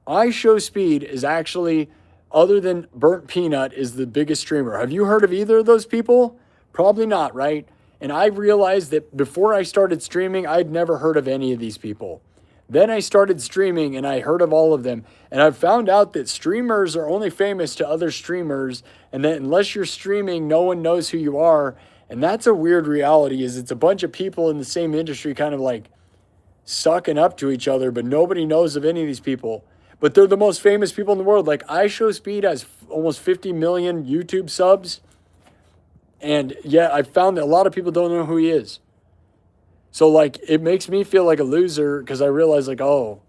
iShowSpeed is actually, other than Burnt Peanut, is the biggest streamer. Have you heard of either of those people? Probably not, right? And I realized that before I started streaming, I'd never heard of any of these people. Then I started streaming and I heard of all of them. And I found out that streamers are only famous to other streamers, and that unless you're streaming, no one knows who you are. And that's a weird reality, is it's a bunch of people in the same industry kind of like sucking up to each other, but nobody knows of any of these people. But they're the most famous people in the world. Like iShowSpeed has almost 50 million YouTube subs. And yeah, I found that a lot of people don't know who he is. So like, it makes me feel like a loser because I realize like, oh,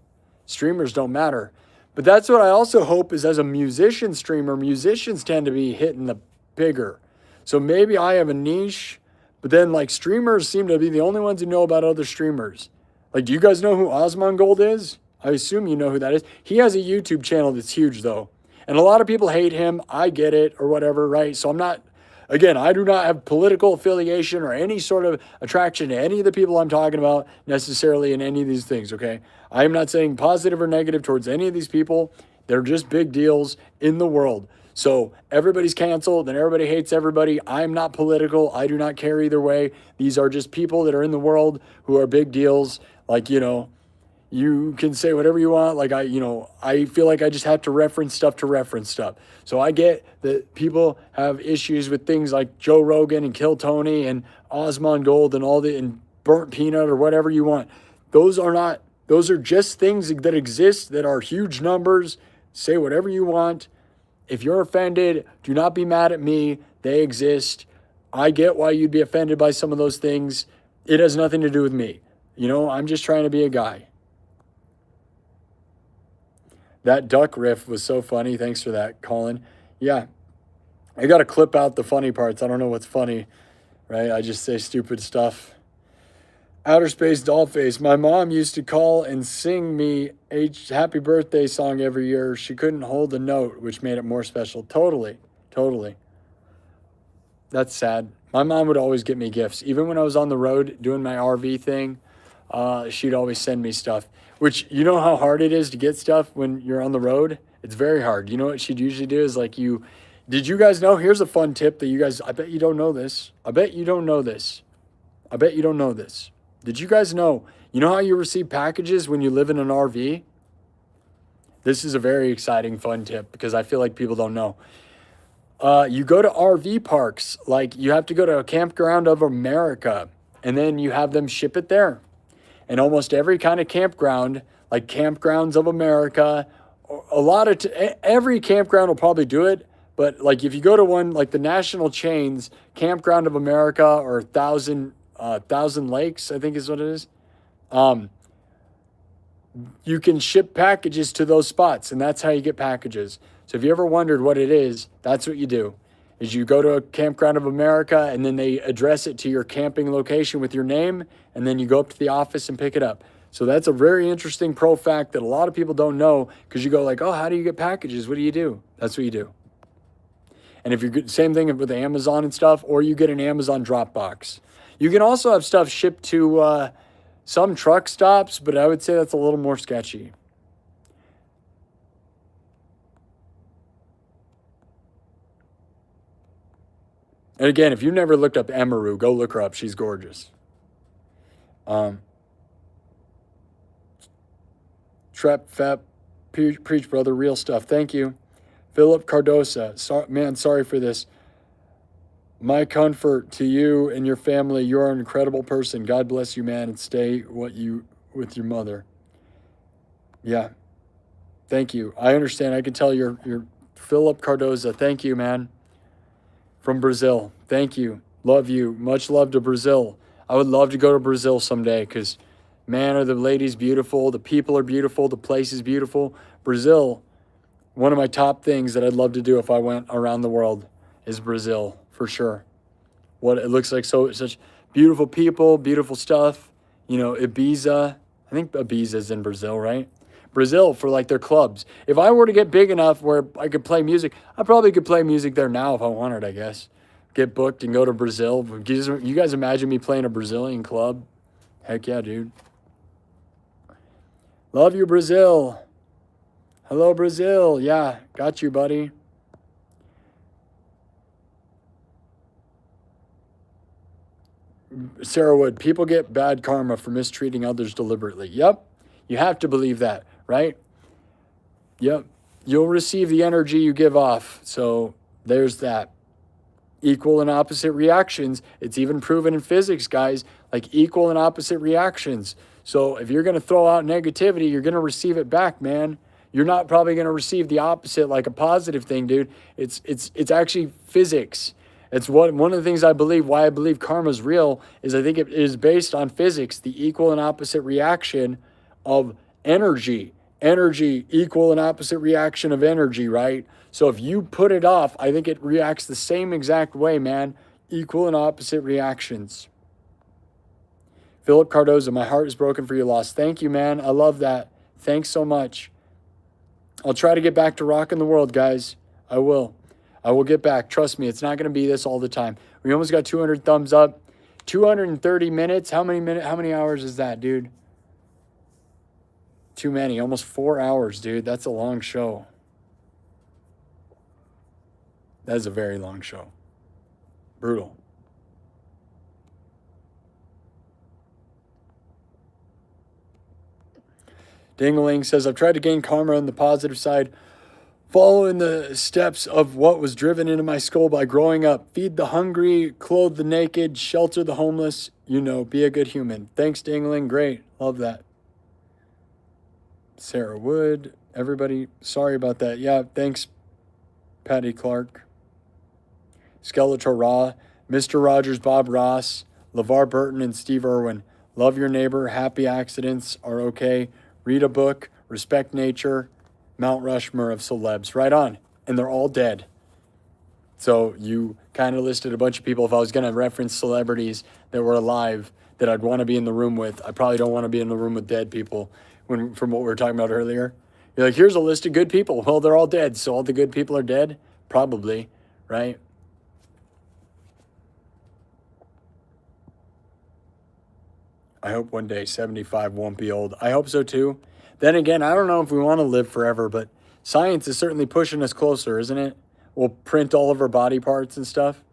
streamers don't matter. But that's what I also hope is, as a musician streamer, musicians tend to be hitting the bigger. So maybe I have a niche, but then like streamers seem to be the only ones who know about other streamers. Like, do you guys know who Osmongold is? I assume you know who that is. He has a YouTube channel that's huge though. And a lot of people hate him. I get it or whatever, right? So I'm not, again, I do not have political affiliation or any sort of attraction to any of the people I'm talking about necessarily in any of these things, okay? I am not saying positive or negative towards any of these people. They're just big deals in the world. So everybody's canceled and everybody hates everybody. I'm not political. I do not care either way. These are just people that are in the world who are big deals. Like, you know, you can say whatever you want. Like, I feel like I just have to reference stuff. So I get that people have issues with things like Joe Rogan and Kill Tony and Osmongold and Burnt Peanut or whatever you want. Those are just things that exist that are huge numbers. Say whatever you want. If you're offended, do not be mad at me. They exist. I get why you'd be offended by some of those things. It has nothing to do with me. You know, I'm just trying to be a guy. That duck riff was so funny. Thanks for that, Colin. Yeah, I got to clip out the funny parts. I don't know what's funny, right? I just say stupid stuff. Outer Space Dollface. My mom used to call and sing me a happy birthday song every year. She couldn't hold a note, which made it more special. Totally. That's sad. My mom would always get me gifts. Even when I was on the road doing my RV thing, she'd always send me stuff. Which, you know how hard it is to get stuff when you're on the road? It's very hard. You know what she'd usually do is like did you guys know? Here's a fun tip that you guys, I bet you don't know this. Did you guys know? You know how you receive packages when you live in an RV? This is a very exciting, fun tip because I feel like people don't know. You go to RV parks, like you have to go to a Campground of America, and then you have them ship it there. And almost every kind of campground, like Campgrounds of America, every campground will probably do it. But like if you go to one like the national chains, Campground of America or Thousand Lakes, I think is what it is. You can ship packages to those spots, and that's how you get packages. So if you ever wondered what it is, that's what you do. Is you go to a Campground of America, and then they address it to your camping location with your name, and then you go up to the office and pick it up. So that's a very interesting pro fact that a lot of people don't know, because you go like, oh, how do you get packages? What do you do? That's what you do. And if you're good, same thing with Amazon and stuff, or you get an Amazon Dropbox. You can also have stuff shipped to some truck stops, but I would say that's a little more sketchy. And again, if you've never looked up Emaru, go look her up. She's gorgeous. Trap, Fap, Preach, brother, real stuff. Thank you. Philip Cardosa. Sorry for this. My comfort to you and your family. You're an incredible person. God bless you, man, and stay with your mother. Yeah. Thank you. I understand. I can tell you're Philip Cardosa. Thank you, man. From Brazil. Thank you. Love you. Much love to Brazil. I would love to go to Brazil someday because, man, are the ladies beautiful. The people are beautiful. The place is beautiful. Brazil, one of my top things that I'd love to do if I went around the world is Brazil, for sure. What it looks like, such Beautiful people, beautiful stuff. You know, Ibiza. I think Ibiza's in Brazil, right? Brazil for like their clubs. If I were to get big enough where I could play music, I probably could play music there now if I wanted, I guess. Get booked and go to Brazil. You guys imagine me playing a Brazilian club? Heck yeah, dude. Love you, Brazil. Hello, Brazil. Yeah, got you, buddy. Sarah Wood, people get bad karma for mistreating others deliberately. Yep, you have to believe that, right? Yep, you'll receive the energy you give off. So there's that. Equal and opposite reactions. It's even proven in physics, guys, like equal and opposite reactions. So if you're going to throw out negativity, you're going to receive it back, man. You're not probably going to receive the opposite like a positive thing, dude. It's actually physics. It's one of the things I believe, why I believe karma is real, is I think it is based on physics, the equal and opposite reaction of energy. Energy, equal and opposite reaction of energy, right? So if you put it off, I think it reacts the same exact way, man. Equal and opposite reactions. Philip Cardoza, my heart is broken for your loss. Thank you, man. I love that. Thanks so much. I'll try to get back to rocking the world, guys. I will. I will get back. Trust me, it's not going to be this all the time. We almost got 200 thumbs up. 230 minutes. How many hours is that, dude? Too many. Almost 4 hours, dude. That's a long show. That is a very long show. Brutal. Dingling says, I've tried to gain karma on the positive side, following the steps of what was driven into my skull by growing up. Feed the hungry, clothe the naked, shelter the homeless, be a good human. Thanks, Dingling. Great. Love that. Sarah Wood, everybody, sorry about that. Yeah, thanks, Patty Clark. Skeletor Raw, Mr. Rogers, Bob Ross, LeVar Burton, and Steve Irwin. Love your neighbor. Happy accidents are okay. Read a book. Respect nature. Mount Rushmore of celebs. Right on. And they're all dead. So you kind of listed a bunch of people. If I was going to reference celebrities that were alive that I'd want to be in the room with, I probably don't want to be in the room with dead people from what we were talking about earlier. You're like, here's a list of good people. Well, they're all dead. So all the good people are dead? Probably, right? I hope one day 75 won't be old. I hope so too. Then again, I don't know if we want to live forever, but science is certainly pushing us closer, isn't it? We'll print all of our body parts and stuff.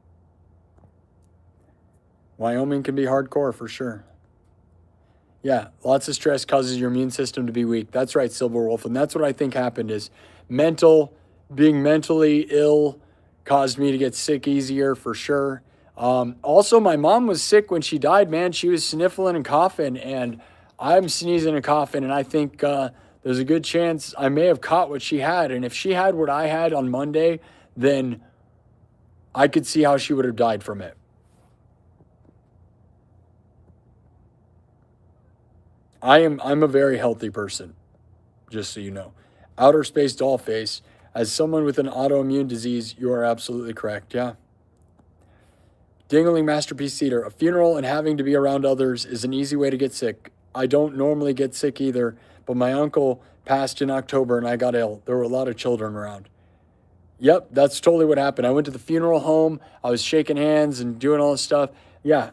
Wyoming can be hardcore for sure. Yeah, lots of stress causes your immune system to be weak. That's right, Silver Wolf. And that's what I think happened is being mentally ill caused me to get sick easier for sure. Also, my mom was sick when she died, man. She was sniffling and coughing, and I'm sneezing and coughing, and I think there's a good chance I may have caught what she had. And if she had what I had on Monday, then I could see how she would have died from it. I'm a very healthy person, just so you know. Outer Space Dollface, as someone with an autoimmune disease, you are absolutely correct, yeah. Dingling Masterpiece Theater, a funeral and having to be around others is an easy way to get sick. I don't normally get sick either, but my uncle passed in October and I got ill. There were a lot of children around. Yep, that's totally what happened. I went to the funeral home. I was shaking hands and doing all this stuff. Yeah,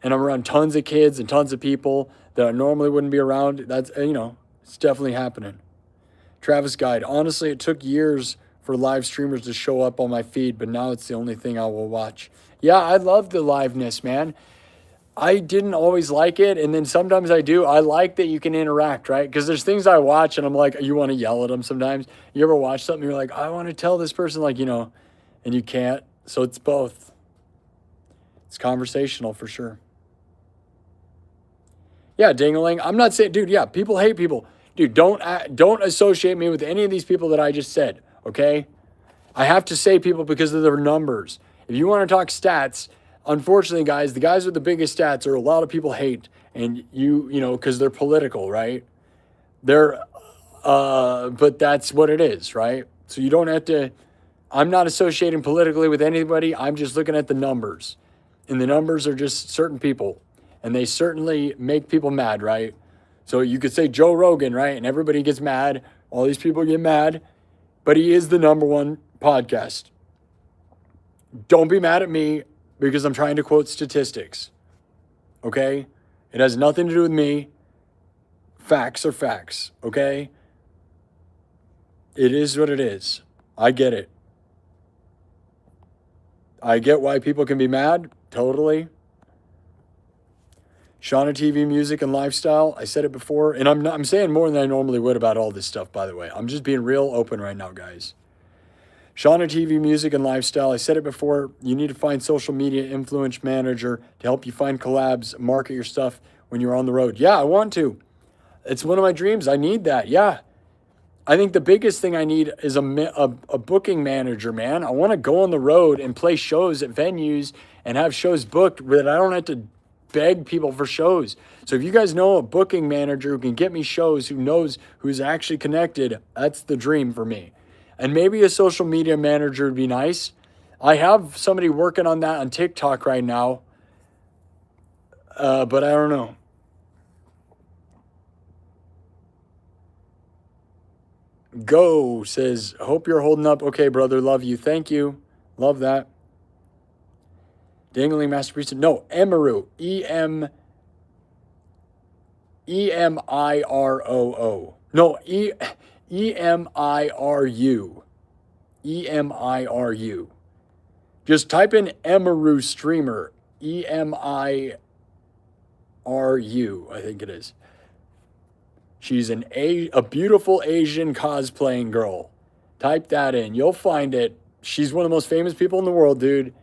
and I'm around tons of kids and tons of people that I normally wouldn't be around. That's, it's definitely happening. Travis Guide, honestly, it took years for live streamers to show up on my feed, but now it's the only thing I will watch. Yeah, I love the liveness, man. I didn't always like it, and then sometimes I do. I like that you can interact, right? Because there's things I watch, and I'm like, you want to yell at them sometimes. You ever watch something, you're like, I want to tell this person, and you can't. So it's both. It's conversational for sure. Yeah, Dingling. I'm not saying, dude, yeah, people hate people. Dude, don't associate me with any of these people that I just said, okay? I have to say people because of their numbers. If you want to talk stats, unfortunately, guys, the guys with the biggest stats are a lot of people hate, and because they're political, right? But that's what it is, right? So you don't have to, I'm not associating politically with anybody. I'm just looking at the numbers. And the numbers are just certain people. And they certainly make people mad, right? So you could say Joe Rogan, right? And everybody gets mad. All these people get mad. But he is the number one podcast. Don't be mad at me because I'm trying to quote statistics. Okay? It has nothing to do with me. Facts are facts. Okay? It is what it is. I get it. I get why people can be mad. Totally. Shauna TV Music and Lifestyle. I said it before, and I'm saying more than I normally would about all this stuff, by the way. I'm just being real open right now, guys. Shauna TV Music and Lifestyle. I said it before. You need to find social media influence manager to help you find collabs, market your stuff when you're on the road. Yeah, I want to. It's one of my dreams. I need that. Yeah. I think the biggest thing I need is a booking manager, man. I want to go on the road and play shows at venues and have shows booked that I don't have to beg people for shows. So if you guys know a booking manager who can get me shows, who knows who's actually connected, that's the dream for me. And maybe a social media manager would be nice. I have somebody working on that on TikTok right now, but I don't know. Go says, hope you're holding up okay, brother. Love you. Thank you. Love that. Dangling Master Priest. No, Emiroo. E-M-I-R-O-O. No, E-M-I-R-U. E-M-I-R-U. Just type in Emiroo streamer. E-M-I-R-U, I think it is. She's a beautiful Asian cosplaying girl. Type that in. You'll find it. She's one of the most famous people in the world, dude.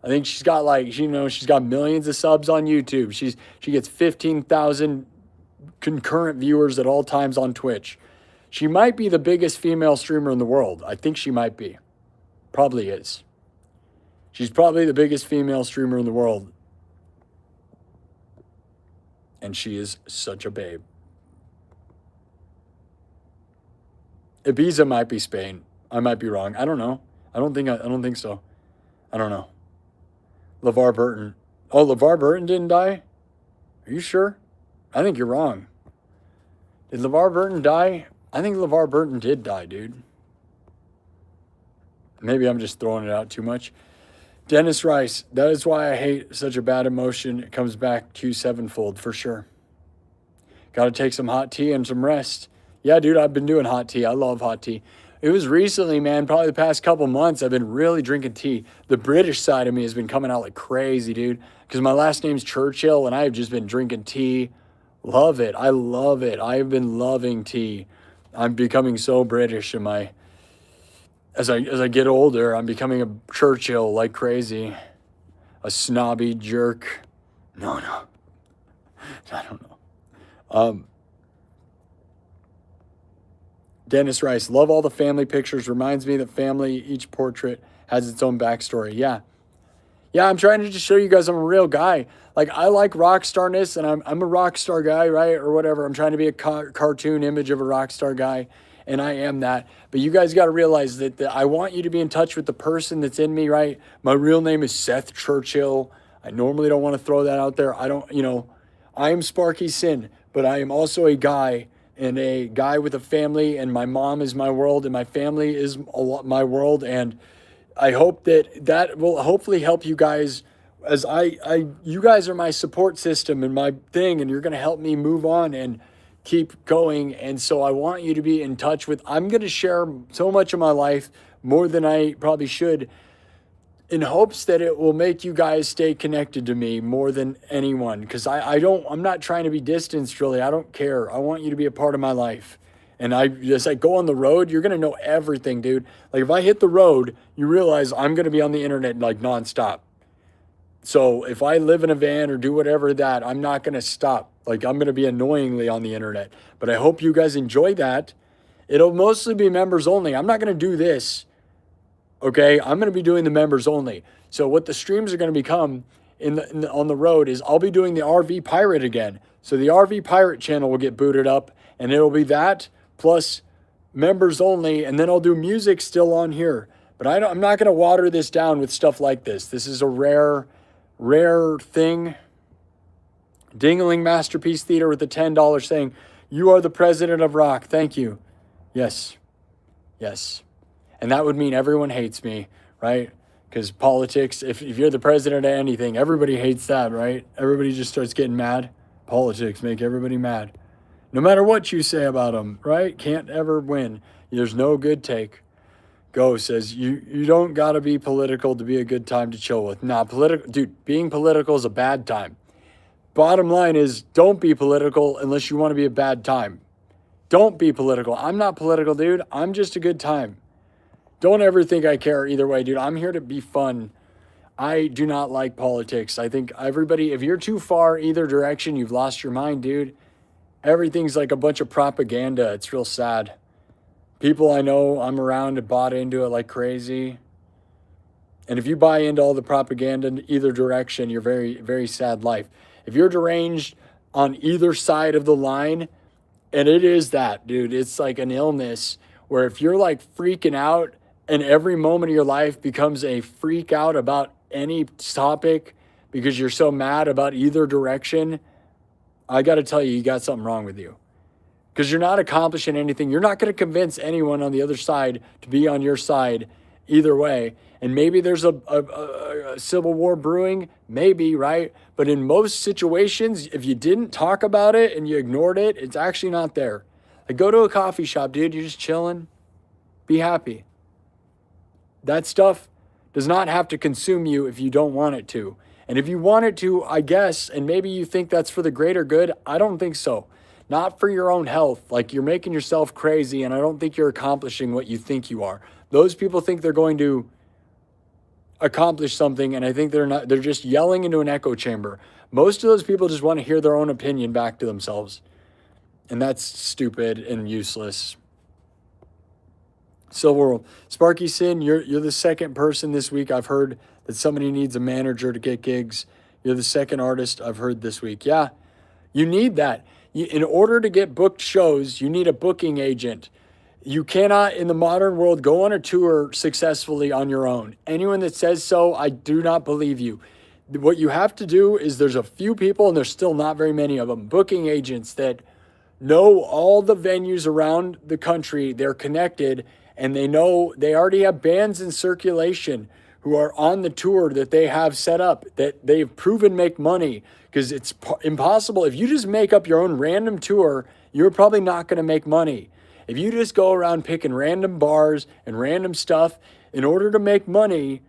I think she's got she's got millions of subs on YouTube. She gets 15,000 concurrent viewers at all times on Twitch. She might be the biggest female streamer in the world. I think she might be. Probably is. She's probably the biggest female streamer in the world. And she is such a babe. Ibiza might be Spain. I might be wrong. I don't know. I don't think so. I don't know. LeVar Burton. Oh, LeVar Burton didn't die? Are you sure? I think you're wrong. Did LeVar Burton die? I think LeVar Burton did die, dude. Maybe I'm just throwing it out too much. Dennis Rice. That is why I hate such a bad emotion. It comes back to sevenfold for sure. Got to take some hot tea and some rest. Yeah, dude, I've been doing hot tea. I love hot tea. It was recently, man, probably the past couple months, I've been really drinking tea. The British side of me has been coming out like crazy, dude, because my last name's Churchill, and I have just been drinking tea. Love it. I love it. I've been loving tea. I'm becoming so British in as I get older, I'm becoming a Churchill like crazy. A snobby jerk. No. I don't know. Dennis Rice, love all the family pictures. Reminds me that family, each portrait has its own backstory. Yeah, I'm trying to just show you guys I'm a real guy. Like, I like rock starness, and I'm a rock star guy, right? Or whatever. I'm trying to be a cartoon image of a rock star guy, and I am that. But you guys got to realize that I want you to be in touch with the person that's in me, right? My real name is Seth Churchill. I normally don't want to throw that out there. I am Sparky SINN, but I am also a guy, and a guy with a family, and my mom is my world, and my family is my world, and I hope that will hopefully help you guys, as you guys are my support system and my thing, and you're going to help me move on and keep going. And so I want you to be in touch with, I'm going to share so much of my life, more than I probably should, in hopes that it will make you guys stay connected to me more than anyone. Because I'm not trying to be distanced, really. I don't care. I want you to be a part of my life. And as I go on the road, you're going to know everything, dude. Like, if I hit the road, you realize I'm going to be on the internet like nonstop. So if I live in a van or do whatever that, I'm not going to stop. Like, I'm going to be annoyingly on the internet. But I hope you guys enjoy that. It'll mostly be members only. I'm not going to do this. Okay, I'm going to be doing the members only. So what the streams are going to become on the road is I'll be doing the RV Pirate again. So the RV Pirate channel will get booted up, and it'll be that plus members only, and then I'll do music still on here. But I'm not going to water this down with stuff like this. This is a rare rare thing. Dingling Masterpiece Theater with the $10 saying, "You are the president of rock. Thank you." Yes. Yes. And that would mean everyone hates me, right? Because politics, if you're the president of anything, everybody hates that, right? Everybody just starts getting mad. Politics make everybody mad. No matter what you say about them, right? Can't ever win. There's no good take. Go says, you don't got to be political to be a good time to chill with. Nah, dude, being political is a bad time. Bottom line is, don't be political unless you want to be a bad time. Don't be political. I'm not political, dude. I'm just a good time. Don't ever think I care either way, dude. I'm here to be fun. I do not like politics. I think everybody, if you're too far either direction, you've lost your mind, dude. Everything's like a bunch of propaganda. It's real sad. People I know, I'm around, have bought into it like crazy. And if you buy into all the propaganda in either direction, you're very, very sad life. If you're deranged on either side of the line, and it is that, dude, it's like an illness where if you're like freaking out and every moment of your life becomes a freak out about any topic because you're so mad about either direction, I got to tell you, you got something wrong with you. Because you're not accomplishing anything. You're not going to convince anyone on the other side to be on your side either way. And maybe there's a civil war brewing, maybe, right? But in most situations, if you didn't talk about it and you ignored it, it's actually not there. Like, go to a coffee shop, dude. You're just chilling. Be happy. That stuff does not have to consume you if you don't want it to. And if you want it to, I guess, and maybe you think that's for the greater good, I don't think so. Not for your own health. Like, you're making yourself crazy, and I don't think you're accomplishing what you think you are. Those people think they're going to accomplish something, and I think they're not. They're just yelling into an echo chamber. Most of those people just want to hear their own opinion back to themselves, and that's stupid and useless. Silverworld, Sparky SINN, you're the second person this week I've heard that somebody needs a manager to get gigs. You're the second artist I've heard this week. Yeah, you need that. In order to get booked shows, you need a booking agent. You cannot, in the modern world, go on a tour successfully on your own. Anyone that says so, I do not believe you. What you have to do is, there's a few people, and there's still not very many of them, booking agents that know all the venues around the country. They're connected, and they know they already have bands in circulation who are on the tour that they have set up, that they've proven make money, because it's impossible. If you just make up your own random tour, you're probably not going to make money. If you just go around picking random bars and random stuff, in order to make money,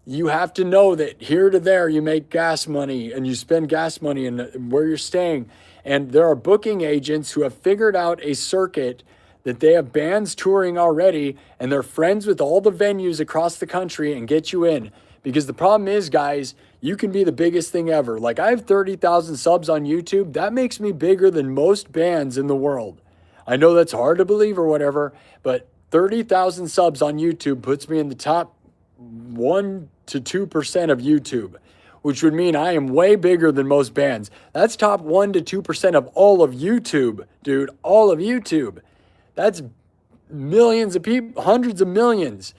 you have to know that here to there you make gas money and you spend gas money and where you're staying. And there are booking agents who have figured out a circuit that they have bands touring already, and they're friends with all the venues across the country and get you in. Because the problem is, guys, you can be the biggest thing ever. Like, I have 30,000 subs on YouTube. That makes me bigger than most bands in the world. I know that's hard to believe or whatever, but 30,000 subs on YouTube puts me in the top 1 to 2% of YouTube, which would mean I am way bigger than most bands. That's top 1 to 2% of all of YouTube, dude. All of YouTube. That's millions of people, hundreds of millions.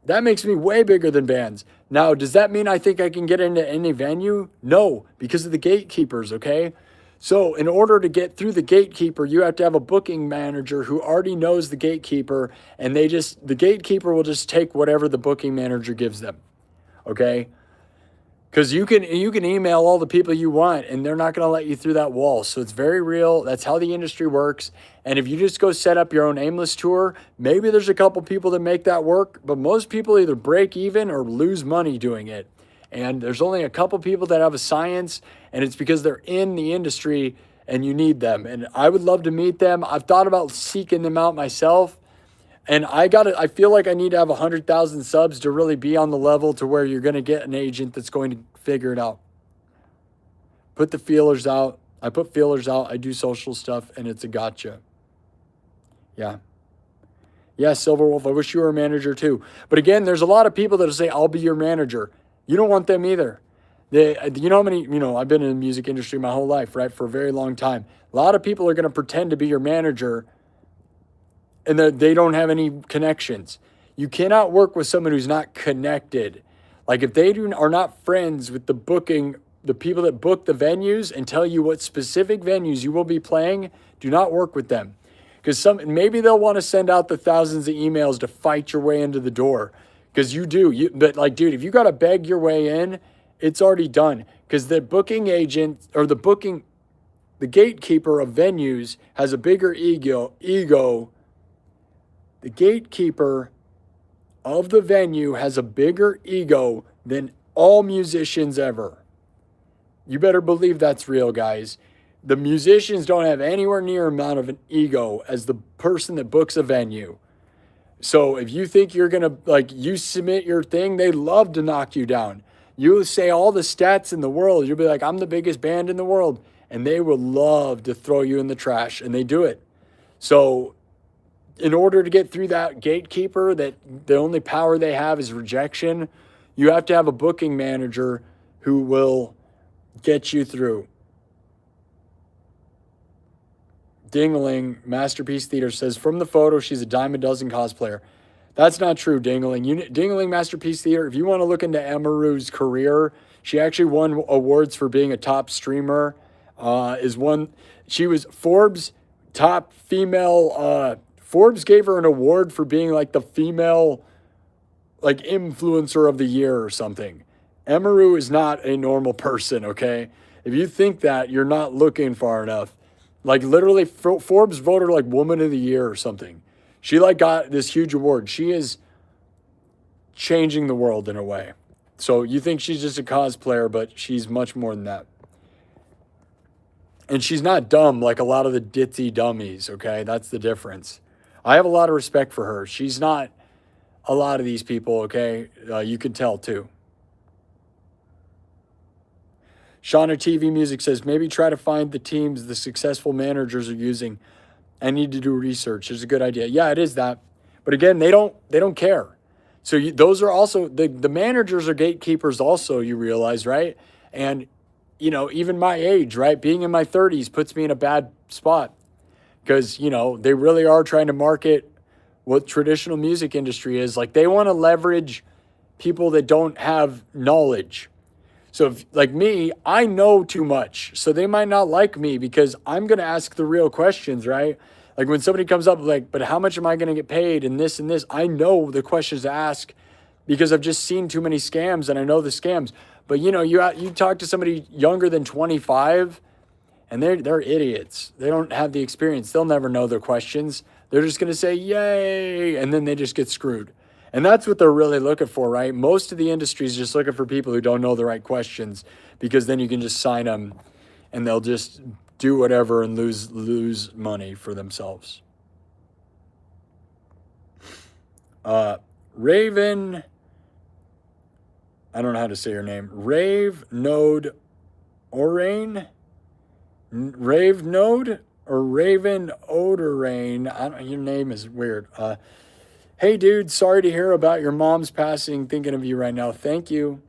That makes me way bigger than bands. Now, does that mean I think I can get into any venue? No, because of the gatekeepers, okay? So in order to get through the gatekeeper, you have to have a booking manager who already knows the gatekeeper, and the gatekeeper will just take whatever the booking manager gives them, okay? Because you can email all the people you want, and they're not going to let you through that wall. So it's very real. That's how the industry works. And if you just go set up your own aimless tour, maybe there's a couple people that make that work, but most people either break even or lose money doing it. And there's only a couple people that have a science, and it's because they're in the industry and you need them. And I would love to meet them. I've thought about seeking them out myself. And I feel like I need to have 100,000 subs to really be on the level to where you're going to get an agent that's going to figure it out. Put the feelers out. I put feelers out. I do social stuff, and it's a gotcha. Yeah. Yeah, Silverwolf, I wish you were a manager too. But again, there's a lot of people that'll say, I'll be your manager. You don't want them either. You know how many, I've been in the music industry my whole life, right? For a very long time. A lot of people are going to pretend to be your manager, and they don't have any connections. You cannot work with someone who's not connected. Like if they are not friends with the people that book the venues and tell you what specific venues you will be playing, do not work with them. Because maybe they'll want to send out the thousands of emails to fight your way into the door. Because you do. But like, dude, if you got to beg your way in, it's already done. Because the booking agent or the gatekeeper of venues has a bigger ego. The gatekeeper of the venue has a bigger ego than all musicians ever. You better believe that's real, guys. The musicians don't have anywhere near amount of an ego as the person that books a venue. So if you think you're going to, like, you submit your thing, they love to knock you down. You say all the stats in the world. You'll be like, I'm the biggest band in the world. And they will love to throw you in the trash. And they do it. So in order to get through that gatekeeper, that the only power they have is rejection, you have to have a booking manager who will get you through. Dingling, Masterpiece Theater says, from the photo, she's a dime a dozen cosplayer. That's not true, Dingling. Dingling Masterpiece Theater, if you want to look into Emaru's career, she actually won awards for being a top streamer. She was Forbes' top female. Forbes gave her an award for being like the female, like, influencer of the year or something. Emaru is not a normal person, okay? If you think that, you're not looking far enough. Like, literally, Forbes voted her, like, Woman of the Year or something. She, like, got this huge award. She is changing the world in a way. So you think she's just a cosplayer, but she's much more than that. And she's not dumb like a lot of the ditzy dummies, okay? That's the difference. I have a lot of respect for her. She's not a lot of these people, okay? You can tell, too. Shauna TV Music says, maybe try to find the teams the successful managers are using. I need to do research. It's a good idea. Yeah, it is that. But again, they don't care. So those are also, the managers are gatekeepers also, you realize, right? And, you know, even my age, right? Being in my 30s puts me in a bad spot. Because, you know, they really are trying to market what traditional music industry is. Like, they want to leverage people that don't have knowledge. So, if, like me, I know too much. So they might not like me because I'm going to ask the real questions, right? Like when somebody comes up like, but how much am I going to get paid and this and this? I know the questions to ask because I've just seen too many scams and I know the scams. But, you know, you talk to somebody younger than 25 and they're idiots. They don't have the experience. They'll never know their questions. They're just going to say, yay, and then they just get screwed. And that's what they're really looking for, right? Most of the industry is just looking for people who don't know the right questions because then you can just sign them and they'll just do whatever and lose money for themselves. Raven, I don't know how to say her name. Rave Node Orain? Rave Node or Raven Oderain? Your name is weird. Hey, dude, sorry to hear about your mom's passing. Thinking of you right now. Thank you.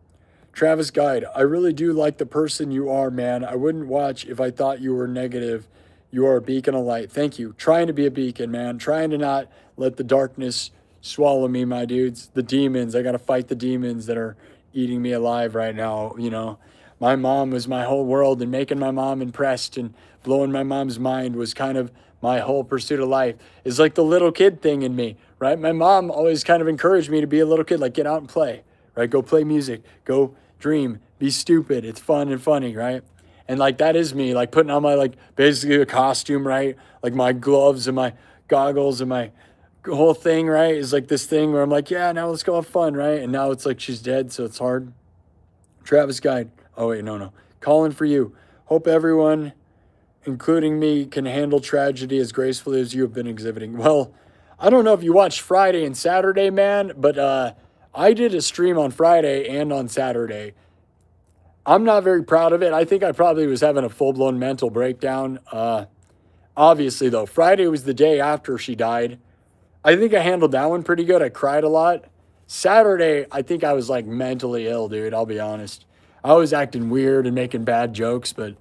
Travis Guide, I really do like the person you are, man. I wouldn't watch if I thought you were negative. You are a beacon of light. Thank you. Trying to be a beacon, man. Trying to not let the darkness swallow me, my dudes. The demons. I got to fight the demons that are eating me alive right now, you know. My mom was my whole world, and making my mom impressed and blowing my mom's mind was kind of my whole pursuit of life. It's like the little kid thing in me, right? My mom always kind of encouraged me to be a little kid, like get out and play, right? Go play music, go dream, be stupid. It's fun and funny, right? And like that is me, like putting on my like basically a costume, right? Like my gloves and my goggles and my whole thing, right? Is like this thing where I'm like, yeah, now let's go have fun, right? And now it's like she's dead, so it's hard. Travis Guide. Oh, wait, no. Calling for you. Hope everyone, including me, can handle tragedy as gracefully as you have been exhibiting. Well, I don't know if you watched Friday and Saturday, man, but I did a stream on Friday and on Saturday. I'm not very proud of it. I think I probably was having a full-blown mental breakdown. Obviously, though, Friday was the day after she died. I think I handled that one pretty good. I cried a lot. Saturday, I think I was like mentally ill, dude. I'll be honest. I was acting weird and making bad jokes, but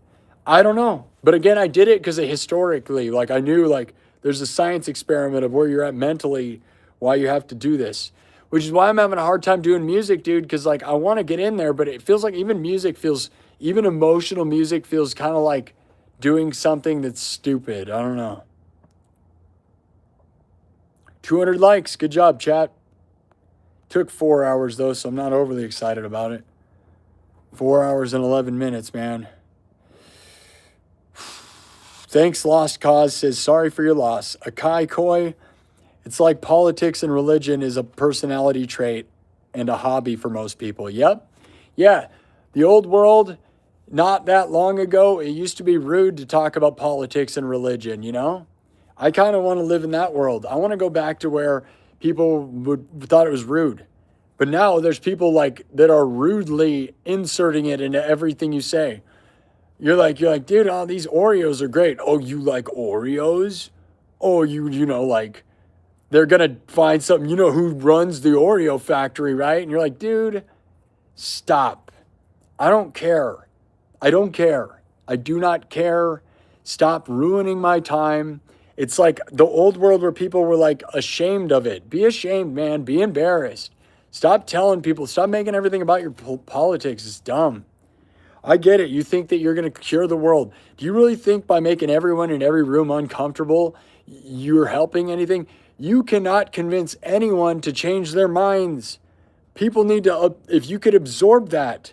I don't know. But again, I did it because historically, like I knew like there's a science experiment of where you're at mentally, why you have to do this. which is why I'm having a hard time doing music, dude, because like I want to get in there, but it feels like even emotional music feels kind of like doing something that's stupid. I don't know. 200 likes. Good job, chat. Took 4 hours though, so I'm not overly excited about it. 4 hours and 11 minutes, man. Thanks, Lost Cause says, sorry for your loss. Akai Koi, it's like politics and religion is a personality trait and a hobby for most people. Yep. Yeah. The old world, not that long ago, it used to be rude to talk about politics and religion, you know? I kind of want to live in that world. I want to go back to where people thought it was rude. But now there's people like that are rudely inserting it into everything you say. You're like, dude, oh, these Oreos are great. Oh, you like Oreos? Oh, you know, like, they're going to find something, you know who runs the Oreo factory, right? And you're like, dude, stop. I don't care. I don't care. I do not care. Stop ruining my time. It's like the old world where people were like ashamed of it. Be ashamed, man. Be embarrassed. Stop telling people. Stop making everything about your politics. It's dumb. I get it. You think that you're going to cure the world. Do you really think by making everyone in every room uncomfortable, you're helping anything? You cannot convince anyone to change their minds. People need to, if you could absorb that,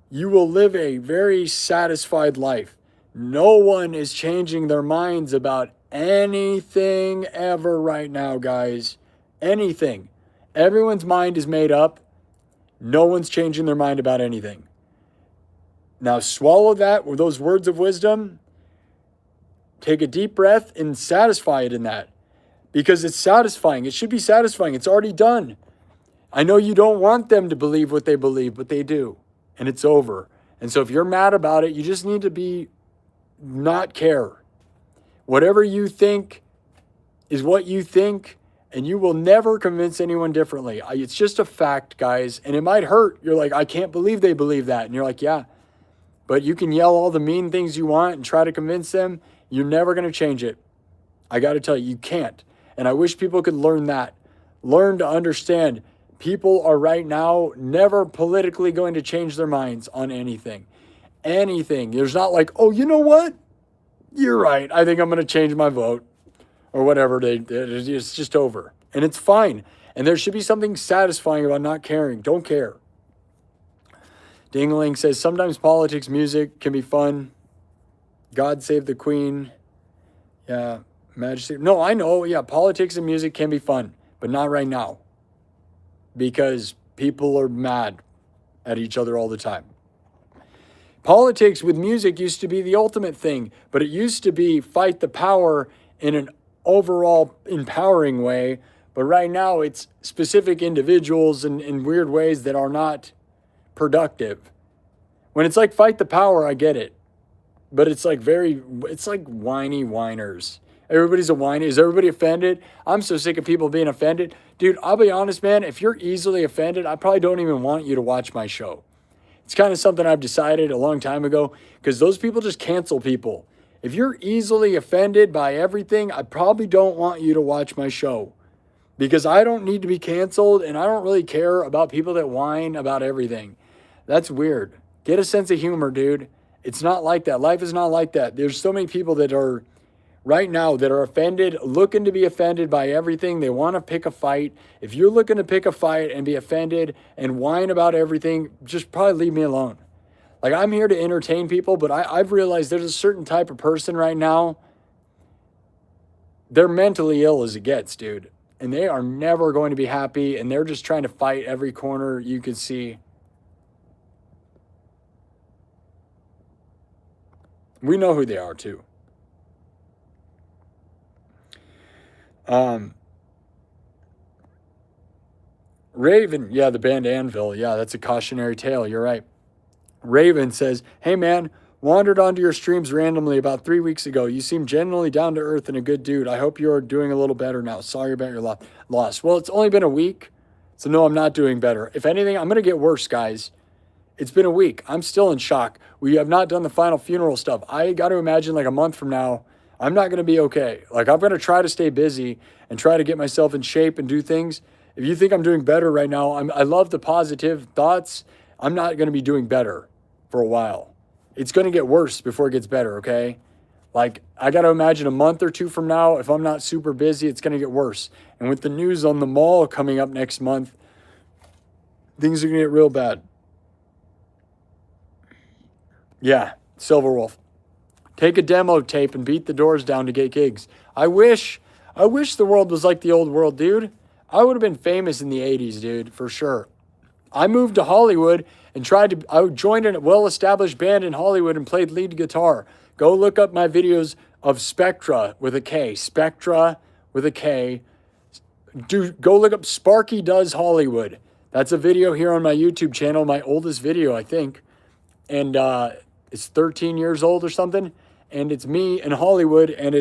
you will live a very satisfied life. No one is changing their minds about anything ever right now, guys. Anything. Everyone's mind is made up. No one's changing their mind about anything. Now swallow that with those words of wisdom. Take a deep breath and satisfy it in that. Because it's satisfying. It should be satisfying. It's already done. I know you don't want them to believe what they believe, but they do. And it's over. And so if you're mad about it, you just need to not care. Whatever you think is what you think, and you will never convince anyone differently. It's just a fact, guys. And it might hurt. You're like, I can't believe they believe that. And you're like, yeah. But you can yell all the mean things you want and try to convince them. You're never going to change it. I got to tell you, you can't. And I wish people could learn that. Learn to understand people are right now never politically going to change their minds on anything. Anything. There's not like, oh, you know what? You're right. I think I'm going to change my vote. Or whatever. It's just over. And it's fine. And there should be something satisfying about not caring. Don't care. Dingling says, sometimes politics, music can be fun. God save the Queen. Yeah. Majesty. No, I know. Yeah, politics and music can be fun. But not right now. Because people are mad at each other all the time. Politics with music used to be the ultimate thing. But it used to be fight the power in an overall empowering way. But right now it's specific individuals in weird ways that are not productive. When it's like fight the power, I get it. But it's like it's like whiny whiners. Everybody's a whiny. Is everybody offended? I'm so sick of people being offended. Dude, I'll be honest, man. If you're easily offended, I probably don't even want you to watch my show. It's kind of something I've decided a long time ago because those people just cancel people. If you're easily offended by everything, I probably don't want you to watch my show because I don't need to be canceled and I don't really care about people that whine about everything. That's weird. Get a sense of humor, dude. It's not like that. Life is not like that. There's so many people that are right now that are offended, looking to be offended by everything. They want to pick a fight. If you're looking to pick a fight and be offended and whine about everything, just probably leave me alone. Like, I'm here to entertain people, but I've realized there's a certain type of person right now. They're mentally ill as it gets, dude. And they are never going to be happy, and they're just trying to fight every corner you could see. We know who they are, too. Raven, yeah, the band Anvil. Yeah, that's a cautionary tale. You're right. Raven says, hey, man, wandered onto your streams randomly about 3 weeks ago. You seem genuinely down to earth and a good dude. I hope you're doing a little better now. Sorry about your loss. Well, it's only been a week, so no, I'm not doing better. If anything, I'm going to get worse, guys. It's been a week. I'm still in shock. We have not done the final funeral stuff. I got to imagine like a month from now, I'm not going to be okay. Like, I'm going to try to stay busy and try to get myself in shape and do things. If you think I'm doing better right now, I love the positive thoughts. I'm not going to be doing better for a while. It's going to get worse before it gets better, okay? Like, I got to imagine a month or two from now, if I'm not super busy, it's going to get worse. And with the news on the mall coming up next month, things are going to get real bad. Yeah, Silver Wolf. Take a demo tape and beat the doors down to get gigs. I wish the world was like the old world, dude. I would have been famous in the 80s, dude, for sure. I moved to Hollywood and I joined a well-established band in Hollywood and played lead guitar. Go look up my videos of Spectra with a K. Spectra with a K. Go look up Sparky Does Hollywood. That's a video here on my YouTube channel, my oldest video, I think. And it's 13 years old or something. And it's me in Hollywood, and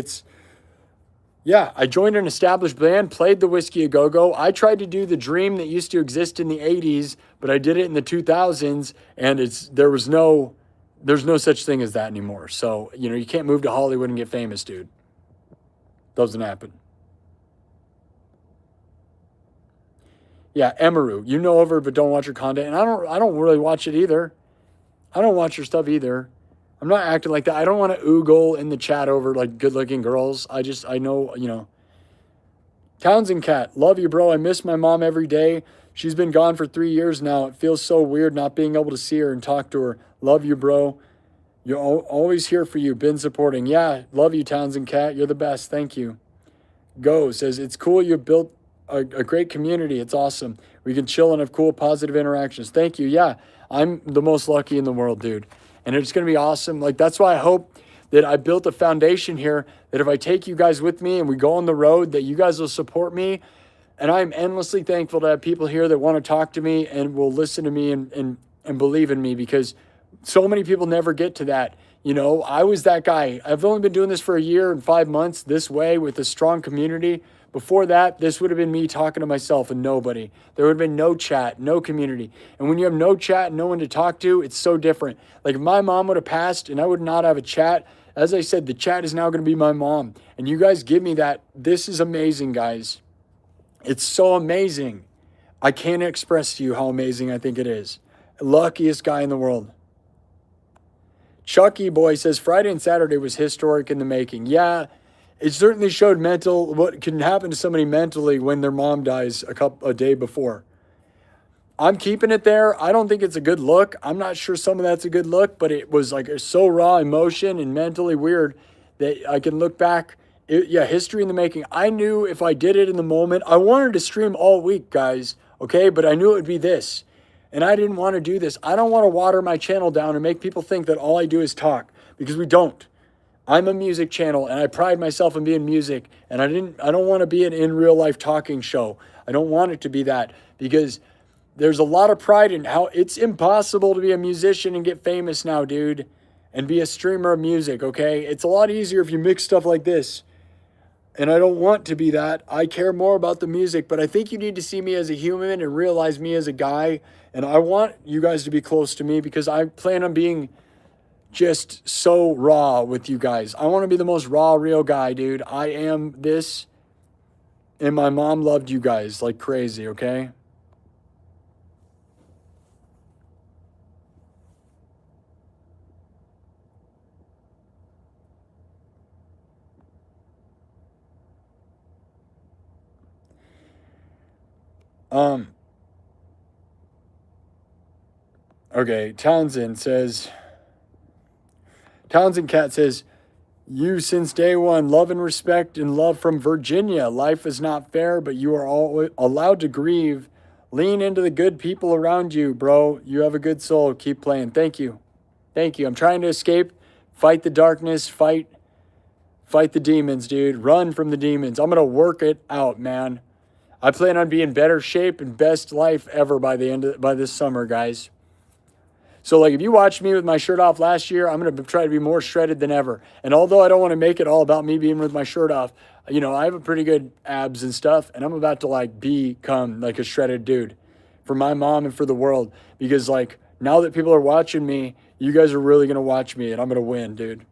I joined an established band, played the Whiskey A Go-Go. I tried to do the dream that used to exist in the 80s, but I did it in the 2000s, and there's no such thing as that anymore. So, you can't move to Hollywood and get famous, dude. Doesn't happen. Yeah, Emaru, you know of her, but don't watch her content. And I don't really watch it either. I don't watch her stuff either. I'm not acting like that. I don't want to oogle in the chat over like good-looking girls. I know. Townsend Cat, love you, bro. I miss my mom every day. She's been gone for 3 years now. It feels so weird not being able to see her and talk to her. Love you, bro. You're always here for you. Been supporting. Yeah, love you, Townsend Cat. You're the best. Thank you. Go says, it's cool you built a great community. It's awesome. We can chill and have cool, positive interactions. Thank you. Yeah, I'm the most lucky in the world, dude. And it's going to be awesome. Like, that's why I hope that I built a foundation here, that if I take you guys with me and we go on the road, that you guys will support me. And I'm endlessly thankful to have people here that want to talk to me and will listen to me and believe in me, because so many people never get to that. I was that guy. I've only been doing this for 1 year and 5 months this way with a strong community. Before that, this would have been me talking to myself and nobody. There would have been no chat, no community. And when you have no chat and no one to talk to, it's so different. Like, if my mom would have passed and I would not have a chat, as I said, the chat is now going to be my mom. And you guys give me that. This is amazing, guys. It's so amazing. I can't express to you how amazing I think it is. Luckiest guy in the world. Chucky Boy says, Friday and Saturday was historic in the making. Yeah, it certainly showed what can happen to somebody mentally when their mom dies a day before. I'm keeping it there. I don't think it's a good look. I'm not sure some of that's a good look, but it was like so raw emotion and mentally weird that I can look back. History in the making. I knew if I did it in the moment, I wanted to stream all week, guys, okay? But I knew it would be this. And I didn't want to do this. I don't want to water my channel down and make people think that all I do is talk, because we don't. I'm a music channel, and I pride myself in being music, and I don't want to be an in real life talking show. I don't want it to be that, because there's a lot of pride in how it's impossible to be a musician and get famous now, dude, and be a streamer of music, okay? It's a lot easier if you mix stuff like this. And I don't want to be that. I care more about the music, but I think you need to see me as a human and realize me as a guy. And I want you guys to be close to me, because I plan on being just so raw with you guys. I want to be the most raw, real guy, dude. I am this. And my mom loved you guys like crazy, okay? Okay, Townsend Cat says, you since day one, love and respect and love from Virginia. Life is not fair, but you are all allowed to grieve. Lean into the good people around you, bro. You have a good soul. Keep playing. Thank you. Thank you. I'm trying to escape, fight the darkness, fight the demons, dude. Run from the demons. I'm going to work it out, man. I plan on being better shape and best life ever by this summer, guys. So, like, if you watched me with my shirt off last year, I'm going to try to be more shredded than ever. And although I don't want to make it all about me being with my shirt off, I have a pretty good abs and stuff, and I'm about to, like, become, like, a shredded dude for my mom and for the world. Because, like, now that people are watching me, you guys are really going to watch me, and I'm going to win, dude.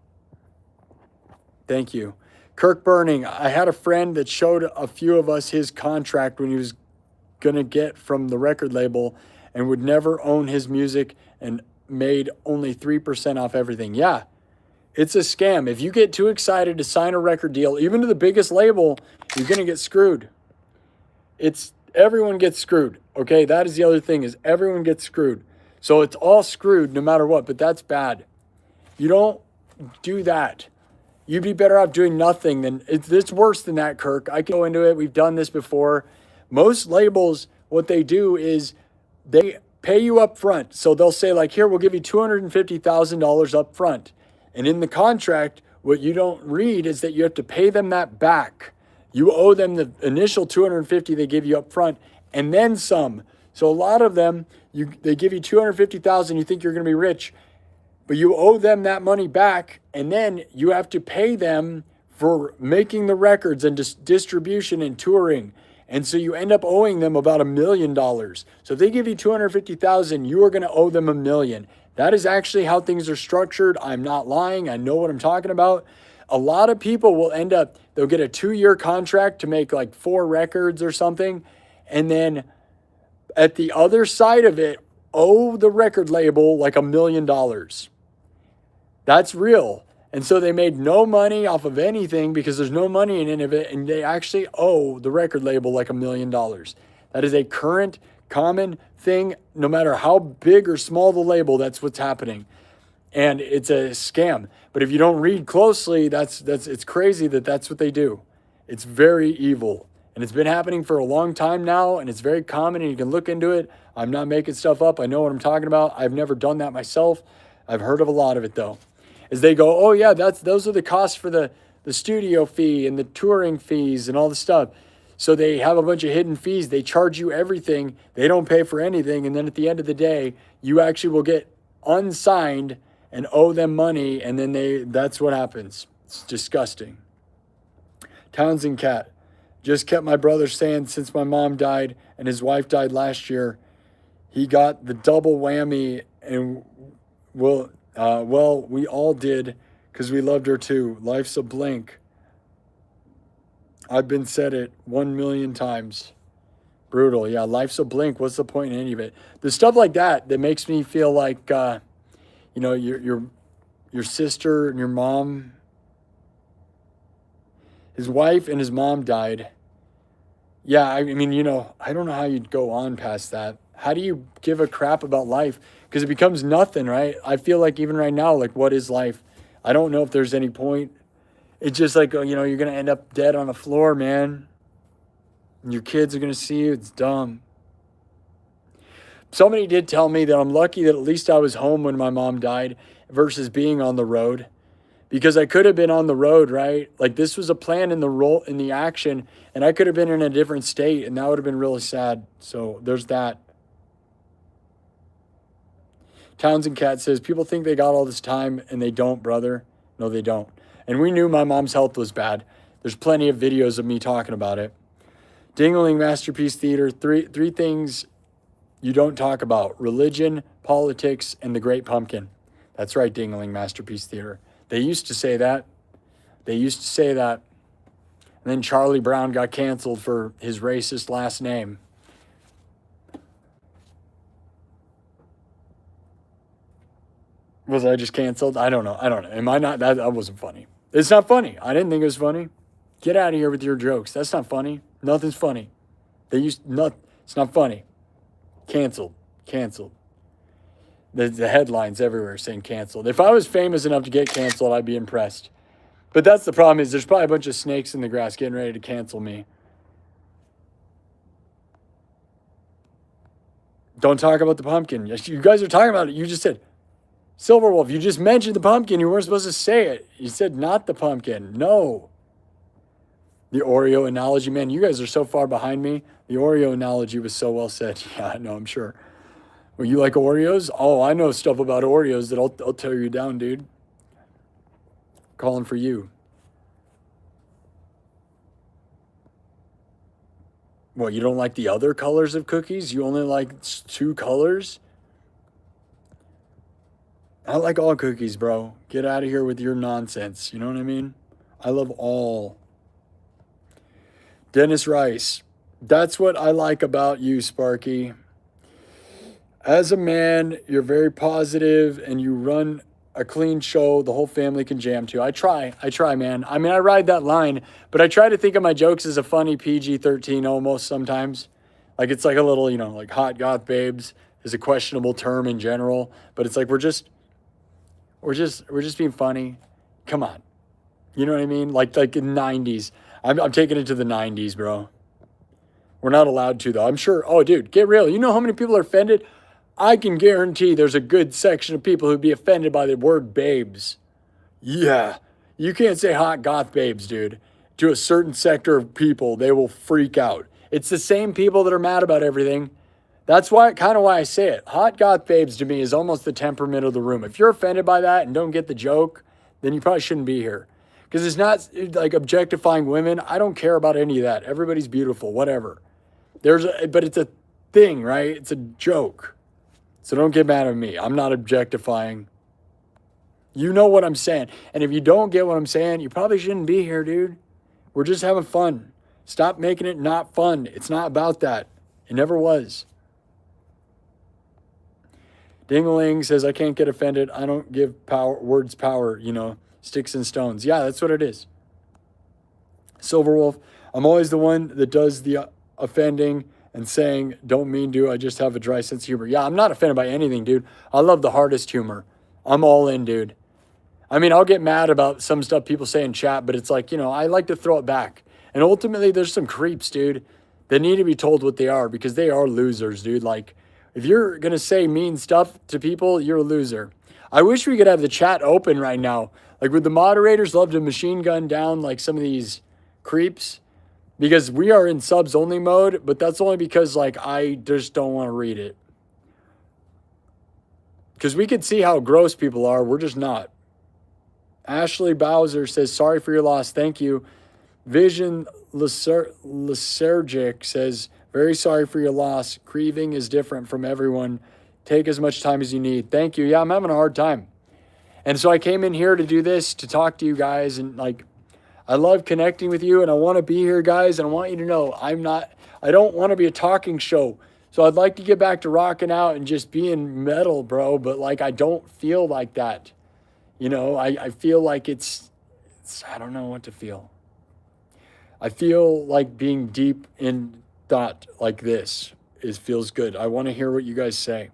Thank you. Kirk Burning, I had a friend that showed a few of us his contract when he was going to get from the record label and would never own his music and made only 3% off everything. Yeah, it's a scam. If you get too excited to sign a record deal, even to the biggest label, you're going to get screwed. Everyone gets screwed. Okay, that is the other thing, is everyone gets screwed. So it's all screwed no matter what, but that's bad. You don't do that. You'd be better off doing nothing than, it's worse than that, Kirk. I can go into it. We've done this before. Most labels, what they do is they pay you up front. So they'll say like, here, we'll give you $250,000 up front. And in the contract, what you don't read is that you have to pay them that back. You owe them the initial $250 they give you up front and then some. So a lot of them, they give you $250,000, you think you're going to be rich, but you owe them that money back, and then you have to pay them for making the records and distribution and touring. And so you end up owing them about $1 million. So if they give you $250,000, you are going to owe them $1 million. That is actually how things are structured. I'm not lying. I know what I'm talking about. A lot of people will end up, they'll get a 2-year contract to make like 4 records or something. And then at the other side of it, owe the record label like $1 million. That's real. And so they made no money off of anything because there's no money in any of it. And they actually owe the record label like $1 million. That is a current, common thing. No matter how big or small the label, that's what's happening. And it's a scam. But if you don't read closely, it's crazy that that's what they do. It's very evil. And it's been happening for a long time now, and it's very common, and you can look into it. I'm not making stuff up. I know what I'm talking about. I've never done that myself. I've heard of a lot of it, though. As they go, oh, yeah, those are the costs for the studio fee and the touring fees and all the stuff. So they have a bunch of hidden fees. They charge you everything. They don't pay for anything. And then at the end of the day, you actually will get unsigned and owe them money, and then that's what happens. It's disgusting. Townsend Cat. Just kept my brother saying since my mom died and his wife died last year, he got the double whammy, and well, we all did because we loved her too. Life's a blink. I've been said it 1 million times. Brutal. Yeah, life's a blink. What's the point in any of it? The stuff like that makes me feel like, your sister and your mom, his wife and his mom died. Yeah, I mean, I don't know how you'd go on past that. How do you give a crap about life? Because it becomes nothing, right? I feel like even right now, like, what is life? I don't know if there's any point. It's just like, you're going to end up dead on the floor, man. And your kids are going to see you. It's dumb. Somebody did tell me that I'm lucky that at least I was home when my mom died versus being on the road. Because I could have been on the road, right? Like, this was a plan in the action, and I could have been in a different state, and that would have been really sad. So there's that. Townsend Cat says, people think they got all this time, and they don't, brother. No, they don't. And we knew my mom's health was bad. There's plenty of videos of me talking about it. Dingling Masterpiece Theater, three things you don't talk about: religion, politics, and the Great Pumpkin. That's right, Dingling Masterpiece Theater. They used to say that. And then Charlie Brown got canceled for his racist last name. Was I just canceled? I don't know. Am I not? That wasn't funny. It's not funny. I didn't think it was funny. Get out of here with your jokes. That's not funny. Nothing's funny. It's not funny. Canceled. The headlines everywhere saying canceled. If I was famous enough to get canceled, I'd be impressed. But that's the problem, is there's probably a bunch of snakes in the grass getting ready to cancel me. Don't talk about the pumpkin. Yes, you guys are talking about it. You just said, Silverwolf, you just mentioned the pumpkin. You weren't supposed to say it. You said not the pumpkin. No. The Oreo analogy, man, you guys are so far behind me. The Oreo analogy was so well said. Yeah, I know, I'm sure. Well, you like Oreos? Oh, I know stuff about Oreos that I'll tear you down, dude. Calling for you. What, you don't like the other colors of cookies? You only like 2 colors? I like all cookies, bro. Get out of here with your nonsense. You know what I mean? I love all. Dennis Rice. That's what I like about you, Sparky. As a man, you're very positive and you run a clean show the whole family can jam to. I try, man. I mean, I ride that line, but I try to think of my jokes as a funny PG-13 almost sometimes. Like it's like a little, like hot goth babes is a questionable term in general, but it's like we're just being funny. Come on. You know what I mean? Like in 90s. I'm taking it to the 90s, bro. We're not allowed to, though. I'm sure. Oh, dude, get real. You know how many people are offended? I can guarantee there's a good section of people who'd be offended by the word babes. Yeah. You can't say hot goth babes, dude. To a certain sector of people, they will freak out. It's the same people that are mad about everything. That's why I say it. Hot goth babes to me is almost the temperament of the room. If you're offended by that and don't get the joke, then you probably shouldn't be here. Because it's not like objectifying women. I don't care about any of that. Everybody's beautiful, whatever. But it's a thing, right? It's a joke. So don't get mad at me. I'm not objectifying. You know what I'm saying. And if you don't get what I'm saying, you probably shouldn't be here, dude. We're just having fun. Stop making it not fun. It's not about that. It never was. Dingaling says, I can't get offended. I don't give words power, sticks and stones. Yeah, that's what it is. Silverwolf, I'm always the one that does the offending and saying, don't mean to, I just have a dry sense of humor. Yeah, I'm not offended by anything, dude. I love the hardest humor. I'm all in, dude. I mean, I'll get mad about some stuff people say in chat, but it's like, I like to throw it back. And ultimately, there's some creeps, dude, that need to be told what they are because they are losers, dude. Like, if you're going to say mean stuff to people, you're a loser. I wish we could have the chat open right now. Like, would the moderators love to machine gun down, like, some of these creeps? Because we are in subs only mode, but that's only because, like, I just don't want to read it. Because we can see how gross people are. We're just not. Ashley Bowser says, sorry for your loss. Thank you. Vision Lysergic says, very sorry for your loss. Grieving is different from everyone. Take as much time as you need. Thank you. Yeah, I'm having a hard time. And so I came in here to do this, to talk to you guys. And, like, I love connecting with you. And I want to be here, guys. And I want you to know I don't want to be a talking show. So I'd like to get back to rocking out and just being metal, bro. But, like, I don't feel like that. I feel like it's I don't know what to feel. I feel like being deep in thought like this feels good. I want to hear what you guys say.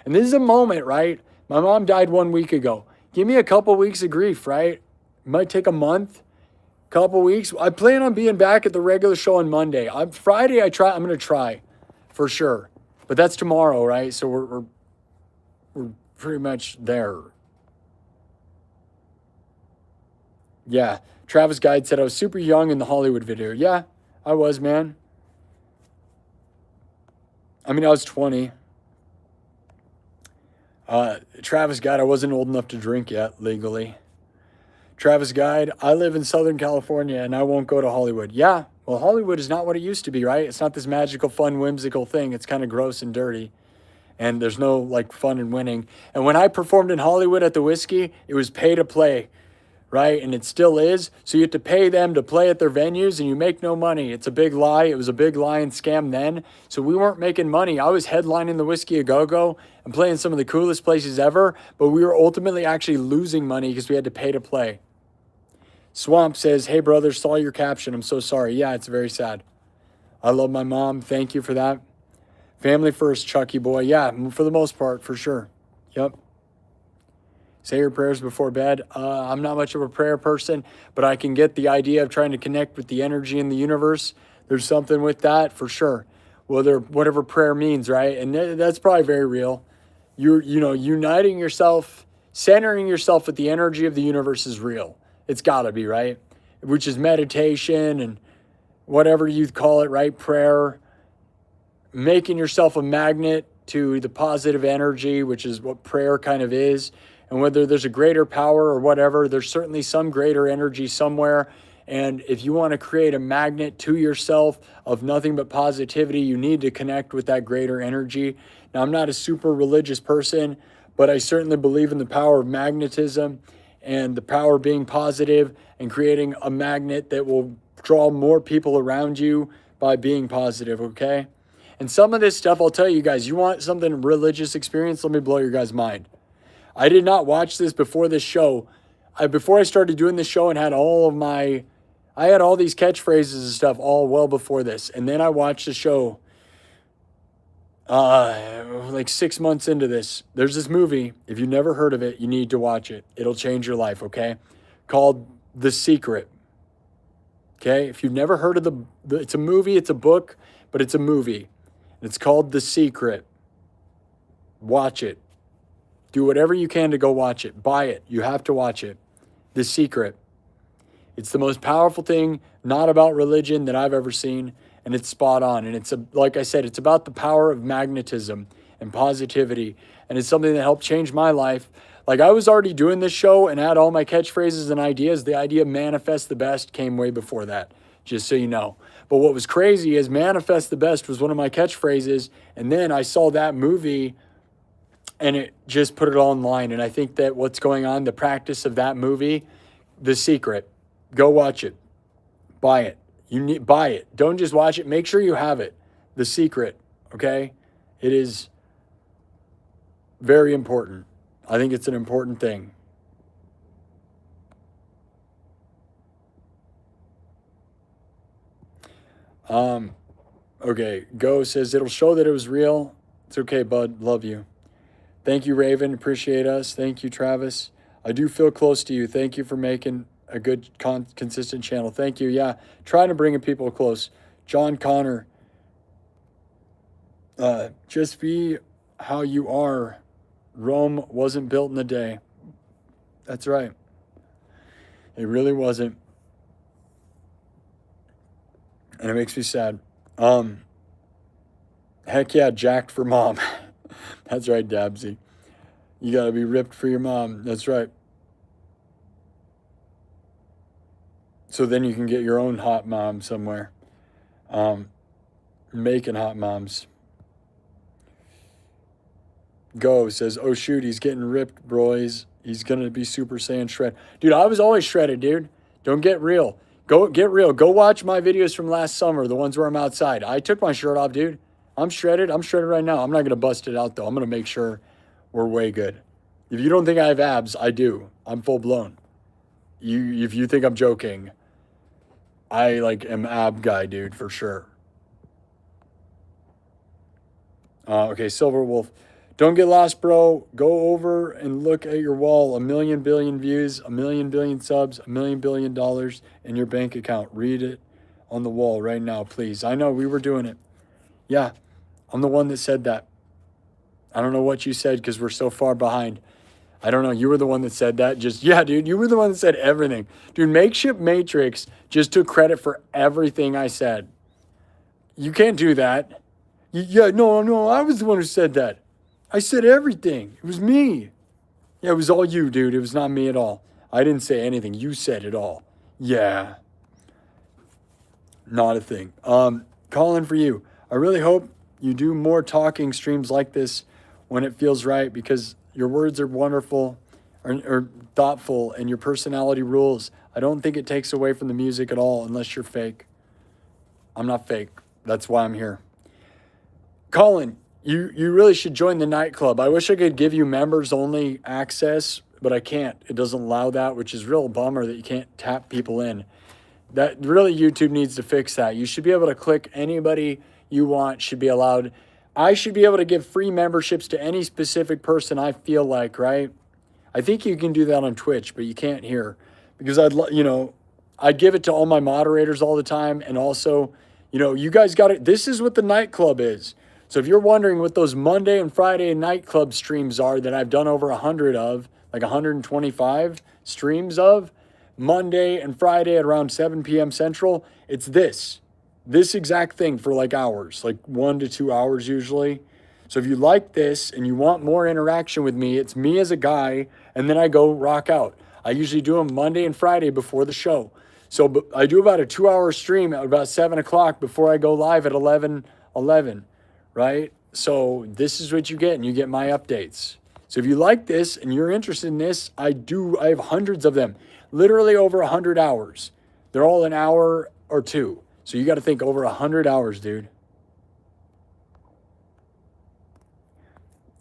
And this is a moment, right? My mom died 1 week ago. Give me a couple weeks of grief, right? It might take a month, couple weeks. I plan on being back at the regular show on Monday. Friday, I'm going to try for sure. But that's tomorrow, right? So we're pretty much there. Yeah. Travis Guide said I was super young in the Hollywood video. Yeah, I was, man. I mean, I was 20. Travis Guide, I wasn't old enough to drink yet legally. Travis Guide, I live in Southern California and I won't go to Hollywood. Yeah, well, Hollywood is not what it used to be, right? It's not this magical, fun, whimsical thing. It's kind of gross and dirty. And there's no, like, fun in winning. And when I performed in Hollywood at the Whiskey, it was pay to play. Right? And it still is. So you have to pay them to play at their venues and you make no money. It's a big lie. It was a big lie and scam then. So we weren't making money. I was headlining the Whiskey A Go-Go and playing some of the coolest places ever, but we were ultimately actually losing money because we had to pay to play. Swamp says, hey brother, saw your caption. I'm so sorry. Yeah, it's very sad. I love my mom. Thank you for that. Family first, Chucky boy. Yeah, for the most part, for sure. Yep. Say your prayers before bed. I'm not much of a prayer person, but I can get the idea of trying to connect with the energy in the universe. There's something with that for sure. Whatever prayer means, right? And that's probably very real. You're, uniting yourself, centering yourself with the energy of the universe is real. It's got to be, right? Which is meditation and whatever you call it, right? Prayer. Making yourself a magnet to the positive energy, which is what prayer kind of is. And whether there's a greater power or whatever, there's certainly some greater energy somewhere. And if you want to create a magnet to yourself of nothing but positivity, you need to connect with that greater energy. Now, I'm not a super religious person, but I certainly believe in the power of magnetism and the power of being positive and creating a magnet that will draw more people around you by being positive, okay? And some of this stuff, I'll tell you guys, you want something religious experience? Let me blow your guys' mind. I did not watch this before this show. Before I started doing this show and had I had all these catchphrases and stuff all well before this. And then I watched the show like 6 months into this. There's this movie. If you've never heard of it, you need to watch it. It'll change your life, okay? Called The Secret. Okay? If you've never heard of it's a movie, it's a book, but it's a movie. It's called The Secret. Watch it. Do whatever you can to go watch it. Buy it. You have to watch it. The Secret. It's the most powerful thing, not about religion, that I've ever seen, and it's spot on. And like I said, it's about the power of magnetism and positivity, and it's something that helped change my life. Like, I was already doing this show and had all my catchphrases and ideas. The idea manifest the best came way before that, just so you know. But what was crazy is manifest the best was one of my catchphrases, and then I saw that movie and it just put it all online. And I think that what's going on, the practice of that movie, The Secret, go watch it. Buy it. Buy it. Don't just watch it. Make sure you have it. The Secret, okay? It is very important. I think it's an important thing. Okay, Go says, it'll show that it was real. It's okay, bud. Love you. Thank you, Raven. Appreciate us. Thank you, Travis. I do feel close to you. Thank you for making a good, consistent channel. Thank you. Yeah, trying to bring people close. John Connor. Just be how you are. Rome wasn't built in a day. That's right. It really wasn't. And it makes me sad. Heck yeah, jacked for mom. That's right, Dabsy. You gotta be ripped for your mom. That's right. So then you can get your own hot mom somewhere. Making hot moms. Go says, oh shoot, he's getting ripped, boys. He's gonna be Super Saiyan shred. Dude, I was always shredded, dude. Don't get real. Go get real. Go watch my videos from last summer, the ones where I'm outside. I took my shirt off, dude. I'm shredded. I'm shredded right now. I'm not gonna bust it out though. I'm gonna make sure we're way good. If you don't think I have abs, I do. I'm full blown. If you think I'm joking, I am ab guy, dude, for sure. Okay, Silver Wolf. Don't get lost, bro. Go over and look at your wall. 1 million billion views, 1 million billion subs, $1 million billion in your bank account. Read it on the wall right now, please. I know we were doing it. Yeah, I'm the one that said that. I don't know what you said because we're so far behind. I don't know. You were the one that said that. Yeah, dude, you were the one that said everything. Dude, Makeshift Matrix just took credit for everything I said. You can't do that. Yeah, no, I was the one who said that. I said everything. It was me. Yeah, it was all you, dude. It was not me at all. I didn't say anything. You said it all. Yeah. Not a thing. Calling for you. I really hope you do more talking streams like this when it feels right, because your words are wonderful or thoughtful, and your personality rules. I don't think it takes away from the music at all unless you're fake. I'm not fake. That's why I'm here. Colin, you really should join the nightclub. I wish I could give you members only access, but I can't. It doesn't allow that, which is real bummer that you can't tap people in. That really, YouTube needs to fix that. You should be able to click anybody you want should be allowed. I should be able to give free memberships to any specific person I feel like, right? I think you can do that on Twitch, but you can't here, because I'd give it to all my moderators all the time. And also, you guys got it. This is what the nightclub is. So if you're wondering what those Monday and Friday nightclub streams are that I've done over 100 of, like 125 streams of, Monday and Friday at around 7 p.m. Central, it's this exact thing for like hours, like 1 to 2 hours usually. So if you like this and you want more interaction with me, it's me as a guy, and then I go rock out. I usually do them Monday and Friday before the show. So I do about a 2-hour stream at about 7 o'clock before I go live at 11, right? So this is what you get, and you get my updates. So if you like this and you're interested in this, I have hundreds of them, literally over 100 hours. They're all an hour or two. So you got to think over 100 hours, dude.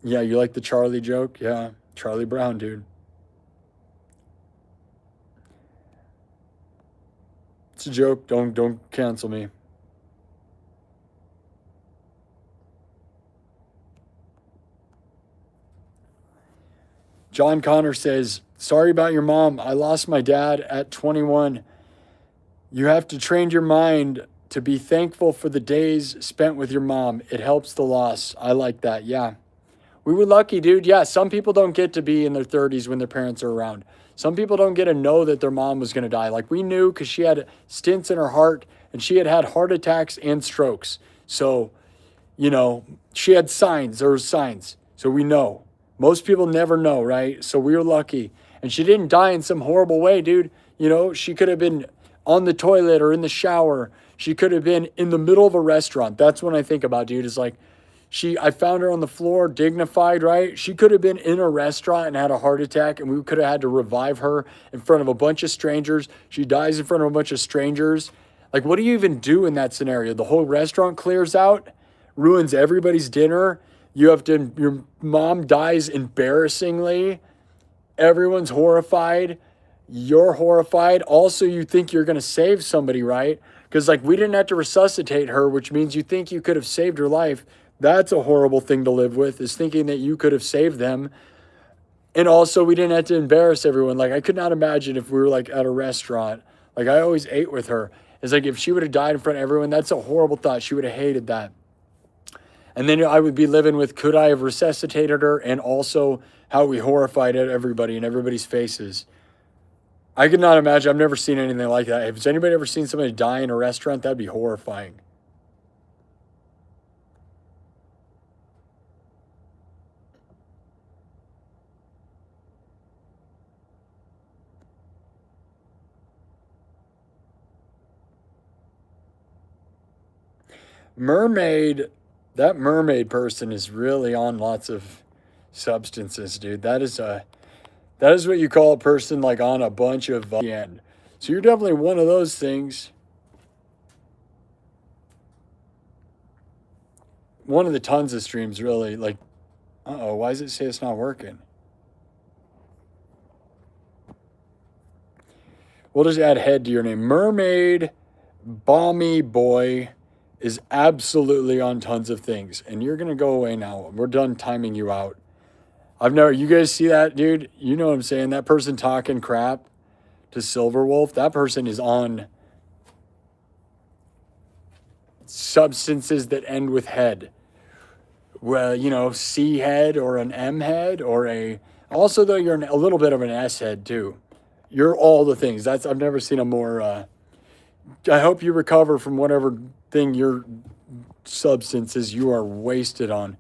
Yeah, you like the Charlie joke? Yeah, Charlie Brown, dude. It's a joke. Don't cancel me. John Connor says, sorry about your mom. I lost my dad at 21. You have to train your mind to be thankful for the days spent with your mom. It helps the loss. I like that. Yeah. We were lucky, dude. Yeah, some people don't get to be in their 30s when their parents are around. Some people don't get to know that their mom was going to die. Like we knew because she had stents in her heart and she had heart attacks and strokes. So, you know, she had signs. There were signs. So we know. Most people never know, right? So we were lucky. And she didn't die in some horrible way, dude. You know, she could have been on the toilet or in the shower. She could have been in the middle of a restaurant. That's what I think about, dude. Is like, I found her on the floor, dignified, right? She could have been in a restaurant and had a heart attack, and we could have had to revive her in front of a bunch of strangers. She dies in front of a bunch of strangers. Like, what do you even do in that scenario? The whole restaurant clears out, ruins everybody's dinner. Your mom dies embarrassingly. Everyone's horrified. You're horrified. Also, you think you're going to save somebody, right? Because, like, we didn't have to resuscitate her, which means you think you could have saved her life. That's a horrible thing to live with, is thinking that you could have saved them. And also, we didn't have to embarrass everyone. Like, I could not imagine if we were, like, at a restaurant. Like, I always ate with her. It's like, if she would have died in front of everyone, that's a horrible thought. She would have hated that. And then I would be living with, could I have resuscitated her? And also how we horrified at everybody and everybody's faces. I could not imagine. I've never seen anything like that. Has anybody ever seen somebody die in a restaurant? That'd be horrifying. Mermaid, that mermaid person is really on lots of substances, dude. That is what you call a person like on a bunch of end. So you're definitely one of those things. One of the tons of streams, really. Like, why does it say it's not working? We'll just add head to your name. Mermaid Balmy Boy is absolutely on tons of things. And you're going to go away now. We're done timing you out. You guys see that, dude? You know what I'm saying? That person talking crap to Silverwolf, that person is on substances that end with head. Well, you know, C head or an M head or also though you're a little bit of an S head too. You're all the things. I've never seen a more, I hope you recover from whatever thing your substances you are wasted on.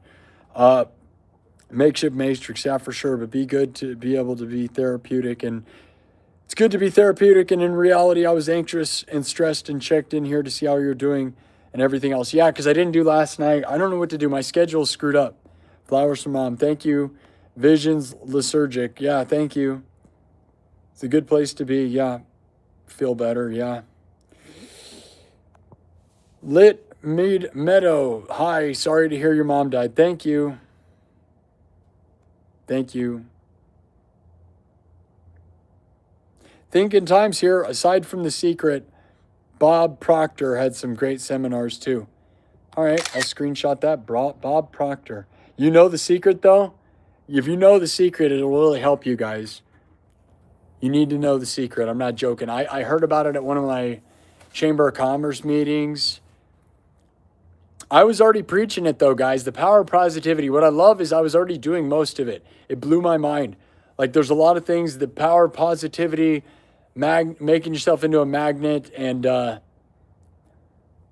Makeshift matrix, yeah, for sure, but be good to be able to be therapeutic. And it's good to be therapeutic. And in reality, I was anxious and stressed and checked in here to see how you're doing and everything else. Yeah, because I didn't do last night. I don't know what to do. My schedule's screwed up. Flowers from Mom. Thank you. Visions Lysergic. Yeah, thank you. It's a good place to be. Yeah. Feel better. Yeah. Lit Mead Meadow. Hi. Sorry to hear your mom died. Thank you. Thank you. Thinking Times here, aside from The Secret, Bob Proctor had some great seminars too. All right, I'll screenshot that. Bob Proctor. You know The Secret though? If you know The Secret, it'll really help you guys. You need to know The Secret. I'm not joking. I heard about it at one of my Chamber of Commerce meetings. I was already preaching it though, guys. The power of positivity. What I love is I was already doing most of it. It blew my mind. Like there's a lot of things, the power of positivity, making yourself into a magnet, and the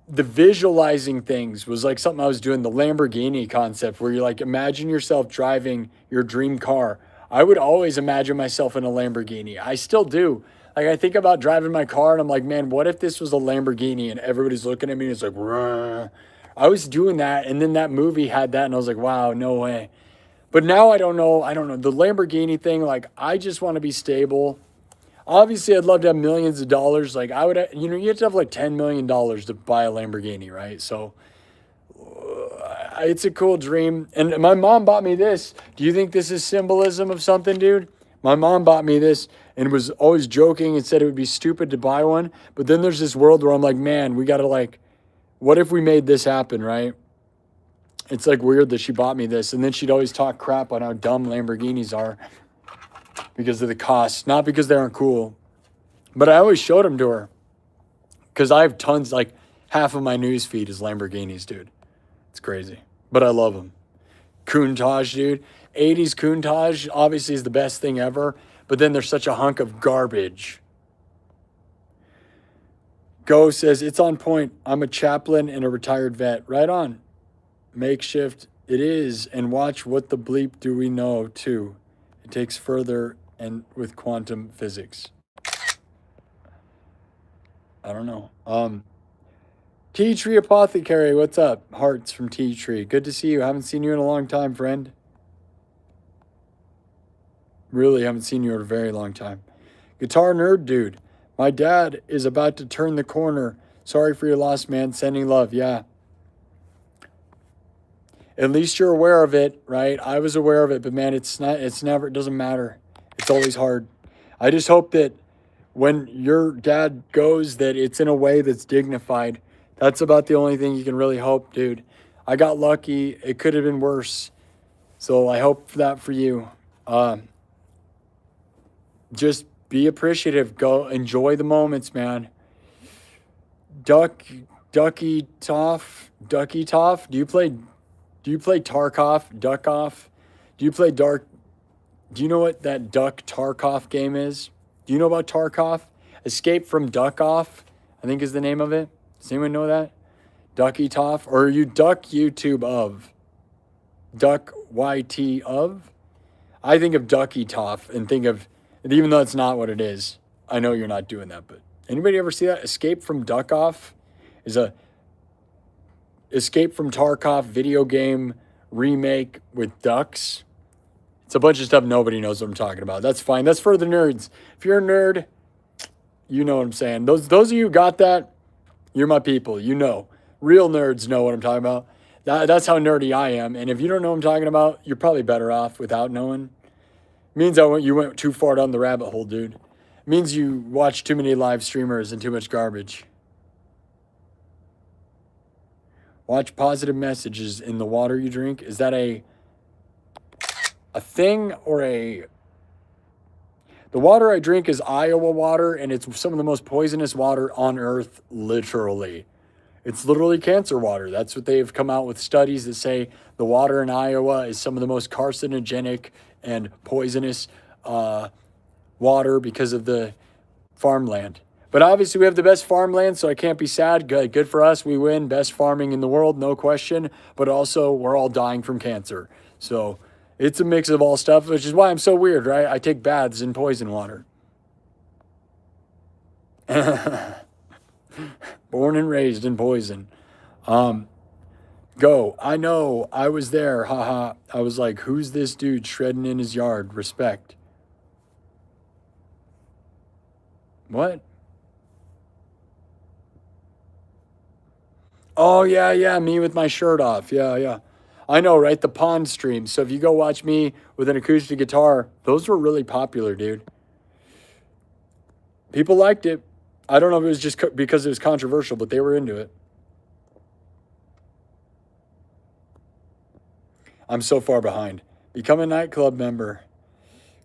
visualizing things was like something I was doing, the Lamborghini concept where you like imagine yourself driving your dream car. I would always imagine myself in a Lamborghini. I still do. Like I think about driving my car and I'm like, man, what if this was a Lamborghini and everybody's looking at me and it's like, rah. I was doing that, and then that movie had that, and I was like, wow, no way. But now I don't know. The Lamborghini thing, like, I just want to be stable. Obviously, I'd love to have millions of dollars. Like I would, you have to have like $10 million to buy a Lamborghini, right? So it's a cool dream. And my mom bought me this. Do you think this is symbolism of something, dude? My mom bought me this and was always joking and said it would be stupid to buy one. But then there's this world where I'm like, man, we got to like, what if we made this happen, right? It's like weird that she bought me this. And then she'd always talk crap on how dumb Lamborghinis are because of the cost, not because they aren't cool. But I always showed them to her because I have tons, like half of my news feed is Lamborghinis, dude. It's crazy, but I love them. Countach, dude. 80s Countach obviously is the best thing ever, but then there's such a hunk of garbage. Go says, it's on point. I'm a chaplain and a retired vet. Right on. Makeshift. It is. And watch What the Bleep Do We Know, too. It takes further and with quantum physics. I don't know. Tea Tree Apothecary, what's up? Hearts from Tea Tree. Good to see you. Haven't seen you in a long time, friend. Really haven't seen you in a very long time. Guitar Nerd Dude. My dad is about to turn the corner. Sorry for your loss, man. Sending love. Yeah. At least you're aware of it, right? I was aware of it, but man, it doesn't matter. It's always hard. I just hope that when your dad goes, that it's in a way that's dignified. That's about the only thing you can really hope, dude. I got lucky. It could have been worse. So I hope that for you. Just be appreciative. Go enjoy the moments, man. Ducky Toff. Do you play Tarkov? Duck-off? Do you know what that Duck Tarkov game is? Do you know about Tarkov? Escape from Duck-off, I think is the name of it. Does anyone know that? Ducky Toff? Or you Duck YouTube of? Duck YT of? I think of Ducky Toff and think of, even though it's not what it is, I know you're not doing that, but anybody ever see that? Escape from Duck-off is a Escape from Tarkov video game remake with ducks. It's a bunch of stuff nobody knows what I'm talking about. That's fine. That's for the nerds. If you're a nerd, you know what I'm saying. Those of you who got that, you're my people. You know. Real nerds know what I'm talking about. That's how nerdy I am. And if you don't know what I'm talking about, you're probably better off without knowing. It means you went too far down the rabbit hole, dude. It means you watch too many live streamers and too much garbage. Watch positive messages in the water you drink. Is that a thing or a... The water I drink is Iowa water, and it's some of the most poisonous water on earth, literally. It's literally cancer water. That's what they've come out with studies that say the water in Iowa is some of the most carcinogenic and poisonous water because of the farmland. But obviously we have the best farmland, so I can't be sad. Good for us. We win. Best farming in the world, no question. But also we're all dying from cancer. So it's a mix of all stuff, which is why I'm so weird, right? I take baths in poison water. Born and raised in poison. Go. I know. I was there. Haha. I was like, who's this dude shredding in his yard? Respect. What? Oh, yeah, me with my shirt off. Yeah. I know, right? The pond stream. So if you go watch me with an acoustic guitar, those were really popular, dude. People liked it. I don't know if it was just because it was controversial, but they were into it. I'm so far behind. Become a nightclub member.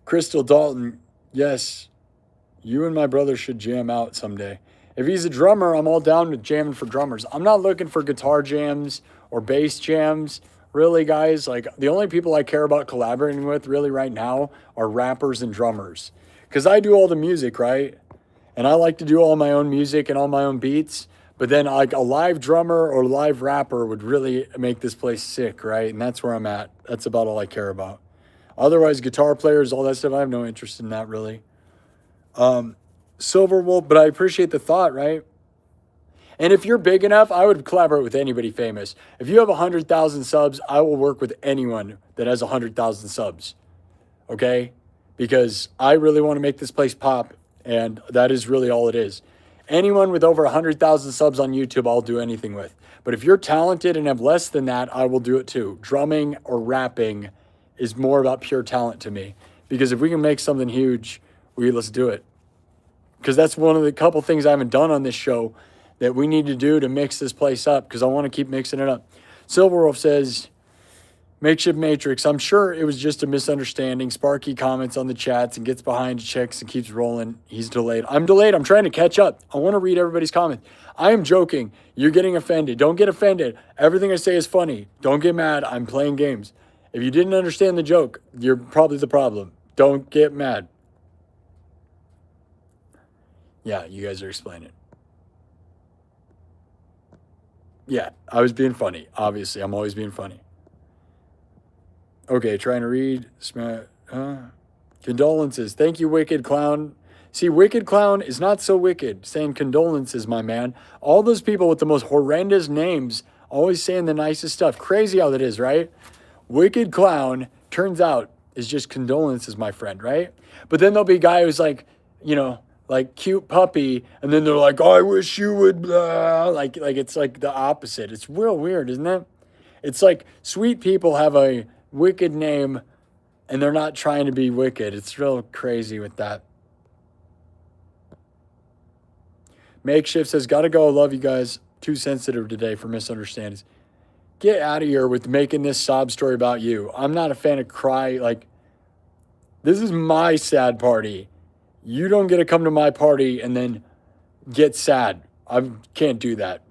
Crystal Dalton, yes, you and my brother should jam out someday. If he's a drummer, I'm all down with jamming for drummers. I'm not looking for guitar jams or bass jams. Really, guys, like the only people I care about collaborating with really right now are rappers and drummers. Because I do all the music, right? And I like to do all my own music and all my own beats. But then like a live drummer or live rapper would really make this place sick, right? And that's where I'm at. That's about all I care about. Otherwise, guitar players, all that stuff, I have no interest in that really. Silver Wolf, but I appreciate the thought, right? And if you're big enough, I would collaborate with anybody famous. If you have 100,000 subs, I will work with anyone that has 100,000 subs, okay? Because I really want to make this place pop, And that is really all it is. Anyone with over 100,000 subs on YouTube, I'll do anything with. But if you're talented and have less than that, I will do it too. Drumming or rapping is more about pure talent to me. Because if we can make something huge, let's do it. Because that's one of the couple things I haven't done on this show that we need to do to mix this place up, because I want to keep mixing it up. Silverwolf says, makeshift matrix. I'm sure it was just a misunderstanding. Sparky comments on the chats and gets behind, checks, and keeps rolling. He's delayed. I'm delayed. I'm trying to catch up. I want to read everybody's comments. I am joking. You're getting offended. Don't get offended. Everything I say is funny. Don't get mad. I'm playing games. If you didn't understand the joke, you're probably the problem. Don't get mad. Yeah, you guys are explaining. Yeah, I was being funny. Obviously, I'm always being funny. Okay, trying to read. Condolences. Thank you, Wicked Clown. See, Wicked Clown is not so wicked, saying condolences, my man. All those people with the most horrendous names always saying the nicest stuff. Crazy how that is, right? Wicked Clown, turns out, is just condolences, my friend, right? But then there'll be a guy who's like, like cute puppy, and then they're like, oh, I wish you would, blah. Like it's like the opposite. It's real weird, isn't it? It's like sweet people have a wicked name, and they're not trying to be wicked. It's real crazy with that. Makeshift says, gotta go. Love you guys. Too sensitive today for misunderstandings. Get out of here with making this sob story about you. I'm not a fan of cry. Like, this is my sad party. You don't get to come to my party and then get sad. I can't do that.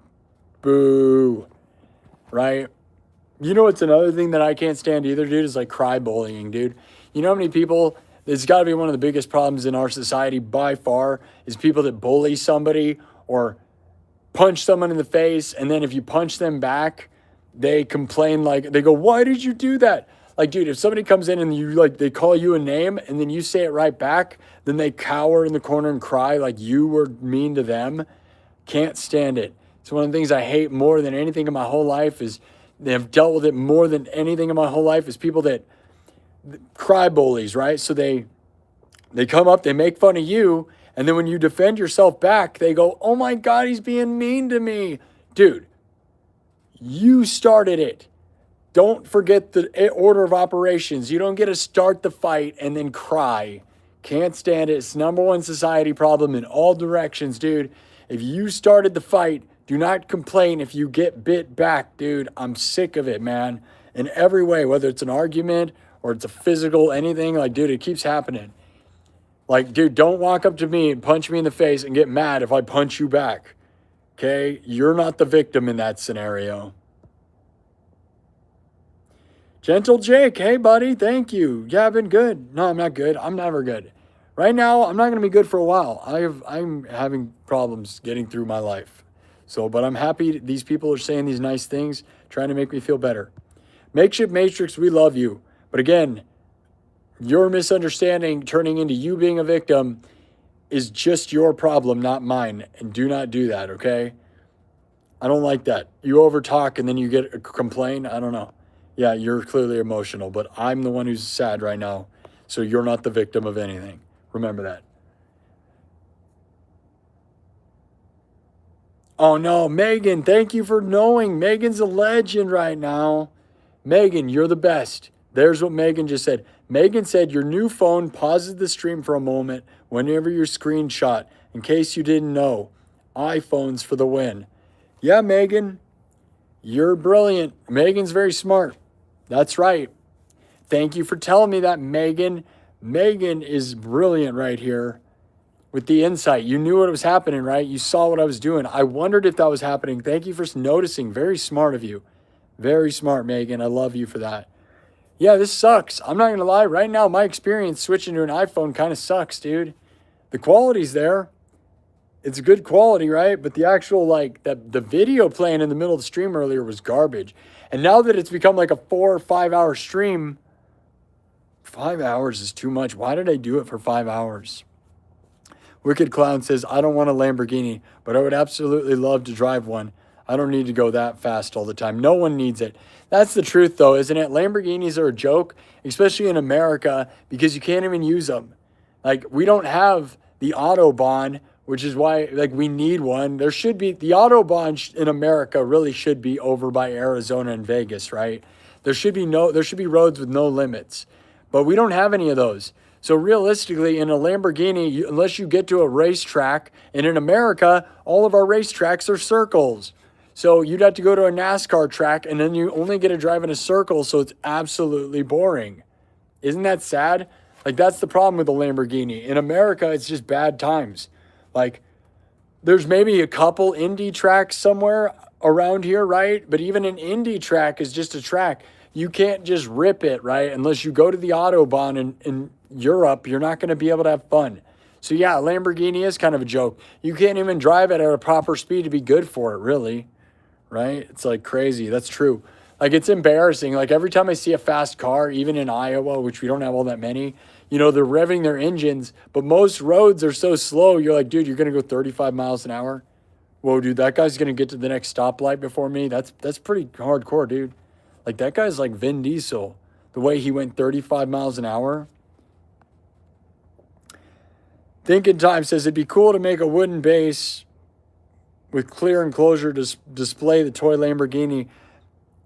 Boo. Right? You know what's another thing that I can't stand either, dude, is like cry bullying, dude. You know how many people, it's got to be one of the biggest problems in our society by far, is people that bully somebody or punch someone in the face, and then if you punch them back, they complain, like, they go, why did you do that? Like, dude, if somebody comes in and you, like, they call you a name and then you say it right back, then they cower in the corner and cry like you were mean to them. Can't stand it. It's one of the things I hate more than anything in my whole life is, they have dealt with it more than anything in my whole life, is people that cry bullies, right? So they come up, they make fun of you, and then when you defend yourself back, they go, oh my God, he's being mean to me. Dude, you started it. Don't forget the order of operations. You don't get to start the fight and then cry. Can't stand it. It's #1 society problem in all directions, dude. If you started the fight, do not complain if you get bit back, dude. I'm sick of it, man. In every way, whether it's an argument or it's a physical, anything, like, dude, it keeps happening. Like, dude, don't walk up to me and punch me in the face and get mad if I punch you back. Okay? You're not the victim in that scenario. Gentle Jake, hey, buddy, thank you. Yeah, I've been good. No, I'm not good. I'm never good. Right now, I'm not going to be good for a while. I'm having problems getting through my life. So, but I'm happy these people are saying these nice things, trying to make me feel better. Makeshift Matrix, we love you. But again, your misunderstanding turning into you being a victim is just your problem, not mine. And do not do that, okay? I don't like that. You overtalk and then you get a complain. I don't know. Yeah, you're clearly emotional, but I'm the one who's sad right now. So you're not the victim of anything. Remember that. Oh no, Megan, thank you for knowing. Megan's a legend right now. Megan, you're the best. There's what Megan just said. Megan said your new phone pauses the stream for a moment whenever you're screenshot. In case you didn't know, iPhones for the win. Yeah, Megan, you're brilliant. Megan's very smart. That's right. Thank you for telling me that, Megan. Megan is brilliant right here with the insight. You knew what was happening, right? You saw what I was doing. I wondered if that was happening. Thank you for noticing. Very smart of you. Very smart, Megan. I love you for that. Yeah, this sucks. I'm not going to lie. Right now, my experience switching to an iPhone kind of sucks, dude. The quality's there. It's good quality, right? But the actual, like, the video playing in the middle of the stream earlier was garbage. And now that it's become like a 4 or 5 hour stream, 5 hours is too much. Why did I do it for 5 hours? Wicked Clown says, I don't want a Lamborghini, but I would absolutely love to drive one. I don't need to go that fast all the time. No one needs it. That's the truth, though, isn't it? Lamborghinis are a joke, especially in America, because you can't even use them. Like, we don't have the Autobahn, which is why like we need one. There should be the Autobahn in America really should be over by Arizona and Vegas, right? There should be roads with no limits, but we don't have any of those. So realistically, in a Lamborghini, unless you get to a racetrack, and in America, all of our racetracks are circles. So you'd have to go to a NASCAR track, and then you only get to drive in a circle, so it's absolutely boring. Isn't that sad? Like, that's the problem with the Lamborghini. In America, it's just bad times. Like, there's maybe a couple indie tracks somewhere around here, right? But even an indie track is just a track. You can't just rip it, right? Unless you go to the Autobahn in Europe, you're not going to be able to have fun. So yeah, Lamborghini is kind of a joke. You can't even drive it at a proper speed to be good for it, really, right? It's like crazy. That's true. Like, it's embarrassing. Like, every time I see a fast car, even in Iowa, which we don't have all that many, you know, they're revving their engines, but most roads are so slow. You're like, dude, you're going to go 35 miles an hour? Whoa, dude, that guy's going to get to the next stoplight before me? That's pretty hardcore, dude. Like, that guy's like Vin Diesel. The way he went 35 miles an hour. Thinking Time says, it'd be cool to make a wooden base with clear enclosure to display the toy Lamborghini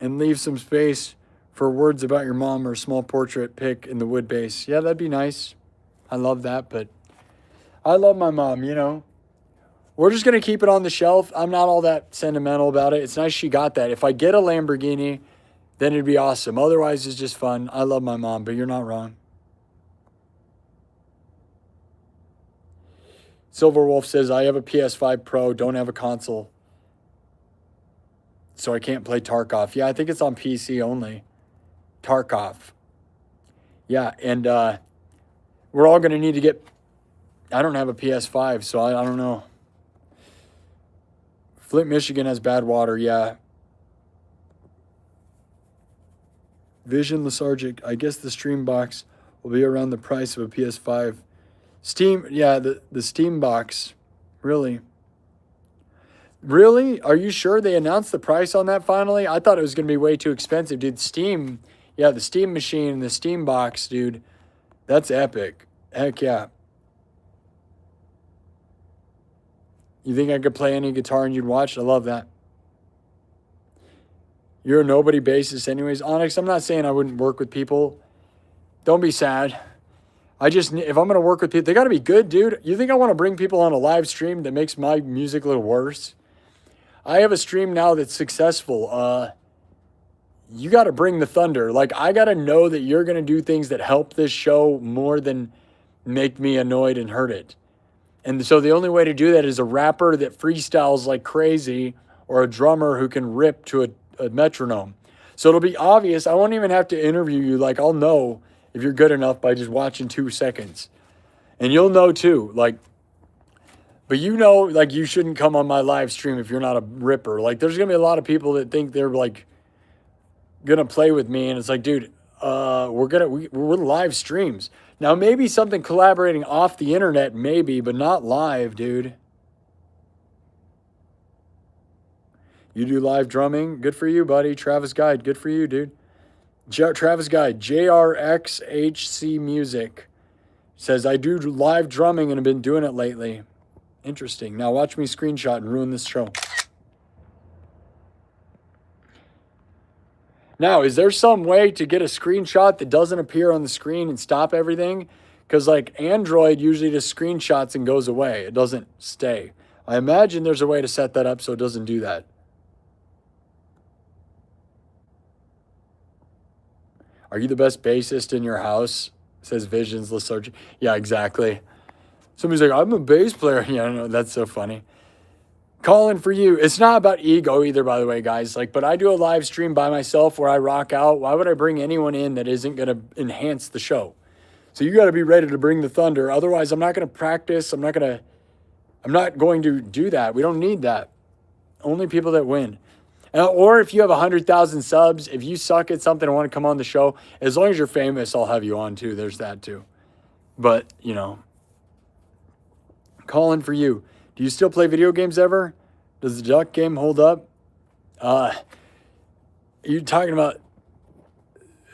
and leave some space for words about your mom or a small portrait pic in the wood base. Yeah, that'd be nice. I love that, but I love my mom, you know. We're just going to keep it on the shelf. I'm not all that sentimental about it. It's nice she got that. If I get a Lamborghini, then it'd be awesome. Otherwise, it's just fun. I love my mom, but you're not wrong. Silver Wolf says, I have a PS5 Pro, don't have a console, so I can't play Tarkov. Yeah, I think it's on PC only. Tarkov. Yeah, and we're all going to need to get... I don't have a PS5, so I don't know. Flint, Michigan has bad water, yeah. Vision Lethargic, I guess the Stream Box will be around the price of a PS5. Steam, yeah, the Steam Box. Really? Really? Are you sure they announced the price on that finally? I thought it was going to be way too expensive, dude. Steam, yeah, the Steam machine, the Steam Box, dude. That's epic. Heck yeah. You think I could play any guitar and you'd watch? I love that. You're a nobody bassist anyways. Onyx, I'm not saying I wouldn't work with people. Don't be sad. If I'm going to work with people, they got to be good, dude. You think I want to bring people on a live stream that makes my music a little worse? I have a stream now that's successful. You got to bring the thunder. Like, I got to know that you're going to do things that help this show more than make me annoyed and hurt it. And so the only way to do that is a rapper that freestyles like crazy or a drummer who can rip to a metronome. So it'll be obvious. I won't even have to interview you. Like, I'll know if you're good enough by just watching 2 seconds. And you'll know too. Like, but you know, like, you shouldn't come on my live stream if you're not a ripper. Like, there's going to be a lot of people that think they're like going to play with me. And it's like, dude, we're live streams. Now, maybe something collaborating off the internet, maybe, but not live, dude. You do live drumming? Good for you, buddy. Travis Guide, good for you, dude. Travis Guide, JRXHC Music, says, I do live drumming and have been doing it lately. Interesting. Now watch me screenshot and ruin this show. Now, is there some way to get a screenshot that doesn't appear on the screen and stop everything? Because, like, Android usually just screenshots and goes away. It doesn't stay. I imagine there's a way to set that up so it doesn't do that. Are you the best bassist in your house? Says Visions Lethargic. Yeah, exactly. Somebody's like, I'm a bass player. Yeah, I know. That's so funny. Calling for you. It's not about ego either, by the way, guys. Like, but I do a live stream by myself where I rock out. Why would I bring anyone in that isn't going to enhance the show? So you got to be ready to bring the thunder. Otherwise, I'm not going to practice. I'm not going to do that. We don't need that. Only people that win. Or if you have 100,000 subs, if you suck at something and want to come on the show, as long as you're famous, I'll have you on too. There's that too. But, you know, calling for you. Do you still play video games ever? Does the duck game hold up? You're talking about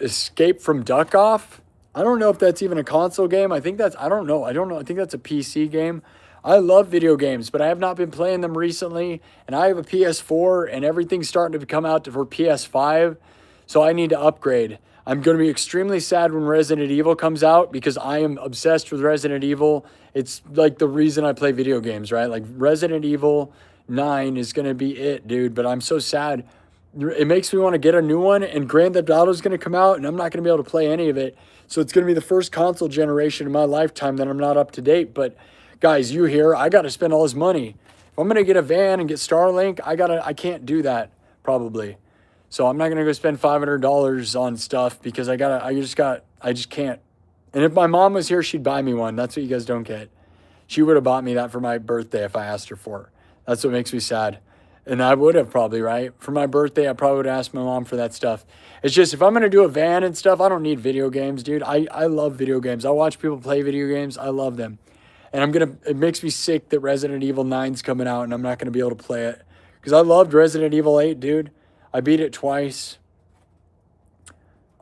Escape from Duck Off? I don't know if that's even a console game. I think that's, I don't know. I think that's a PC game. I love video games, but I have not been playing them recently. And I have a PS4 and everything's starting to come out for PS5. So I need to upgrade. I'm going to be extremely sad when Resident Evil comes out because I am obsessed with Resident Evil. It's like the reason I play video games, right? Like Resident Evil 9 is going to be it, dude. But I'm so sad. It makes me want to get a new one. And Grand Theft Auto is going to come out and I'm not going to be able to play any of it. So it's going to be the first console generation in my lifetime that I'm not up to date. But guys, you hear, I got to spend all this money. If I'm going to get a van and get Starlink, I can't do that probably. So I'm not going to go spend $500 on stuff because I just can't. And if my mom was here, she'd buy me one. That's what you guys don't get. She would have bought me that for my birthday if I asked her for it. That's what makes me sad. And I would have probably, right? For my birthday, I probably would have asked my mom for that stuff. It's just, if I'm going to do a van and stuff, I don't need video games, dude. I love video games. I watch people play video games. I love them. And it makes me sick that Resident Evil 9's coming out and I'm not going to be able to play it. Because I loved Resident Evil 8, dude. I beat it twice.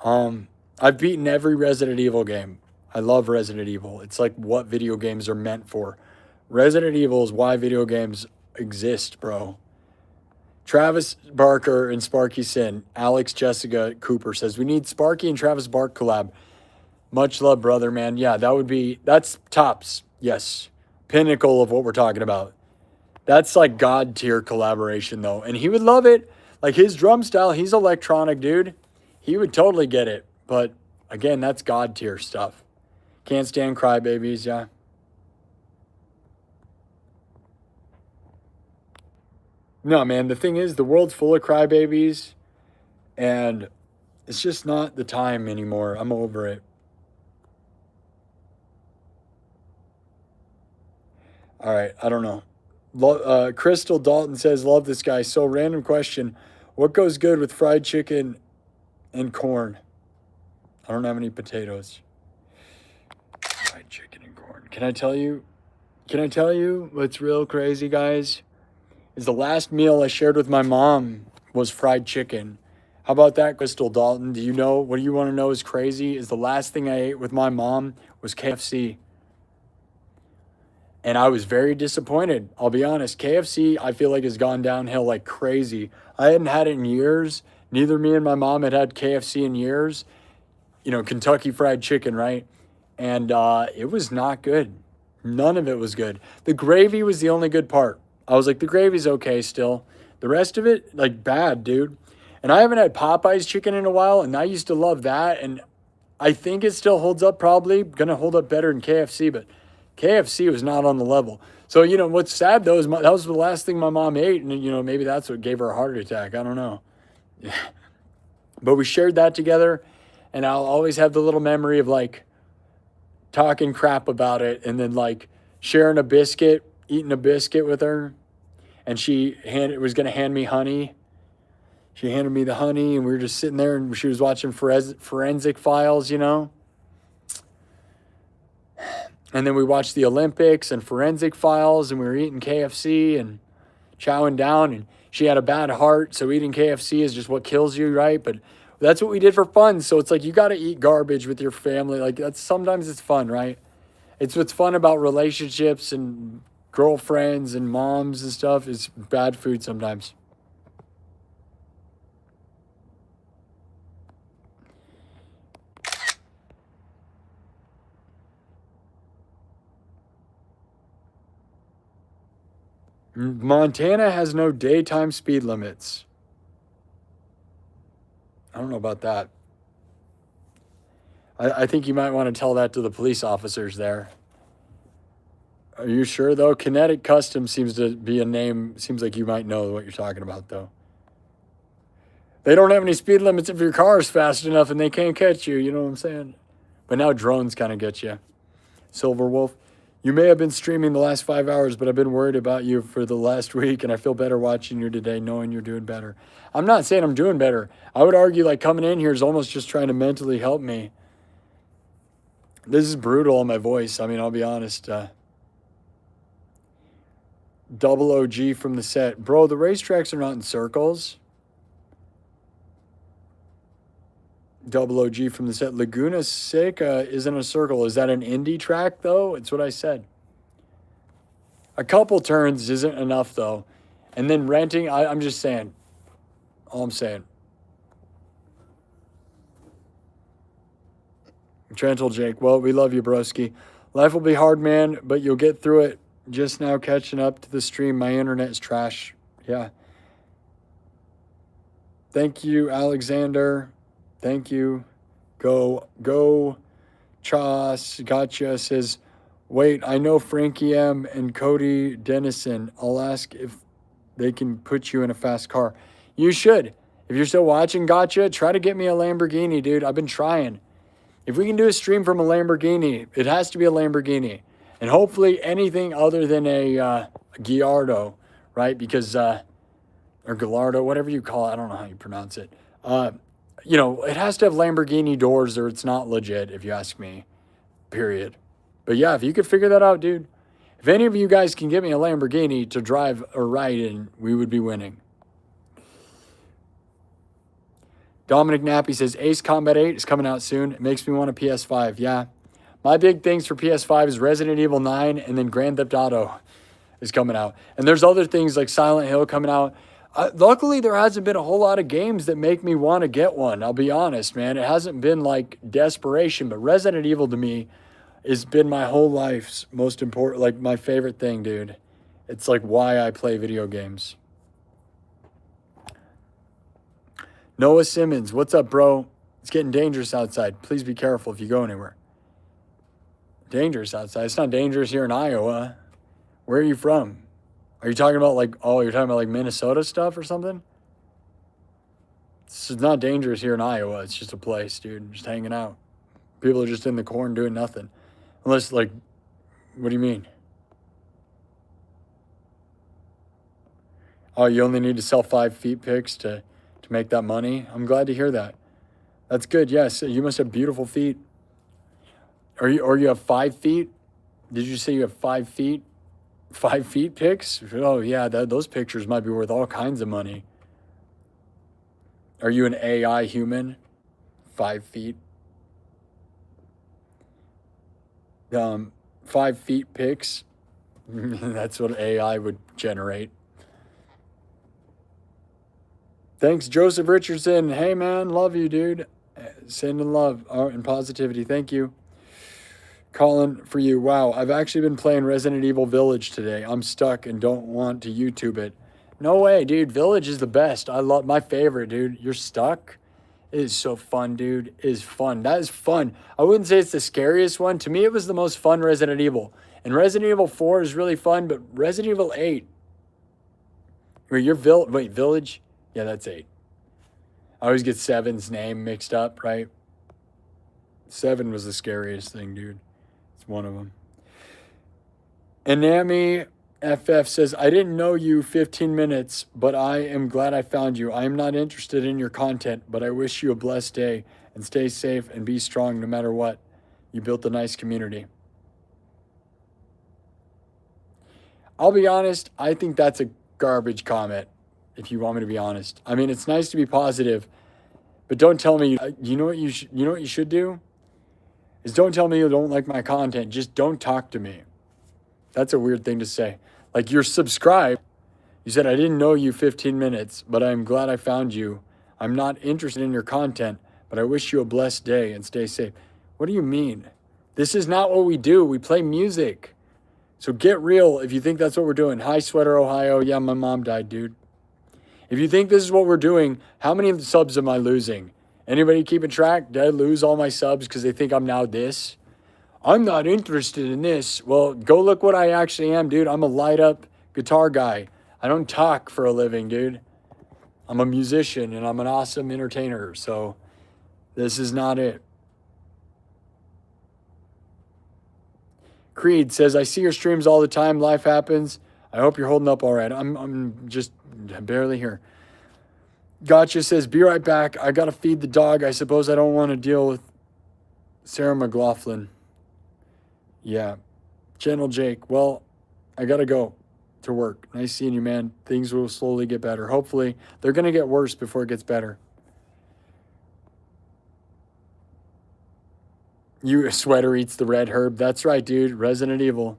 I've beaten every Resident Evil game. I love Resident Evil. It's like what video games are meant for. Resident Evil is why video games exist, bro. Travis Barker and Sparky SINN. Alex Jessica Cooper says, we need Sparky and Travis Bark collab. Much love, brother, man. Yeah, that's tops. Yes. Pinnacle of what we're talking about. That's like God tier collaboration, though. And he would love it. Like his drum style, he's electronic, dude. He would totally get it. But again, that's God tier stuff. Can't stand crybabies, yeah. No, man, the thing is, the world's full of crybabies. And it's just not the time anymore. I'm over it. All right, I don't know. Crystal Dalton says, love this guy. So random question. What goes good with fried chicken and corn? I don't have any potatoes. Fried chicken and corn. Can I tell you what's real crazy, guys? Is the last meal I shared with my mom was fried chicken. How about that, Crystal Dalton? Do you know, what do you want to know is crazy? Is the last thing I ate with my mom was KFC. And I was very disappointed. I'll be honest. KFC, I feel like, has gone downhill like crazy. I hadn't had it in years. Neither me and my mom had KFC in years. You know, Kentucky Fried Chicken, right? And it was not good. None of it was good. The gravy was the only good part. I was like, the gravy's okay still. The rest of it, like, bad, dude. And I haven't had Popeye's chicken in a while, and I used to love that. And I think it still holds up, probably. Going to hold up better than KFC, but KFC was not on the level. So, you know, what's sad, though, is that was the last thing my mom ate. And, you know, maybe that's what gave her a heart attack. I don't know. But we shared that together. And I'll always have the little memory of, like, talking crap about it. And then, like, sharing a biscuit, eating a biscuit with her. And she was going to hand me honey. She handed me the honey. And we were just sitting there. And she was watching Forensic Files, you know. And then we watched the Olympics and Forensic Files, and we were eating KFC and chowing down. And she had a bad heart, so eating KFC is just what kills you, right? But that's what we did for fun. So it's like, you got to eat garbage with your family. Like, sometimes it's fun, right? It's what's fun about relationships and girlfriends and moms and stuff is bad food sometimes. Montana has no daytime speed limits. I don't know about that. I think you might want to tell that to the police officers there. Are you sure, though? Kinetic Custom seems to be a name. Seems like you might know what you're talking about, though. They don't have any speed limits if your car is fast enough and they can't catch you. You know what I'm saying? But now drones kind of get you. Silver Wolf. You may have been streaming the last 5 hours, but I've been worried about you for the last week, and I feel better watching you today, knowing you're doing better. I'm not saying I'm doing better. I would argue, like, coming in here is almost just trying to mentally help me. This is brutal on my voice. I mean, I'll be honest. Double OG from the set. Bro, the racetracks are not in circles. Double OG from the set. Laguna Seca isn't a circle. Is that an indie track, though? It's what I said. A couple turns isn't enough, though. And then renting, I'm just saying. All I'm saying. Gentle Jake. Well, we love you, broski. Life will be hard, man, but you'll get through it. Just now catching up to the stream. My internet is trash. Yeah. Thank you, Alexander. Thank you. Go. Chas. Gotcha. Says, wait, I know Frankie M. and Cody Dennison. I'll ask if they can put you in a fast car. You should. If you're still watching, Gotcha, try to get me a Lamborghini, dude. I've been trying. If we can do a stream from a Lamborghini, it has to be a Lamborghini. And hopefully anything other than a Gallardo, right? Because, or Gallardo, whatever you call it. I don't know how you pronounce it. You know, it has to have Lamborghini doors or it's not legit, if you ask me, period. But yeah, if you could figure that out, dude. If any of you guys can get me a Lamborghini to drive or ride in, we would be winning. Dominic Nappy says, Ace Combat 8 is coming out soon. It makes me want a PS5. Yeah. My big things for PS5 is Resident Evil 9 and then Grand Theft Auto is coming out. And there's other things like Silent Hill coming out. Luckily, there hasn't been a whole lot of games that make me want to get one. I'll be honest, man. It hasn't been like desperation, but Resident Evil to me has been my whole life's most important, like my favorite thing, dude. It's like why I play video games. Noah Simmons, what's up, bro? It's getting dangerous outside. Please be careful if you go anywhere. Dangerous outside? It's not dangerous here in Iowa. Where are you from? Are you talking about like, oh, you're talking about like Minnesota stuff or something? It's not dangerous here in Iowa. It's just a place, dude. Just hanging out. People are just in the corn doing nothing. Unless, like, what do you mean? Oh, you only need to sell 5 feet pics to make that money? I'm glad to hear that. That's good, yes. You must have beautiful feet. Or you have 5 feet? Did you say you have 5 feet? 5 feet pics? Oh, yeah, those pictures might be worth all kinds of money. Are you an AI human? 5 feet? 5 feet pics? That's what AI would generate. Thanks, Joseph Richardson. Hey, man, love you, dude. Sending love and positivity. Thank you. Colin, for you. Wow, I've actually been playing Resident Evil Village today. I'm stuck and don't want to YouTube it. No way, dude. Village is the best. I love my favorite, dude. You're stuck? It is so fun, dude. It is fun. That is fun. I wouldn't say it's the scariest one. To me, it was the most fun Resident Evil. And Resident Evil 4 is really fun, but Resident Evil 8. Wait, Village? Yeah, that's 8. I always get 7's name mixed up, right? 7 was the scariest thing, dude. It's one of them. Anami FF says, I didn't know you 15 minutes, but I am glad I found you. I am not interested in your content, but I wish you a blessed day and stay safe and be strong no matter what. You built a nice community. I'll be honest, I think that's a garbage comment, if you want me to be honest. I mean, it's nice to be positive, but don't tell me, you know what you should do? Is don't tell me you don't like my content. Just don't talk to me. That's a weird thing to say. Like, you're subscribed. You said, I didn't know you 15 minutes, but I'm glad I found you. I'm not interested in your content, but I wish you a blessed day and stay safe. What do you mean? This is not what we do. We play music. So get real if you think that's what we're doing. Hi, Sweater, Ohio. Yeah, my mom died, dude. If you think this is what we're doing, how many subs am I losing? Anybody keeping track? Did I lose all my subs because they think I'm now this? I'm not interested in this. Well, go look what I actually am, dude. I'm a light-up guitar guy. I don't talk for a living, dude. I'm a musician, and I'm an awesome entertainer, so this is not it. Creed says, I see your streams all the time. Life happens. I hope you're holding up all right. I'm just barely here. Gotcha says, be right back. I got to feed the dog. I suppose I don't want to deal with Sarah McLaughlin. Yeah. Gentle Jake. Well, I got to go to work. Nice seeing you, man. Things will slowly get better. Hopefully, they're going to get worse before it gets better. You Sweater eats the red herb. That's right, dude. Resident Evil.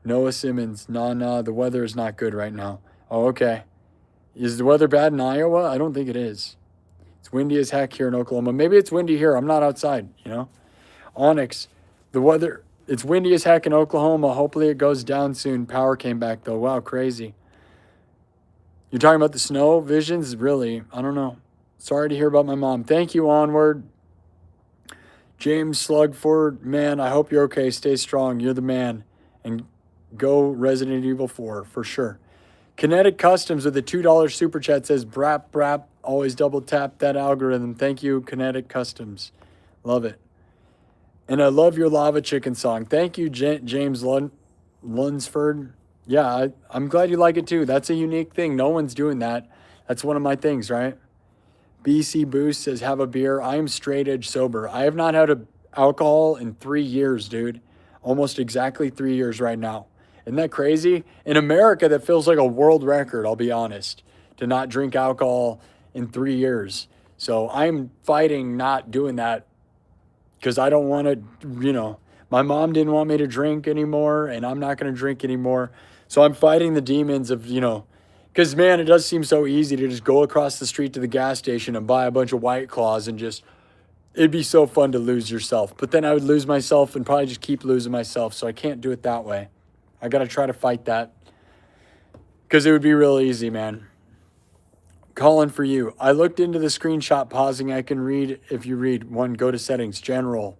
Noah Simmons. Nah, the weather is not good right now. Oh, okay. Is the weather bad in Iowa? I don't think it is. It's windy as heck here in Oklahoma. Maybe it's windy here. I'm not outside, you know? Onyx. The weather, it's windy as heck in Oklahoma. Hopefully it goes down soon. Power came back, though. Wow, crazy. You're talking about the snow visions? Really? I don't know. Sorry to hear about my mom. Thank you, Onward. James Slugford, man, I hope you're okay. Stay strong. You're the man. And go Resident Evil 4, for sure. Kinetic Customs with a $2 super chat says, brap, always double tap that algorithm. Thank you, Kinetic Customs. Love it. And I love your Lava Chicken song. Thank you, James Lunsford. Yeah, I'm glad you like it too. That's a unique thing. No one's doing that. That's one of my things, right? BC Boost says, have a beer. I am straight edge sober. I have not had alcohol in 3 years, dude. Almost exactly 3 years right now. Isn't that crazy? In America, that feels like a world record, I'll be honest, to not drink alcohol in 3 years. So I'm fighting not doing that because I don't want to, you know, my mom didn't want me to drink anymore, and I'm not going to drink anymore. So I'm fighting the demons of, you know, because, man, it does seem so easy to just go across the street to the gas station and buy a bunch of White Claws and just, it'd be so fun to lose yourself. But then I would lose myself and probably just keep losing myself. So I can't do it that way. I got to try to fight that because it would be real easy, man. Calling for you. I looked into the screenshot pausing. I can read if you read. 1, go to settings, general.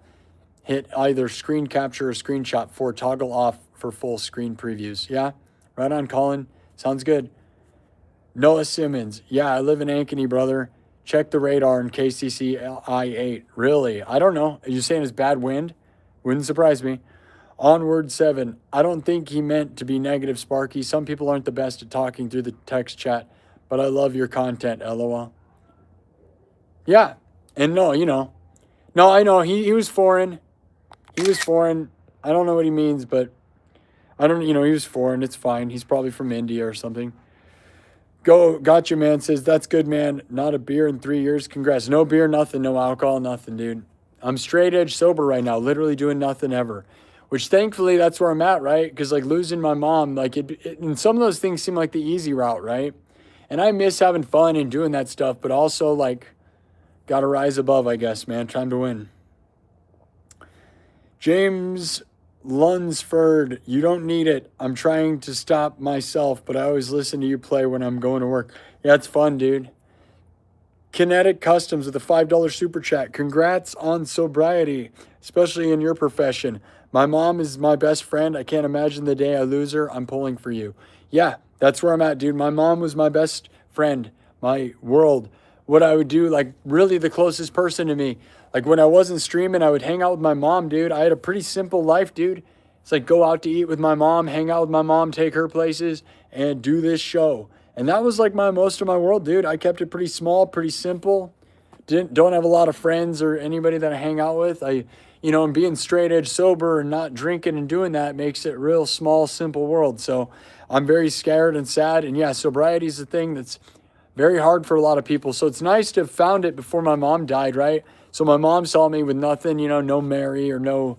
Hit either screen capture or screenshot. 4, toggle off for full screen previews. Yeah, right on, Colin. Sounds good. Noah Simmons. Yeah, I live in Ankeny, brother. Check the radar in KCC I-8. Really? I don't know. Are you saying it's bad wind? Wouldn't surprise me. Onward 7. I don't think he meant to be negative, Sparky. Some people aren't the best at talking through the text chat, but I love your content, LOL. Yeah. And no, you know. No, I know. He was foreign. He was foreign. I don't know what he means, but I don't, you know, he was foreign. It's fine. He's probably from India or something. Gotcha, man. Says, that's good, man. Not a beer in 3 years. Congrats. No beer, nothing. No alcohol, nothing, dude. I'm straight edge sober right now. Literally doing nothing ever. Which thankfully, that's where I'm at, right? Because like losing my mom, like and some of those things seem like the easy route, right? And I miss having fun and doing that stuff, but also like got to rise above, I guess, man. Time to win. James Lunsford, you don't need it. I'm trying to stop myself, but I always listen to you play when I'm going to work. Yeah, it's fun, dude. Kinetic Customs with a $5 super chat. Congrats on sobriety, especially in your profession. My mom is my best friend. I can't imagine the day I lose her. I'm pulling for you. Yeah, that's where I'm at, dude. My mom was my best friend, my world. What I would do, like really the closest person to me. Like when I wasn't streaming, I would hang out with my mom, dude. I had a pretty simple life, dude. It's like go out to eat with my mom, hang out with my mom, take her places, and do this show. And that was like most of my world, dude. I kept it pretty small, pretty simple. Don't have a lot of friends or anybody that I hang out with. And being straight edge sober and not drinking and doing that makes it a real small, simple world. So I'm very scared and sad. And yeah, sobriety is a thing that's very hard for a lot of people. So it's nice to have found it before my mom died, right? So my mom saw me with nothing, no Mary or no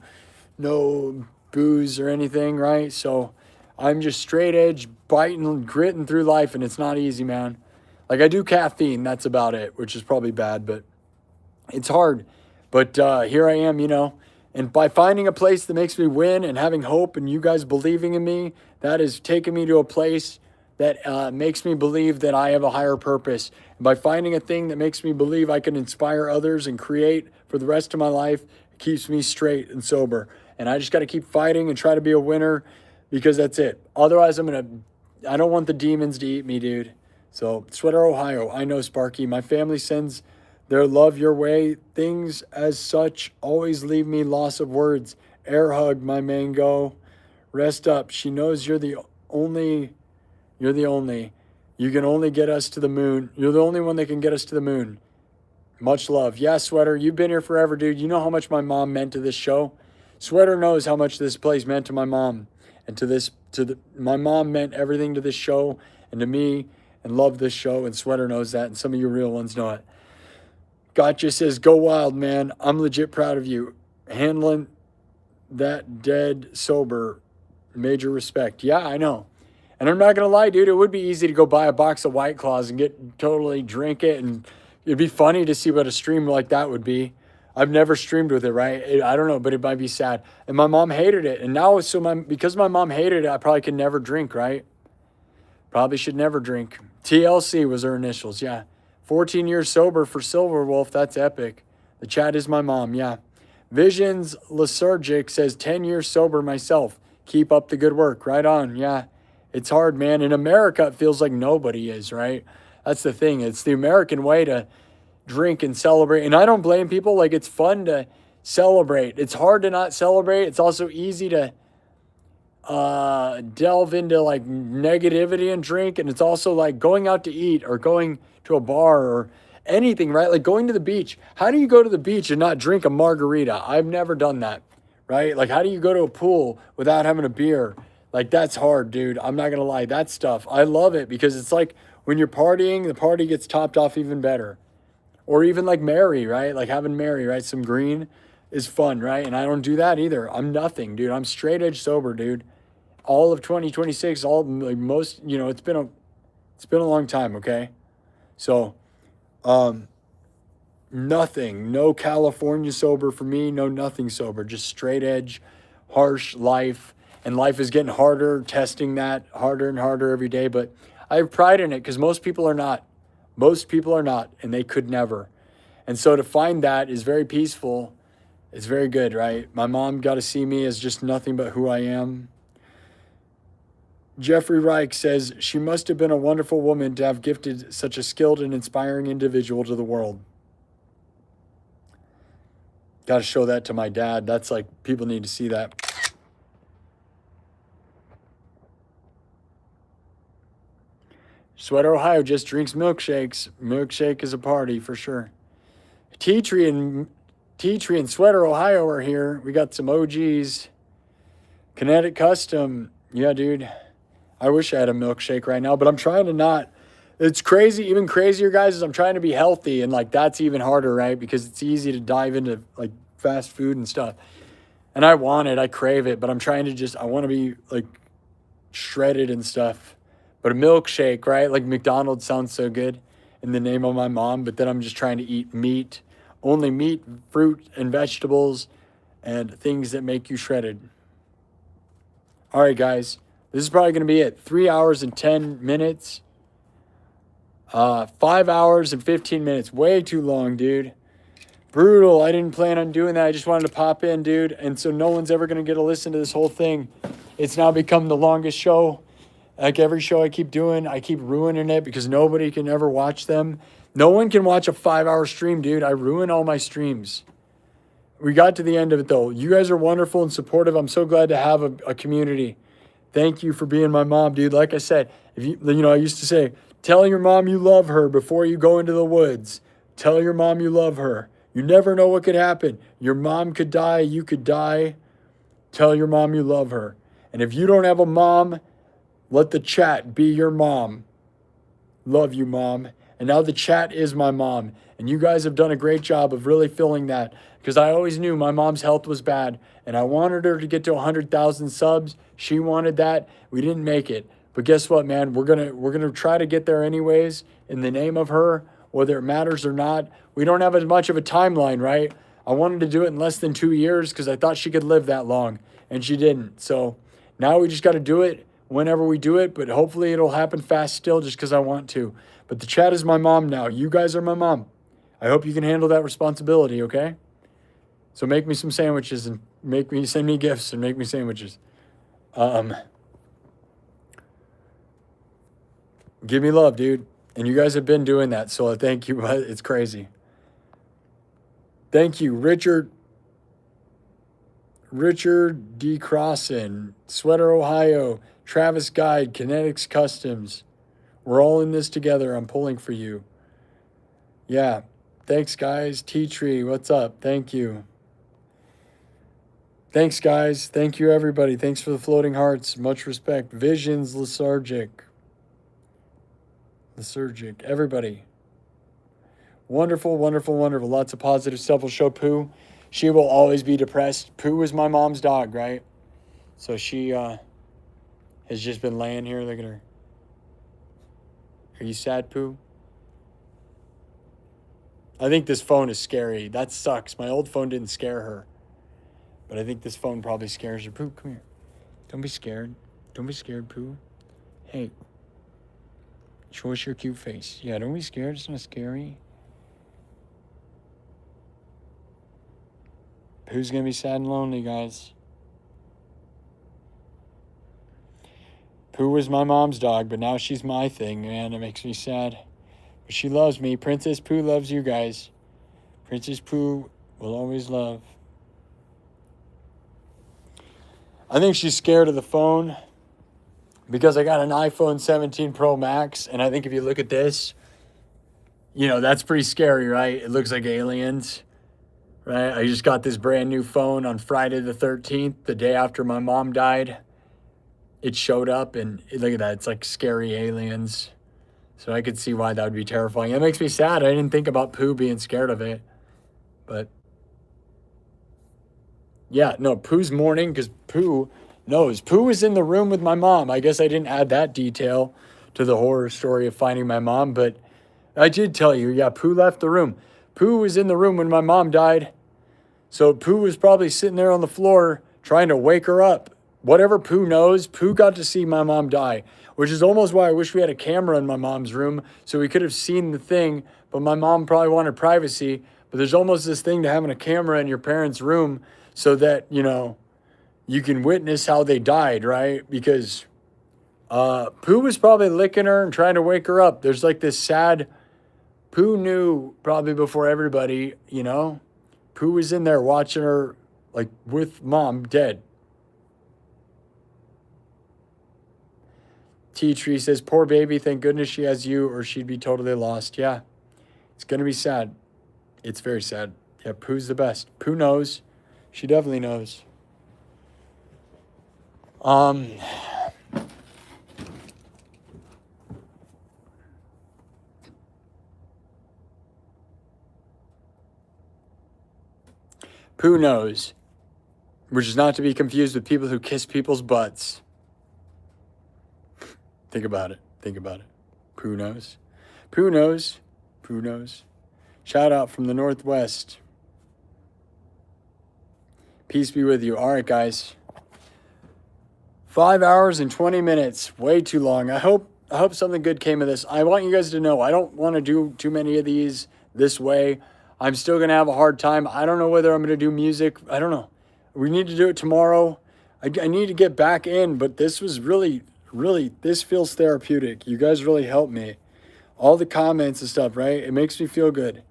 booze or anything, right? So I'm just straight edge, biting, gritting through life, and it's not easy, man. Like I do caffeine, that's about it, which is probably bad, but it's hard. But here I am, and by finding a place that makes me win and having hope and you guys believing in me, that has taken me to a place that makes me believe that I have a higher purpose. And by finding a thing that makes me believe I can inspire others and create for the rest of my life, it keeps me straight and sober. And I just got to keep fighting and try to be a winner because that's it. Otherwise, I don't want the demons to eat me, dude. So, Sweater, Ohio. I know, Sparky. My family sends their love your way. Things as such always leave me loss of words. Air hug, my mango. Rest up. She knows you're the only. You can only get us to the moon. You're the only one that can get us to the moon. Much love. Yeah, Sweater, you've been here forever, dude. You know how much my mom meant to this show? Sweater knows how much this place meant to my mom. And my mom meant everything to this show and to me and loved this show. And Sweater knows that. And some of you real ones know it. Gotcha says, go wild, man. I'm legit proud of you. handling that dead sober. Major respect. Yeah, I know. And I'm not going to lie, dude, it would be easy to go buy a box of White Claws and totally drink it. And it'd be funny to see what a stream like that would be. I've never streamed with it, right? I don't know, but it might be sad. And my mom hated it. And now, because my mom hated it, I probably could never drink, right? Probably should never drink. TLC was her initials, yeah. 14 years sober for Silver Wolf. That's epic. The chat is my mom, yeah. Visions Lysergic says 10 years sober myself. Keep up the good work. Right on, yeah. It's hard, man. In America, it feels like nobody is, right? That's the thing. It's the American way to drink and celebrate. And I don't blame people. Like, it's fun to celebrate. It's hard to not celebrate. It's also easy to delve into like negativity and drink. And it's also like going out to eat or going to a bar or anything, right? Like going to the beach. How do you go to the beach and not drink a margarita? I've never done that, right? Like, how do you go to a pool without having a beer? Like, that's hard, dude. I'm not going to lie. That stuff, I love it because it's like when you're partying, the party gets topped off even better. Or even like Mary, right? Like having Mary, right? Some green is fun, right? And I don't do that either. I'm nothing, dude. I'm straight edge sober, dude. All of 2026, all like most, you know, it's been a long time, okay? So, nothing, no California sober for me, no nothing sober, just straight edge, harsh life. And life is getting harder, testing that harder and harder every day. But I have pride in it because most people are not. Most people are not, and they could never. And so to find that is very peaceful. It's very good, right? My mom got to see me as just nothing but who I am. Jeffrey Reich says, she must have been a wonderful woman to have gifted such a skilled and inspiring individual to the world. Got to show that to my dad. That's like, people need to see that. Sweater, Ohio just drinks milkshakes. Milkshake is a party for sure. Tea Tree and Sweater, Ohio are here. We got some OGs. Kinetic Custom. Yeah, dude. I wish I had a milkshake right now, but I'm trying to not. It's crazy. Even crazier, guys, is I'm trying to be healthy, and like that's even harder, right? Because it's easy to dive into like fast food and stuff. And I want it. I crave it, but I'm trying to I want to be like shredded and stuff. But a milkshake, right? Like McDonald's sounds so good in the name of my mom, but then I'm just trying to eat meat. Only meat, fruit, and vegetables, and things that make you shredded. All right, guys. This is probably going to be it. 3 hours and 10 minutes. 5 hours and 15 minutes. Way too long, dude. Brutal. I didn't plan on doing that. I just wanted to pop in, dude. And so no one's ever going to get to listen to this whole thing. It's now become the longest show. Like every show I keep doing, I keep ruining it because nobody can ever watch them. No one can watch a 5-hour stream, dude. I ruin all my streams. We got to the end of it, though. You guys are wonderful and supportive. I'm so glad to have a community. Thank you for being my mom, dude. Like I said, if you know, I used to say, tell your mom you love her before you go into the woods. Tell your mom you love her. You never know what could happen. Your mom could die. You could die. Tell your mom you love her. And if you don't have a mom, let the chat be your mom. Love you, Mom. And now the chat is my mom. And you guys have done a great job of really filling that. Because I always knew my mom's health was bad. And I wanted her to get to 100,000 subs. She wanted that. We didn't make it. But guess what, man? We're gonna try to get there anyways in the name of her, whether it matters or not. We don't have as much of a timeline, right? I wanted to do it in less than 2 years because I thought she could live that long. And she didn't. So now we just got to do it whenever we do it, but hopefully it'll happen fast still just because I want to. But the chat is my mom now. You guys are my mom. I hope you can handle that responsibility, okay? So make me some sandwiches and send me gifts and make me sandwiches. Give me love, dude. And you guys have been doing that, so thank you. It's crazy. Thank you, Richard D. Crossan, Sweater, Ohio, Travis Guide, Kinetics Customs. We're all in this together. I'm pulling for you. Yeah. Thanks, guys. Tea Tree, what's up? Thank you. Thanks, guys. Thank you, everybody. Thanks for the floating hearts. Much respect. Visions, Lethargic. Everybody. Wonderful, wonderful, wonderful. Lots of positive stuff will show poo. She will always be depressed. Pooh was my mom's dog, right? So she has just been laying here. Look at her. Are you sad, Pooh? I think this phone is scary. That sucks. My old phone didn't scare her. But I think this phone probably scares her. Pooh, come here. Don't be scared. Don't be scared, Pooh. Hey. Show us your cute face. Yeah, don't be scared. It's not scary. Pooh's going to be sad and lonely, guys. Pooh was my mom's dog, but now she's my thing, man. It makes me sad. But she loves me. Princess Pooh loves you guys. Princess Pooh will always love. I think she's scared of the phone because I got an iPhone 17 Pro Max, and I think if you look at this, you know, that's pretty scary, right? It looks like aliens, right? I just got this brand new phone on Friday the 13th, the day after my mom died. It showed up, and look at that. It's like scary aliens. So I could see why that would be terrifying. It makes me sad. I didn't think about Pooh being scared of it. But, yeah, no, Pooh's mourning because Pooh knows. Pooh was in the room with my mom. I guess I didn't add that detail to the horror story of finding my mom, but I did tell you, yeah, Pooh left the room. Pooh was in the room when my mom died. So Pooh was probably sitting there on the floor trying to wake her up. Whatever Pooh knows, Pooh got to see my mom die, which is almost why I wish we had a camera in my mom's room so we could have seen the thing, but my mom probably wanted privacy. But there's almost this thing to having a camera in your parents' room so that, you know, you can witness how they died, right? Because Pooh was probably licking her and trying to wake her up. There's like this sad, Pooh knew probably before everybody, you know? Pooh was in there watching her, like, with mom dead. T-Tree says, poor baby, thank goodness she has you or she'd be totally lost. Yeah, it's going to be sad. It's very sad. Yeah, Pooh's the best. Pooh knows. She definitely knows. Pooh knows, which is not to be confused with people who kiss people's butts. Think about it. Think about it. Pooh knows. Pooh knows. Pooh knows. Shout out from the Northwest. Peace be with you. All right, guys. 5 hours and 20 minutes. Way too long. I hope something good came of this. I want you guys to know I don't want to do too many of these this way. I'm still going to have a hard time. I don't know whether I'm going to do music. I don't know. We need to do it tomorrow. I need to get back in, but this was really, this feels therapeutic. You guys really helped me. All the comments and stuff, right? It makes me feel good.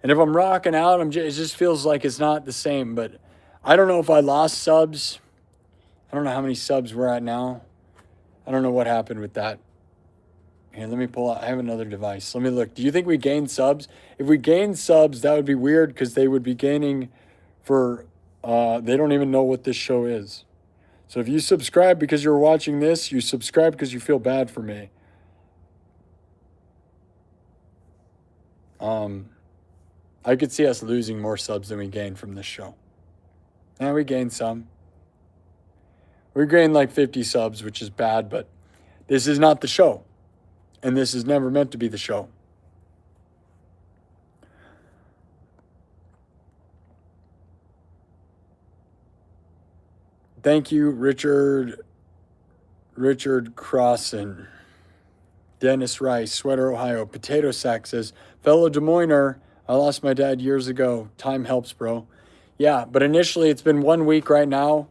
And if I'm rocking out, it just feels like it's not the same. But I don't know if I lost subs. I don't know how many subs we're at now. I don't know what happened with that. Here, let me pull out. I have another device. Let me look. Do you think we gained subs? If we gained subs, that would be weird because they would be gaining for, they don't even know what this show is. So if you subscribe because you're watching this, you subscribe because you feel bad for me. I could see us losing more subs than we gained from this show. And we gained some. We gained like 50 subs, which is bad, but this is not the show. And this is never meant to be the show. Thank you, Richard Crossan. Dennis Rice, Sweater, Ohio. Potato Sack says, fellow Des Moiner, I lost my dad years ago. Time helps, bro. Yeah, but initially it's been 1 week right now.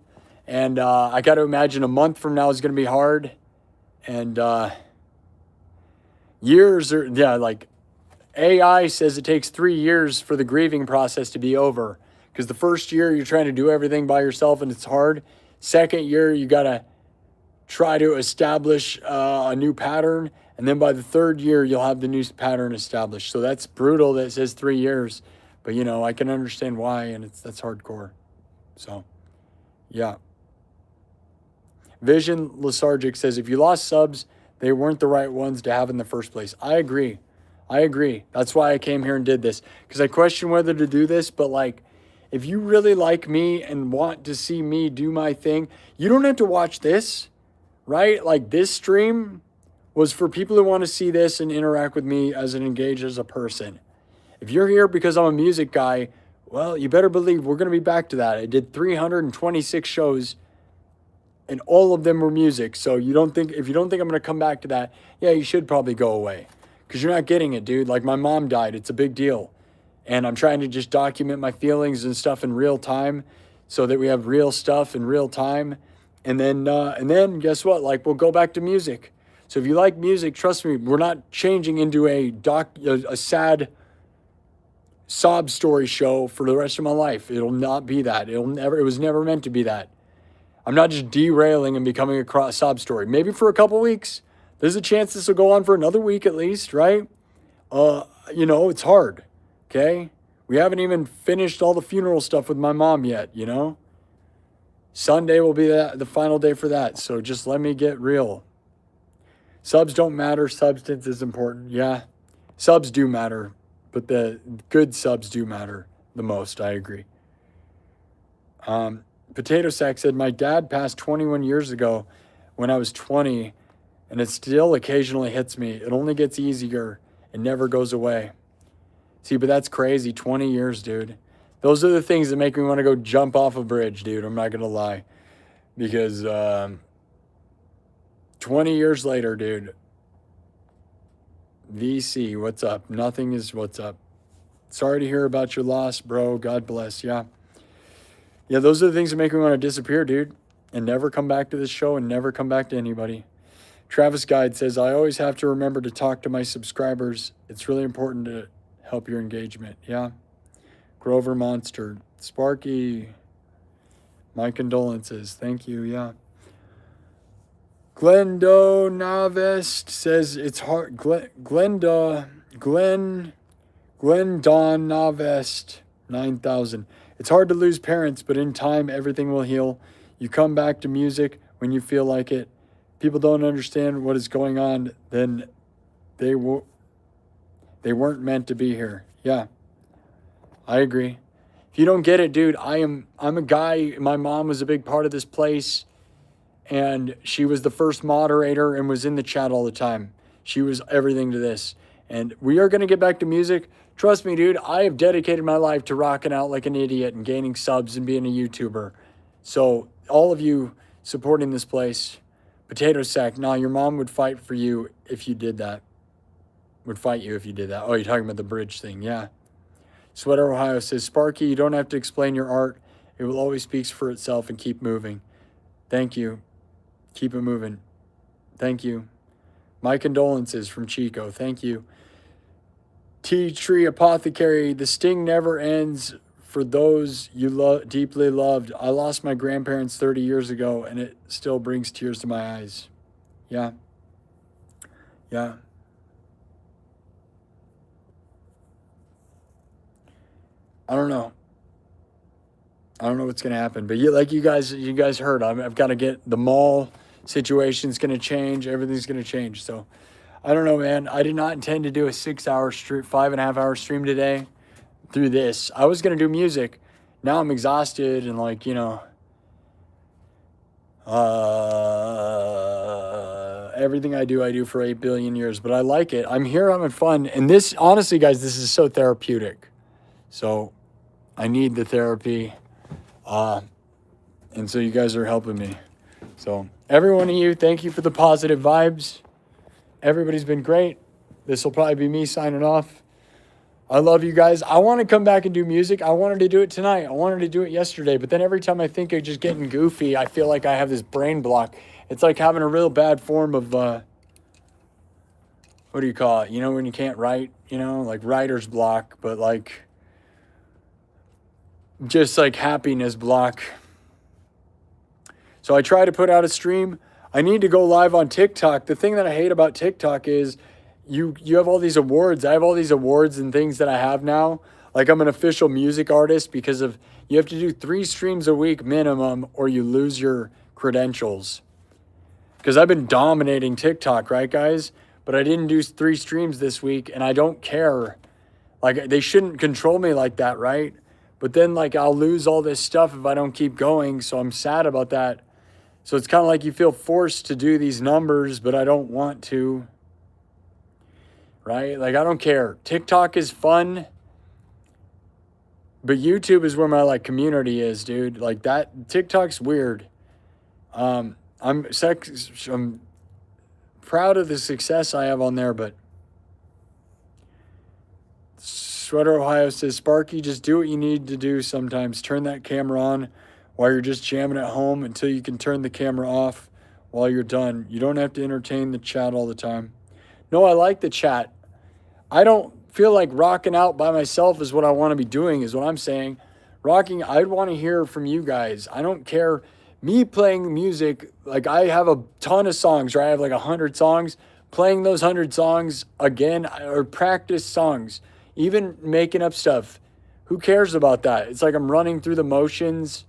And I got to imagine a month from now is going to be hard. And years are, yeah, like AI says it takes 3 years for the grieving process to be over. Because the first year you're trying to do everything by yourself and it's hard. Second year you got to try to establish a new pattern. And then by the third year you'll have the new pattern established. So that's brutal that it says 3 years. But, you know, I can understand why, and that's hardcore. So, yeah. Vision Lethargic says, if you lost subs, they weren't the right ones to have in the first place. I agree. That's why I came here and did this. Because I question whether to do this, but, like, If you really like me and want to see me do my thing, you don't have to watch this, right? Like this stream was for people who want to see this and interact with me as an engaged as a person. If you're here because I'm a music guy, well, you better believe we're going to be back to that. I did 326 shows and all of them were music. So if you don't think I'm going to come back to that, yeah, you should probably go away because you're not getting it, dude. Like my mom died. It's a big deal. And I'm trying to just document my feelings and stuff in real time so that we have real stuff in real time. And then guess what? Like we'll go back to music. So if you like music, trust me, we're not changing into a sad sob story show for the rest of my life. It'll not be that. It was never meant to be that. I'm not just derailing and becoming a sob story. Maybe for a couple weeks. There's a chance this will go on for another week at least, right? It's hard. Okay? We haven't even finished all the funeral stuff with my mom yet, you know? Sunday will be the final day for that. So just let me get real. Subs don't matter. Substance is important. Yeah. Subs do matter. But the good subs do matter the most. I agree. Potato Sack said, my dad passed 21 years ago when I was 20, and it still occasionally hits me. It only gets easier. It never goes away. See, but that's crazy. 20 years, dude. Those are the things that make me want to go jump off a bridge, dude. I'm not going to lie. Because 20 years later, dude. VC, what's up? Nothing is what's up. Sorry to hear about your loss, bro. God bless. Yeah. Yeah, those are the things that make me want to disappear, dude. And never come back to this show and never come back to anybody. Travis Guide says, I always have to remember to talk to my subscribers. It's really important to help your engagement. Yeah. Grover Monster. Sparky. My condolences. Thank you. Yeah. Glendo Navest says it's hard. Glendon Navest 9,000. It's hard to lose parents, but in time, everything will heal. You come back to music when you feel like it. People don't understand what is going on, then they weren't meant to be here. Yeah, I agree. If you don't get it, dude, I'm a guy. My mom was a big part of this place, and she was the first moderator and was in the chat all the time. She was everything to this. And we are going to get back to music. Trust me, dude, I have dedicated my life to rocking out like an idiot and gaining subs and being a YouTuber. So all of you supporting this place, Potato Sack, nah, your mom would fight for you if you did that. Would fight you if you did that. Oh, you're talking about the bridge thing. Yeah. Sweater Ohio says, Sparky, you don't have to explain your art. It will always speak for itself and keep moving. Thank you. Keep it moving. Thank you. My condolences from Chico. Thank you. Tea Tree Apothecary, the sting never ends for those you deeply loved. I lost my grandparents 30 years ago, and it still brings tears to my eyes. Yeah. Yeah. I don't know. I don't know what's going to happen. But like you guys heard, I've got to get the mall situation's going to change. Everything's going to change. So I don't know, man. I did not intend to do a 6-hour stream, 5.5-hour stream today through this. I was going to do music. Now I'm exhausted and like, everything I do for 8 billion years, but I like it. I'm here, I'm having fun. And this, honestly, guys, this is so therapeutic. So I need the therapy. And so you guys are helping me. So every one of you, thank you for the positive vibes. Everybody's been great. This will probably be me signing off. I love you guys. I want to come back and do music. I wanted to do it tonight. I wanted to do it yesterday. But then every time I think of just getting goofy, I feel like I have this brain block. It's like having a real bad form of, what do you call it? When you can't write, like writer's block, but like, just like happiness block. So I try to put out a stream. I need to go live on TikTok. The thing that I hate about TikTok is you have all these awards. I have all these awards and things that I have now. Like I'm an official music artist because of you have to do 3 streams a week minimum or you lose your credentials. Because I've been dominating TikTok, right, guys? But I didn't do 3 streams this week and I don't care. Like they shouldn't control me like that, right? But then like I'll lose all this stuff if I don't keep going. So I'm sad about that. So it's kind of like you feel forced to do these numbers, but I don't want to. Right? Like I don't care. TikTok is fun. But YouTube is where my like community is, dude. Like that TikTok's weird. I'm proud of the success I have on there, but Sweater Ohio says, Sparky, just do what you need to do sometimes. Turn that camera on while you're just jamming at home until you can turn the camera off while you're done. You don't have to entertain the chat all the time. No, I like the chat. I don't feel like rocking out by myself is what I want to be doing, is what I'm saying. Rocking, I'd want to hear from you guys. I don't care. Me playing music, like I have a ton of songs, right? I have like 100 songs. Playing those 100 songs again, or practice songs, even making up stuff. Who cares about that? It's like I'm running through the motions.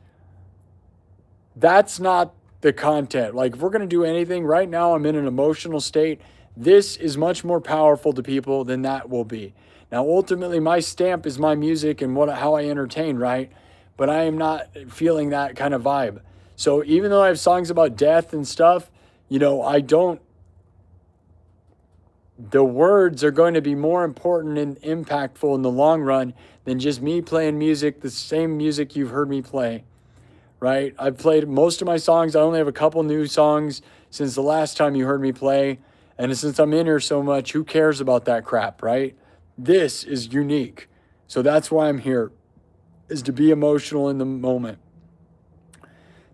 That's not the content. Like if we're going to do anything, right now I'm in an emotional state. This is much more powerful to people than that will be. Now, ultimately, my stamp is my music and how I entertain, right? But I am not feeling that kind of vibe. So even though I have songs about death and stuff, you know, the words are going to be more important and impactful in the long run than just me playing music, the same music you've heard me play, right? I've played most of my songs. I only have a couple new songs since the last time you heard me play. And since I'm in here so much, who cares about that crap, right? This is unique. So that's why I'm here, is to be emotional in the moment.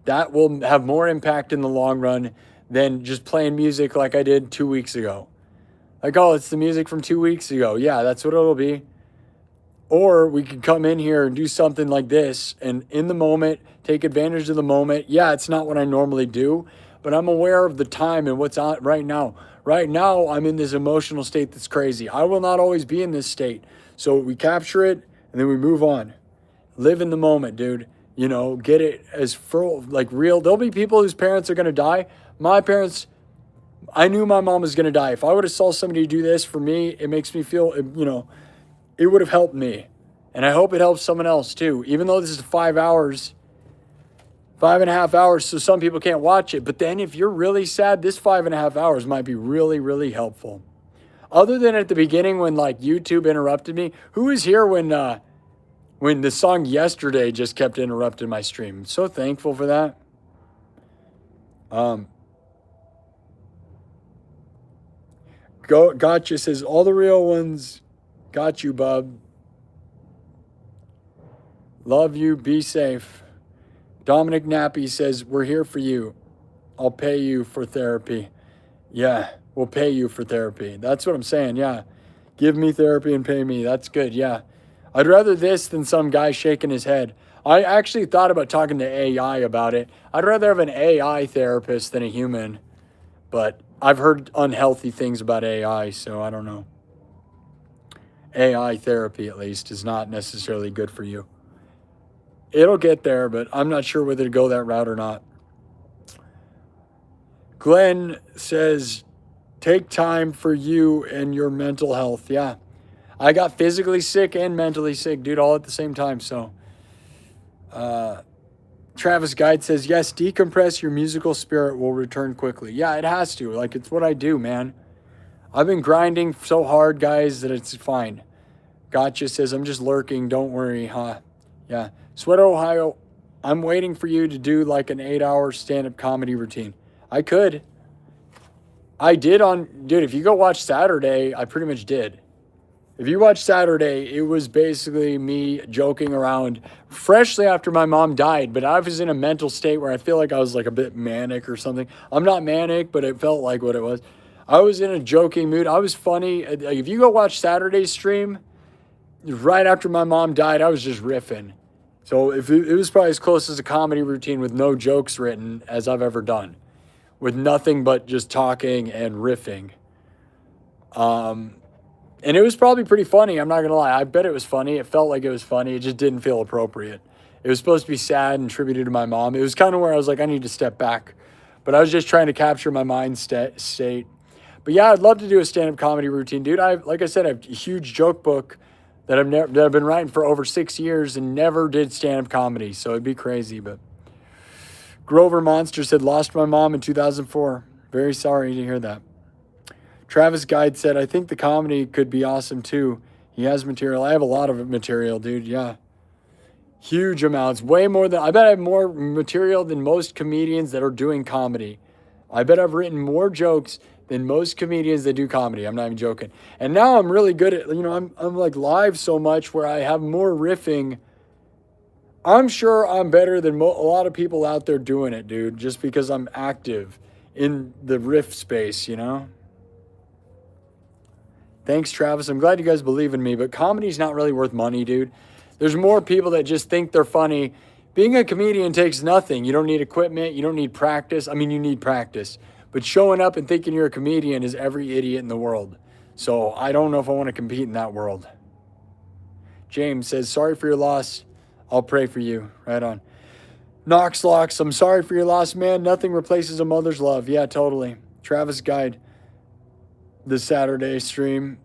That will have more impact in the long run than just playing music like I did 2 weeks ago. Like, oh, it's the music from 2 weeks ago. Yeah, that's what it'll be. Or we could come in here and do something like this and in the moment, take advantage of the moment. Yeah, it's not what I normally do, but I'm aware of the time and what's on right now. Right now, I'm in this emotional state that's crazy. I will not always be in this state. So we capture it and then we move on. Live in the moment, dude. You know, get it as like real. There'll be people whose parents are going to die. My parents, I knew my mom was going to die. If I would have saw somebody do this for me, it makes me feel, you know, it would have helped me. And I hope it helps someone else too. Even though this is 5 hours, 5.5 hours, so some people can't watch it. But then if you're really sad, this 5.5 hours might be really, really helpful. Other than at the beginning when like YouTube interrupted me. Who was here when the song Yesterday just kept interrupting my stream? I'm so thankful for that. Gotcha says, all the real ones got you, bub. Love you. Be safe. Dominic Nappy says, we're here for you. I'll pay you for therapy. Yeah, we'll pay you for therapy. That's what I'm saying, yeah. Give me therapy and pay me. That's good, yeah. I'd rather this than some guy shaking his head. I actually thought about talking to AI about it. I'd rather have an AI therapist than a human. But I've heard unhealthy things about AI, so I don't know. AI therapy, at least, is not necessarily good for you. It'll get there, but I'm not sure whether to go that route or not. Glenn says, take time for you and your mental health. Yeah. I got physically sick and mentally sick, dude, all at the same time. So, Travis Guide says, yes, decompress, your musical spirit will return quickly. Yeah, it has to. Like, it's what I do, man. I've been grinding so hard, guys, that it's fine. Gotcha says, I'm just lurking. Don't worry, huh? Yeah. Sweater, Ohio, I'm waiting for you to do like an 8-hour stand-up comedy routine. I could. I did dude, if you go watch Saturday, I pretty much did. If you watch Saturday, it was basically me joking around freshly after my mom died, but I was in a mental state where I feel like I was like a bit manic or something. I'm not manic, but it felt like what it was. I was in a joking mood. I was funny. If you go watch Saturday's stream, right after my mom died, I was just riffing. So if it was probably as close as a comedy routine with no jokes written as I've ever done, with nothing but just talking and riffing. And it was probably pretty funny. I'm not going to lie. I bet it was funny. It felt like it was funny. It just didn't feel appropriate. It was supposed to be sad and tributed to my mom. It was kind of where I was like, I need to step back. But I was just trying to capture my mind state. But yeah, I'd love to do a stand-up comedy routine, dude. Like I said, I have a huge joke book that I've been writing for over 6 years and never did stand-up comedy. So it'd be crazy. But Grover Monster said, lost my mom in 2004. Very sorry to hear that. Travis Guide said, I think the comedy could be awesome too. He has material. I have a lot of material, dude. Yeah. Huge amounts. Way more than, I bet I have more material than most comedians that are doing comedy. I bet I've written more jokes than most comedians that do comedy. I'm not even joking. And now I'm really good at, I'm like live so much where I have more riffing. I'm sure I'm better than a lot of people out there doing it, dude, just because I'm active in the riff space, Thanks, Travis. I'm glad you guys believe in me, but comedy's not really worth money, dude. There's more people that just think they're funny. Being a comedian takes nothing. You don't need equipment. You don't need practice. I mean, you need practice. But showing up and thinking you're a comedian is every idiot in the world. So I don't know if I want to compete in that world. James says, sorry for your loss. I'll pray for you. Right on. Knox Locks, I'm sorry for your loss, man. Nothing replaces a mother's love. Yeah, totally. Travis Guide, the Saturday stream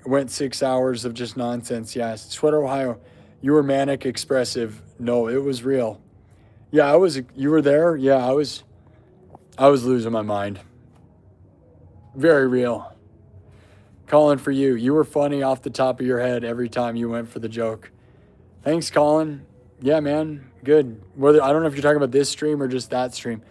went 6 hours of just nonsense. Yeah. Sweater, Ohio, you were manic expressive. No, it was real. Yeah, you were there? Yeah, I was losing my mind. Very real. Colin, for you. You were funny off the top of your head every time you went for the joke. Thanks, Colin. Yeah, man. Good. Whether I don't know if you're talking about this stream or just that stream.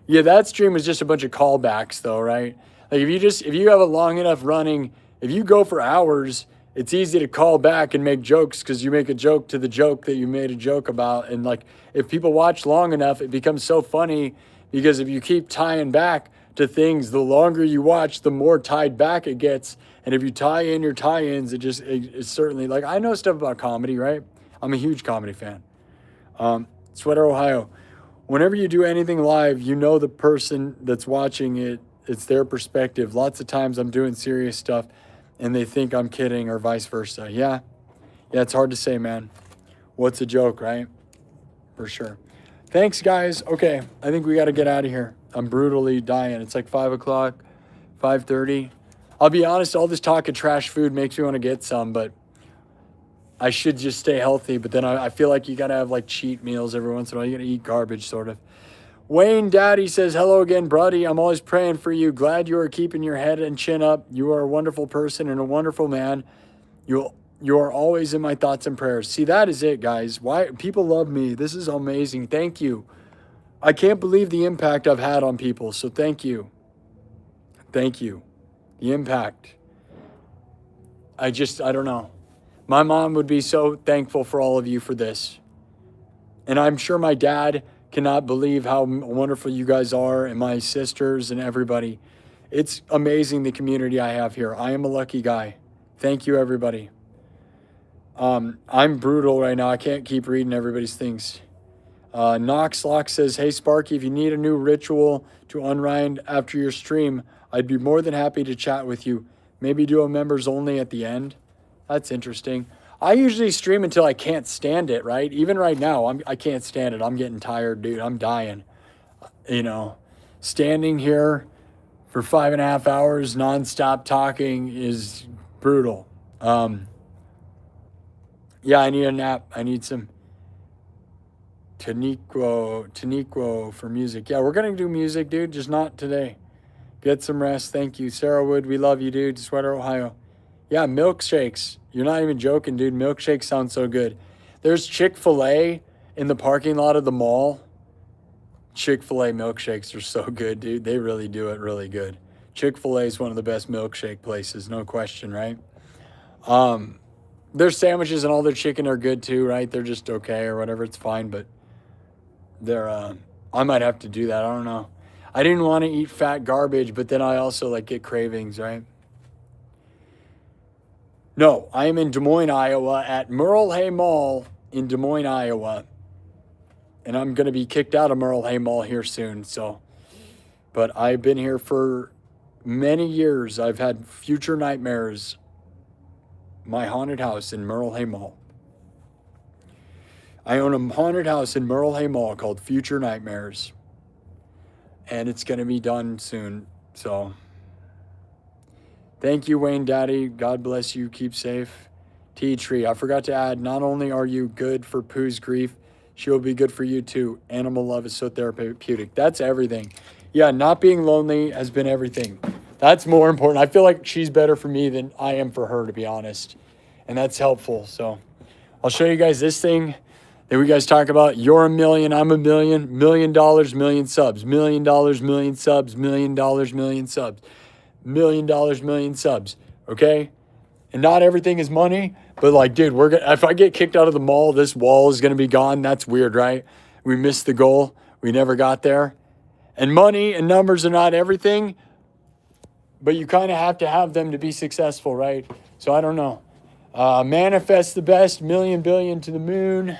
Yeah, that stream was just a bunch of callbacks though, right? Like if you have a long enough running, if you go for hours, it's easy to call back and make jokes because you make a joke to the joke that you made a joke about. And like if people watch long enough, it becomes so funny because if you keep tying back to things, the longer you watch, the more tied back it gets. And if you tie in your tie-ins, it's certainly like I know stuff about comedy, right? I'm a huge comedy fan. Sweater, Ohio. Whenever you do anything live, you know the person that's watching it, it's their perspective. Lots of times I'm doing serious stuff and they think I'm kidding or vice versa. Yeah, it's hard to say, man. What's a joke, right? For sure. Thanks, guys. Okay, I think we got to get out of here. I'm brutally dying. It's like 5 o'clock, 5:30. I'll be honest, all this talk of trash food makes me want to get some, but I should just stay healthy. But then I feel like you got to have like cheat meals every once in a while. You got to eat garbage, sort of. Wayne Daddy says, hello again, buddy. I'm always praying for you. Glad you are keeping your head and chin up. You are a wonderful person and a wonderful man. You are always in my thoughts and prayers. See, that is it, guys. Why people love me. This is amazing. Thank you. I can't believe the impact I've had on people. So thank you. Thank you. The impact. I don't know. My mom would be so thankful for all of you for this. And I'm sure my dad cannot believe how wonderful you guys are and my sisters and everybody. It's amazing the community I have here. I am a lucky guy. Thank you, everybody. I'm brutal right now. I can't keep reading everybody's things. Knox Lock says, hey, Sparky, if you need a new ritual to unwind after your stream, I'd be more than happy to chat with you. Maybe do a members only at the end. That's interesting. I usually stream until I can't stand it, right? Even right now, I can't stand it. I'm getting tired, dude. I'm dying. Standing here for 5.5 hours nonstop talking is brutal. Yeah, I need a nap. I need some Taniquo for music. Yeah, we're going to do music, dude, just not today. Get some rest. Thank you. Sarah Wood, we love you, dude. Sweater, Ohio. Yeah, milkshakes. You're not even joking, dude. Milkshakes sound so good. There's Chick-fil-A in the parking lot of the mall. Chick-fil-A milkshakes are so good, dude. They really do it really good. Chick-fil-A is one of the best milkshake places, no question, right? Their sandwiches and all their chicken are good too, right? They're just okay or whatever. It's fine, but I might have to do that. I don't know. I didn't want to eat fat garbage, but then I also get cravings, right? No, I am in Des Moines, Iowa at Merle Hay Mall in Des Moines, Iowa. And I'm going to be kicked out of Merle Hay Mall here soon. But I've been here for many years. I've had future nightmares. My haunted house in Merle Hay Mall. I own a haunted house in Merle Hay Mall called Future Nightmares. And it's going to be done soon. So, thank you, Wayne Daddy. God bless you. Keep safe. Tea tree. I forgot to add, not only are you good for Pooh's grief, she will be good for you too. Animal love is so therapeutic. That's everything. Yeah, not being lonely has been everything. That's more important. I feel like she's better for me than I am for her, to be honest. And that's helpful. So I'll show you guys this thing that we guys talk about. You're a million, I'm a million, $1 million, million subs, $1 million, million subs, $1 million, million subs, $1 million, million subs. Okay? And not everything is money, but like, dude, if I get kicked out of the mall, this wall is gonna be gone. That's weird, right? We missed the goal. We never got there. And money and numbers are not everything, but you kind of have to have them to be successful, right? So I don't know. Manifest the best, million billion to the moon.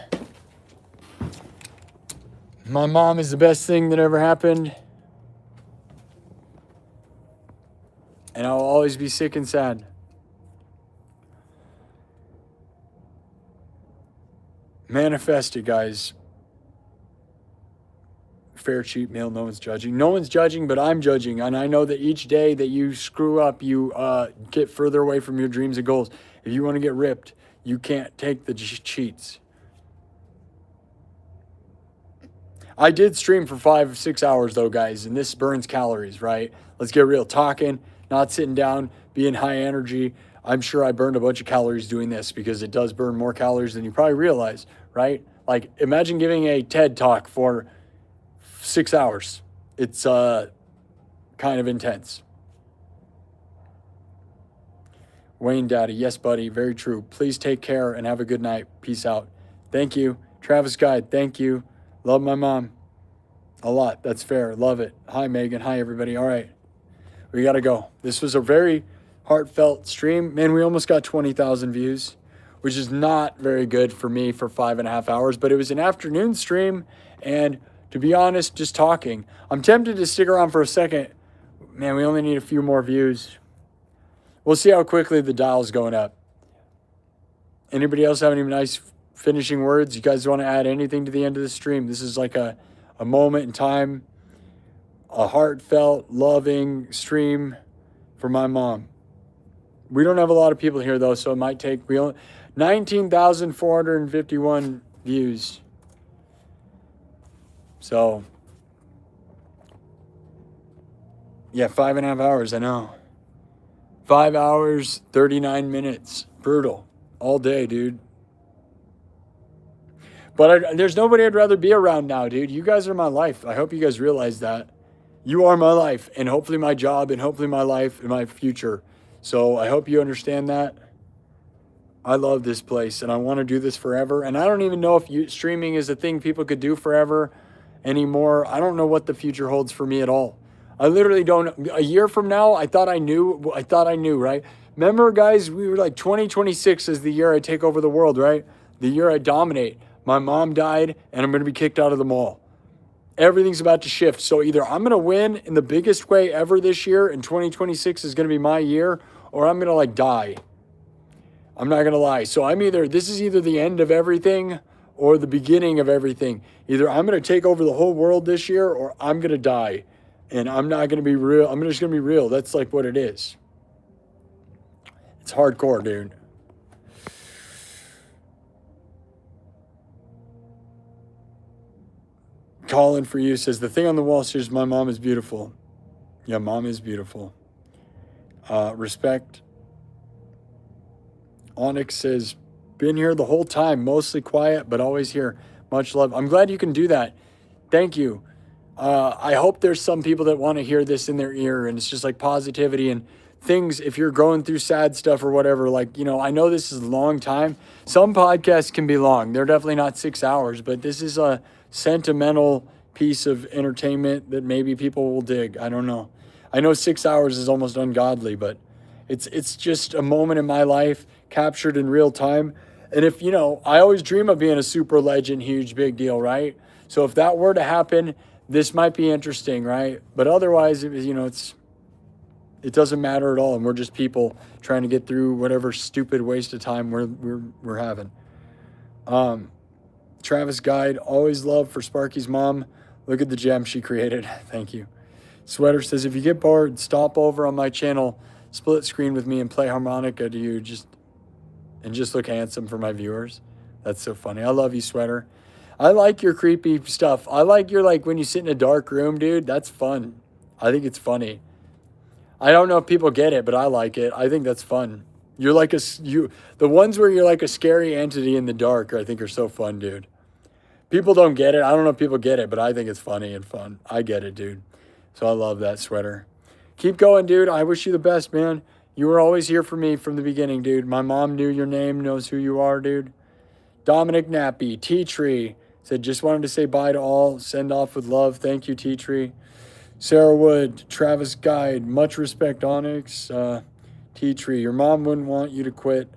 My mom is the best thing that ever happened. And I'll always be sick and sad. Manifest it, guys. Fair, cheap meal. No one's judging. No one's judging, but I'm judging. And I know that each day that you screw up, you get further away from your dreams and goals. If you want to get ripped, you can't take the cheats. I did stream for 5 or 6 hours, though, guys, and this burns calories, right? Let's get real. Talking, not sitting down, being high energy. I'm sure I burned a bunch of calories doing this because it does burn more calories than you probably realize, right? Like, imagine giving a TED Talk for 6 hours. It's kind of intense. Wayne Daddy, yes, buddy, very true. Please take care and have a good night. Peace out. Thank you. Travis Guide, thank you. Love my mom a lot. That's fair. Love it. Hi, Megan. Hi, everybody. All right. We got to go. This was a very heartfelt stream. Man, we almost got 20,000 views, which is not very good for me for 5.5 hours, but it was an afternoon stream. And to be honest, just talking. I'm tempted to stick around for a second. Man, we only need a few more views. We'll see how quickly the dial's going up. Anybody else have any nice finishing words? You guys want to add anything to the end of the stream? This is like a moment in time, a heartfelt, loving stream for my mom. We don't have a lot of people here, though, so it might take... 19,451 views. So, yeah, 5.5 hours, I know. 5 hours, 39 minutes. Brutal. All day, dude. But there's nobody I'd rather be around now, dude. You guys are my life. I hope you guys realize that. You are my life, and hopefully my job, and hopefully my life, and my future. So I hope you understand that. I love this place, and I want to do this forever. And I don't even know if streaming is a thing people could do forever anymore. I don't know what the future holds for me at all. I literally don't. A year from now, I thought I knew, right? Remember, guys, we were like 2026 is the year I take over the world, right? The year I dominate. My mom died, and I'm going to be kicked out of the mall. Everything's about to shift. So either I'm going to win in the biggest way ever this year, and 2026 is going to be my year, or I'm going to like die. I'm not going to lie. So this is either the end of everything or the beginning of everything. Either I'm going to take over the whole world this year, or I'm going to die. And I'm not going to be real. I'm just going to be real. That's like what it is. It's hardcore, dude. Colin for you says, the thing on the wall says, my mom is beautiful. Yeah, mom is beautiful. Respect. Onyx says, been here the whole time, mostly quiet, but always here. Much love. I'm glad you can do that. Thank you. I hope there's some people that want to hear this in their ear, and it's just like positivity and things. If you're going through sad stuff or whatever, like, you know, I know this is a long time. Some podcasts can be long. They're definitely not 6 hours, but this is a sentimental piece of entertainment that maybe people will dig. I don't know. I know 6 hours is almost ungodly, but it's just a moment in my life captured in real time. And if, you know, I always dream of being a super legend, huge, big deal, right? So if that were to happen, this might be interesting, right? But otherwise, you know, it doesn't matter at all, and we're just people trying to get through whatever stupid waste of time we're having. Travis Guide, always love for Sparky's mom. Look at the gem she created. Thank you. Sweater says, if you get bored, stop over on my channel, split screen with me, and play harmonica to you. Just and just look handsome for my viewers. That's so funny. I love you, Sweater. I like your creepy stuff. I like your, like, when you sit in a dark room, dude. That's fun. I think it's funny. I don't know if people get it, but I like it. I think that's fun. You're like the ones where you're like a scary entity in the dark, I think are so fun, dude. People don't get it. I don't know if people get it, but I think it's funny and fun. I get it, dude. So I love that, Sweater. Keep going, dude. I wish you the best, man. You were always here for me from the beginning, dude. My mom knew your name, knows who you are, dude. Dominic Nappy, T-Tree, said, just wanted to say bye to all. Send off with love. Thank you, T-Tree. Sarah Wood, Travis Guide, much respect, Onyx. T-Tree, your mom wouldn't want you to quit.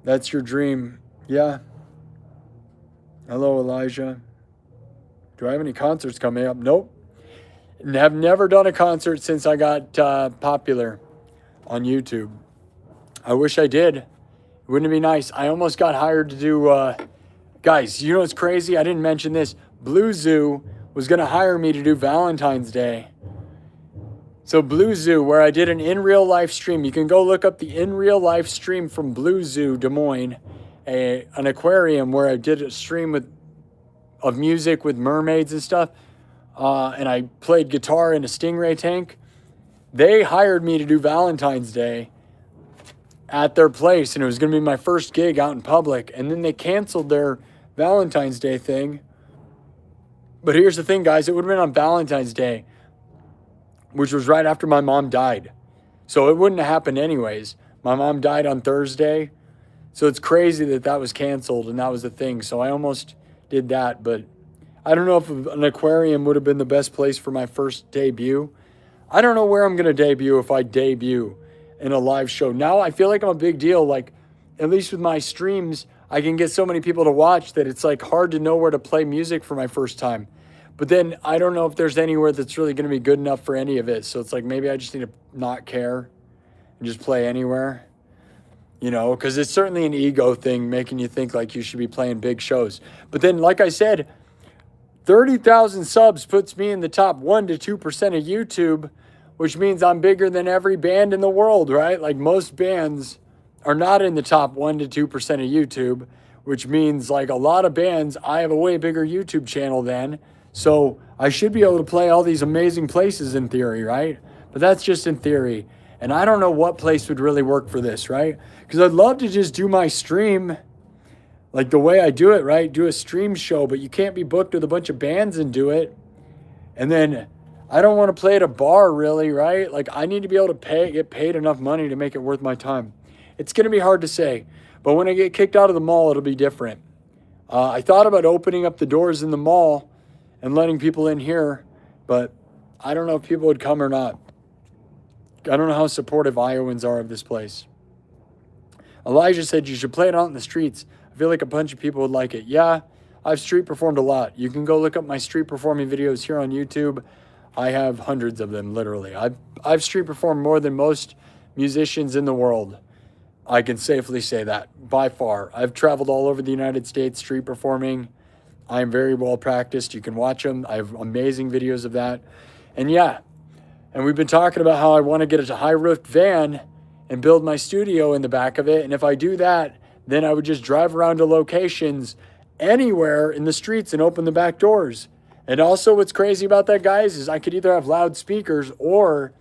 That's your dream. Yeah. Hello, Elijah. Do I have any concerts coming up? Nope. And have never done a concert since I got popular on YouTube. I wish I did. Wouldn't it be nice? I almost got hired to do... guys, you know what's crazy? I didn't mention this. Blue Zoo was going to hire me to do Valentine's Day. So Blue Zoo, where I did an in real life stream. You can go look up the in real life stream from Blue Zoo, Des Moines. An aquarium where I did a stream of music with mermaids and stuff. And I played guitar in a stingray tank. They hired me to do Valentine's Day at their place. And it was going to be my first gig out in public. And then they canceled their Valentine's Day thing. But here's the thing, guys. It would have been on Valentine's Day, which was right after my mom died. So it wouldn't have happened anyways. My mom died on Thursday. So it's crazy that that was canceled and that was the thing. So I almost did that. But I don't know if an aquarium would have been the best place for my first debut. I don't know where I'm going to debut if I debut in a live show. Now I feel like I'm a big deal. Like, at least with my streams, I can get so many people to watch that it's like hard to know where to play music for my first time. But then I don't know if there's anywhere that's really going to be good enough for any of it. So it's like maybe I just need to not care and just play anywhere. You know, because it's certainly an ego thing making you think like you should be playing big shows. But then, like I said, 30,000 subs puts me in the top 1 to 2% of YouTube, which means I'm bigger than every band in the world, right? Like most bands are not in the top 1 to 2% of YouTube, which means like a lot of bands, I have a way bigger YouTube channel than. So I should be able to play all these amazing places in theory, right? But that's just in theory. And I don't know what place would really work for this, right? Because I'd love to just do my stream like the way I do it, right? Do a stream show, but you can't be booked with a bunch of bands and do it. And then I don't want to play at a bar really, right? Like I need to be able to get paid enough money to make it worth my time. It's going to be hard to say, but when I get kicked out of the mall, it'll be different. I thought about opening up the doors in the mall and letting people in here, but I don't know if people would come or not. I don't know how supportive Iowans are of this place. Elijah said you should play it out in the streets. I feel like a bunch of people would like it. Yeah, I've street performed a lot. You can go look up my street performing videos here on YouTube. I have hundreds of them, literally. I've street performed more than most musicians in the world. I can safely say that, by far. I've traveled all over the United States street performing. I am very well practiced. You can watch them. I have amazing videos of that. And yeah, and we've been talking about how I want to get a high-roofed van and build my studio in the back of it. And if I do that, then I would just drive around to locations anywhere in the streets and open the back doors. And also what's crazy about that, guys, is I could either have loudspeakers or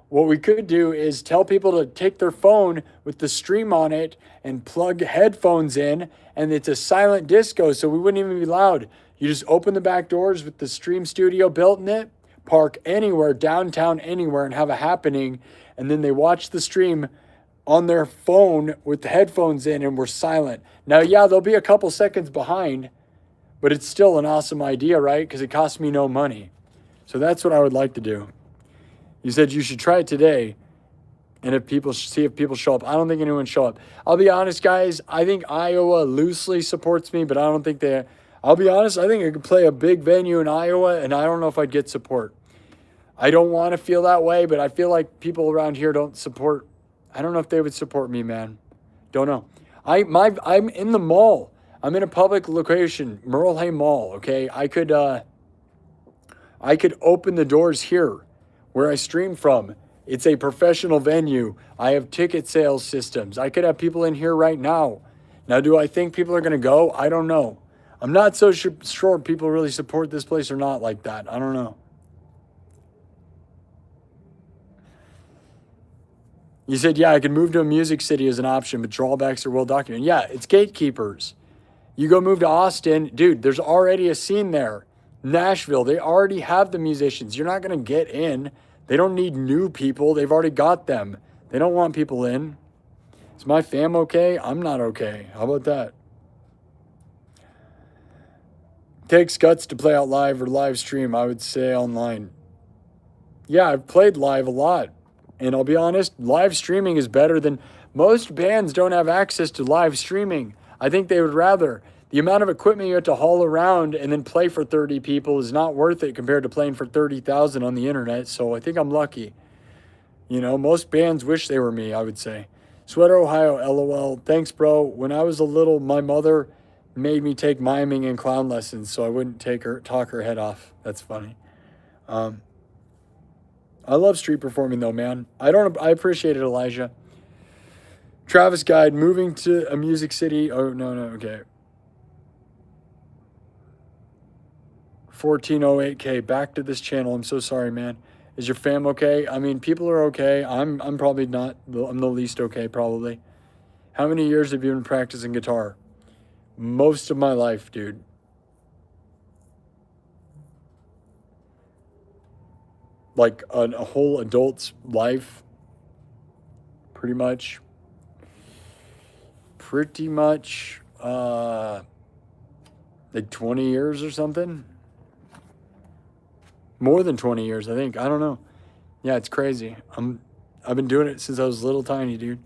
what we could do is tell people to take their phone with the stream on it and plug headphones in, and it's a silent disco, so we wouldn't even be loud. You just open the back doors with the stream studio built in it, park anywhere, downtown anywhere, and have a happening, and then they watch the stream on their phone with the headphones in, and we're silent. Now, yeah, they'll be a couple seconds behind, but it's still an awesome idea, right? Because it costs me no money. So that's what I would like to do. You said you should try it today, and if people see if people show up. I don't think anyone show up. I'll be honest, guys. I think Iowa loosely supports me, but I don't think they. I'll be honest. I think I could play a big venue in Iowa, and I don't know if I'd get support. I don't want to feel that way, but I feel like people around here don't support. I don't know if they would support me, man. Don't know. I'm in the mall. I'm in a public location, Merle Hay Mall. Okay, I could open the doors here, where I stream from, It's a professional venue. I have ticket sales systems. I could have people in here right now. Now, do I think people are going to go? I don't know. I'm not so sure people really support this place or not like that. I don't know. You said, yeah, I could move to a music city as an option, but drawbacks are well documented. Yeah, it's gatekeepers. You go move to Austin, dude, there's already a scene there. Nashville, they already have the musicians. You're not going to get in. They don't need new people. They've already got them. They don't want people in. Is my fam okay? I'm not okay. How about that? Takes guts to play out live or live stream. I would say online. Yeah, I've played live a lot. And I'll be honest, live streaming is better than... Most bands don't have access to live streaming. I think they would rather. The amount of equipment you have to haul around and then play for 30 people is not worth it compared to playing for 30,000 on the internet. So I think I'm lucky. You know, most bands wish they were me, I would say. Sweater, Ohio, LOL. Thanks, bro. When I was a little, my mother made me take miming and clown lessons so I wouldn't talk her head off. That's funny. I love street performing though, man. I appreciate it, Elijah. Travis Guide, moving to a music city. Oh, no, okay. 1408K, back to this channel. I'm so sorry, man. Is your fam okay? I mean, people are okay. I'm probably not. I'm the least okay, probably. How many years have you been practicing guitar? Most of my life, dude. Like a whole adult's life. Pretty much. Like 20 years or something. More than 20 years, I think. I don't know. Yeah, it's crazy. I've been doing it since I was little tiny, dude.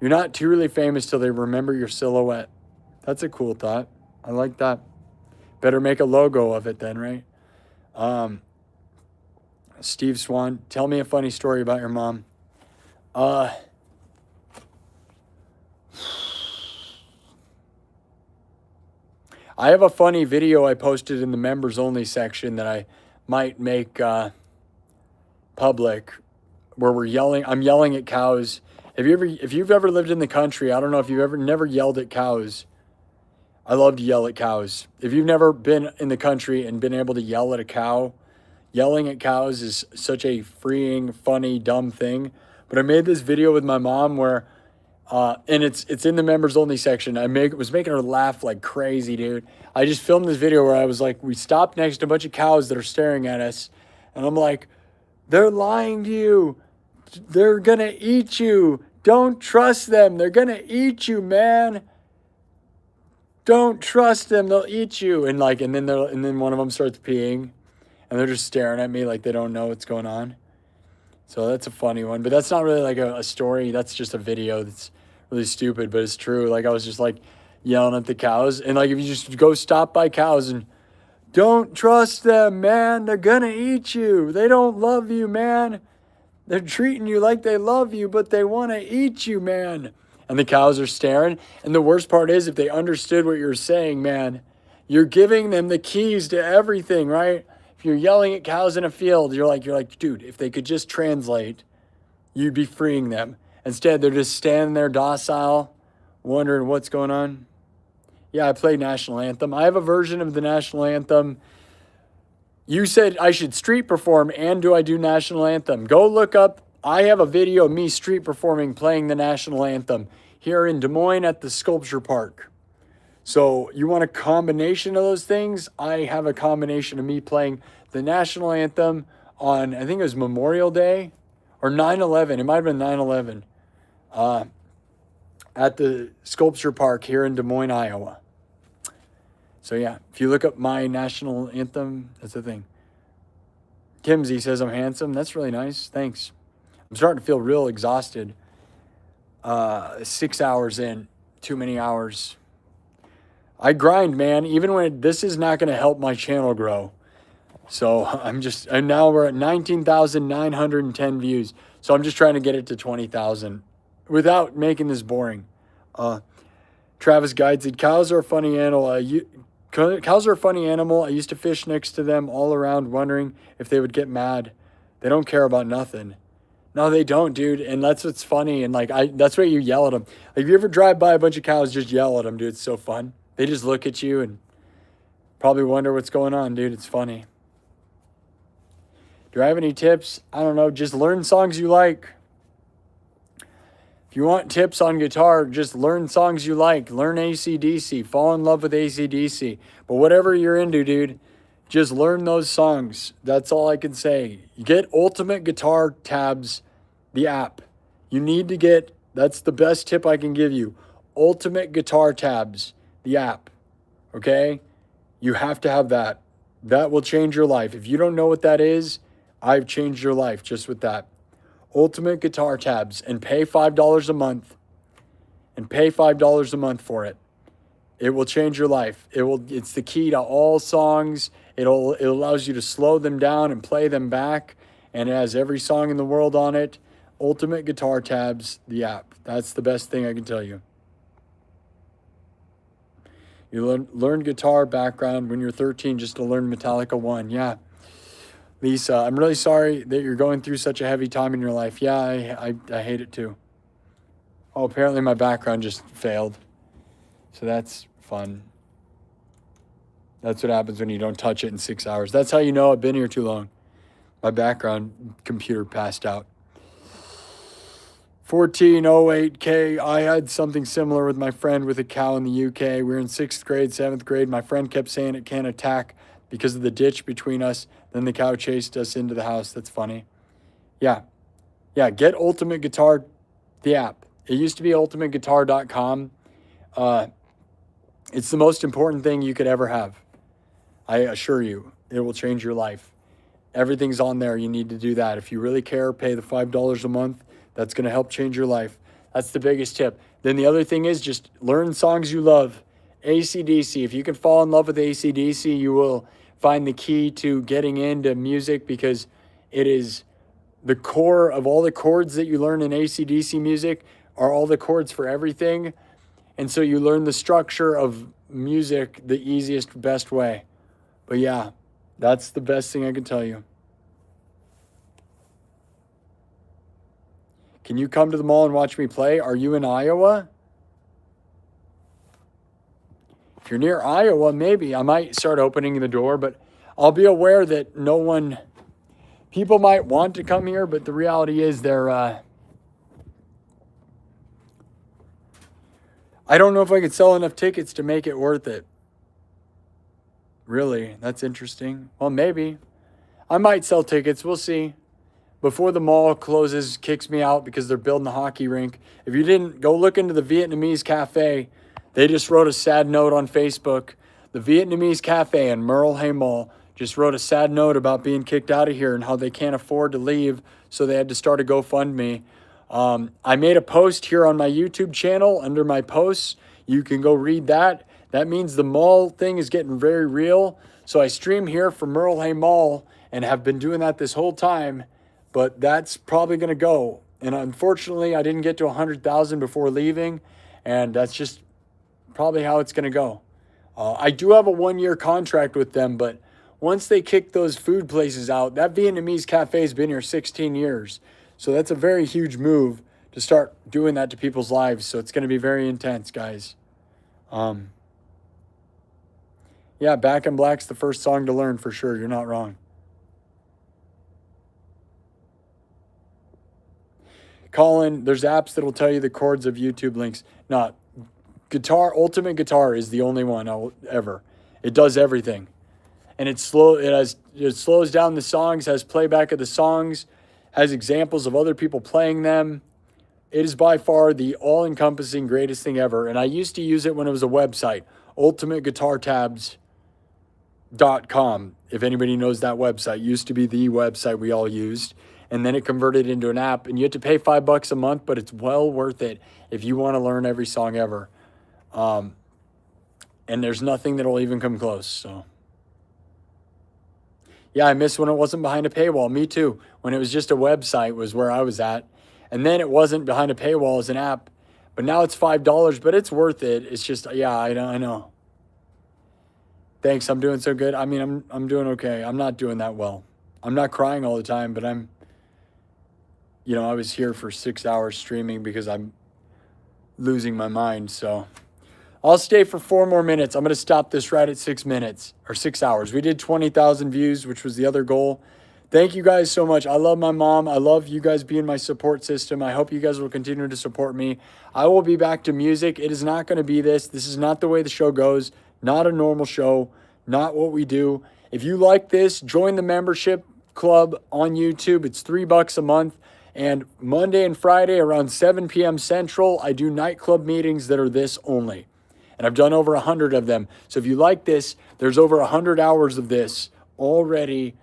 You're not too really famous till they remember your silhouette. That's a cool thought. I like that. Better make a logo of it then, right? Steve Swan, tell me a funny story about your mom. I have a funny video I posted in the members only section that I might make public, where I'm yelling at cows. If you've ever lived in the country, I don't know if you've never yelled at cows. I love to yell at cows. If you've never been in the country and been able to yell at a cow, yelling at cows is such a freeing, funny, dumb thing. But I made this video with my mom where, and it's in the members only section. Was making her laugh like crazy, dude. I just filmed this video where I was like, we stopped next to a bunch of cows that are staring at us. And I'm like, they're lying to you. They're going to eat you. Don't trust them. They're going to eat you, man. Don't trust them. They'll eat you. And then one of them starts peeing. And they're just staring at me like they don't know what's going on. So that's a funny one. But that's not really like a story. That's just a video that's really stupid, but it's true. Like I was just like yelling at the cows. And like if you just go stop by cows and don't trust them, man. They're going to eat you. They don't love you, man. They're treating you like they love you, but they want to eat you, man. And the cows are staring. And the worst part is if they understood what you're saying, man, you're giving them the keys to everything, right? If you're yelling at cows in a field, you're like, dude, if they could just translate, you'd be freeing them. Instead, they're just standing there docile, wondering what's going on. Yeah, I play national anthem. I have a version of the national anthem. You said I should street perform, and do I do national anthem? Go look up. I have a video of me street performing, playing the national anthem here in Des Moines at the Sculpture Park. So you want a combination of those things? I have a combination of me playing the national anthem on, I think it was Memorial Day or 9/11. It might have been 9/11 at the Sculpture Park here in Des Moines, Iowa. So yeah, if you look up my national anthem, that's the thing. Kimsey says I'm handsome. That's really nice. Thanks. I'm starting to feel real exhausted. 6 hours in, too many hours. I grind, man. Even when this is not going to help my channel grow. So and now we're at 19,910 views. So I'm just trying to get it to 20,000 without making this boring. Travis Guide said, cows are a funny animal. Cows are a funny animal. I used to fish next to them all around, wondering if they would get mad. They don't care about nothing. No, they don't, dude. And that's what's funny. And like, that's why you yell at them. Like, if you ever drive by a bunch of cows, just yell at them, dude. It's so fun. They just look at you and probably wonder what's going on, dude. It's funny. Do I have any tips? I don't know. Just learn songs you like. If you want tips on guitar, just learn songs you like. Learn AC/DC. Fall in love with AC/DC. But whatever you're into, dude, just learn those songs. That's all I can say. You get Ultimate Guitar Tabs, the app. You need to get, that's the best tip I can give you. Ultimate Guitar Tabs, the app. Okay? You have to have that. That will change your life. If you don't know what that is, I've changed your life just with that. Ultimate Guitar Tabs, and pay $5 a month. And pay $5 a month for it. It will change your life. It's the key to all songs. It allows you to slow them down and play them back. And it has every song in the world on it. Ultimate Guitar Tabs, the app. That's the best thing I can tell you. You learn guitar background when you're 13 just to learn Metallica 1. Yeah. Lisa, I'm really sorry that you're going through such a heavy time in your life. Yeah, I hate it too. Oh, apparently my background just failed. So that's fun. That's what happens when you don't touch it in 6 hours. That's how you know I've been here too long. My background computer passed out. 1408K. I had something similar with my friend with a cow in the UK. We were in 6th grade, 7th grade. My friend kept saying it can't attack because of the ditch between us. Then the cow chased us into the house. That's funny. Yeah. Yeah, get Ultimate Guitar, the app. It used to be ultimateguitar.com. It's the most important thing you could ever have. I assure you, it will change your life. Everything's on there. You need to do that. If you really care, pay the $5 a month. That's going to help change your life. That's the biggest tip. Then the other thing is just learn songs you love. AC/DC. If you can fall in love with AC/DC, you will find the key to getting into music, because it is the core of all the chords that you learn in AC/DC music are all the chords for everything. And so you learn the structure of music the easiest, best way. But yeah, that's the best thing I can tell you. Can you come to the mall and watch me play? Are you in Iowa? If you're near Iowa, maybe I might start opening the door, but I'll be aware that people might want to come here, but the reality is I don't know if I could sell enough tickets to make it worth it. Really? That's interesting. Well, maybe. I might sell tickets. We'll see. Before the mall closes, kicks me out because they're building a hockey rink. If you didn't, go look into the Vietnamese Cafe. They just wrote a sad note on Facebook. The Vietnamese Cafe in Merle Mall just wrote a sad note about being kicked out of here and how they can't afford to leave, so they had to start a GoFundMe. I made a post here on my YouTube channel under my posts. You can go read that. That means the mall thing is getting very real. So I stream here from Merle Mall and have been doing that this whole time, but that's probably going to go. And unfortunately, I didn't get to 100,000 before leaving, and that's just probably how it's going to go. I do have a 1-year contract with them, but once they kick those food places out, that Vietnamese cafe has been here 16 years. So that's a very huge move to start doing that to people's lives. So it's going to be very intense, guys. Yeah, Back in Black's the first song to learn for sure. You're not wrong. Colin, there's apps that'll tell you the chords of YouTube links. Not Ultimate Guitar is the only one ever. It does everything. And it slows down the songs, has playback of the songs, has examples of other people playing them. It is by far the all-encompassing greatest thing ever. And I used to use it when it was a website, ultimateguitartabs.com. If anybody knows that website, used to be the website we all used. And then it converted into an app, and you have to pay $5 a month, but it's well worth it if you want to learn every song ever. And there's nothing that'll even come close. So, yeah, I miss when it wasn't behind a paywall. Me too. When it was just a website was where I was at, and then it wasn't behind a paywall as an app. But now it's $5, but it's worth it. It's just, yeah, I know. Thanks. I'm doing so good. I mean, I'm doing okay. I'm not doing that well. I'm not crying all the time, but I'm, I was here for 6 hours streaming because I'm losing my mind. So I'll stay for 4 more minutes. I'm going to stop this right at 6 minutes or 6 hours. We did 20,000 views, which was the other goal. Thank you guys so much. I love my mom. I love you guys being my support system. I hope you guys will continue to support me. I will be back to music. It is not going to be this. This is not the way the show goes. Not a normal show. Not what we do. If you like this, join the membership club on YouTube. It's $3 a month. And Monday and Friday around 7 p.m. Central, I do nightclub meetings that are this only. And I've done over 100 of them. So if you like this, there's over 100 hours of this already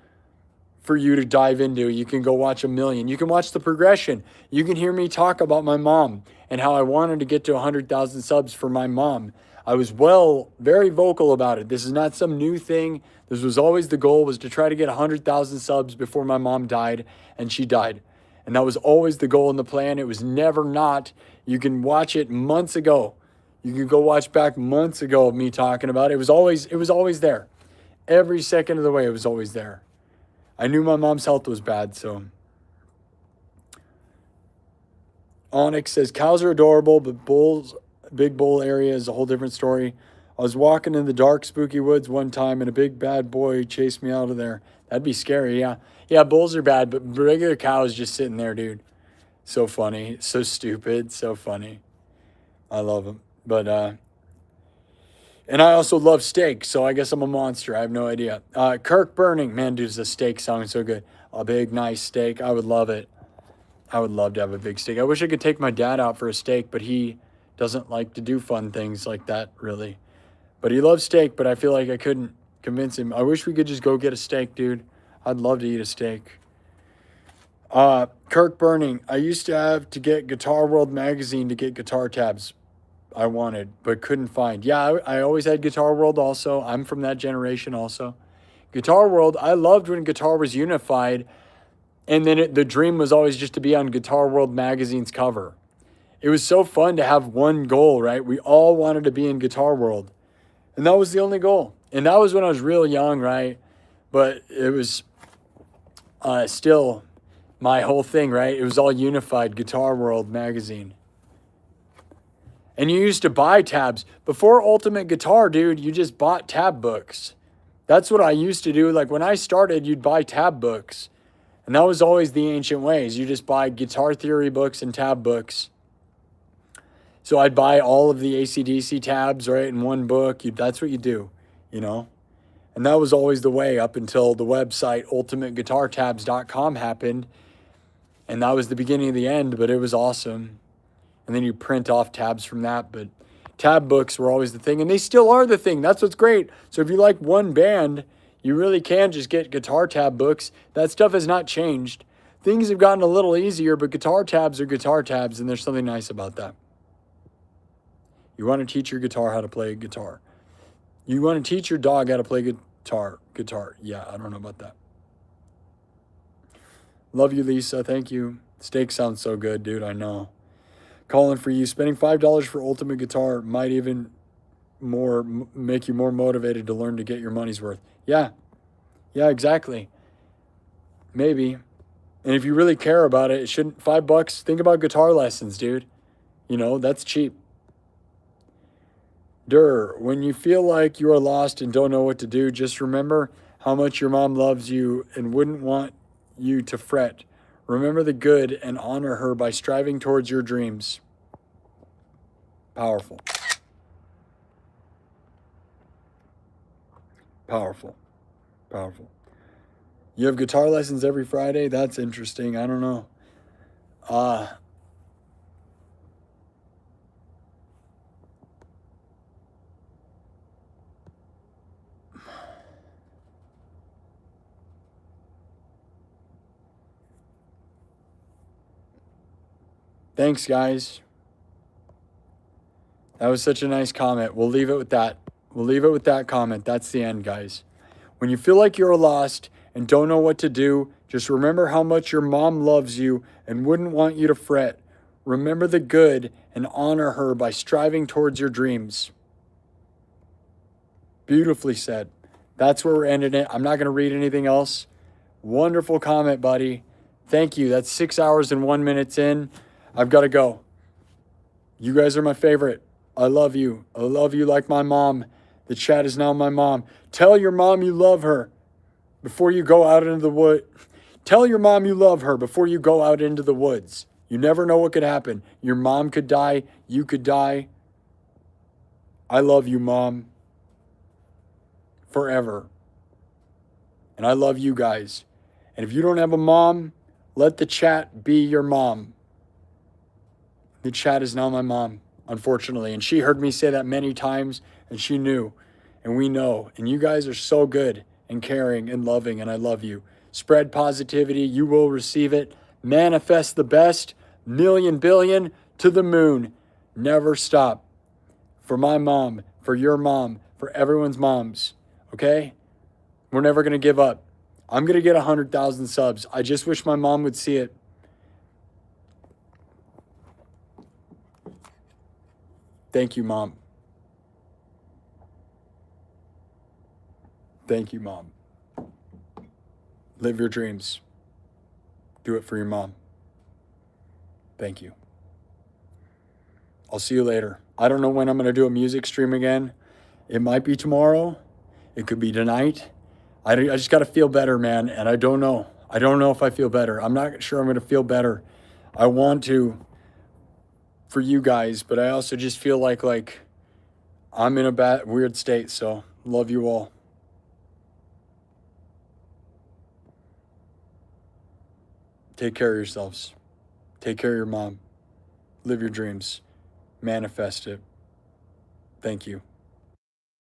for you to dive into. You can go watch 1 million. You can watch the progression. You can hear me talk about my mom and how I wanted to get to 100,000 subs for my mom. I was very vocal about it. This is not some new thing. This was always the goal, was to try to get 100,000 subs before my mom died, and she died. And that was always the goal and the plan. It was never not. You can watch it months ago. You can go watch back months ago of me talking about it. It was always there. Every second of the way, it was always there. I knew my mom's health was bad, so. Onyx says, cows are adorable, but big bull area is a whole different story. I was walking in the dark, spooky woods one time, and a big bad boy chased me out of there. That'd be scary, yeah. Yeah, bulls are bad, but regular cows just sitting there, dude. So funny, so stupid, so funny. I love them. But, and I also love steak, so I guess I'm a monster. I have no idea. Kirk Burning, man, dude, the steak sounds so good. A big, nice steak. I would love it. I would love to have a big steak. I wish I could take my dad out for a steak, but he doesn't like to do fun things like that, really. But he loves steak, but I feel like I couldn't convince him. I wish we could just go get a steak, dude. I'd love to eat a steak. Kirk Burning, I used to have to get Guitar World magazine to get guitar tabs I wanted, but couldn't find. Yeah, I always had Guitar World also. I'm from that generation also. Guitar World, I loved when guitar was unified, and then the dream was always just to be on Guitar World magazine's cover. It was so fun to have one goal, right? We all wanted to be in Guitar World, and that was the only goal. And that was when I was real young, right? But it was still my whole thing, right? It was all unified, Guitar World magazine. And you used to buy tabs. Before Ultimate Guitar, dude, you just bought tab books. That's what I used to do. Like when I started, you'd buy tab books. And that was always the ancient ways. You just buy guitar theory books and tab books. So I'd buy all of the AC/DC tabs, right, in one book. That's what you do, you know. And that was always the way up until the website ultimateguitartabs.com happened. And that was the beginning of the end, but it was awesome. And then you print off tabs from that. But tab books were always the thing, and they still are the thing. That's what's great. So if you like one band, you really can just get guitar tab books. That stuff has not changed. Things have gotten a little easier, but guitar tabs are guitar tabs, and there's something nice about that. You want to teach your guitar how to play guitar. You want to teach your dog how to play guitar. Yeah, I don't know about that. Love you, Lisa. Thank you. Steak sounds so good, dude. I know. Calling for you. Spending $5 for Ultimate Guitar might even make you more motivated to learn to get your money's worth. Yeah. Yeah, exactly. Maybe. And if you really care about it, it shouldn't. $5. Think about guitar lessons, dude. You know, that's cheap. When you feel like you are lost and don't know what to do, just remember how much your mom loves you and wouldn't want you to fret. Remember the good and honor her by striving towards your dreams. Powerful. Powerful. Powerful. You have guitar lessons every Friday? That's interesting. I don't know. Thanks, guys. That was such a nice comment. We'll leave it with that. We'll leave it with that comment. That's the end, guys. When you feel like you're lost and don't know what to do, just remember how much your mom loves you and wouldn't want you to fret. Remember the good and honor her by striving towards your dreams. Beautifully said. That's where we're ending it. I'm not going to read anything else. Wonderful comment, buddy. Thank you. That's 6 hours and 1 minute in. I've got to go. You guys are my favorite. I love you. I love you like my mom. The chat is now my mom. Tell your mom you love her before you go out into the wood. Tell your mom you love her before you go out into the woods. You never know what could happen. Your mom could die. You could die. I love you, Mom. Forever. And I love you guys. And if you don't have a mom, let the chat be your mom. The chat is now my mom, unfortunately. And she heard me say that many times, and she knew. And we know. And you guys are so good and caring and loving, and I love you. Spread positivity. You will receive it. Manifest the best. Million, billion, to the moon. Never stop. For my mom, for your mom, for everyone's moms. Okay? We're never going to give up. I'm going to get 100,000 subs. I just wish my mom would see it. Thank you, Mom. Thank you, Mom. Live your dreams. Do it for your mom. Thank you. I'll see you later. I don't know when I'm going to do a music stream again. It might be tomorrow. It could be tonight. I just got to feel better, man. And I don't know. I don't know if I feel better. I'm not sure I'm going to feel better. I want to for you guys, but I also just feel like I'm in a weird state. So love you all. Take care of yourselves. Take care of your mom. Live your dreams. Manifest it. Thank you.